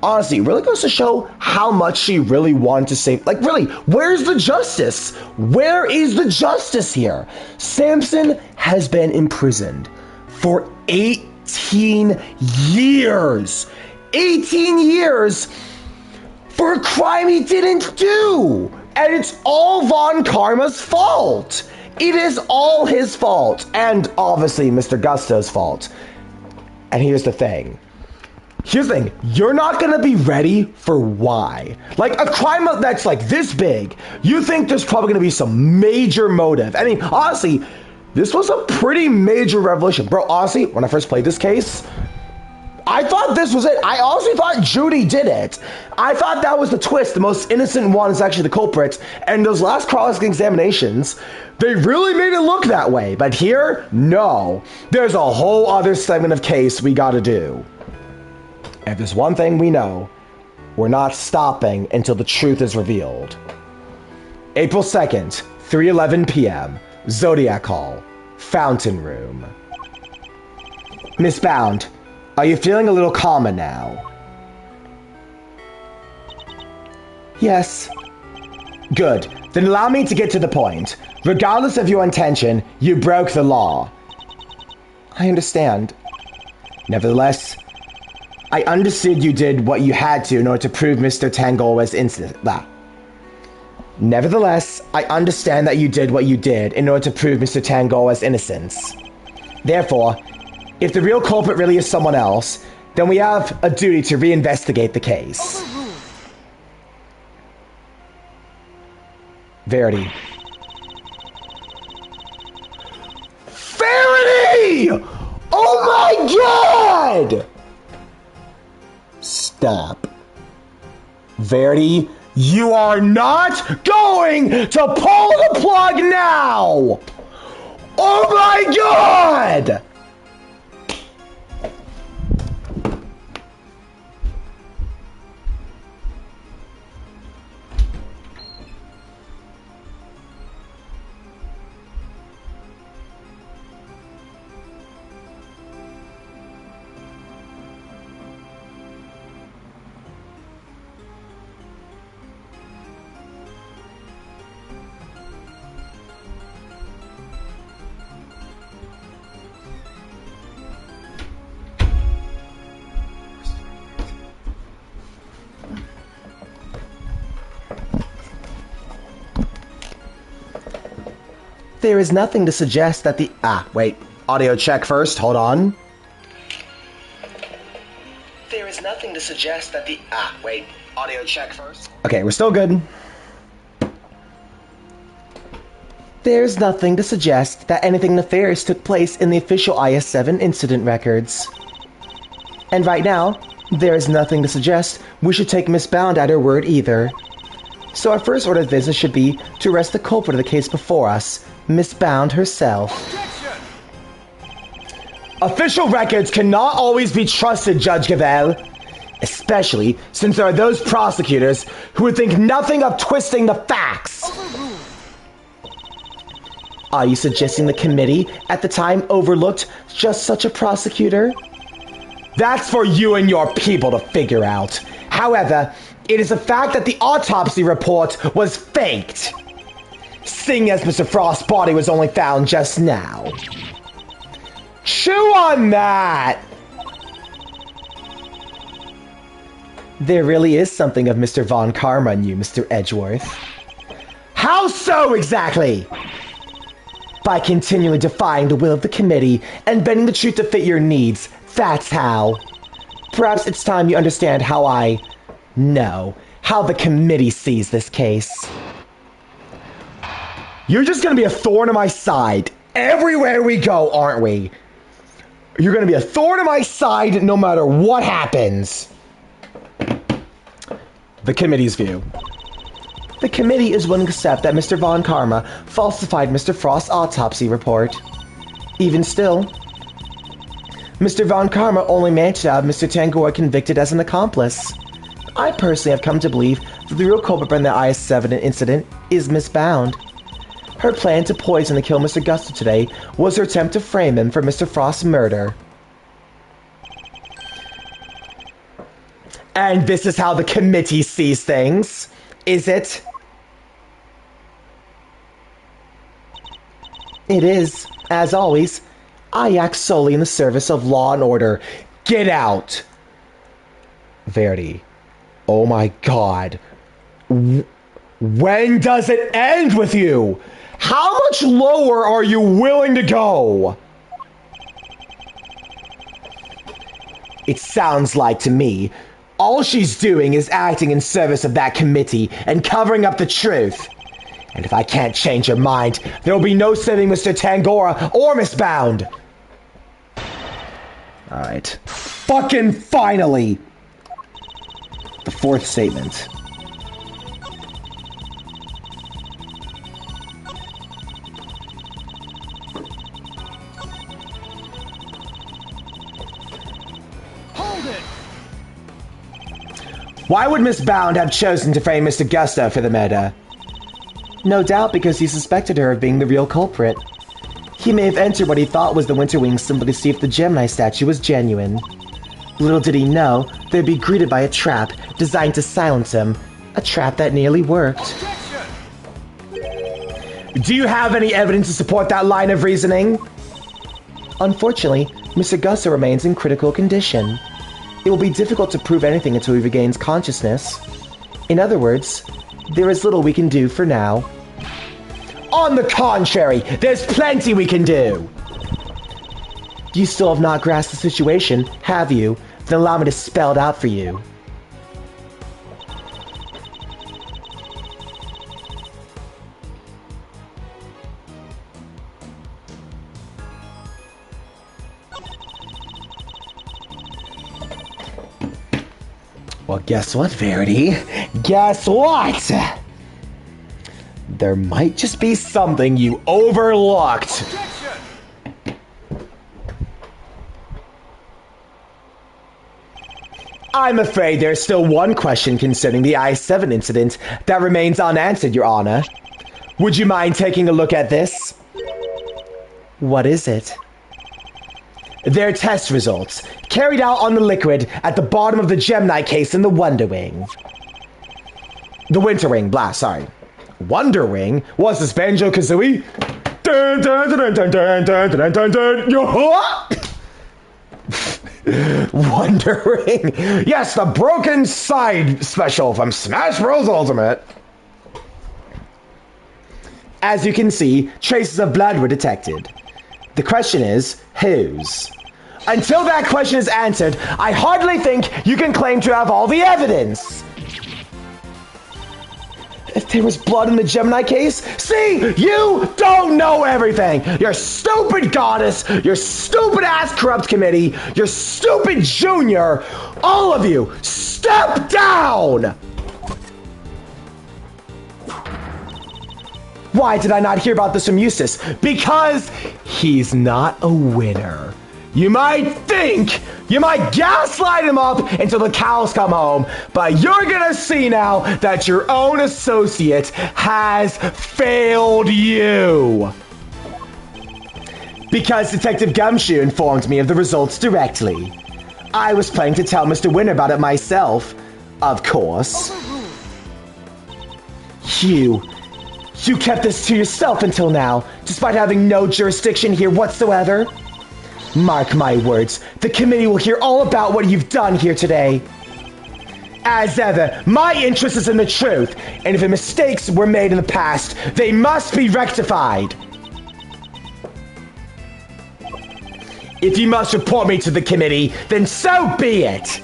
Honestly, it really goes to show how much she really wanted to save. Like, really, where's the justice? Where is the justice here? Samson has been imprisoned for 18 years. 18 years for a crime he didn't do. And it's all Von Karma's fault. It is all his fault. And obviously Mr. Gusto's fault. And here's the thing. You're not gonna be ready for why. Like, a crime that's like this big, you think there's probably gonna be some major motive. I mean, honestly, this was a pretty major revelation. Bro, honestly, when I first played this case, I thought this was it. I honestly thought Judy did it. I thought that was the twist. The most innocent one is actually the culprit. And those last cross-examinations, they really made it look that way. But here, no. There's a whole other segment of case we gotta do. If there's one thing we know, we're not stopping until the truth is revealed. April 2nd, 3:11 p.m., Zodiac Hall, Fountain Room. Miss Bound, are you feeling a little calmer now? Yes. Good. Then allow me to get to the point. Regardless of your intention, you broke the law. I understand. Nevertheless, I understood you did what you had to in order to prove Mr. Tangol was innocent. Nevertheless, I understand that you did what you did in order to prove Mr. Tangol was innocent. Therefore, if the real culprit really is someone else, then we have a duty to reinvestigate the case. Verity. Verity! Oh my god! Stop. Verity, you are not going to pull the plug now! Oh my god! There is nothing to suggest that the... wait. Audio check first. Hold on. There is nothing to suggest that the... wait. Audio check first. Okay, we're still good. There's nothing to suggest that anything nefarious took place in the official IS-7 incident records. And right now, there is nothing to suggest we should take Miss Bound at her word either. So our first order of business should be to arrest the culprit of the case before us, Miss Bound herself. Objection! Official records cannot always be trusted, Judge Gavelle. Especially since there are those prosecutors who would think nothing of twisting the facts. Overruled. Are you suggesting the committee at the time overlooked just such a prosecutor? That's for you and your people to figure out. However, it is a fact that the autopsy report was faked, seeing as Mr. Frost's body was only found just now. Chew on that! There really is something of Mr. Von Karma in you, Mr. Edgeworth. How so, exactly? By continually defying the will of the committee and bending the truth to fit your needs. That's how. Perhaps it's time you understand how how the committee sees this case. You're just gonna be a thorn in my side everywhere we go, aren't we? You're going to be a thorn in my side no matter what happens. The committee's view. The committee is willing to accept that Mr. Von Karma falsified Mr. Frost's autopsy report. Even still, Mr. Von Karma only managed to have Mr. Tangora convicted as an accomplice. I personally have come to believe that the real culprit in the IS-7 incident is Miss Bound. Her plan to poison and kill Mr. Gusto today was her attempt to frame him for Mr. Frost's murder. And this is how the committee sees things, is it? It is, as always. I act solely in the service of law and order. Get out! Verity. Oh my god. When does it end with you? How much lower are you willing to go? It sounds like to me, all she's doing is acting in service of that committee and covering up the truth. And if I can't change her mind, there will be no saving Mr. Tangora or Miss Bound. Alright. Fucking finally! The fourth statement. Hold it! Why would Miss Bound have chosen to frame Mr. Gusto for the murder? No doubt because he suspected her of being the real culprit. He may have entered what he thought was the Winter Wing simply to see if the Gemini statue was genuine. Little did he know they'd be greeted by a trap designed to silence him. A trap that nearly worked. Do you have any evidence to support that line of reasoning? Unfortunately, Mr. Gusto remains in critical condition. It will be difficult to prove anything until he regains consciousness. In other words, there is little we can do for now. On the contrary, there's plenty we can do! You still have not grasped the situation, have you? Then allow me to spell it out for you. Well, guess what, Verity? Guess what? There might just be something you overlooked. I'm afraid there's still one question concerning the I-7 incident that remains unanswered, Your Honor. Would you mind taking a look at this? What is it? Their test results, carried out on the liquid at the bottom of the Gemini case in the Wonder Wing. The Winter Wing, sorry. Wonder Wing? What's this, Banjo-Kazooie? Dun dun dun dun dun dun dun dun dun. Wonder Wing. Yes, the broken side special from Smash Bros. Ultimate. As you can see, traces of blood were detected. The question is, whose? Until that question is answered, I hardly think you can claim to have all the evidence. If there was blood in the Gemini case, see, you don't know everything. Your stupid goddess, your stupid ass corrupt committee, your stupid junior, all of you, step down! Why did I not hear about this from Eustace? Because he's not a winner. You might think, you might gaslight him up until the cows come home, but you're gonna see now that your own associate has failed you. Because Detective Gumshoe informed me of the results directly. I was planning to tell Mr. Winter about it myself, of course. You kept this to yourself until now, despite having no jurisdiction here whatsoever. Mark my words, the committee will hear all about what you've done here today. As ever, my interest is in the truth, and if mistakes were made in the past, they must be rectified. If you must report me to the committee, then so be it.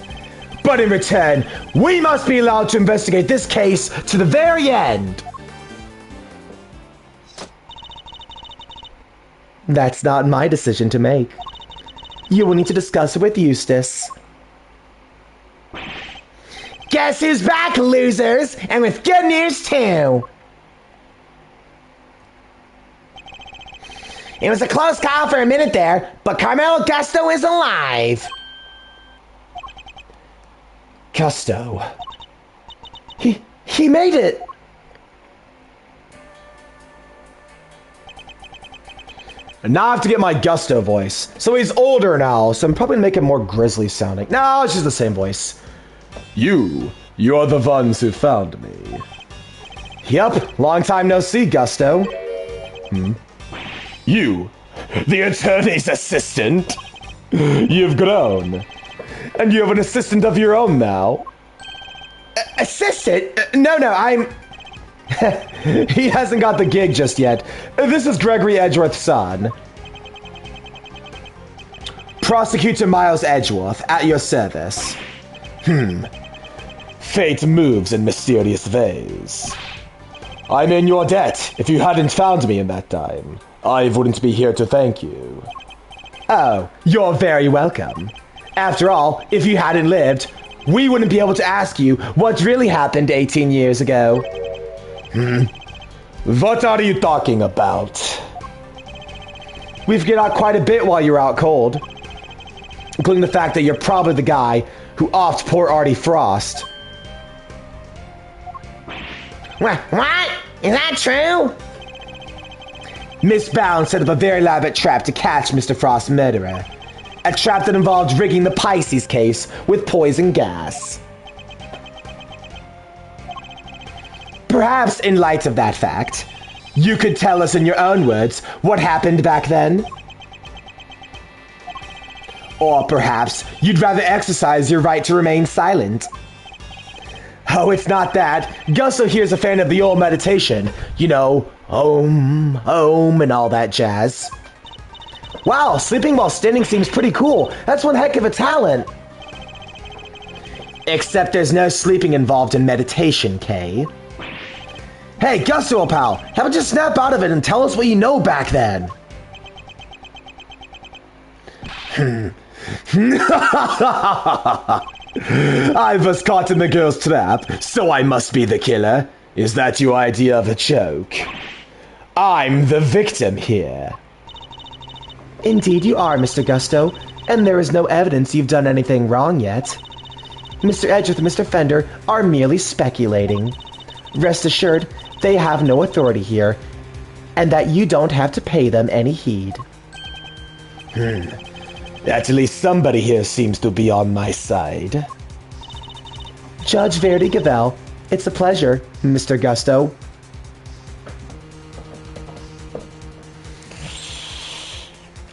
But in return, we must be allowed to investigate this case to the very end. That's not my decision to make. You will need to discuss it with Eustace. Guess who's back, losers? And with good news, too. It was a close call for a minute there, but Carmelo Gusto is alive. Gusto. He made it. And now I have to get my Gusto voice. So he's older now, so I'm probably gonna make him more grisly sounding. No, it's just the same voice. You're the ones who found me. Yup, long time no see, Gusto. You, the attorney's assistant? You've grown. And you have an assistant of your own now. Assistant? No, I'm... He hasn't got the gig just yet. This is Gregory Edgeworth's son. Prosecutor Miles Edgeworth, at your service. Fate moves in mysterious ways. I'm in your debt. If you hadn't found me in that time, I wouldn't be here to thank you. Oh, you're very welcome. After all, if you hadn't lived, we wouldn't be able to ask you what really happened 18 years ago. What are you talking about? We've get out quite a bit while you're out cold. Including the fact that you're probably the guy who offed poor Artie Frost. What? Is that true? Miss Bound set up a very elaborate trap to catch Mr. Frost's murderer. A trap that involved rigging the Pisces case with poison gas. Perhaps in light of that fact, you could tell us in your own words what happened back then? Or perhaps you'd rather exercise your right to remain silent. Oh, it's not that. Gusto here's a fan of the old meditation. You know, Om, and all that jazz. Wow, sleeping while standing seems pretty cool. That's one heck of a talent. Except there's no sleeping involved in meditation, Kay. Hey, Gusto, pal, how about you snap out of it and tell us what you know back then? I was caught in the girl's trap, so I must be the killer. Is that your idea of a joke? I'm the victim here. Indeed you are, Mr. Gusto, and there is no evidence you've done anything wrong yet. Mr. Edgeworth and Mr. Fender are merely speculating. Rest assured, they have no authority here, and that you don't have to pay them any heed. At least somebody here seems to be on my side. Judge Verdi Gavel, it's a pleasure, Mr. Gusto.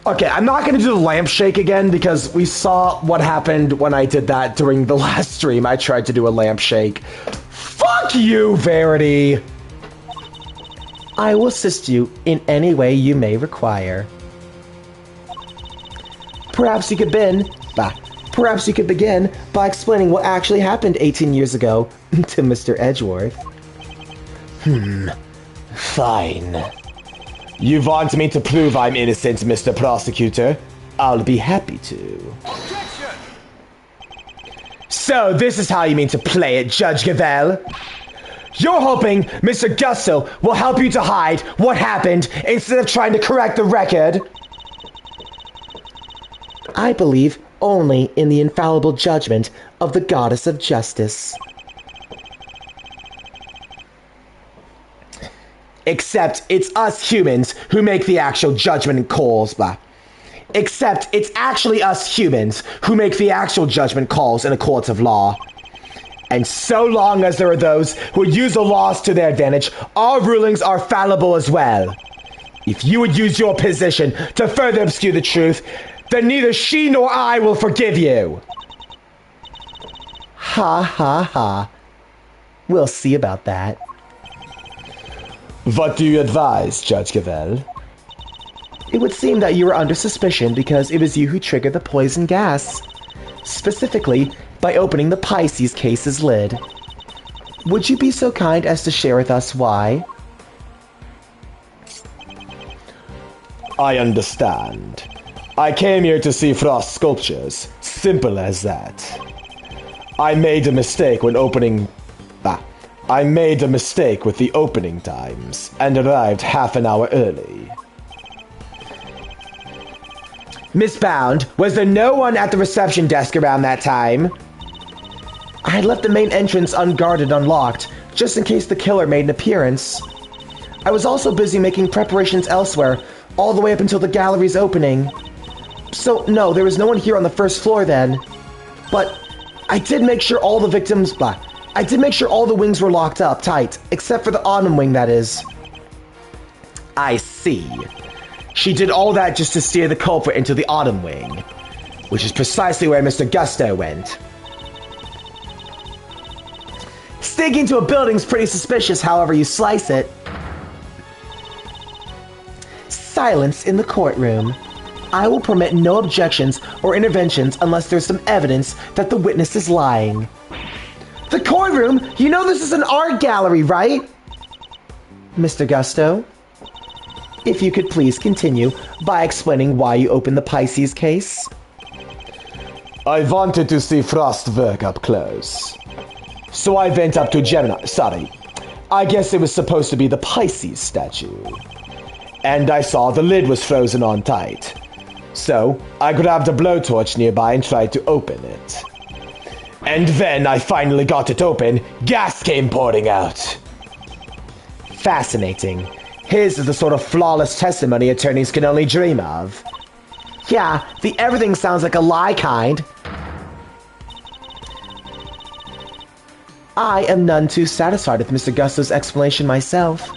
Okay, I'm not going to do the lampshake again because we saw what happened when I did that during the last stream. I tried to do a lampshake. Fuck you, Verity! I will assist you in any way you may require. Perhaps you could begin by explaining what actually happened 18 years ago to Mr. Edgeworth. Fine. You want me to prove I'm innocent, Mr. Prosecutor? I'll be happy to. Objection! So this is how you mean to play it, Judge Gavel? You're hoping Mr. Gusto will help you to hide what happened instead of trying to correct the record? I believe only in the infallible judgment of the Goddess of Justice. Except it's us humans who make the actual judgment calls, Except it's actually us humans who make the actual judgment calls in a court of law. And so long as there are those who use the laws to their advantage, our rulings are fallible as well. If you would use your position to further obscure the truth, then neither she nor I will forgive you. Ha ha ha. We'll see about that. What do you advise, Judge Gavel? It would seem that you were under suspicion because it was you who triggered the poison gas. Specifically, by opening the Pisces case's lid. Would you be so kind as to share with us why? I understand. I came here to see Frost sculptures. Simple as that. I made a mistake with the opening times and arrived half an hour early. Miss Bound, was there no one at the reception desk around that time? I had left the main entrance unguarded, unlocked, just in case the killer made an appearance. I was also busy making preparations elsewhere, all the way up until the gallery's opening. So, no, there was no one here on the first floor then. But I did make sure all the wings were locked up tight, except for the autumn wing, that is. I see. She did all that just to steer the culprit into the autumn wing, which is precisely where Mr. Gusto went. Sneaking into a building's pretty suspicious, however you slice it. Silence in the courtroom. I will permit no objections or interventions unless there's some evidence that the witness is lying. The courtroom? You know this is an art gallery, right? Mr. Gusto, if you could please continue by explaining why you opened the Pisces case. I wanted to see Frost work up close. So I went up to Gemini. Sorry. I guess it was supposed to be the Pisces statue. And I saw the lid was frozen on tight. So I grabbed a blowtorch nearby and tried to open it. And then I finally got it open. Gas came pouring out. Fascinating. His is the sort of flawless testimony attorneys can only dream of. Yeah, the everything sounds like a lie kind. I am none too satisfied with Mr. Gusto's explanation myself.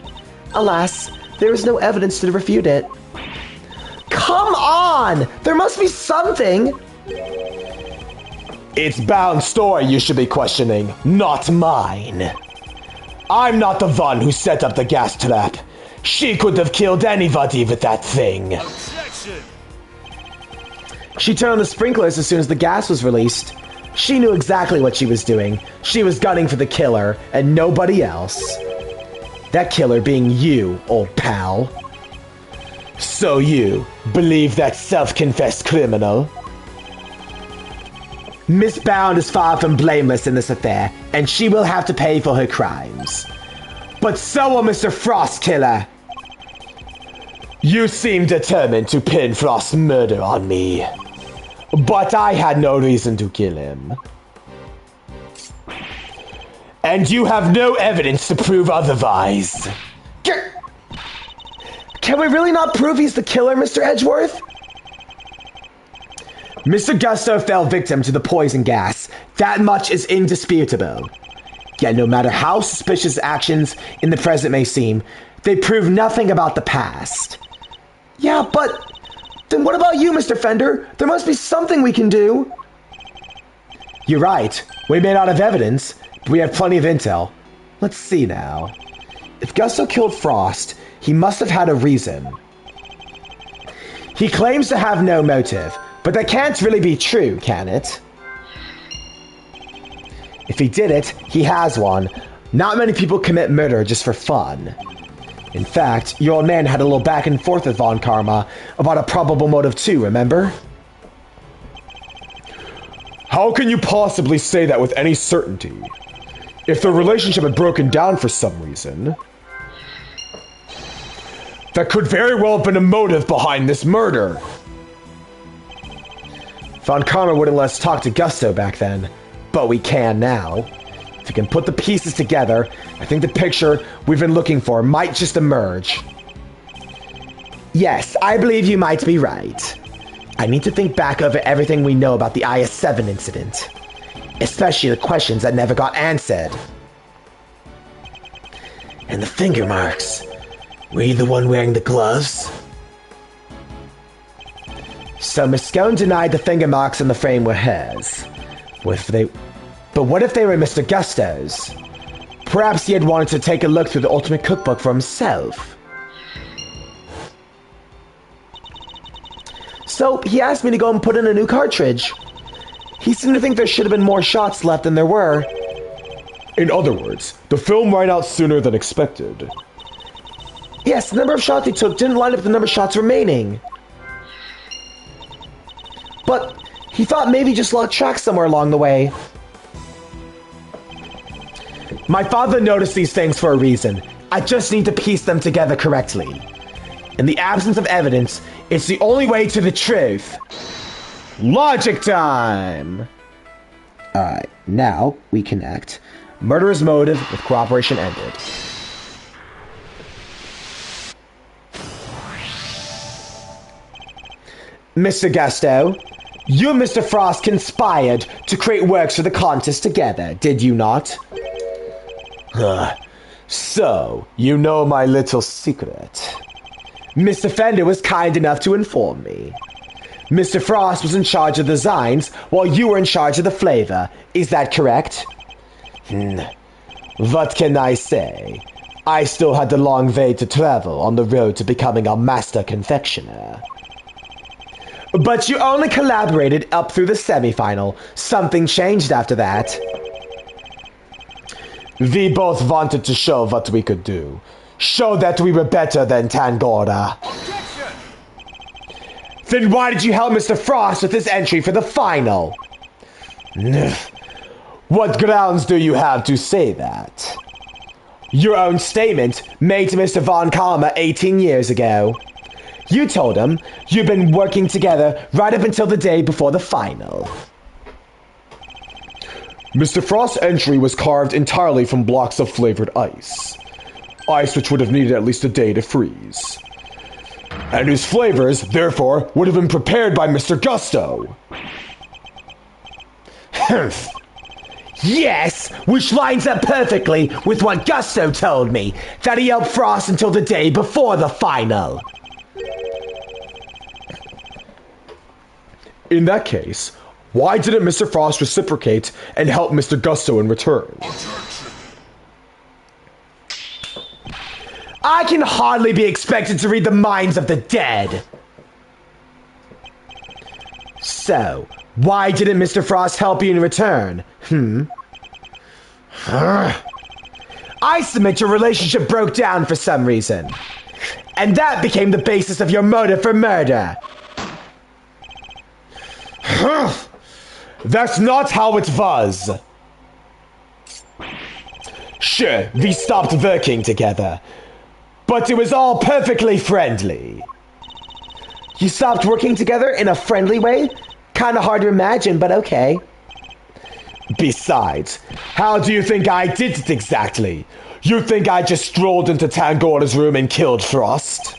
Alas, there is no evidence to refute it. Come on! There must be something! It's Bound's story you should be questioning, not mine. I'm not the one who set up the gas trap. She could have killed anybody with that thing. Objection! She turned on the sprinklers as soon as the gas was released. She knew exactly what she was doing. She was gunning for the killer, and nobody else. That killer being you, old pal. So you believe that self-confessed criminal? Miss Bound is far from blameless in this affair, and she will have to pay for her crimes. But so will Mr. Frost Killer. You seem determined to pin Frost's murder on me. But I had no reason to kill him. And you have no evidence to prove otherwise. Can we really not prove he's the killer, Mr. Edgeworth? Mr. Gusto fell victim to the poison gas. That much is indisputable. Yet no matter how suspicious actions in the present may seem, they prove nothing about the past. Yeah, but then what about you, Mr. Fender? There must be something we can do. You're right. We may not have evidence, but we have plenty of intel. Let's see now. If Gusto killed Frost, he must have had a reason. He claims to have no motive, but that can't really be true, can it? If he did it, he has one. Not many people commit murder just for fun. In fact, your old man had a little back and forth with Von Karma about a probable motive too, remember? How can you possibly say that with any certainty? If the relationship had broken down for some reason, that could very well have been a motive behind this murder. Von Karma wouldn't let us talk to Gusto back then, but we can now. If we can put the pieces together, I think the picture we've been looking for might just emerge. Yes, I believe you might be right. I need to think back over everything we know about the IS-7 incident, especially the questions that never got answered. And the finger marks. Were you the one wearing the gloves? So Moscone denied the finger marks on the frame were hers. But what if they were Mr. Gusto's? Perhaps he had wanted to take a look through the Ultimate Cookbook for himself. So he asked me to go and put in a new cartridge. He seemed to think there should have been more shots left than there were. In other words, the film ran out sooner than expected. Yes, the number of shots he took didn't line up with the number of shots remaining. but he thought maybe just lost track somewhere along the way. My father noticed these things for a reason. I just need to piece them together correctly. In the absence of evidence, it's the only way to the truth. Logic time! Alright, now we connect. Murderer's motive with cooperation ended. Mr. Gusto, you and Mr. Frost conspired to create works for the contest together, did you not? So, you know my little secret. Mr. Fender was kind enough to inform me. Mr. Frost was in charge of the designs, while you were in charge of the flavor. Is that correct? What can I say? I still had a long way to travel on the road to becoming a master confectioner. But you only collaborated up through the semifinal. Something changed after that. We both wanted to show what we could do. Show that we were better than Tangora. Objection! Then why did you help Mr. Frost with his entry for the final? What grounds do you have to say that? Your own statement made to Mr. Von Kalmer 18 years ago. You told him you've been working together right up until the day before the final. Mr. Frost's entry was carved entirely from blocks of flavored ice. Ice which would have needed at least a day to freeze. And whose flavors, therefore, would have been prepared by Mr. Gusto. Humph. Yes, which lines up perfectly with what Gusto told me, that he helped Frost until the day before the final. In that case, why didn't Mr. Frost reciprocate and help Mr. Gusto in return? I can hardly be expected to read the minds of the dead. So, why didn't Mr. Frost help you in return? I submit your relationship broke down for some reason. And that became the basis of your motive for murder. That's not how it was. Sure, we stopped working together, but it was all perfectly friendly. You stopped working together in a friendly way? Kinda hard to imagine, but okay. Besides, how do you think I did it exactly? You think I just strolled into Tangora's room and killed Frost?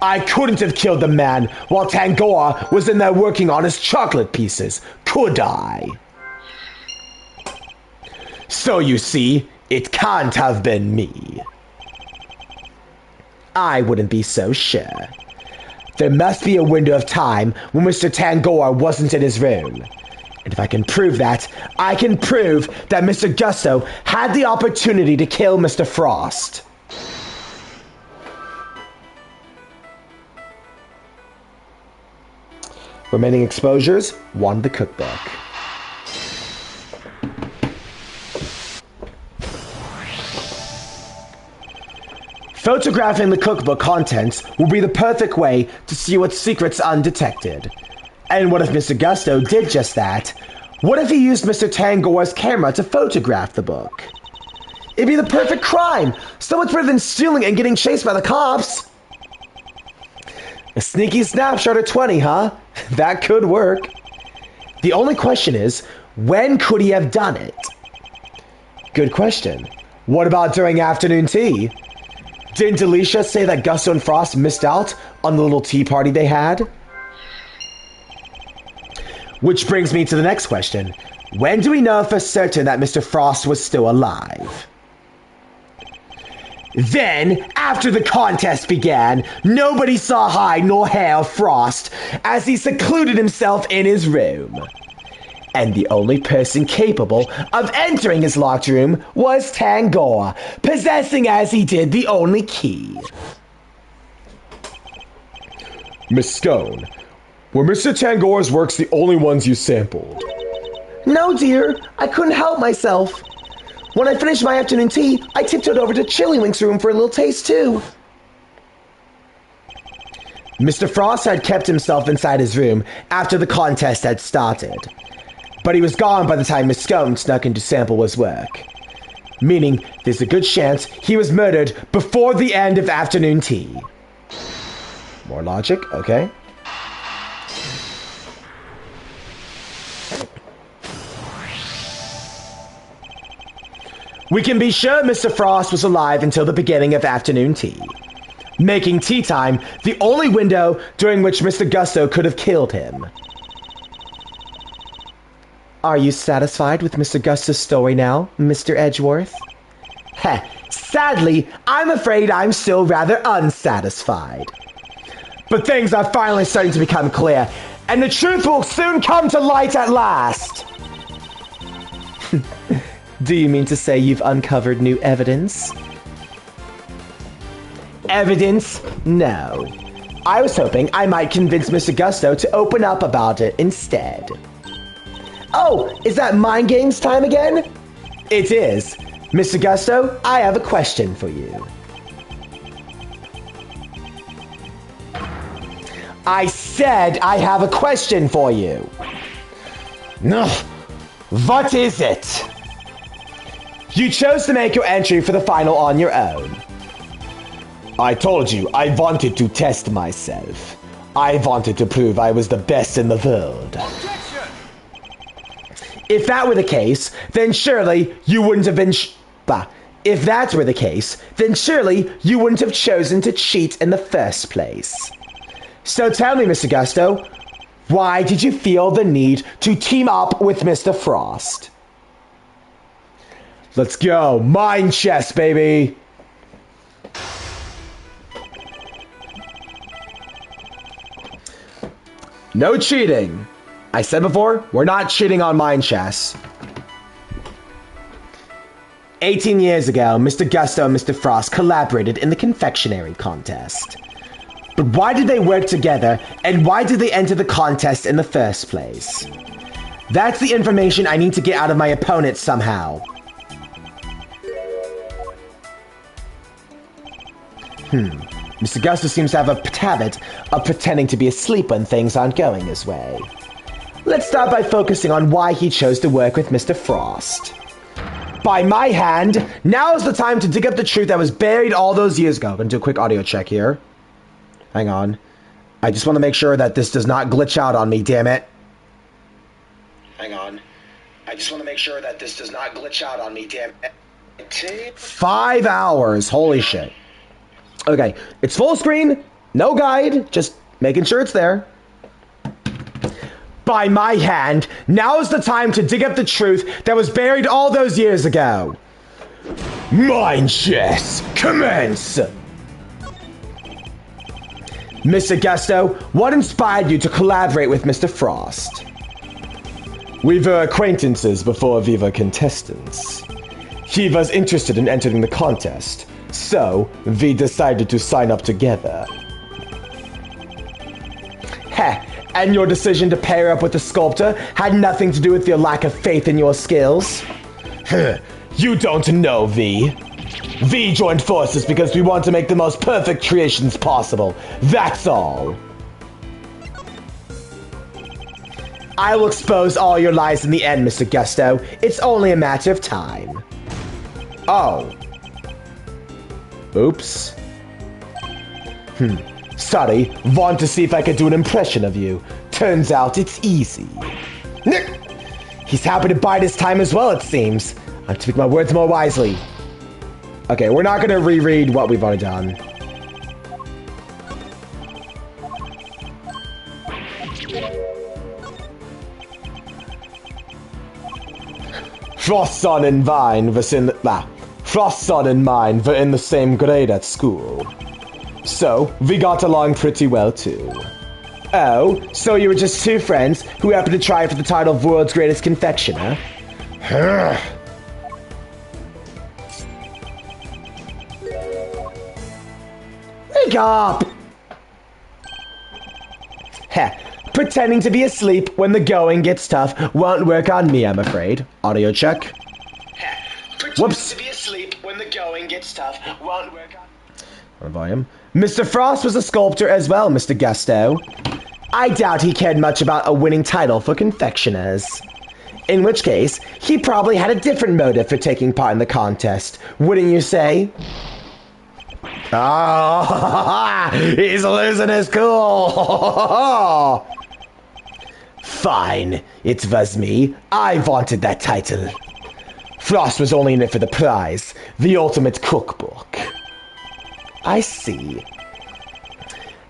I couldn't have killed the man while Tangora was in there working on his chocolate pieces, could I? So you see, it can't have been me. I wouldn't be so sure. There must be a window of time when Mr. Tangora wasn't in his room. And if I can prove that, I can prove that Mr. Gusto had the opportunity to kill Mr. Frost. Remaining exposures, 1 the cookbook. Photographing the cookbook contents will be the perfect way to see what secrets undetected. And what if Mr. Gusto did just that? What if he used Mr. Tangora's camera to photograph the book? It'd be the perfect crime! So much better than stealing and getting chased by the cops! A sneaky snapshot of 20, huh? That could work. The only question is, when could he have done it? Good question. What about during afternoon tea? Didn't Alicia say that Gusto and Frost missed out on the little tea party they had? Which brings me to the next question. When do we know for certain that Mr. Frost was still alive? Then, after the contest began, nobody saw hide nor hair of Frost as he secluded himself in his room. And the only person capable of entering his locked room was Tangora, possessing as he did the only key. Miss Scone, were Mr. Tangora's works the only ones you sampled? No, dear, I couldn't help myself. When I finished my afternoon tea, I tiptoed over to Chillywink's room for a little taste, too. Mr. Frost had kept himself inside his room after the contest had started. But he was gone by the time Miss Scone snuck in to sample his work. Meaning, there's a good chance he was murdered before the end of afternoon tea. More logic, okay. We can be sure Mr. Frost was alive until the beginning of afternoon tea, making tea time the only window during which Mr. Gusto could have killed him. Are you satisfied with Mr. Gusto's story now, Mr. Edgeworth? Heh, sadly, I'm afraid I'm still rather unsatisfied. But things are finally starting to become clear, and the truth will soon come to light at last. Do you mean to say you've uncovered new evidence? Evidence? No. I was hoping I might convince Mr. Gusto to open up about it instead. Oh, is that mind games time again? It is. Mr. Gusto, I have a question for you. I said I have a question for you. No. What is it? You chose to make your entry for the final on your own. I told you, I wanted to test myself. I wanted to prove I was the best in the world. Objection! If that were the case, then surely you wouldn't have been If that were the case, then surely you wouldn't have chosen to cheat in the first place. So tell me, Mr. Gusto, why did you feel the need to team up with Mr. Frost? Let's go. Mind chess, baby. No cheating. I said before, we're not cheating on mind chess. 18 years ago, Mr. Gusto and Mr. Frost collaborated in the confectionery contest. But why did they work together, and why did they enter the contest in the first place? That's the information I need to get out of my opponent somehow. Mr. Gusto seems to have a habit of pretending to be asleep when things aren't going his way. Let's start by focusing on why he chose to work with Mr. Frost. By my hand, now is the time to dig up the truth that was buried all those years ago. I'm gonna do a quick audio check here. Hang on. I just want to make sure that this does not glitch out on me, damn it. Hang on. I just want to make sure that this does not glitch out on me, damn it. 5 hours, holy shit. Okay, it's full screen, no guide, just making sure it's there. By my hand, now is the time to dig up the truth that was buried all those years ago. Mind chess, commence! Mr. Gusto, what inspired you to collaborate with Mr. Frost? We were acquaintances before we were contestants. He was interested in entering the contest, so we decided to sign up together. Heh, and your decision to pair up with the sculptor had nothing to do with your lack of faith in your skills? You don't know, V. We joined forces because we want to make the most perfect creations possible. That's all. I will expose all your lies in the end, Mr. Gusto. It's only a matter of time. Oh. Oops. Sorry, want to see if I could do an impression of you. Turns out it's easy. He's happy to bide his time as well, it seems. I have to pick my words more wisely. Okay, we're not gonna reread what we've already done. Frost, Son, and Vine was in Frost, Son, and mine were in the same grade at school. So, we got along pretty well too. Oh, so you were just two friends who happened to try for the title of World's Greatest Confectioner? Wake up! Heh, pretending to be asleep when the going gets tough won't work on me, I'm afraid. Audio check. Whoops. To be asleep when the going gets tough won't work on... Volume. Mr. Frost was a sculptor as well, Mr. Gusto. I doubt he cared much about a winning title for confectioners. In which case, he probably had a different motive for taking part in the contest, wouldn't you say? Ah, he's losing his cool. Fine, it was me. I wanted that title. Frost was only in it for the prize, the ultimate cookbook. I see.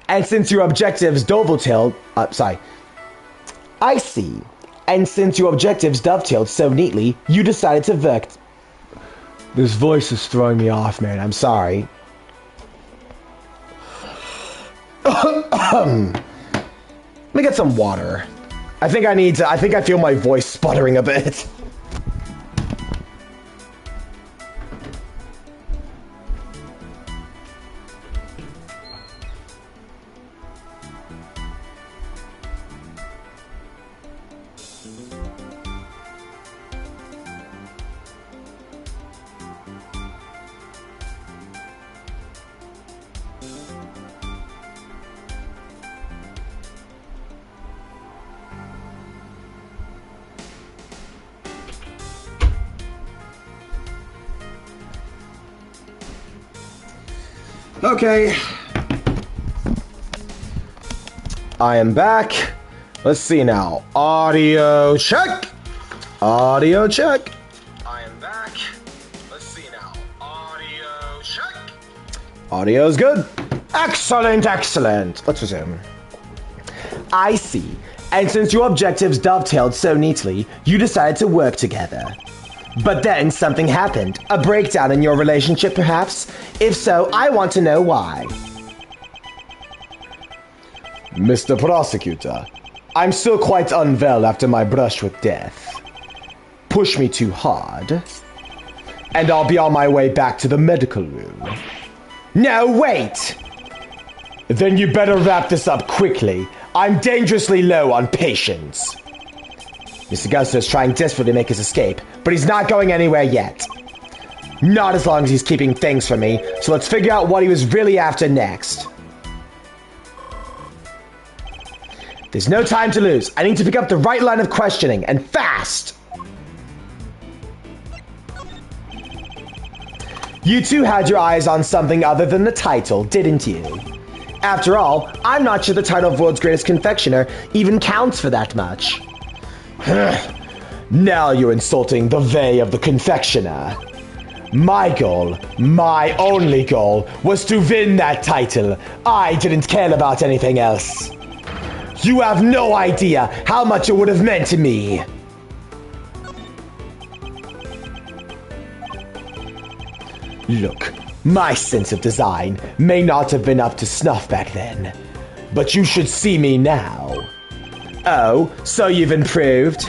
And since your objectives dovetailed, I see. And since your objectives dovetailed so neatly, you decided to work. This voice is throwing me off, man. I'm sorry. Let me get some water. I think I feel my voice sputtering a bit. Okay. I am back. Let's see now. Audio check. Audio check. I am back. Let's see now. Audio check. Audio's good. Excellent, excellent. Let's resume. I see. And since your objectives dovetailed so neatly, you decided to work together. But then something happened. A breakdown in your relationship, perhaps? If so, I want to know why. Mr. Prosecutor, I'm still quite unwell after my brush with death. Push me too hard, and I'll be on my way back to the medical room. No, wait! Then you better wrap this up quickly. I'm dangerously low on patience. Mr. Gusto is trying desperately to make his escape, but he's not going anywhere yet. Not as long as he's keeping things from me, so let's figure out what he was really after next. There's no time to lose. I need to pick up the right line of questioning, and fast! You two had your eyes on something other than the title, didn't you? After all, I'm not sure the title of World's Greatest Confectioner even counts for that much. Now you're insulting the way of the confectioner. My goal, my only goal, was to win that title. I didn't care about anything else. You have no idea how much it would have meant to me. Look, my sense of design may not have been up to snuff back then, but you should see me now. Oh, so you've improved?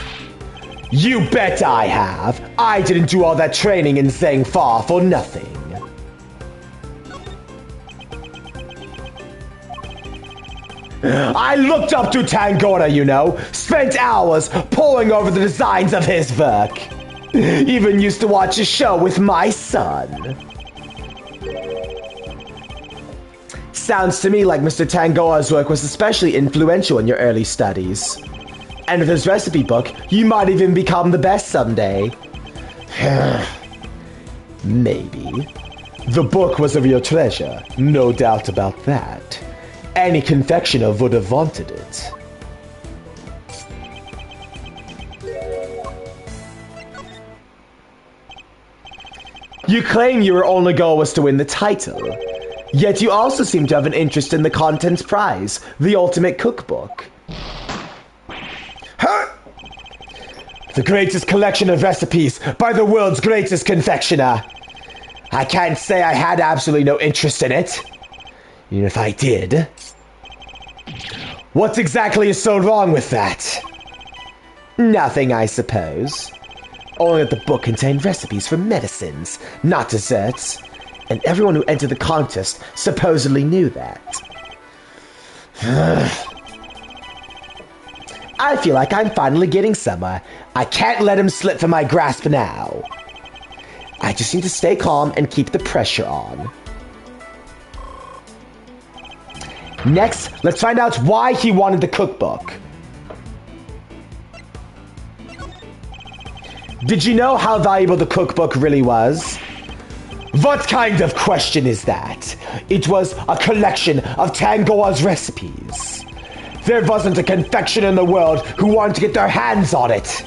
You bet I have. I didn't do all that training in Zhang Fa for nothing. I looked up to Tangora, you know. Spent hours poring over the designs of his work. Even used to watch a show with my son. Sounds to me like Mr. Tangora's work was especially influential in your early studies. And with his recipe book, you might even become the best someday. Maybe. The book was a real treasure, no doubt about that. Any confectioner would have wanted it. You claim your only goal was to win the title. Yet you also seem to have an interest in the contents prize, the ultimate cookbook. Huh? The greatest collection of recipes by the world's greatest confectioner. I can't say I had absolutely no interest in it. Even if I did. What exactly is so wrong with that? Nothing, I suppose. Only that the book contained recipes for medicines, not desserts. And everyone who entered the contest supposedly knew that. I feel like I'm finally getting somewhere. I can't let him slip from my grasp now. I just need to stay calm and keep the pressure on. Next, let's find out why he wanted the cookbook. Did you know how valuable the cookbook really was? What kind of question is that? It was a collection of Tangoa's recipes. There wasn't a confectioner in the world who wanted to get their hands on it.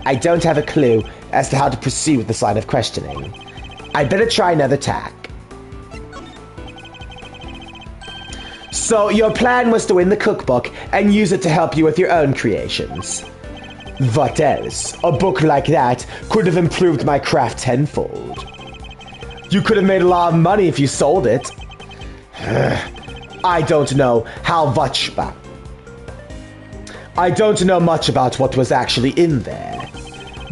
I don't have a clue as to how to proceed with this line of questioning. I'd better try another tack. So your plan was to win the cookbook and use it to help you with your own creations. What else? A book like that could have improved my craft tenfold. You could have made a lot of money if you sold it. I don't know much about what was actually in there.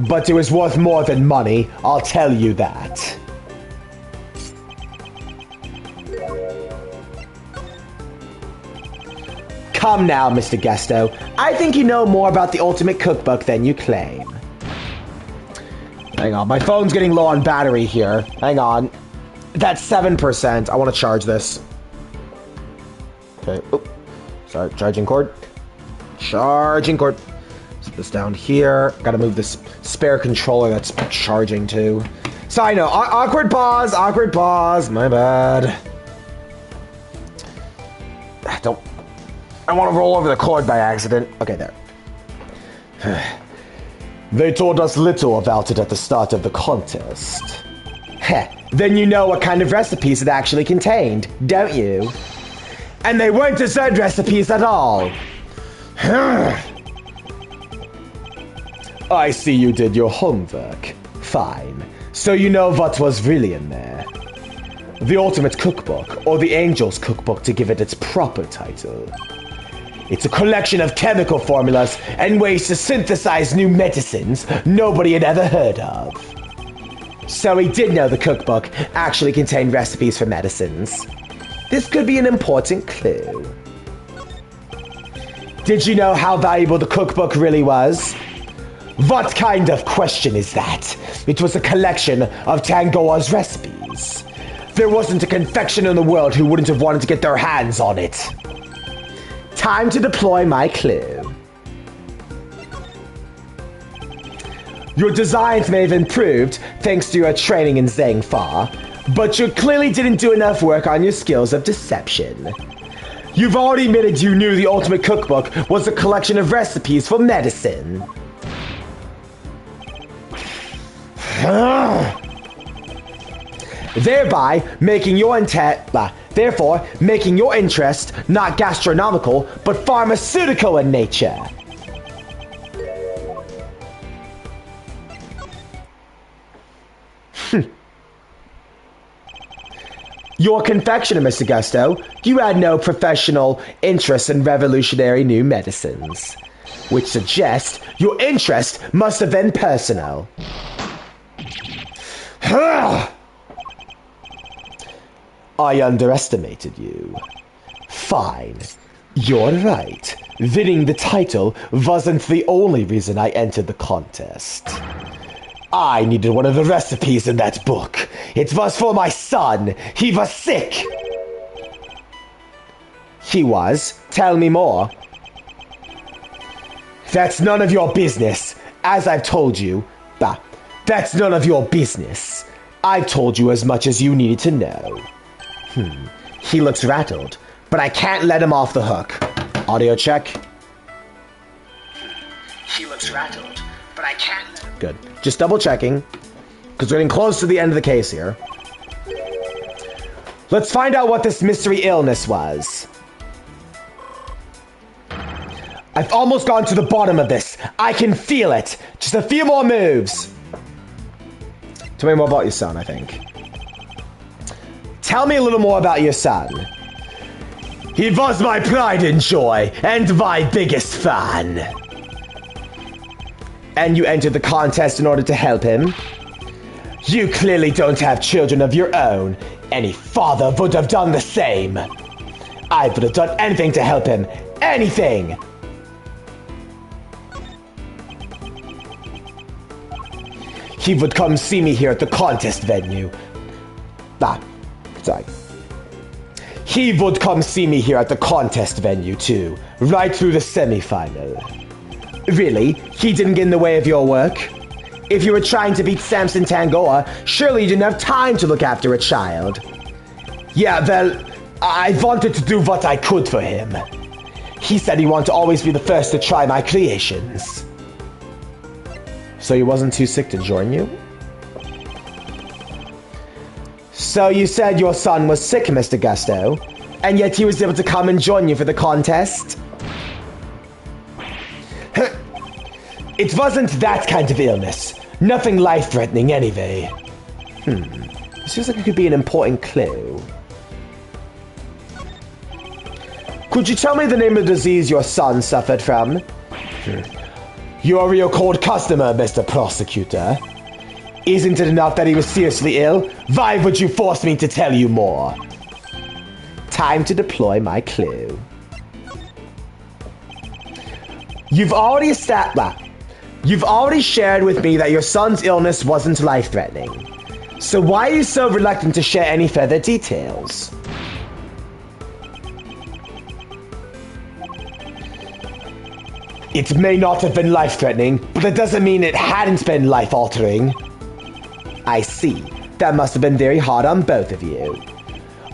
But it was worth more than money, I'll tell you that. Come now, Mr. Guesto. I think you know more about the Ultimate Cookbook than you claim. Hang on, my phone's getting low on battery here. Hang on. That's 7%. I want to charge this. Okay. Oop. Sorry, charging cord. Charging cord. Put this down here. Gotta move this spare controller that's charging too. Sorry, no. Awkward pause. Awkward pause. My bad. I want to roll over the cord by accident. Okay, there. They told us little about it at the start of the contest. Heh, then you know what kind of recipes it actually contained, don't you? And they weren't dessert recipes at all. I see you did your homework. Fine. So you know what was really in there. The Ultimate Cookbook, or the Angel's Cookbook to give it its proper title. It's a collection of chemical formulas and ways to synthesize new medicines nobody had ever heard of. So he did know the cookbook actually contained recipes for medicines. This could be an important clue. Did you know how valuable the cookbook really was? What kind of question is that? It was a collection of Tangoa's recipes. There wasn't a confectioner in the world who wouldn't have wanted to get their hands on it. Time to deploy my clue. Your designs may have improved thanks to your training in Zhang Fa, but you clearly didn't do enough work on your skills of deception. You've already admitted you knew the Ultimate Cookbook was a collection of recipes for medicine. Thereby making your interest not gastronomical, but pharmaceutical in nature. You're a confectioner, Mr. Gusto. You had no professional interest in revolutionary new medicines, which suggests your interest must have been personal. I underestimated you. Fine. You're right. Winning the title wasn't the only reason I entered the contest. I needed one of the recipes in that book. It was for my son. He was sick. He was? Tell me more. That's none of your business. As I've told you. That's none of your business. I've told you as much as you needed to know. He looks rattled, but I can't let him off the hook. Audio check. He looks rattled, but I can't let him... Good. Just double checking, because we're getting close to the end of the case here. Let's find out what this mystery illness was. I've almost gone to the bottom of this. I can feel it. Just a few more moves. Tell me more about your son, I think. Tell me a little more about your son. He was my pride and joy, and my biggest fan. And you entered the contest in order to help him? You clearly don't have children of your own. Any father would have done the same. I would have done anything to help him. Anything! He would come see me here at the contest venue. Sorry. He would come see me here at the contest venue too, right through the semi-final. Really? He didn't get in the way of your work? If you were trying to beat Samson Tangoa, surely you didn't have time to look after a child. Yeah, well, I wanted to do what I could for him. He said he wanted to always be the first to try my creations. So he wasn't too sick to join you? So you said your son was sick, Mr. Gusto, and yet he was able to come and join you for the contest? It wasn't that kind of illness. Nothing life-threatening anyway. Seems like it could be an important clue. Could you tell me the name of the disease your son suffered from? You're a real cold customer, Mr. Prosecutor. Isn't it enough that he was seriously ill? Why would you force me to tell you more? Time to deploy my clue. You've already shared with me that your son's illness wasn't life-threatening. So why are you so reluctant to share any further details? It may not have been life-threatening, but that doesn't mean it hadn't been life-altering. I see. That must have been very hard on both of you.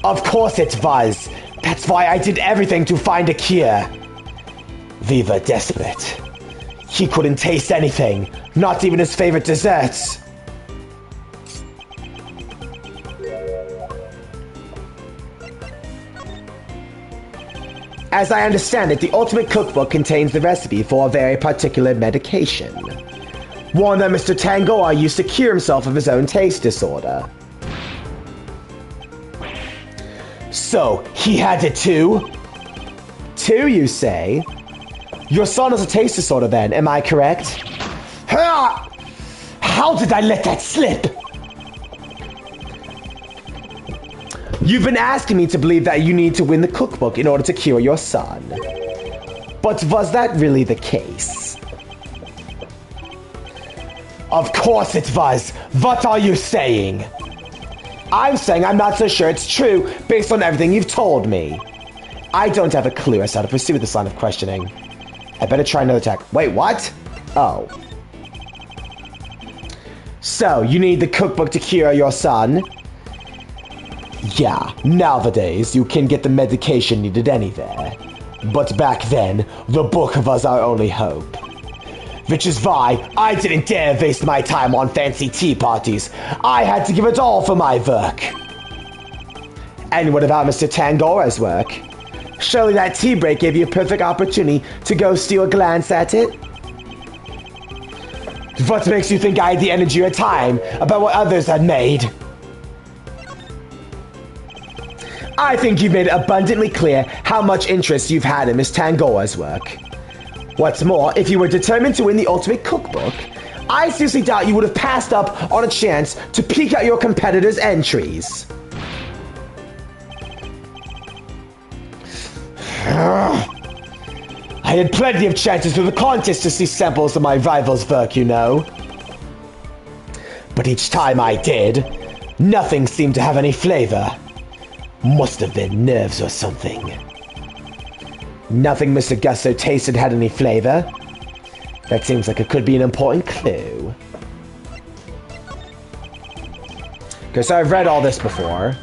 Of course it was. That's why I did everything to find a cure. We were desperate. He couldn't taste anything, not even his favorite desserts. As I understand it, the Ultimate Cookbook contains the recipe for a very particular medication. One that Mr. Tangoa used to cure himself of his own taste disorder. So, he had it too? Two, you say? Your son has a taste disorder then, am I correct? How did I let that slip? You've been asking me to believe that you need to win the cookbook in order to cure your son. But was that really the case? Of course it was. What are you saying? I'm saying I'm not so sure it's true based on everything you've told me. I don't have a clue as to how to pursue this line of questioning. I better try another tack. Wait, what? Oh. So, you need the cookbook to cure your son? Yeah, nowadays you can get the medication needed anywhere. But back then, the book was our only hope. Which is why I didn't dare waste my time on fancy tea parties. I had to give it all for my work. And what about Mr. Tangora's work? Surely that tea break gave you a perfect opportunity to go steal a glance at it? What makes you think I had the energy or time about what others had made? I think you've made it abundantly clear how much interest you've had in Miss Tangoa's work. What's more, if you were determined to win the Ultimate Cookbook, I seriously doubt you would have passed up on a chance to peek out your competitors' entries. I had plenty of chances through the contest to see samples of my rivals' work, you know. But each time I did, nothing seemed to have any flavor. Must have been nerves or something. Nothing Mr. Gusto tasted had any flavor? That seems like it could be an important clue. Okay, so I've read all this before.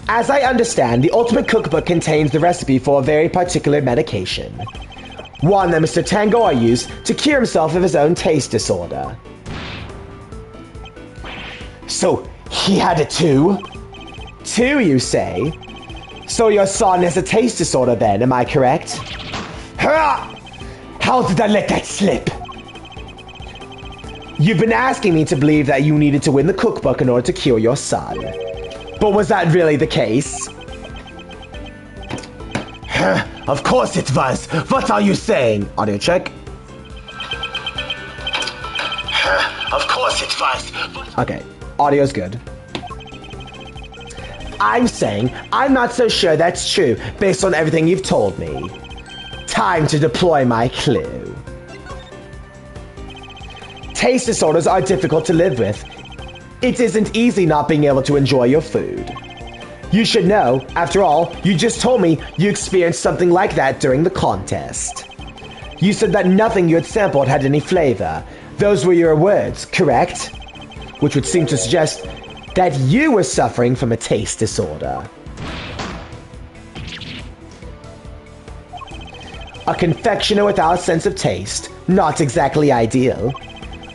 As I understand, the Ultimate Cookbook contains the recipe for a very particular medication. One that Mr. Tangoa used to cure himself of his own taste disorder. So, he had it too? Two, you say? So your son has a taste disorder then, am I correct? How did I let that slip? You've been asking me to believe that you needed to win the cookbook in order to cure your son. But was that really the case? Of course it was. What are you saying? Audio check. Of course it was. Okay, audio's good. I'm saying I'm not so sure that's true based on everything you've told me. Time to deploy my clue. Taste disorders are difficult to live with. It isn't easy not being able to enjoy your food. You should know, after all, you just told me you experienced something like that during the contest. You said that nothing you had sampled had any flavor. Those were your words, correct? Which would seem to suggest that you were suffering from a taste disorder. A confectioner without a sense of taste, not exactly ideal.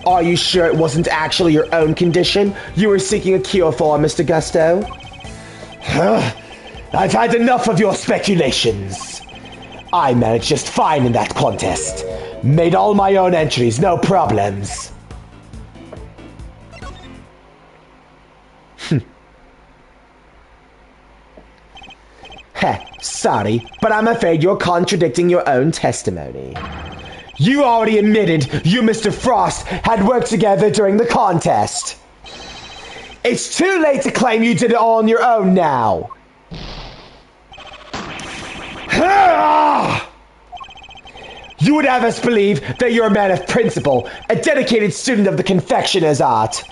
Are you sure it wasn't actually your own condition you were seeking a cure for, Mr. Gusto? I've had enough of your speculations. I managed just fine in that contest. Made all my own entries, no problems. Sorry, but I'm afraid you're contradicting your own testimony. You already admitted you and Mr. Frost had worked together during the contest. It's too late to claim you did it all on your own now. You would have us believe that you're a man of principle, a dedicated student of the confectioner's art.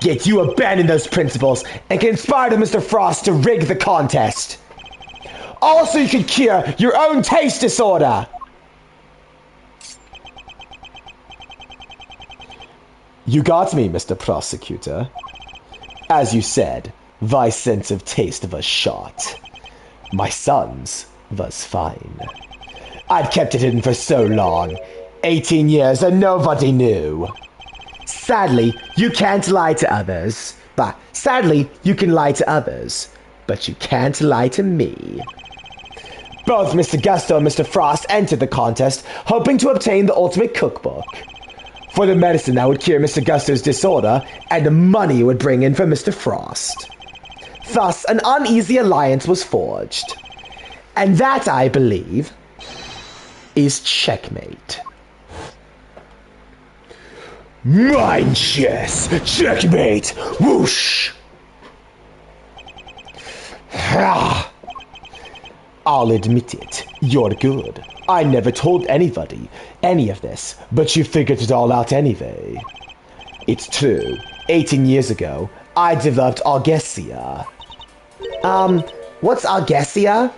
Yet you abandoned those principles and conspired with Mr. Frost to rig the contest. All so you could cure your own taste disorder. You got me, Mr. Prosecutor. As you said, my sense of taste was shot. My son's was fine. I'd kept it hidden for so long. 18 years and nobody knew. Sadly, you can't lie to others. Sadly, you can lie to others, but you can't lie to me. Both Mr. Gusto and Mr. Frost entered the contest, hoping to obtain the ultimate cookbook. For the medicine that would cure Mr. Gusto's disorder, and the money it would bring in for Mr. Frost. Thus, an uneasy alliance was forged. And that, I believe, is checkmate. Mind chess! Checkmate! Whoosh! I'll admit it, you're good. I never told anybody any of this, but you figured it all out anyway. It's true. 18 years ago, I developed algesia. What's algesia?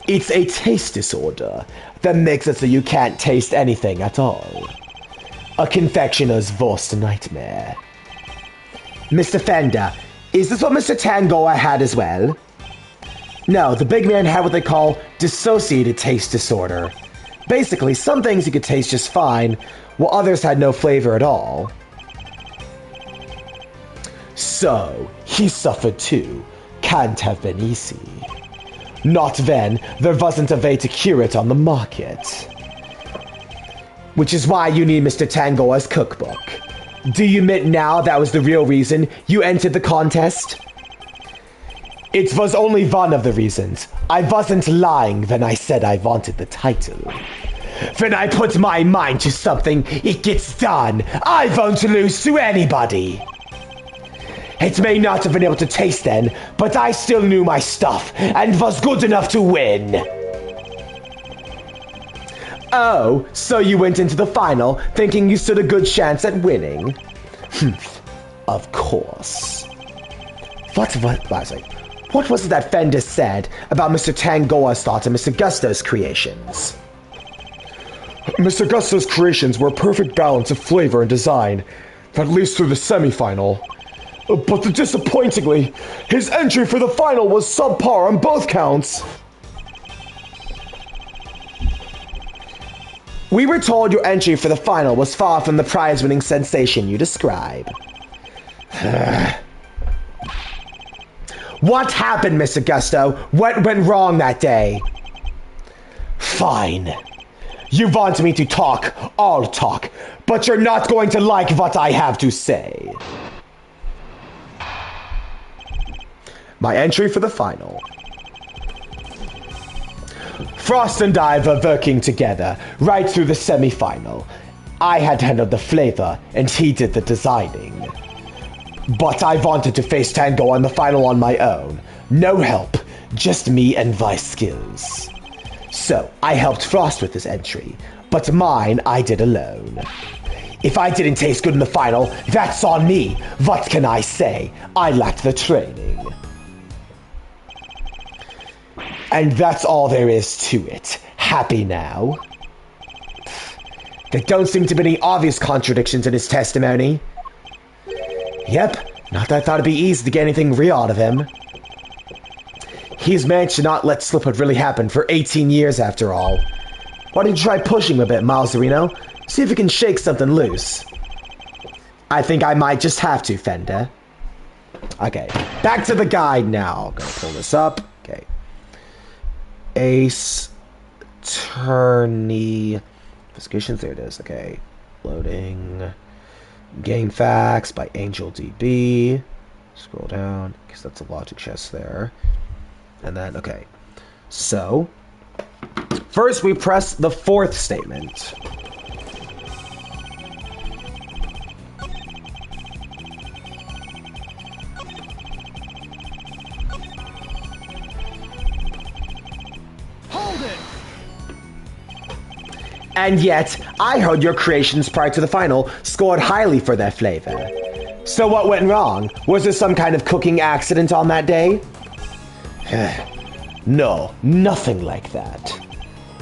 It's a taste disorder that makes it so you can't taste anything at all. A confectioner's worst nightmare. Mr. Fender, is this what Mr. Tangoa had as well? No, the big man had what they call dissociated taste disorder. Basically, some things he could taste just fine, while others had no flavor at all. So, he suffered too. Can't have been easy. Not then, there wasn't a way to cure it on the market. Which is why you need Mr. Tangoa's cookbook. Do you admit now that was the real reason you entered the contest? It was only one of the reasons. I wasn't lying when I said I wanted the title. When I put my mind to something, it gets done. I won't lose to anybody. It may not have been able to taste then, but I still knew my stuff and was good enough to win. Oh, so you went into the final thinking you stood a good chance at winning? Of course. What was it that Fender said about Mr. Tangoa's thoughts and Mr. Gusto's creations? Mr. Gusto's creations were a perfect balance of flavor and design, at least through the semi-final. But disappointingly, his entry for the final was subpar on both counts. We were told your entry for the final was far from the prize-winning sensation you describe. What happened, Mr. Gusto? What went wrong that day? Fine. You want me to talk, I'll talk, but you're not going to like what I have to say. My entry for the final. Frost and I were working together right through the semi-final. I had handled the flavor and he did the designing. But I wanted to face Tango on the final on my own. No help, just me and my skills. So, I helped Frost with his entry, but mine I did alone. If I didn't taste good in the final, that's on me. What can I say? I lacked the training. And that's all there is to it. Happy now? There don't seem to be any obvious contradictions in his testimony. Yep, not that I thought it'd be easy to get anything real out of him. He's managed to not let slip what really happened for 18 years after all. Why don't you try pushing him a bit, Mauserino? See if you can shake something loose. I think I might just have to, Fender. Okay, back to the guide now. Gonna pull this up. Okay. Ace Attorney. Investigations, there it is. Okay. Loading. Game Facts by Angel DB. Scroll down. I guess that's a logic chest there. And then, okay. So, first we press the fourth statement. Hold it! And yet, I heard your creations prior to the final scored highly for their flavor. So what went wrong? Was there some kind of cooking accident on that day? No, nothing like that.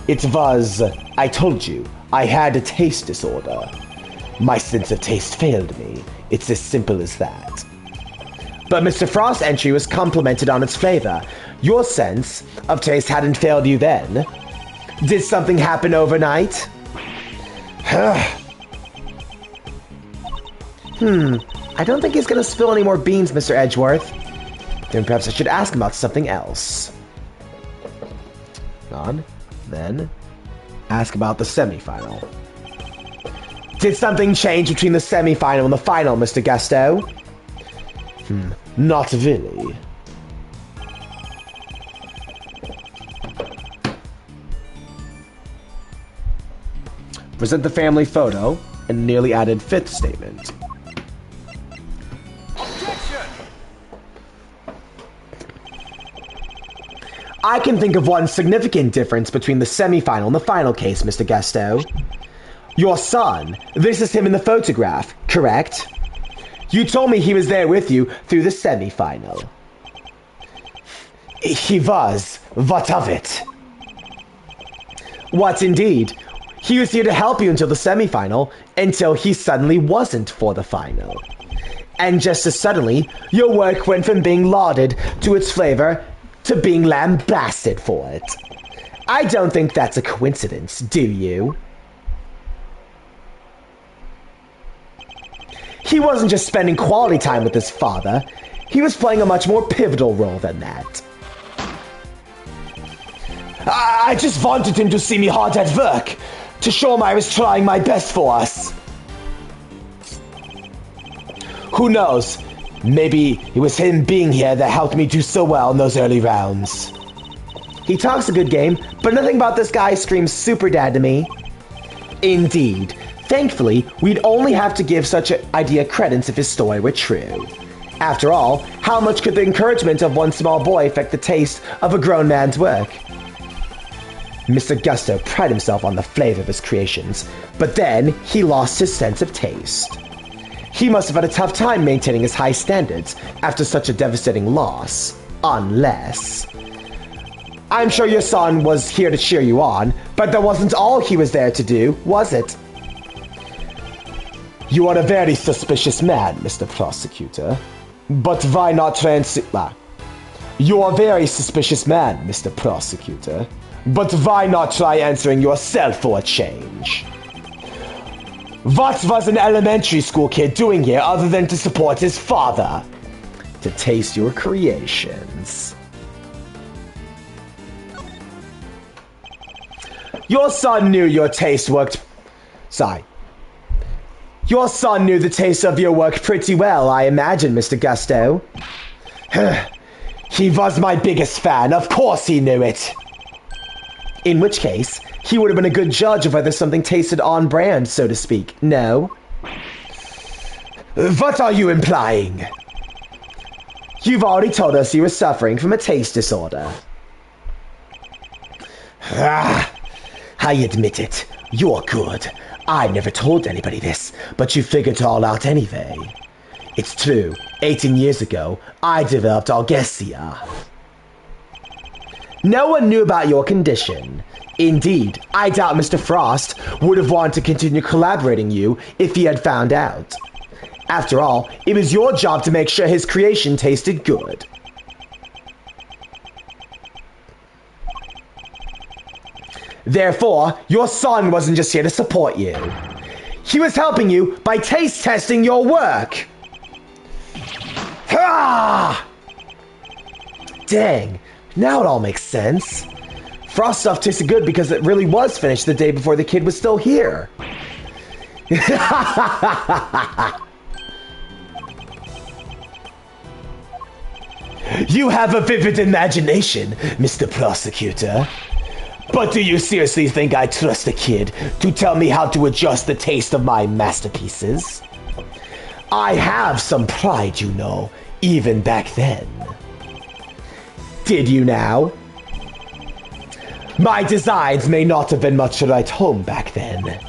It was, I told you, I had a taste disorder. My sense of taste failed me. It's as simple as that. But Mr. Frost's entry was complimented on its flavor. Your sense of taste hadn't failed you then. Did something happen overnight? I don't think he's gonna spill any more beans, Mr. Edgeworth. Then perhaps I should ask him about something else. On. Then, ask about the semifinal. Did something change between the semifinal and the final, Mr. Gusto? Not really. Present the family photo and nearly added fifth statement. I can think of one significant difference between the semifinal and the final case, Mr. Gusto. Your son, this is him in the photograph, correct? You told me he was there with you through the semifinal. He was. What of it? What indeed? He was here to help you until the semifinal, until he suddenly wasn't for the final. And just as suddenly, your work went from being lauded to its flavor to being lambasted for it. I don't think that's a coincidence, do you? He wasn't just spending quality time with his father. He was playing a much more pivotal role than that. I just wanted him to see me hard at work, to show him I was trying my best for us. Who knows? Maybe it was him being here that helped me do so well in those early rounds. He talks a good game, but nothing about this guy screams super dad to me. Indeed. Thankfully, we'd only have to give such an idea credence if his story were true. After all, how much could the encouragement of one small boy affect the taste of a grown man's work? Mr. Gusto prided himself on the flavor of his creations, but then he lost his sense of taste. He must have had a tough time maintaining his high standards after such a devastating loss. Unless... I'm sure your son was here to cheer you on, but that wasn't all he was there to do, was it? You are a very suspicious man, Mr. Prosecutor. But why not You are a very suspicious man, Mr. Prosecutor. But why not try answering yourself for a change? What was an elementary school kid doing here other than to support his father? To taste your creations. Your son knew your taste worked... Sorry. Your son knew the taste of your work pretty well, I imagine, Mr. Gusto. He was my biggest fan, of course he knew it. In which case, he would have been a good judge of whether something tasted on brand, so to speak. No? What are you implying? You've already told us you were suffering from a taste disorder. I admit it. You're good. I never told anybody this, but you figured it all out anyway. It's true. 18 years ago, I developed algesia. No one knew about your condition. Indeed, I doubt Mr. Frost would have wanted to continue collaborating you if he had found out. After all, it was your job to make sure his creation tasted good. Therefore, your son wasn't just here to support you. He was helping you by taste testing your work. Ah! Dang, now it all makes sense. Frost stuff tasted good because it really was finished the day before the kid was still here. You have a vivid imagination, Mr. Prosecutor. But do you seriously think I trust a kid to tell me how to adjust the taste of my masterpieces? I have some pride, you know, even back then. Did you now? My designs may not have been much to write home back then,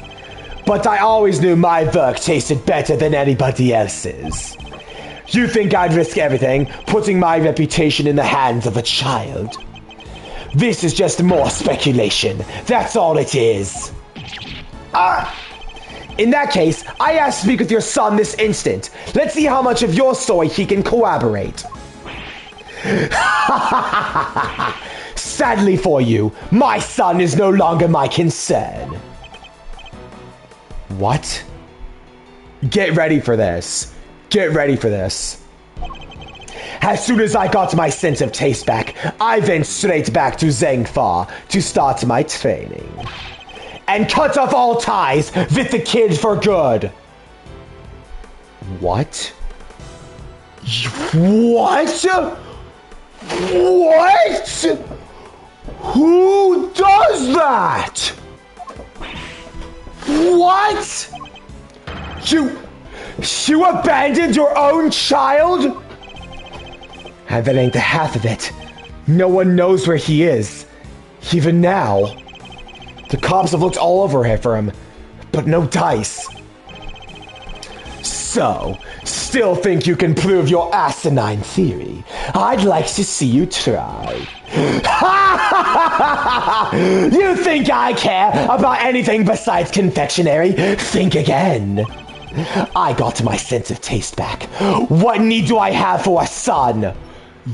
but I always knew my work tasted better than anybody else's. You think I'd risk everything, putting my reputation in the hands of a child? This is just more speculation. That's all it is. In that case, I ask to speak with your son this instant. Let's see how much of your story he can corroborate. Sadly for you, my son is no longer my concern. What? Get ready for this. Get ready for this. As soon as I got my sense of taste back, I went straight back to Zhengfa to start my training. And cut off all ties with the kid for good. What? What? What? Who does that? What? You abandoned your own child? And that ain't the half of it. No one knows where he is. Even now. The cops have looked all over here for him, but no dice. So, still think you can prove your asinine theory? I'd like to see you try. You think I care about anything besides confectionery? Think again. I got my sense of taste back. What need do I have for a son?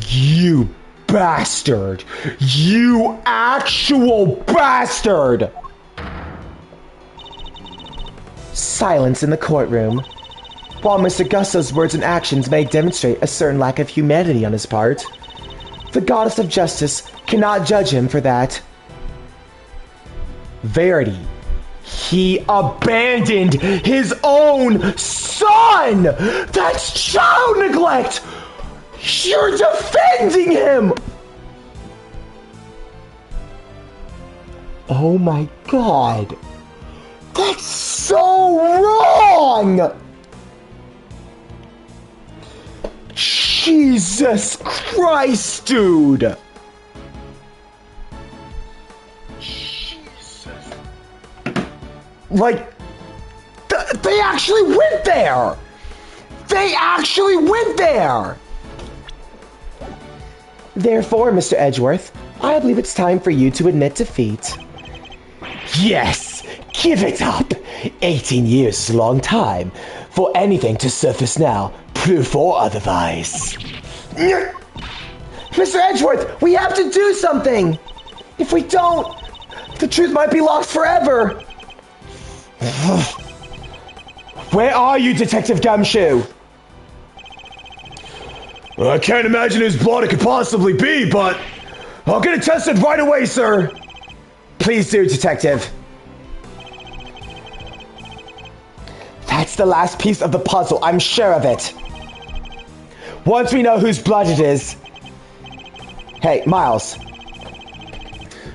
You bastard! You actual bastard! Silence in the courtroom. While Mr. Gusso's words and actions may demonstrate a certain lack of humanity on his part, the goddess of justice cannot judge him for that. Verity. He abandoned his own son! That's child neglect! You're defending him! Oh my god. That's so wrong! Jesus Christ, dude! Jesus. Like, they actually went there! They actually went there! Therefore, Mr. Edgeworth, I believe it's time for you to admit defeat. Yes! Give it up! 18 years is a long time. For anything to surface now, proof or otherwise. Mr. Edgeworth, we have to do something! If we don't, the truth might be lost forever! Where are you, Detective Gumshoe? I can't imagine whose blood it could possibly be, but I'll get it tested right away, sir. Please do, Detective. That's the last piece of the puzzle, I'm sure of it. Once we know whose blood it is... Hey, Miles.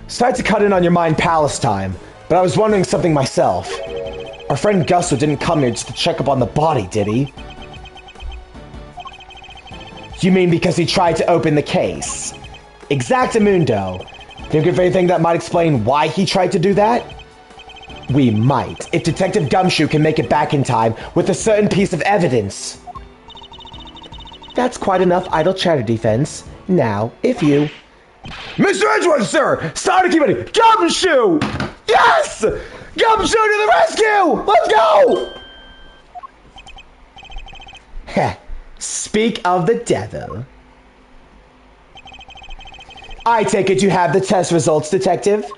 Sorry to cut in on your Mind Palace time, but I was wondering something myself. Our friend Gusto didn't come here just to check up on the body, did he? You mean because he tried to open the case? Exactamundo. Think of anything that might explain why he tried to do that? We might, if Detective Gumshoe can make it back in time with a certain piece of evidence. That's quite enough idle chatter, Defense. Now, if you... Mr. Edgeworth, sir! Start keep it! Gumshoe! Yes! Gumshoe to the rescue! Let's go! Heh. Speak of the devil. I take it you have the test results, Detective?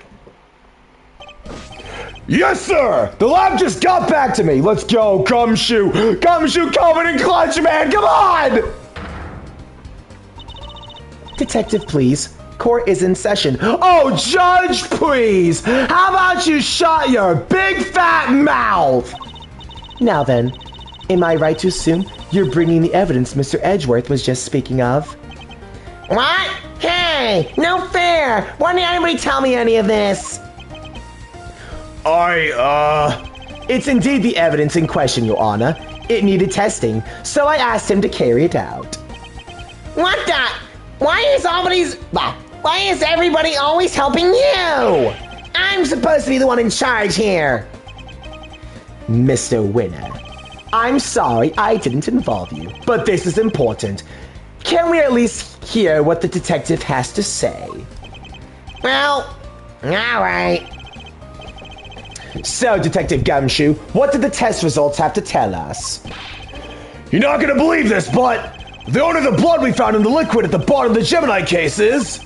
Yes, sir! The lab just got back to me! Let's go, Gumshoe! Gumshoe coming in clutch, man! Come on! Detective, please. Court is in session. Oh, Judge, please! How about you shut your big fat mouth? Now then, am I right to assume you're bringing the evidence Mr. Edgeworth was just speaking of? What? Hey, no fair! Why didn't anybody tell me any of this? It's indeed the evidence in question, Your Honor. It needed testing, so I asked him to carry it out. What the? Why is everybody always helping you? I'm supposed to be the one in charge here. Mr. Winner, I'm sorry I didn't involve you, but this is important. Can we at least hear what the detective has to say? Well, alright. So, Detective Gumshoe, what did the test results have to tell us? You're not gonna believe this, but the owner of the blood we found in the liquid at the bottom of the Gemini case is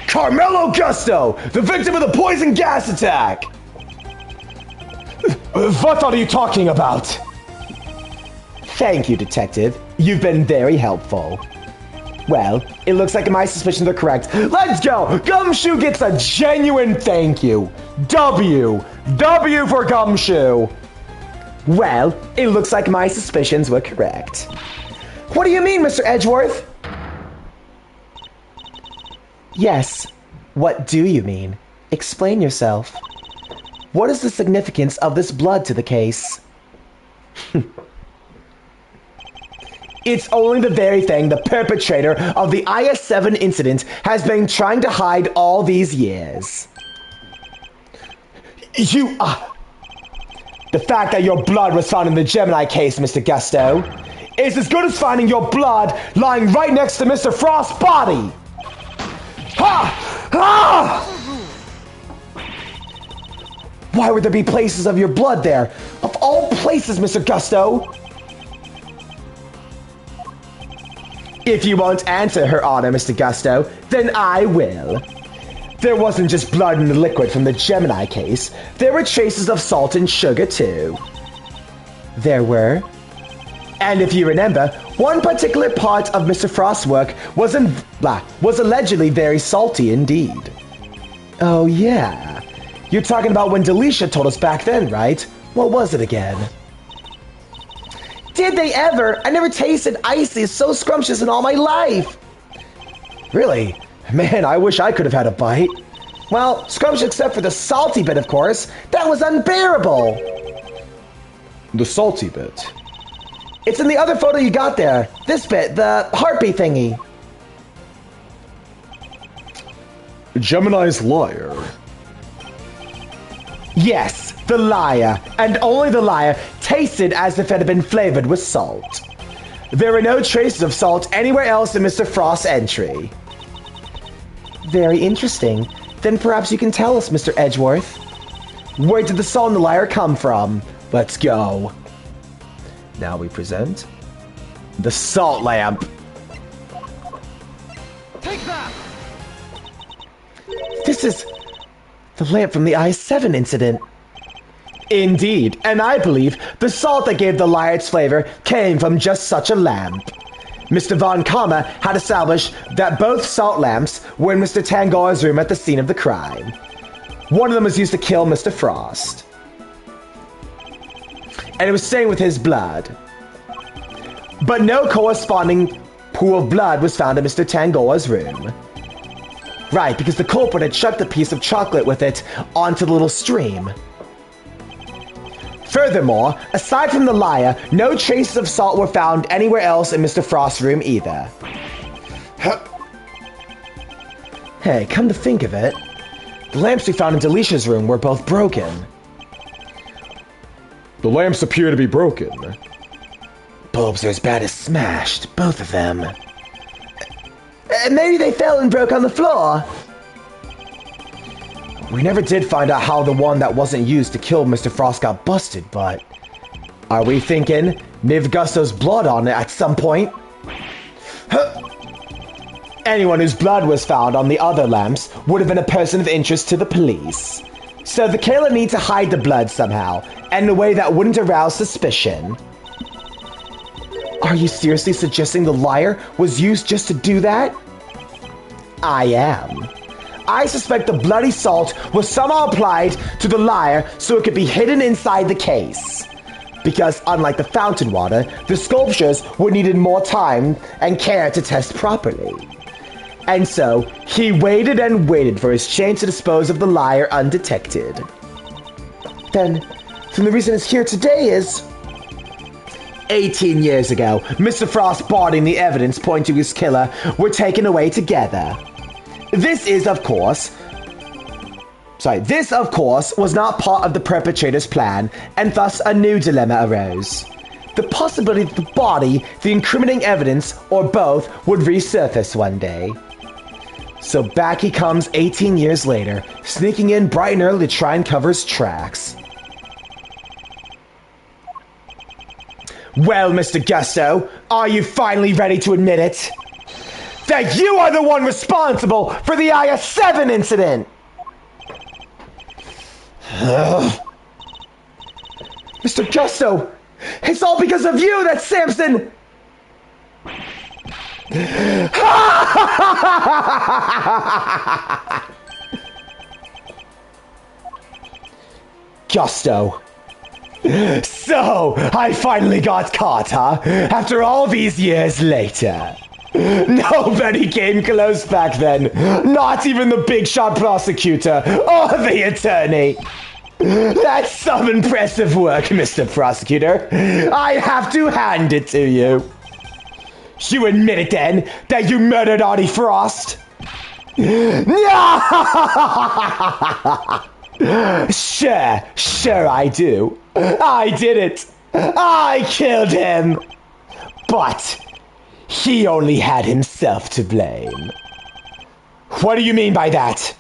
Carmelo Gusto, the victim of the poison gas attack. What are you talking about? Thank you, Detective. You've been very helpful. Well, it looks like my suspicions are correct. Let's go! Gumshoe gets a genuine thank you. W for Gumshoe. Well, it looks like my suspicions were correct. What do you mean, Mr. Edgeworth? Yes, what do you mean? Explain yourself. What is the significance of this blood to the case? It's only the very thing the perpetrator of the IS-7 incident has been trying to hide all these years. The fact that your blood was found in the Gemini case, Mr. Gusto, is as good as finding your blood lying right next to Mr. Frost's body. Ha! Ah! Why would there be places of your blood there? Of all places, Mr. Gusto! If you won't answer, Her Honor, Mr. Gusto, then I will. There wasn't just blood in the liquid from the Gemini case. There were traces of salt and sugar, too. There were? And if you remember, one particular part of Mr. Frost's work was allegedly very salty indeed. Oh, yeah. You're talking about when Delisha told us back then, right? What was it again? Did they ever? I never tasted icy so scrumptious in all my life. Really? Man, I wish I could have had a bite. Well, scrumptious except for the salty bit, of course. That was unbearable. The salty bit? It's in the other photo you got there. This bit, the heartbeat thingy. Gemini's liar. Yes, the liar, and only the liar, tasted as if it had been flavored with salt. There were no traces of salt anywhere else in Mr. Frost's entry. Very interesting. Then perhaps you can tell us, Mr. Edgeworth. Where did the salt in the liar come from? Let's go. Now we present the salt lamp. Take that! This is the lamp from the IS-7 incident. Indeed, and I believe the salt that gave the liar its flavor came from just such a lamp. Mr. Von Karma had established that both salt lamps were in Mr. Tangora's room at the scene of the crime. One of them was used to kill Mr. Frost. And it was stained with his blood. But no corresponding pool of blood was found in Mr. Tangora's room. Right, because the culprit had chucked a piece of chocolate with it onto the little stream. Furthermore, aside from the liar, no traces of salt were found anywhere else in Mr. Frost's room either. Hey, come to think of it, the lamps we found in Delicia's room were both broken. The lamps appear to be broken. Bulbs are as bad as smashed, both of them. Maybe they fell and broke on the floor. We never did find out how the one that wasn't used to kill Mr. Frost got busted, but... Are we thinking Miv Gusto's blood on it at some point? Anyone whose blood was found on the other lamps would have been a person of interest to the police. So the killer needs to hide the blood somehow, and in a way that wouldn't arouse suspicion. Are you seriously suggesting the liar was used just to do that? I am. I suspect the bloody salt was somehow applied to the liar so it could be hidden inside the case. Because unlike the fountain water, the sculptures would needed more time and care to test properly. And so, he waited and waited for his chance to dispose of the liar undetected. Then the reason it's here today is... 18 years ago, Mr. Frost's body and the evidence pointing to his killer were taken away together. This, of course, was not part of the perpetrator's plan, and thus a new dilemma arose. The possibility that the body, the incriminating evidence, or both would resurface one day. So back he comes 18 years later, sneaking in bright and early to try and cover his tracks. Well, Mr. Gusto, are you finally ready to admit it? That you are the one responsible for the IS-7 incident! Mr. Gusto, it's all because of you that Samson... Gusto. So, I finally got caught, huh? After all these years later. Nobody came close back then. Not even the big shot prosecutor or the attorney. That's some impressive work, Mr. Prosecutor. I have to hand it to you. You admit it then, that you murdered Artie Frost? Sure I do. I did it. I killed him. But he only had himself to blame. What do you mean by that?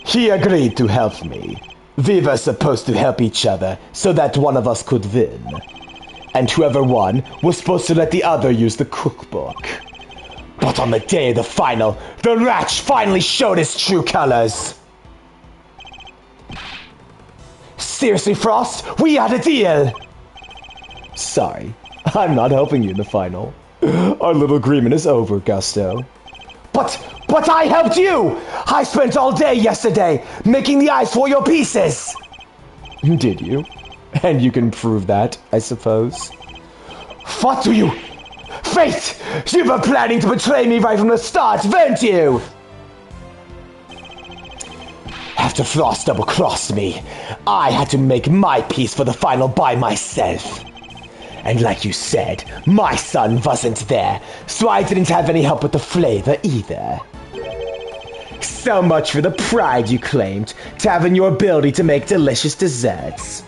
He agreed to help me. We were supposed to help each other so that one of us could win. And whoever won was supposed to let the other use the cookbook. But on the day of the final, the rat finally showed his true colors. Seriously, Frost, we had a deal. Sorry, I'm not helping you in the final. Our little agreement is over, Gusto. But I helped you! I spent all day yesterday making the ice for your pieces! Did you? And you can prove that, I suppose. What do you... Fate! You were planning to betray me right from the start, weren't you? After Frost double-crossed me, I had to make my piece for the final by myself. And like you said, my son wasn't there, so I didn't have any help with the flavor either. So much for the pride you claimed to have in your ability to make delicious desserts.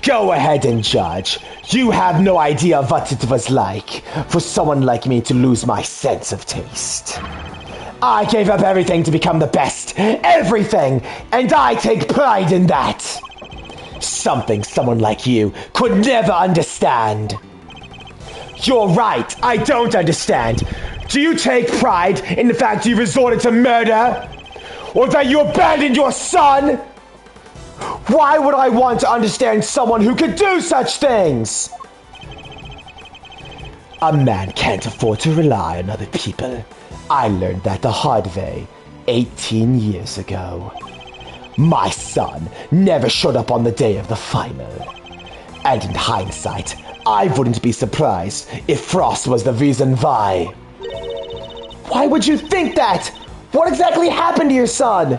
Go ahead and judge. You have no idea what it was like for someone like me to lose my sense of taste. I gave up everything to become the best. Everything! And I take pride in that. Something someone like you could never understand. You're right, I don't understand. Do you take pride in the fact you resorted to murder? Or that you abandoned your son? Why would I want to understand someone who could do such things? A man can't afford to rely on other people. I learned that the hard way 18 years ago. My son never showed up on the day of the final. And in hindsight, I wouldn't be surprised if Frost was the reason why. Why would you think that? What exactly happened to your son?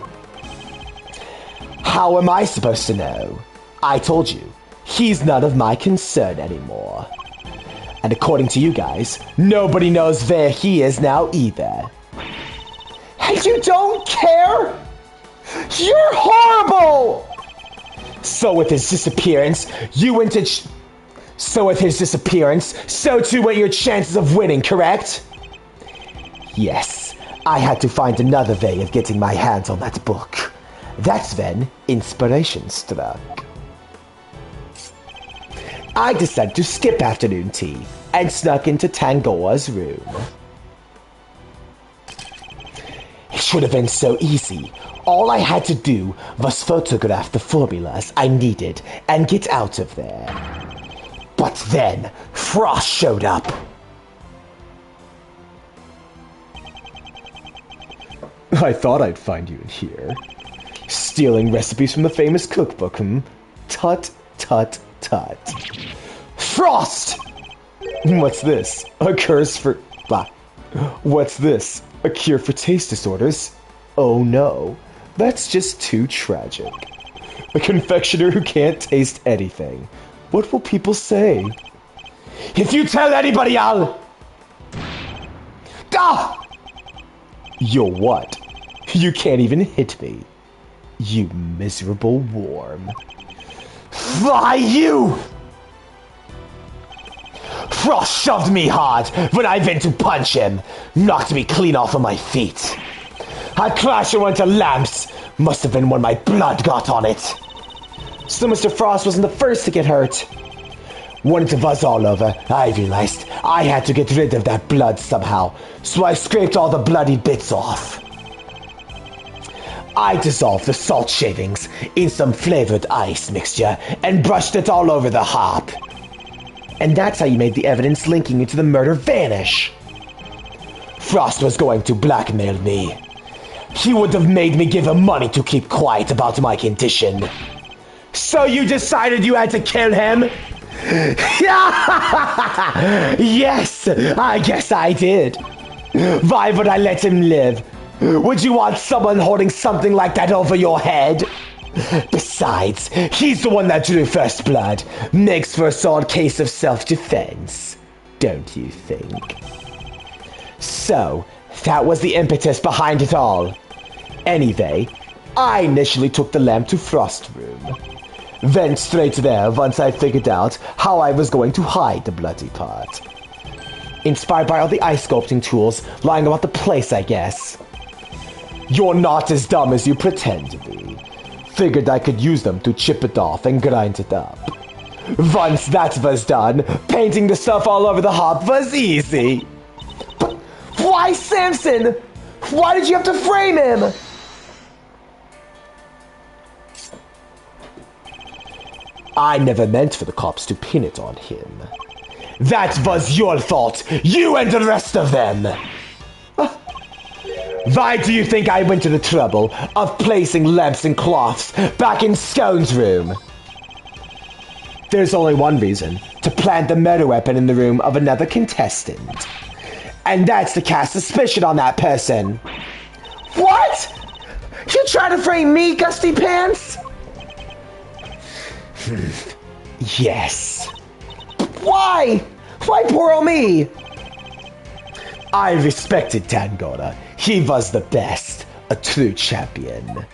How am I supposed to know? I told you, he's none of my concern anymore. And according to you guys, nobody knows where he is now either. And you don't care? You're horrible! So with his disappearance, so too went your chances of winning, correct? Yes, I had to find another way of getting my hands on that book. That's when inspiration struck. I decided to skip afternoon tea and snuck into Tangora's room. It should have been so easy. All I had to do was photograph the formulas I needed and get out of there. But then, Frost showed up. I thought I'd find you in here. Stealing recipes from the famous cookbook, Tut, tut, tut. Frost! What's this? A curse for... What's this? A cure for taste disorders? Oh no, that's just too tragic. A confectioner who can't taste anything. What will people say? If you tell anybody, I'll... Ah! You'll what? You can't even hit me. You miserable worm. Why, you! Frost shoved me hard when I went to punch him, knocked me clean off of my feet. I crashed and went to lamps. Must have been when my blood got on it. So Mr. Frost wasn't the first to get hurt. When it was all over, I realized I had to get rid of that blood somehow, so I scraped all the bloody bits off. I dissolved the salt shavings in some flavored ice mixture and brushed it all over the hop. And that's how you made the evidence linking you to the murder vanish. Frost was going to blackmail me. He would have made me give him money to keep quiet about my condition. So you decided you had to kill him? Yes, I guess I did. Why would I let him live? Would you want someone holding something like that over your head? Besides, he's the one that drew first blood. Makes for a solid case of self-defense, don't you think? So, that was the impetus behind it all. Anyway, I initially took the lamp to Frost's room. Went straight there once I figured out how I was going to hide the bloody part. Inspired by all the ice sculpting tools lying about the place, I guess. You're not as dumb as you pretend to be. Figured I could use them to chip it off and grind it up. Once that was done, painting the stuff all over the hop was easy. But why Samson? Why did you have to frame him? I never meant for the cops to pin it on him. That was your fault, you and the rest of them. Why do you think I went to the trouble of placing lamps and cloths back in Scone's room? There's only one reason, to plant the murder weapon in the room of another contestant. And that's to cast suspicion on that person. What? You trying to frame me, Gusty Pants? Yes. Why? Why poor old me? I respected Tangora. He was the best, a true champion.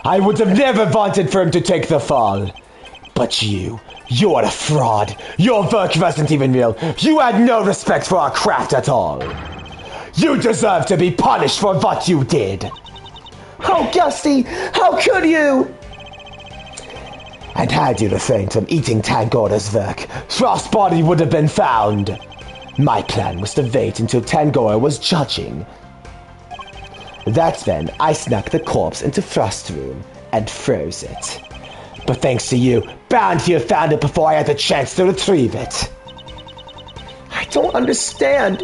I would have never wanted for him to take the fall. But you're a fraud. Your work wasn't even real. You had no respect for our craft at all. You deserve to be punished for what you did. Oh, Gusty, how could you? And had you refrained from eating Tangora's work, Frost's body would have been found. My plan was to wait until Tangora was judging. That's when I snuck the corpse into Frost's room and froze it. But thanks to you, Bound here found it before I had the chance to retrieve it. I don't understand.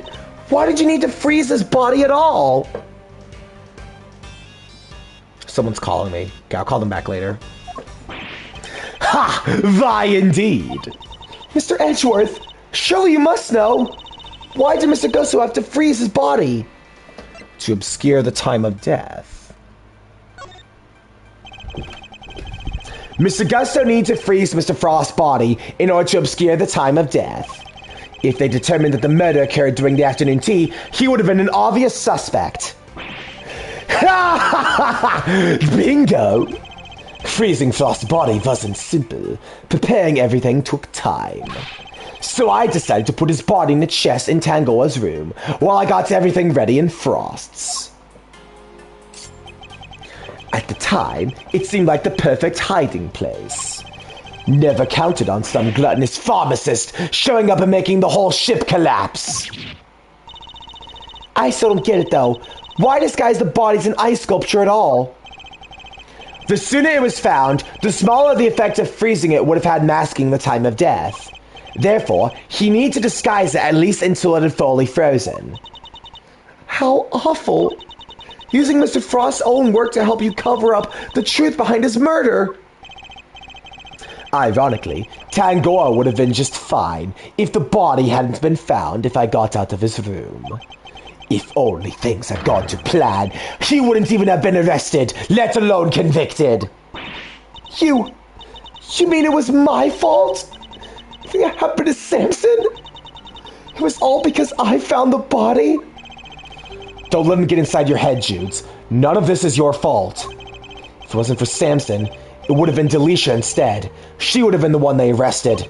Why did you need to freeze his body at all? Someone's calling me. Okay, I'll call them back later. Ha! Why indeed? Mr. Edgeworth, surely you must know. Why did Mr. Gosu have to freeze his body? To obscure the time of death. Mr. Gusto needs to freeze Mr. Frost's body in order to obscure the time of death. If they determined that the murder occurred during the afternoon tea, he would have been an obvious suspect. Bingo! Freezing Frost's body wasn't simple. Preparing everything took time. So I decided to put his body in the chest in Tangoa's room, while I got everything ready in Frost's. At the time, it seemed like the perfect hiding place. Never counted on some gluttonous pharmacist showing up and making the whole ship collapse. I still don't get it though. Why disguise the bodies in ice sculpture at all? The sooner it was found, the smaller the effect of freezing it would have had masking the time of death. Therefore, he needed to disguise it at least until it had fully frozen. How awful. Using Mr. Frost's own work to help you cover up the truth behind his murder. Ironically, Tangoa would have been just fine if the body hadn't been found if I got out of his room. If only things had gone to plan, he wouldn't even have been arrested, let alone convicted. You mean it was my fault? It happened to Samson? It was all because I found the body? Don't let him get inside your head, Judes. None of this is your fault. If it wasn't for Samson, it would have been Delisha instead. She would have been the one they arrested.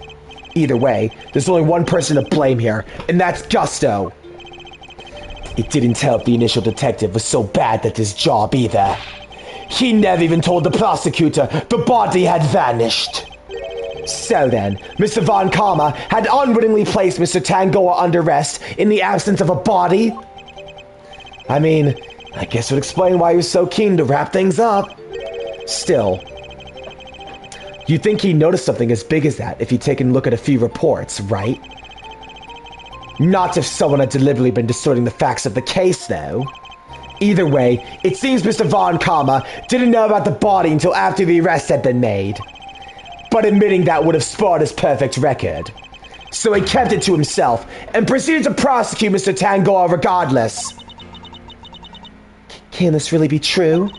Either way, there's only one person to blame here, and that's Gusto. It didn't help the initial detective was so bad at his job either. He never even told the prosecutor the body had vanished. So then, Mr. Von Karma had unwittingly placed Mr. Tangoa under arrest in the absence of a body? I mean, I guess it would explain why he was so keen to wrap things up. Still, you'd think he noticed something as big as that if he'd taken a look at a few reports, right? Not if someone had deliberately been distorting the facts of the case, though. Either way, it seems Mr. Von Karma didn't know about the body until after the arrest had been made. But admitting that would have spoiled his perfect record. So he kept it to himself and proceeded to prosecute Mr. Tangoa regardless. Can this really be true?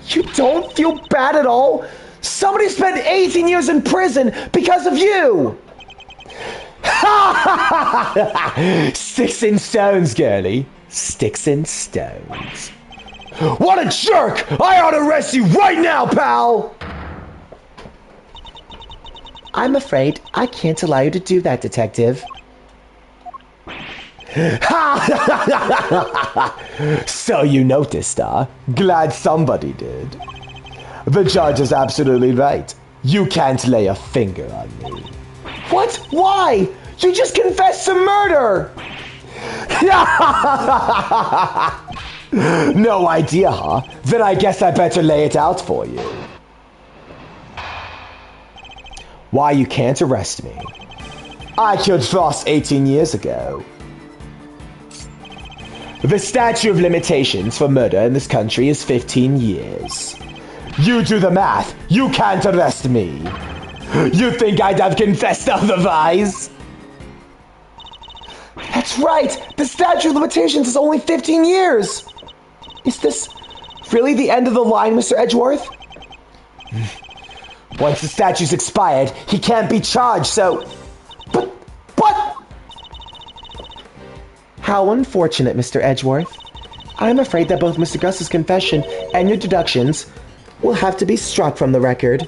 You don't feel bad at all? Somebody spent 18 years in prison because of you! Sticks and stones, girlie. Sticks and stones. What a jerk! I ought to arrest you right now, pal! I'm afraid I can't allow you to do that, Detective. So you noticed, huh? Glad somebody did. The judge is absolutely right. You can't lay a finger on me. What? Why? You just confessed to murder! No idea, huh? Then I guess I better lay it out for you. Why you can't arrest me? I killed Frost 18 years ago. The statute of limitations for murder in this country is 15 years. You do the math. You can't arrest me. You think I'd have confessed otherwise? That's right! The statute of limitations is only 15 years! Is this really the end of the line, Mr. Edgeworth? Once the statute's expired, he can't be charged, so... But... How unfortunate, Mr. Edgeworth. I'm afraid that both Mr. Gus's confession and your deductions will have to be struck from the record,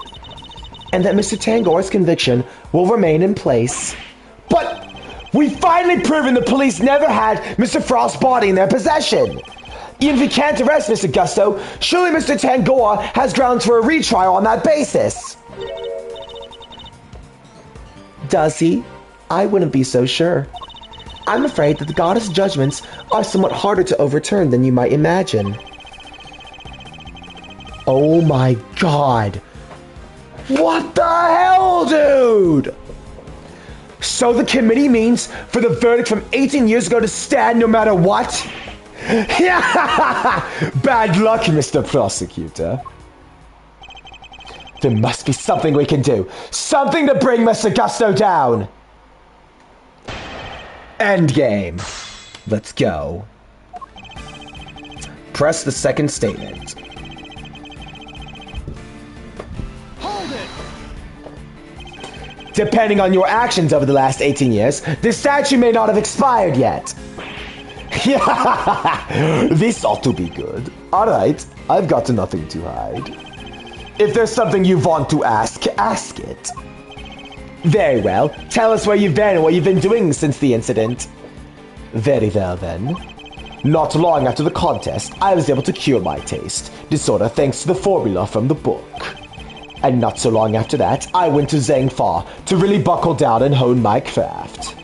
and that Mr. Tangora's conviction will remain in place. But we've finally proven the police never had Mr. Frost's body in their possession. Even if we can't arrest Mr. Gusto, surely Mr. Tangoa has grounds for a retrial on that basis. Does he? I wouldn't be so sure. I'm afraid that the goddess' judgments are somewhat harder to overturn than you might imagine. Oh my god. What the hell, dude? So the committee means for the verdict from 18 years ago to stand no matter what? Bad luck, Mr. Prosecutor. There must be something we can do. Something to bring Mr. Gusto down. Endgame. Let's go. Press the second statement. Hold Depending on your actions over the last 18 years, the statue may not have expired yet. This ought to be good. Alright, I've got nothing to hide. If there's something you want to ask, ask it. Very well. Tell us where you've been and what you've been doing since the incident. Very well then. Not long after the contest, I was able to cure my taste disorder thanks to the formula from the book. And not so long after that, I went to Zhangfa to really buckle down and hone my craft.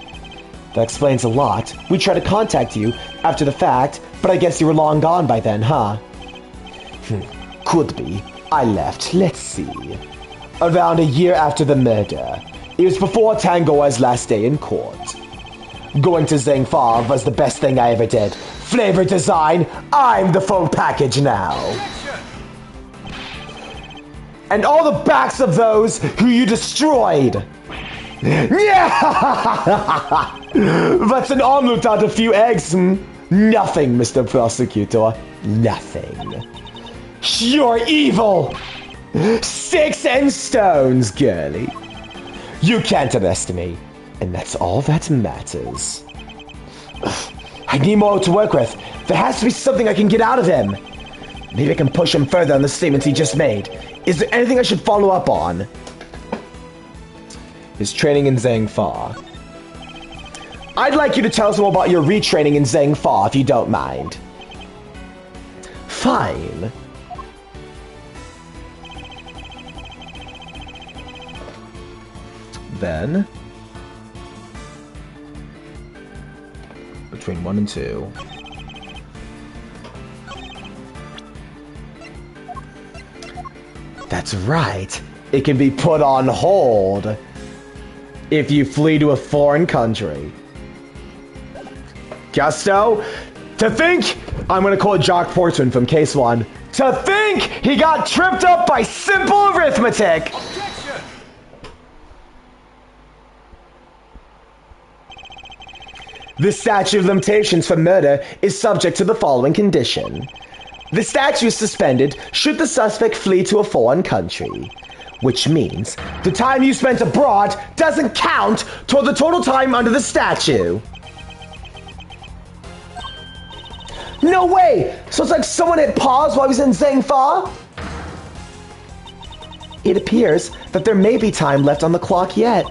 That explains a lot. We tried to contact you after the fact, but I guess you were long gone by then, huh? Could be. I left, let's see, around a year after the murder. It was before Tango's last day in court. Going to Zhangfa was the best thing I ever did. Flavor design, I'm the full package now. And all the backs of those who you destroyed. Yeah! What's an omelet without a few eggs? Nothing, Mr. Prosecutor. Nothing. You're evil! Sticks and stones, girlie. You can't arrest me, and that's all that matters. I need more to work with. There has to be something I can get out of him. Maybe I can push him further on the statements he just made. Is there anything I should follow up on? His training in Zhangfa. I'd like you to tell us more about your retraining in Zhangfa, if you don't mind. Fine. Then, between 1 and 2. That's right. It can be put on hold if you flee to a foreign country. Gusto, to think, I'm gonna call Jock Portman from Case 1. To think he got tripped up by simple arithmetic. The statute of limitations for murder is subject to the following condition. The statute is suspended should the suspect flee to a foreign country. Which means the time you spent abroad doesn't count toward the total time under the statute. No way! So it's like someone hit pause while he was in Zhangfa? It appears that there may be time left on the clock yet.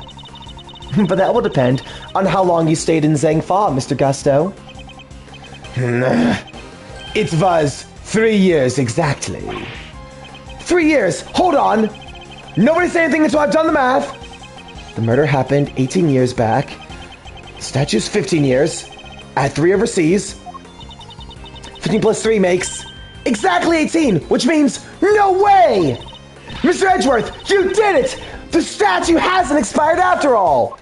But that will depend on how long you stayed in Zhangfa, Mr. Gusto. It was 3 years exactly. 3 years? Hold on! Nobody say anything until I've done the math! The murder happened 18 years back. The statue's 15 years. Add 3 overseas. 15 plus 3 makes exactly 18, which means no way! Mr. Edgeworth, you did it! The statue hasn't expired after all!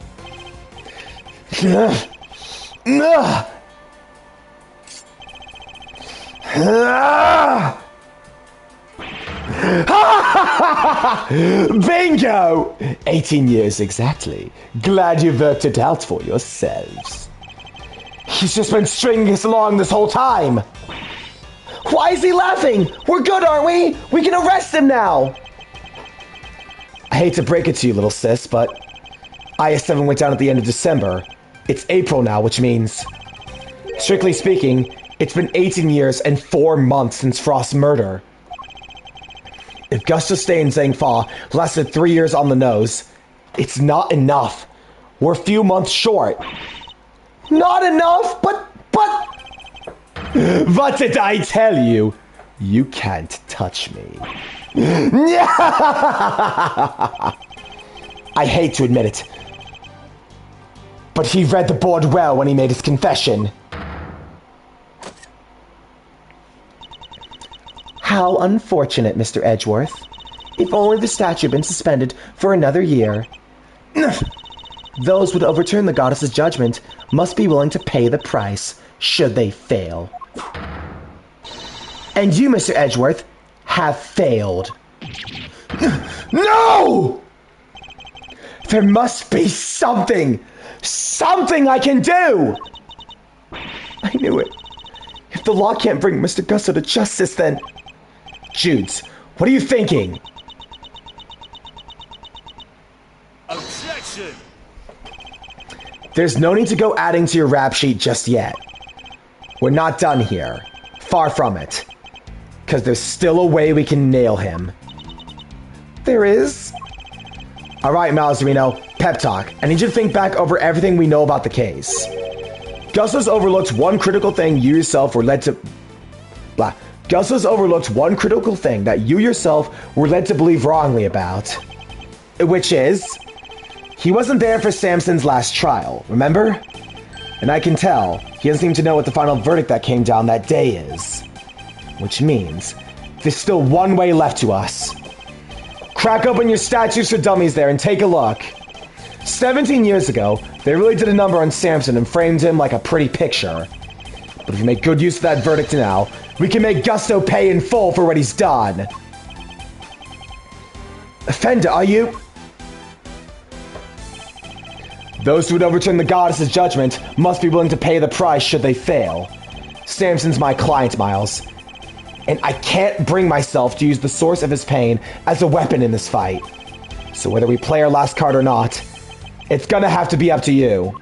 Bingo! 18 years exactly. Glad you worked it out for yourselves. He's just been stringing us along this whole time. Why is he laughing? We're good, aren't we? We can arrest him now. I hate to break it to you, little sis, but IS-7 went down at the end of December. It's April now, which means, strictly speaking, it's been 18 years and 4 months since Frost's murder. If Gusto's stay in Zhangfa lasted 3 years on the nose, it's not enough. We're a few months short. Not enough? But... What did I tell you? You can't touch me. I hate to admit it, but he read the board well when he made his confession. How unfortunate, Mr. Edgeworth. If only the statue had been suspended for another year. Those who would overturn the goddess's judgment must be willing to pay the price, should they fail. And you, Mr. Edgeworth, have failed. No! There must be something I can do! I knew it. If the law can't bring Mr. Gusto to justice, then... Judes, what are you thinking? Objection! Objection! There's no need to go adding to your rap sheet just yet. We're not done here. Far from it. Because there's still a way we can nail him. There is? Alright, Malzarino, pep talk. I need you to think back over everything we know about the case. Gusto's overlooked one critical thing you yourself were led to... Blah. Gusto's overlooked one critical thing that you yourself were led to believe wrongly about. Which is... he wasn't there for Samson's last trial, remember? And I can tell, he doesn't seem to know what the final verdict that came down that day is. Which means, there's still one way left to us. Crack open your statues for dummies there and take a look. 17 years ago, they really did a number on Samson and framed him like a pretty picture. But if we make good use of that verdict now, we can make Gusto pay in full for what he's done. Fenda, are you... Those who would overturn the goddess's judgment must be willing to pay the price should they fail. Samson's my client, Miles. And I can't bring myself to use the source of his pain as a weapon in this fight. So whether we play our last card or not, it's gonna have to be up to you.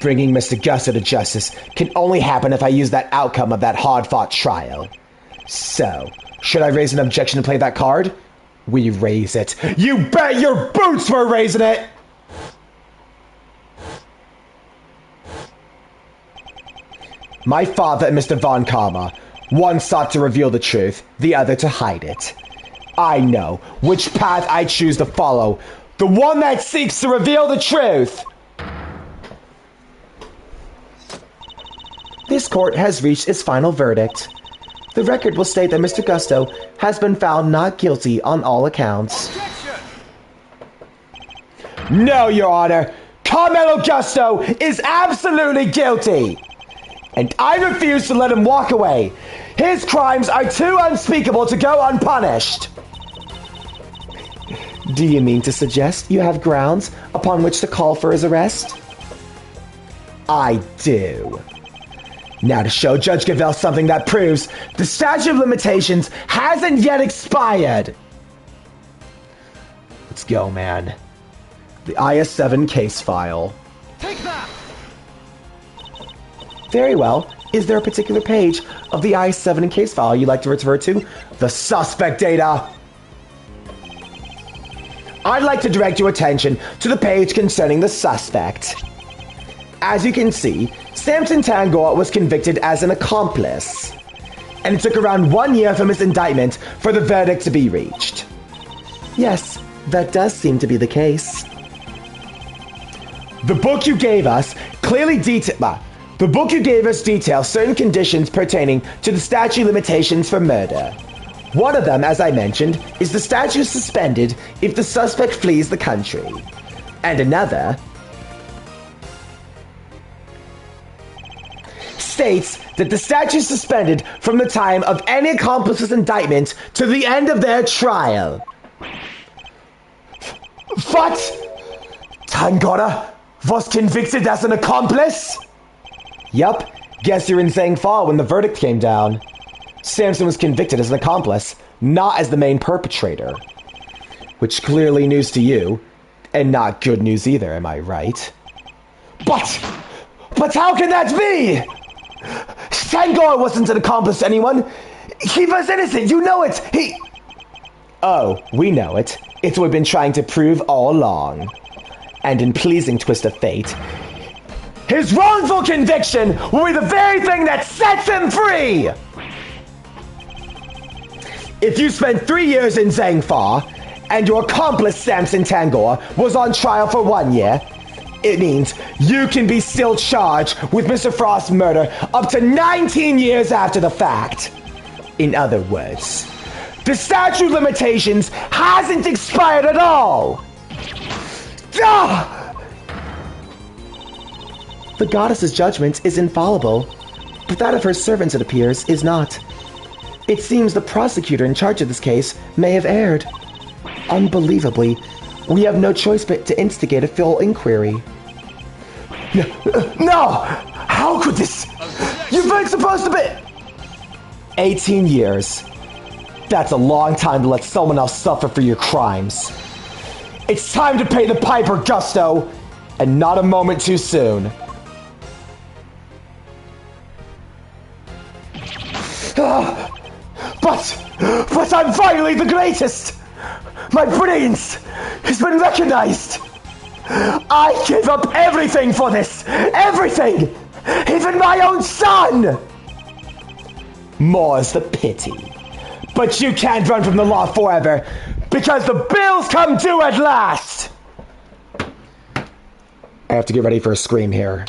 Bringing Mr. Gusto to justice can only happen if I use that outcome of that hard-fought trial. So, should I raise an objection to play that card? We raise it. You bet your boots we're raising it! My father and Mr. Von Karma, one sought to reveal the truth, the other to hide it. I know which path I choose to follow, the one that seeks to reveal the truth! This court has reached its final verdict. The record will state that Mr. Gusto has been found not guilty on all accounts. Objection! No, Your Honor! Carmelo Gusto is absolutely guilty! And I refuse to let him walk away. His crimes are too unspeakable to go unpunished. Do you mean to suggest you have grounds upon which to call for his arrest? I do. Now to show Judge Gavelle something that proves the statute of limitations hasn't yet expired. Let's go, man. The IS-7 case file. Take that! Very well. Is there a particular page of the I-7 case file you'd like to refer to? The suspect data! I'd like to direct your attention to the page concerning the suspect. As you can see, Samson Tangor was convicted as an accomplice. And it took around 1 year from his indictment for the verdict to be reached. Yes, that does seem to be the case. The book you gave us clearly details certain conditions pertaining to the statute of limitations for murder. One of them, as I mentioned, is the statute suspended if the suspect flees the country. And another states that the statute is suspended from the time of any accomplice's indictment to the end of their trial. What? Tangora was convicted as an accomplice? Yup, guess you're in Zhangfa when the verdict came down. Samson was convicted as an accomplice, not as the main perpetrator. Which clearly news to you, and not good news either, am I right? But how can that be? Tangor wasn't an accomplice to anyone. He was innocent, you know it. Oh, we know it. It's what we've been trying to prove all along. And in pleasing twist of fate, his wrongful conviction will be the very thing that sets him free! If you spent 3 years in Zhangfa, and your accomplice Samson Tangor was on trial for 1 year, it means you can be still charged with Mr. Frost's murder up to 19 years after the fact. In other words, the statute of limitations hasn't expired at all! The goddess's judgment is infallible, but that of her servants, it appears, is not. It seems the prosecutor in charge of this case may have erred. Unbelievably, we have no choice but to instigate a full inquiry. No! How could this? You weren't supposed to be... 18 years. That's a long time to let someone else suffer for your crimes. It's time to pay the piper, Gusto, and not a moment too soon. But I'm finally the greatest! My brains has been recognized! I gave up everything for this! Everything! Even my own son! More's the pity. But you can't run from the law forever, because the bills come due at last! I have to get ready for a scream here.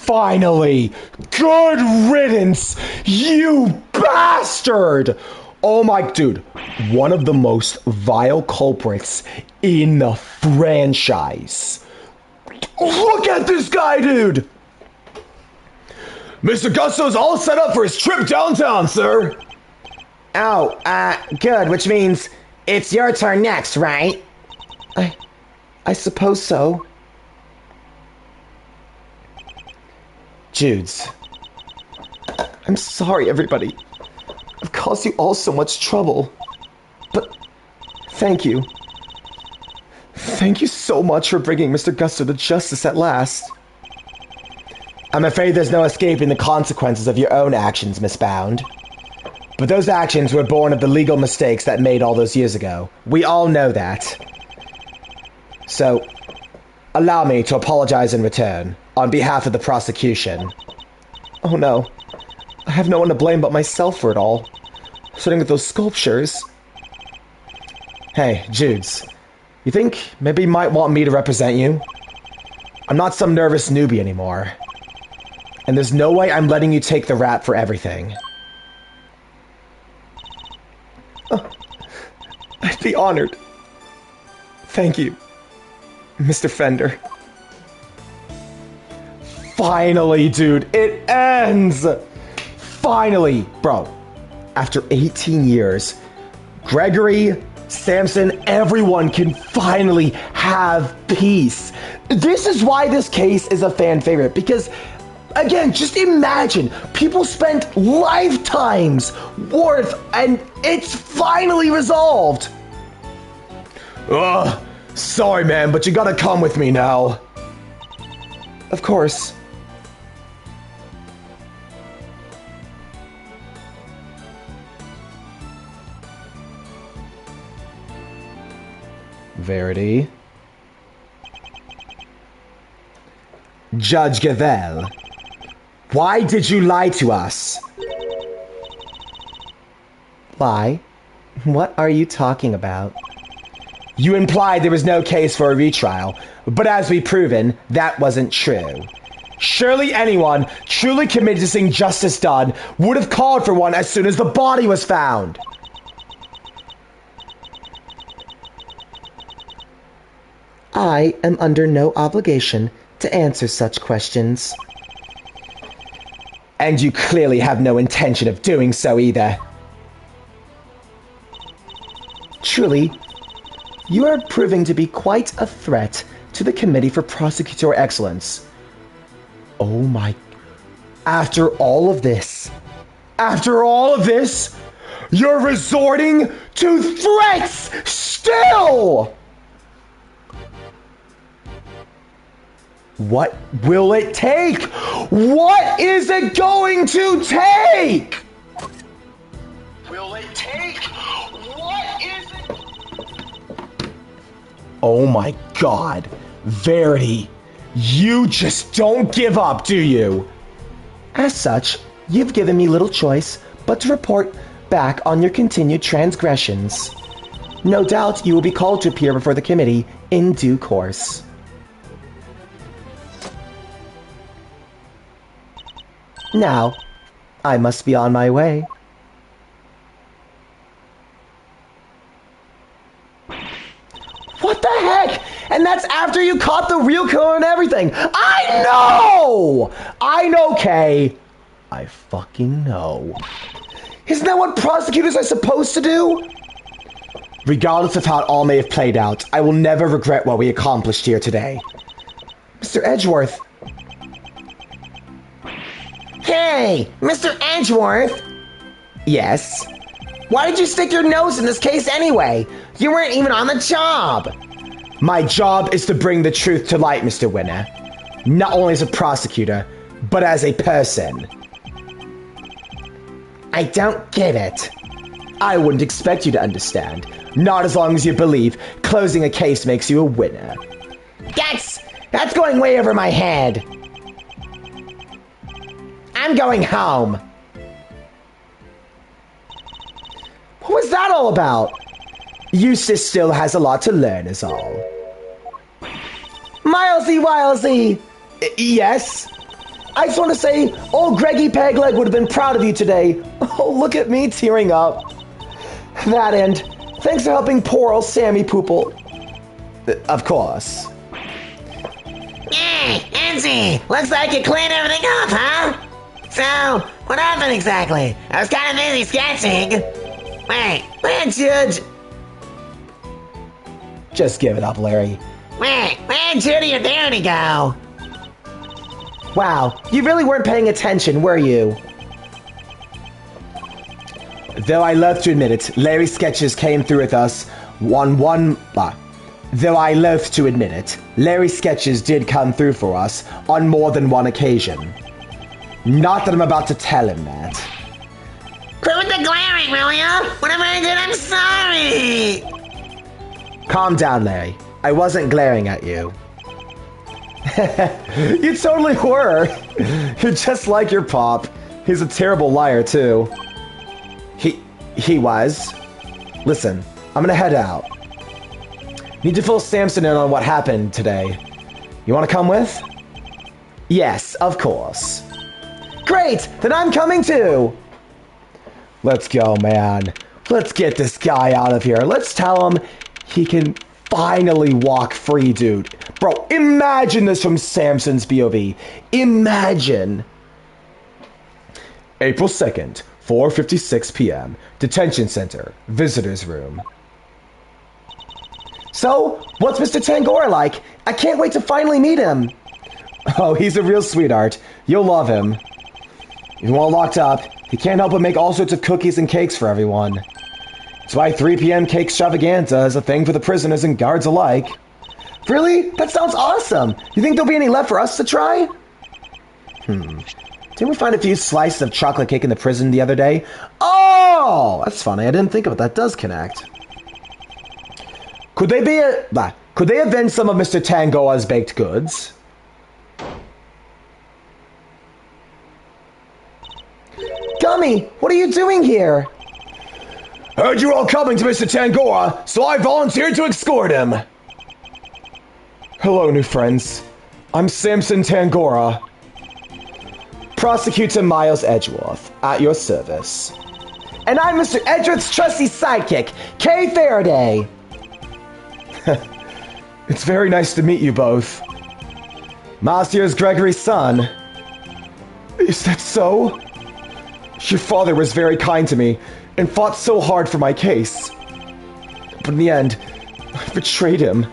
Finally! Good riddance, you bastard! Oh my, dude, one of the most vile culprits in the franchise. Look at this guy, dude! Mr. Gusto's all set up for his trip downtown, sir. Oh, good, which means it's your turn next, right? I suppose so. Judes. I'm sorry, everybody. I've caused you all so much trouble. But thank you. Thank you so much for bringing Mr. Gusto to justice at last. I'm afraid there's no escaping the consequences of your own actions, Miss Bound. But those actions were born of the legal mistakes that made all those years ago. We all know that. So, allow me to apologize in return, on behalf of the prosecution. Oh no. I have no one to blame but myself for it all. Starting with those sculptures. Hey, Judes. You think maybe you might want me to represent you? I'm not some nervous newbie anymore. And there's no way I'm letting you take the rap for everything. Oh, I'd be honored. Thank you, Mr. Fender. Finally, dude, it ends! Finally! Bro, after 18 years, Gregory, Samson, everyone can finally have peace. This is why this case is a fan favorite, because, again, just imagine, people spent lifetimes worth, and it's finally resolved. Ugh, sorry man, but you gotta come with me now. Of course. Verity. Judge Gavel, why did you lie to us? Lie? What are you talking about? You implied there was no case for a retrial, but as we've proven, that wasn't true. Surely anyone truly committed to seeing justice done would have called for one as soon as the body was found. I am under no obligation to answer such questions. And you clearly have no intention of doing so either. Truly, you are proving to be quite a threat to the Committee for Prosecutorial Excellence. Oh my... After all of this, you're resorting to threats still! What will it take? What is it going to take? Will it take? What is it? Oh my God. Verity, you just don't give up, do you? As such, you've given me little choice but to report back on your continued transgressions. No doubt you will be called to appear before the committee in due course. Now, I must be on my way. What the heck? And that's after you caught the real killer and everything. I know! I know, Kay. I fucking know. Isn't that what prosecutors are supposed to do? Regardless of how it all may have played out, I will never regret what we accomplished here today. Mr. Edgeworth. Hey, Mr. Edgeworth. Yes? Why did you stick your nose in this case anyway? You weren't even on the job. My job is to bring the truth to light, Mr. Winner. Not only as a prosecutor, but as a person. I don't get it. I wouldn't expect you to understand. Not as long as you believe closing a case makes you a winner. That's going way over my head. I'm going home. What was that all about? Eustace still has a lot to learn is all. Milesy Wilesy! Yes? I just want to say, old Greggy Pegleg would have been proud of you today. Oh, look at me tearing up. That end, thanks for helping poor old Sammy Poople. Of course. Hey, Enzy, looks like you cleaned everything up, huh? So, what happened exactly? I was kind of busy sketching. Wait, where'd Jude... Just give it up, Larry. Wait, where'd Judy or Danny go? Wow, you really weren't paying attention, were you? Though I loathe to admit it, Larry's sketches came through with us Though I loathe to admit it, Larry's sketches did come through for us on more than one occasion. Not that I'm about to tell him that. Quit with the glaring, will ya? Whatever I did, I'm sorry! Calm down, Larry. I wasn't glaring at you. You totally were. You're just like your pop. He's a terrible liar, too. He was. Listen, I'm gonna head out. Need to fill Samson in on what happened today. You wanna come with? Yes, of course. Great! Then I'm coming too! Let's go, man. Let's get this guy out of here. Let's tell him he can finally walk free, dude. Bro, imagine this from Samson's POV. Imagine. April 2nd, 4:56 p.m. Detention Center, Visitors Room. So, what's Mr. Tangora like? I can't wait to finally meet him. Oh, he's a real sweetheart. You'll love him. Even while locked up, he can't help but make all sorts of cookies and cakes for everyone. That's why 3 p.m. cake extravaganza is a thing for the prisoners and guards alike. Really? That sounds awesome. You think there'll be any left for us to try? Didn't we find a few slices of chocolate cake in the prison the other day? Oh, that's funny. I didn't think of it. That does connect. Could they avenge some of Mr. Tangoa's baked goods? Gummy, what are you doing here? Heard you all coming to Mr. Tangoa, so I volunteered to escort him. Hello, new friends. I'm Samson Tangora. Prosecutor Miles Edgeworth, at your service. And I'm Mr. Edgeworth's trusty sidekick, Kay Faraday. It's very nice to meet you both. Monsieur's Gregory's son. Is that so? Your father was very kind to me and fought so hard for my case. But in the end, I betrayed him.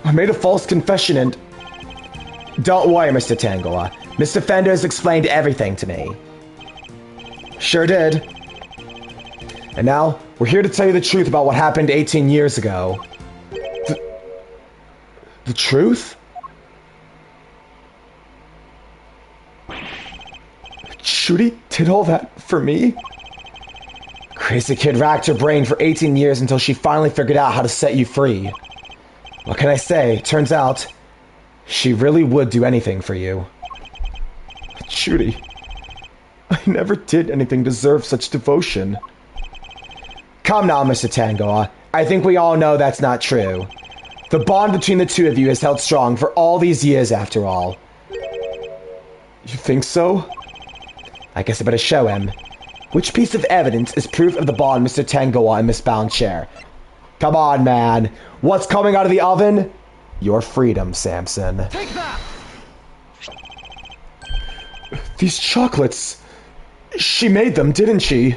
I made a false confession and... Don't worry, Mr. Tangoa. Mr. Fender has explained everything to me. Sure did. And now, we're here to tell you the truth about what happened 18 years ago. The truth? Judy did all that for me? Crazy kid racked her brain for 18 years until she finally figured out how to set you free. What can I say? Turns out, she really would do anything for you. Judy, I never did anything deserve such devotion. Come now, Mr. Tangoa. I think we all know that's not true. The bond between the two of you has held strong for all these years after all. You think so? I guess I better show him. Which piece of evidence is proof of the bond Mr. Tangoa and Miss Bound share? Come on, man. What's coming out of the oven? your freedom, Samson. Take that! These chocolates... She made them, didn't she?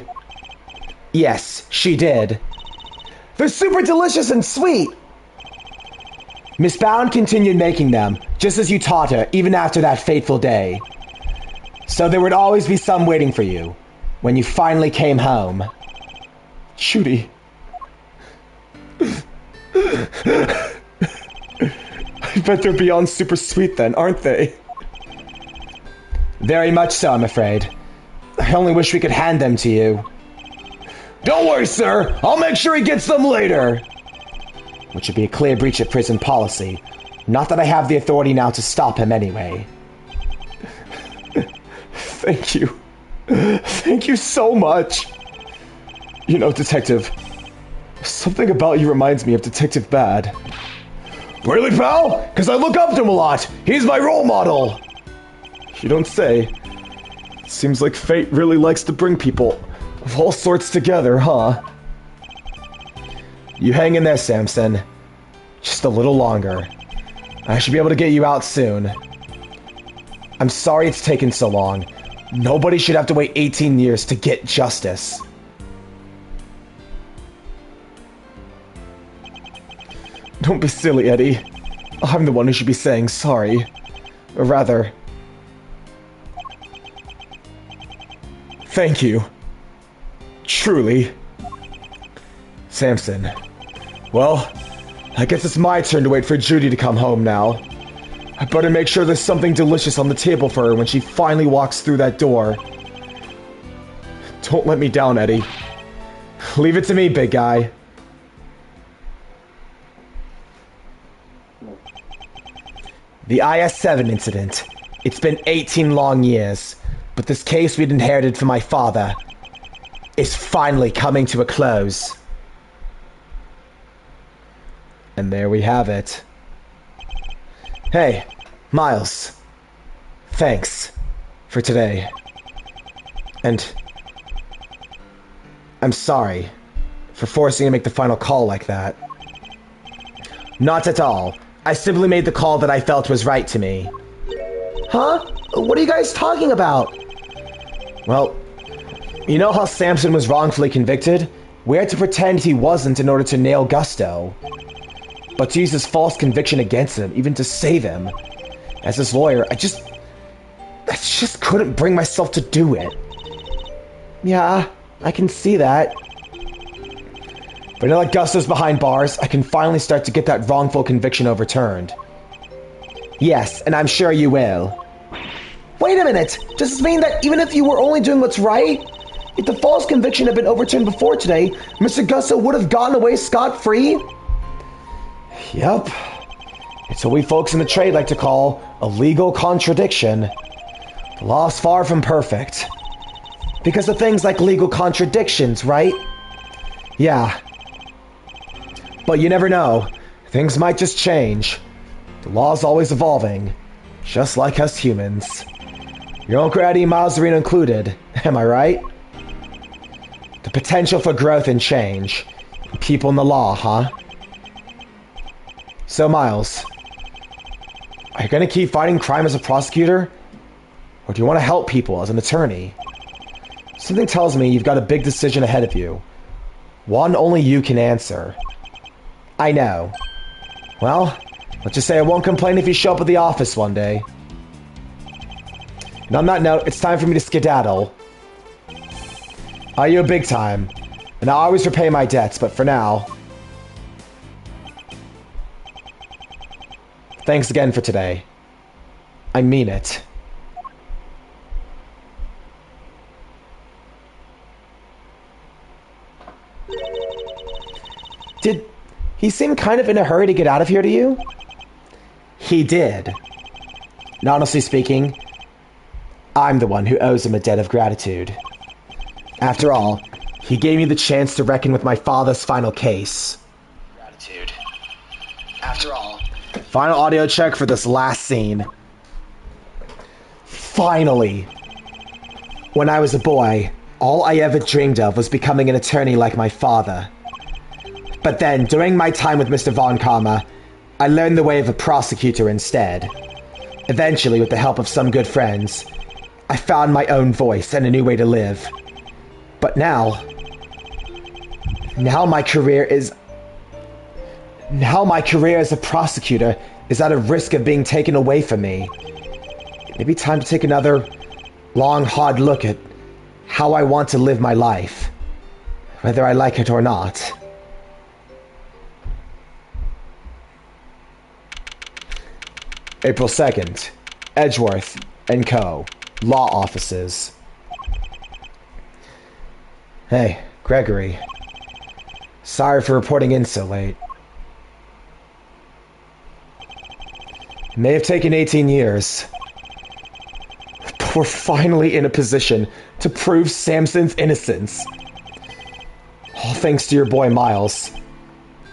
Yes, she did. They're super delicious and sweet. Miss Bound continued making them, just as you taught her, even after that fateful day. So there would always be some waiting for you, when you finally came home. Judy. I bet they're beyond super sweet then, aren't they? Very much so, I'm afraid. I only wish we could hand them to you. Don't worry, sir. I'll make sure he gets them later. Which would be a clear breach of prison policy. Not that I have the authority now to stop him anyway. Thank you. Thank you so much. You know, Detective, something about you reminds me of Detective Bad. Really, pal? Because I look up to him a lot. He's my role model. You don't say. Seems like fate really likes to bring people of all sorts together, huh? You hang in there, Samson. Just a little longer. I should be able to get you out soon. I'm sorry it's taken so long. Nobody should have to wait 18 years to get justice. Don't be silly, Eddie. I'm the one who should be saying sorry. Or rather... Thank you. Truly. Samson. Well, I guess it's my turn to wait for Judy to come home now. I better make sure there's something delicious on the table for her when she finally walks through that door. Don't let me down, Eddie. Leave it to me, big guy. The IS-7 incident. It's been 18 long years, but this case we'd inherited from my father is finally coming to a close. And there we have it. Hey, Miles. Thanks for today. And I'm sorry for forcing you to make the final call like that. Not at all. I simply made the call that I felt was right to me. Huh? What are you guys talking about? Well, you know how Samson was wrongfully convicted? We had to pretend he wasn't in order to nail Gusto. But to use his false conviction against him, even to save him. As his lawyer, I just couldn't bring myself to do it. Yeah, I can see that. But now that Gusto's behind bars, I can finally start to get that wrongful conviction overturned. Yes, and I'm sure you will. Wait a minute! Does this mean that even if you were only doing what's right, if the false conviction had been overturned before today, Mr. Gusto would have gotten away scot-free? Yep. It's what we folks in the trade like to call a legal contradiction. The law's far from perfect. Because of things like legal contradictions, right? Yeah. But you never know. Things might just change. The law's always evolving. Just like us humans. Your Uncle Eddie and Miles Arena included. Am I right? The potential for growth and change. People in the law, huh? So, Miles, are you going to keep fighting crime as a prosecutor? Or do you want to help people as an attorney? Something tells me you've got a big decision ahead of you. One only you can answer. I know. Well, let's just say I won't complain if you show up at the office one day. And on that note, it's time for me to skedaddle. I owe you a big time. And I'll always repay my debts, but for now... Thanks again for today. I mean it. Did he seem kind of in a hurry to get out of here to you? He did. And honestly speaking, I'm the one who owes him a debt of gratitude. After all, he gave me the chance to reckon with my father's final case. Gratitude. After all. Final audio check for this last scene. Finally! When I was a boy, all I ever dreamed of was becoming an attorney like my father. But then, during my time with Mr. Von Karma, I learned the way of a prosecutor instead. Eventually, with the help of some good friends, I found my own voice and a new way to live. But now my career as a prosecutor is at a risk of being taken away from me. It may be time to take another long, hard look at how I want to live my life, whether I like it or not. April 2nd, Edgeworth & Co. Law Offices. Hey, Gregory. Sorry for reporting in so late. It may have taken 18 years, but we're finally in a position to prove Samson's innocence. All thanks to your boy Miles.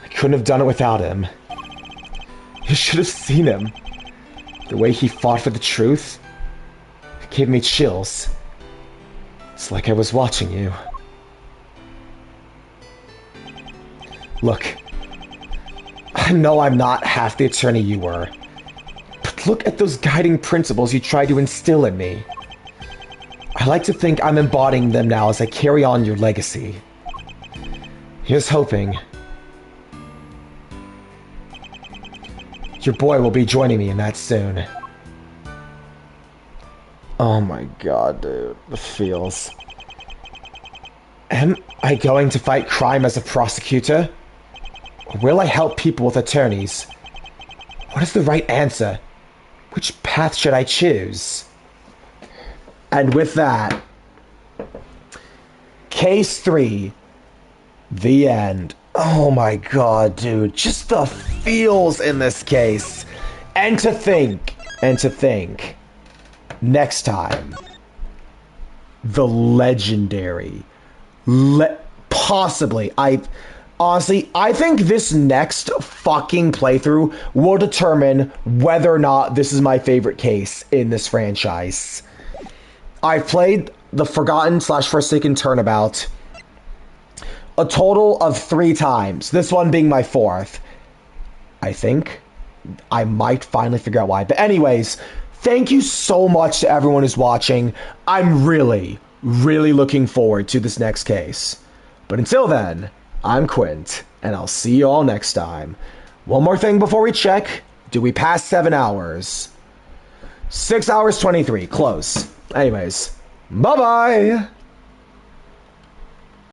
I couldn't have done it without him. You should have seen him. The way he fought for the truth, it gave me chills. It's like I was watching you. Look, I know I'm not half the attorney you were, but look at those guiding principles you tried to instill in me. I like to think I'm embodying them now as I carry on your legacy. Here's hoping. Your boy will be joining me in that soon. Oh my god, dude. The feels. Am I going to fight crime as a prosecutor? Or will I help people with attorneys? What is the right answer? Which path should I choose? And with that, Case 3, the end. Oh my god, dude. Just the feels in this case. And to think, next time, the legendary, possibly, honestly, I think this next fucking playthrough will determine whether or not this is my favorite case in this franchise. I've played the Forgotten/Forsaken Turnabout a total of 3 times, this one being my 4th. I think I might finally figure out why. But anyways, thank you so much to everyone who's watching. I'm really, really looking forward to this next case. But until then, I'm Quint, and I'll see you all next time. One more thing before we check. Do we pass 7 hours? 6 hours 23, close. Anyways, bye-bye!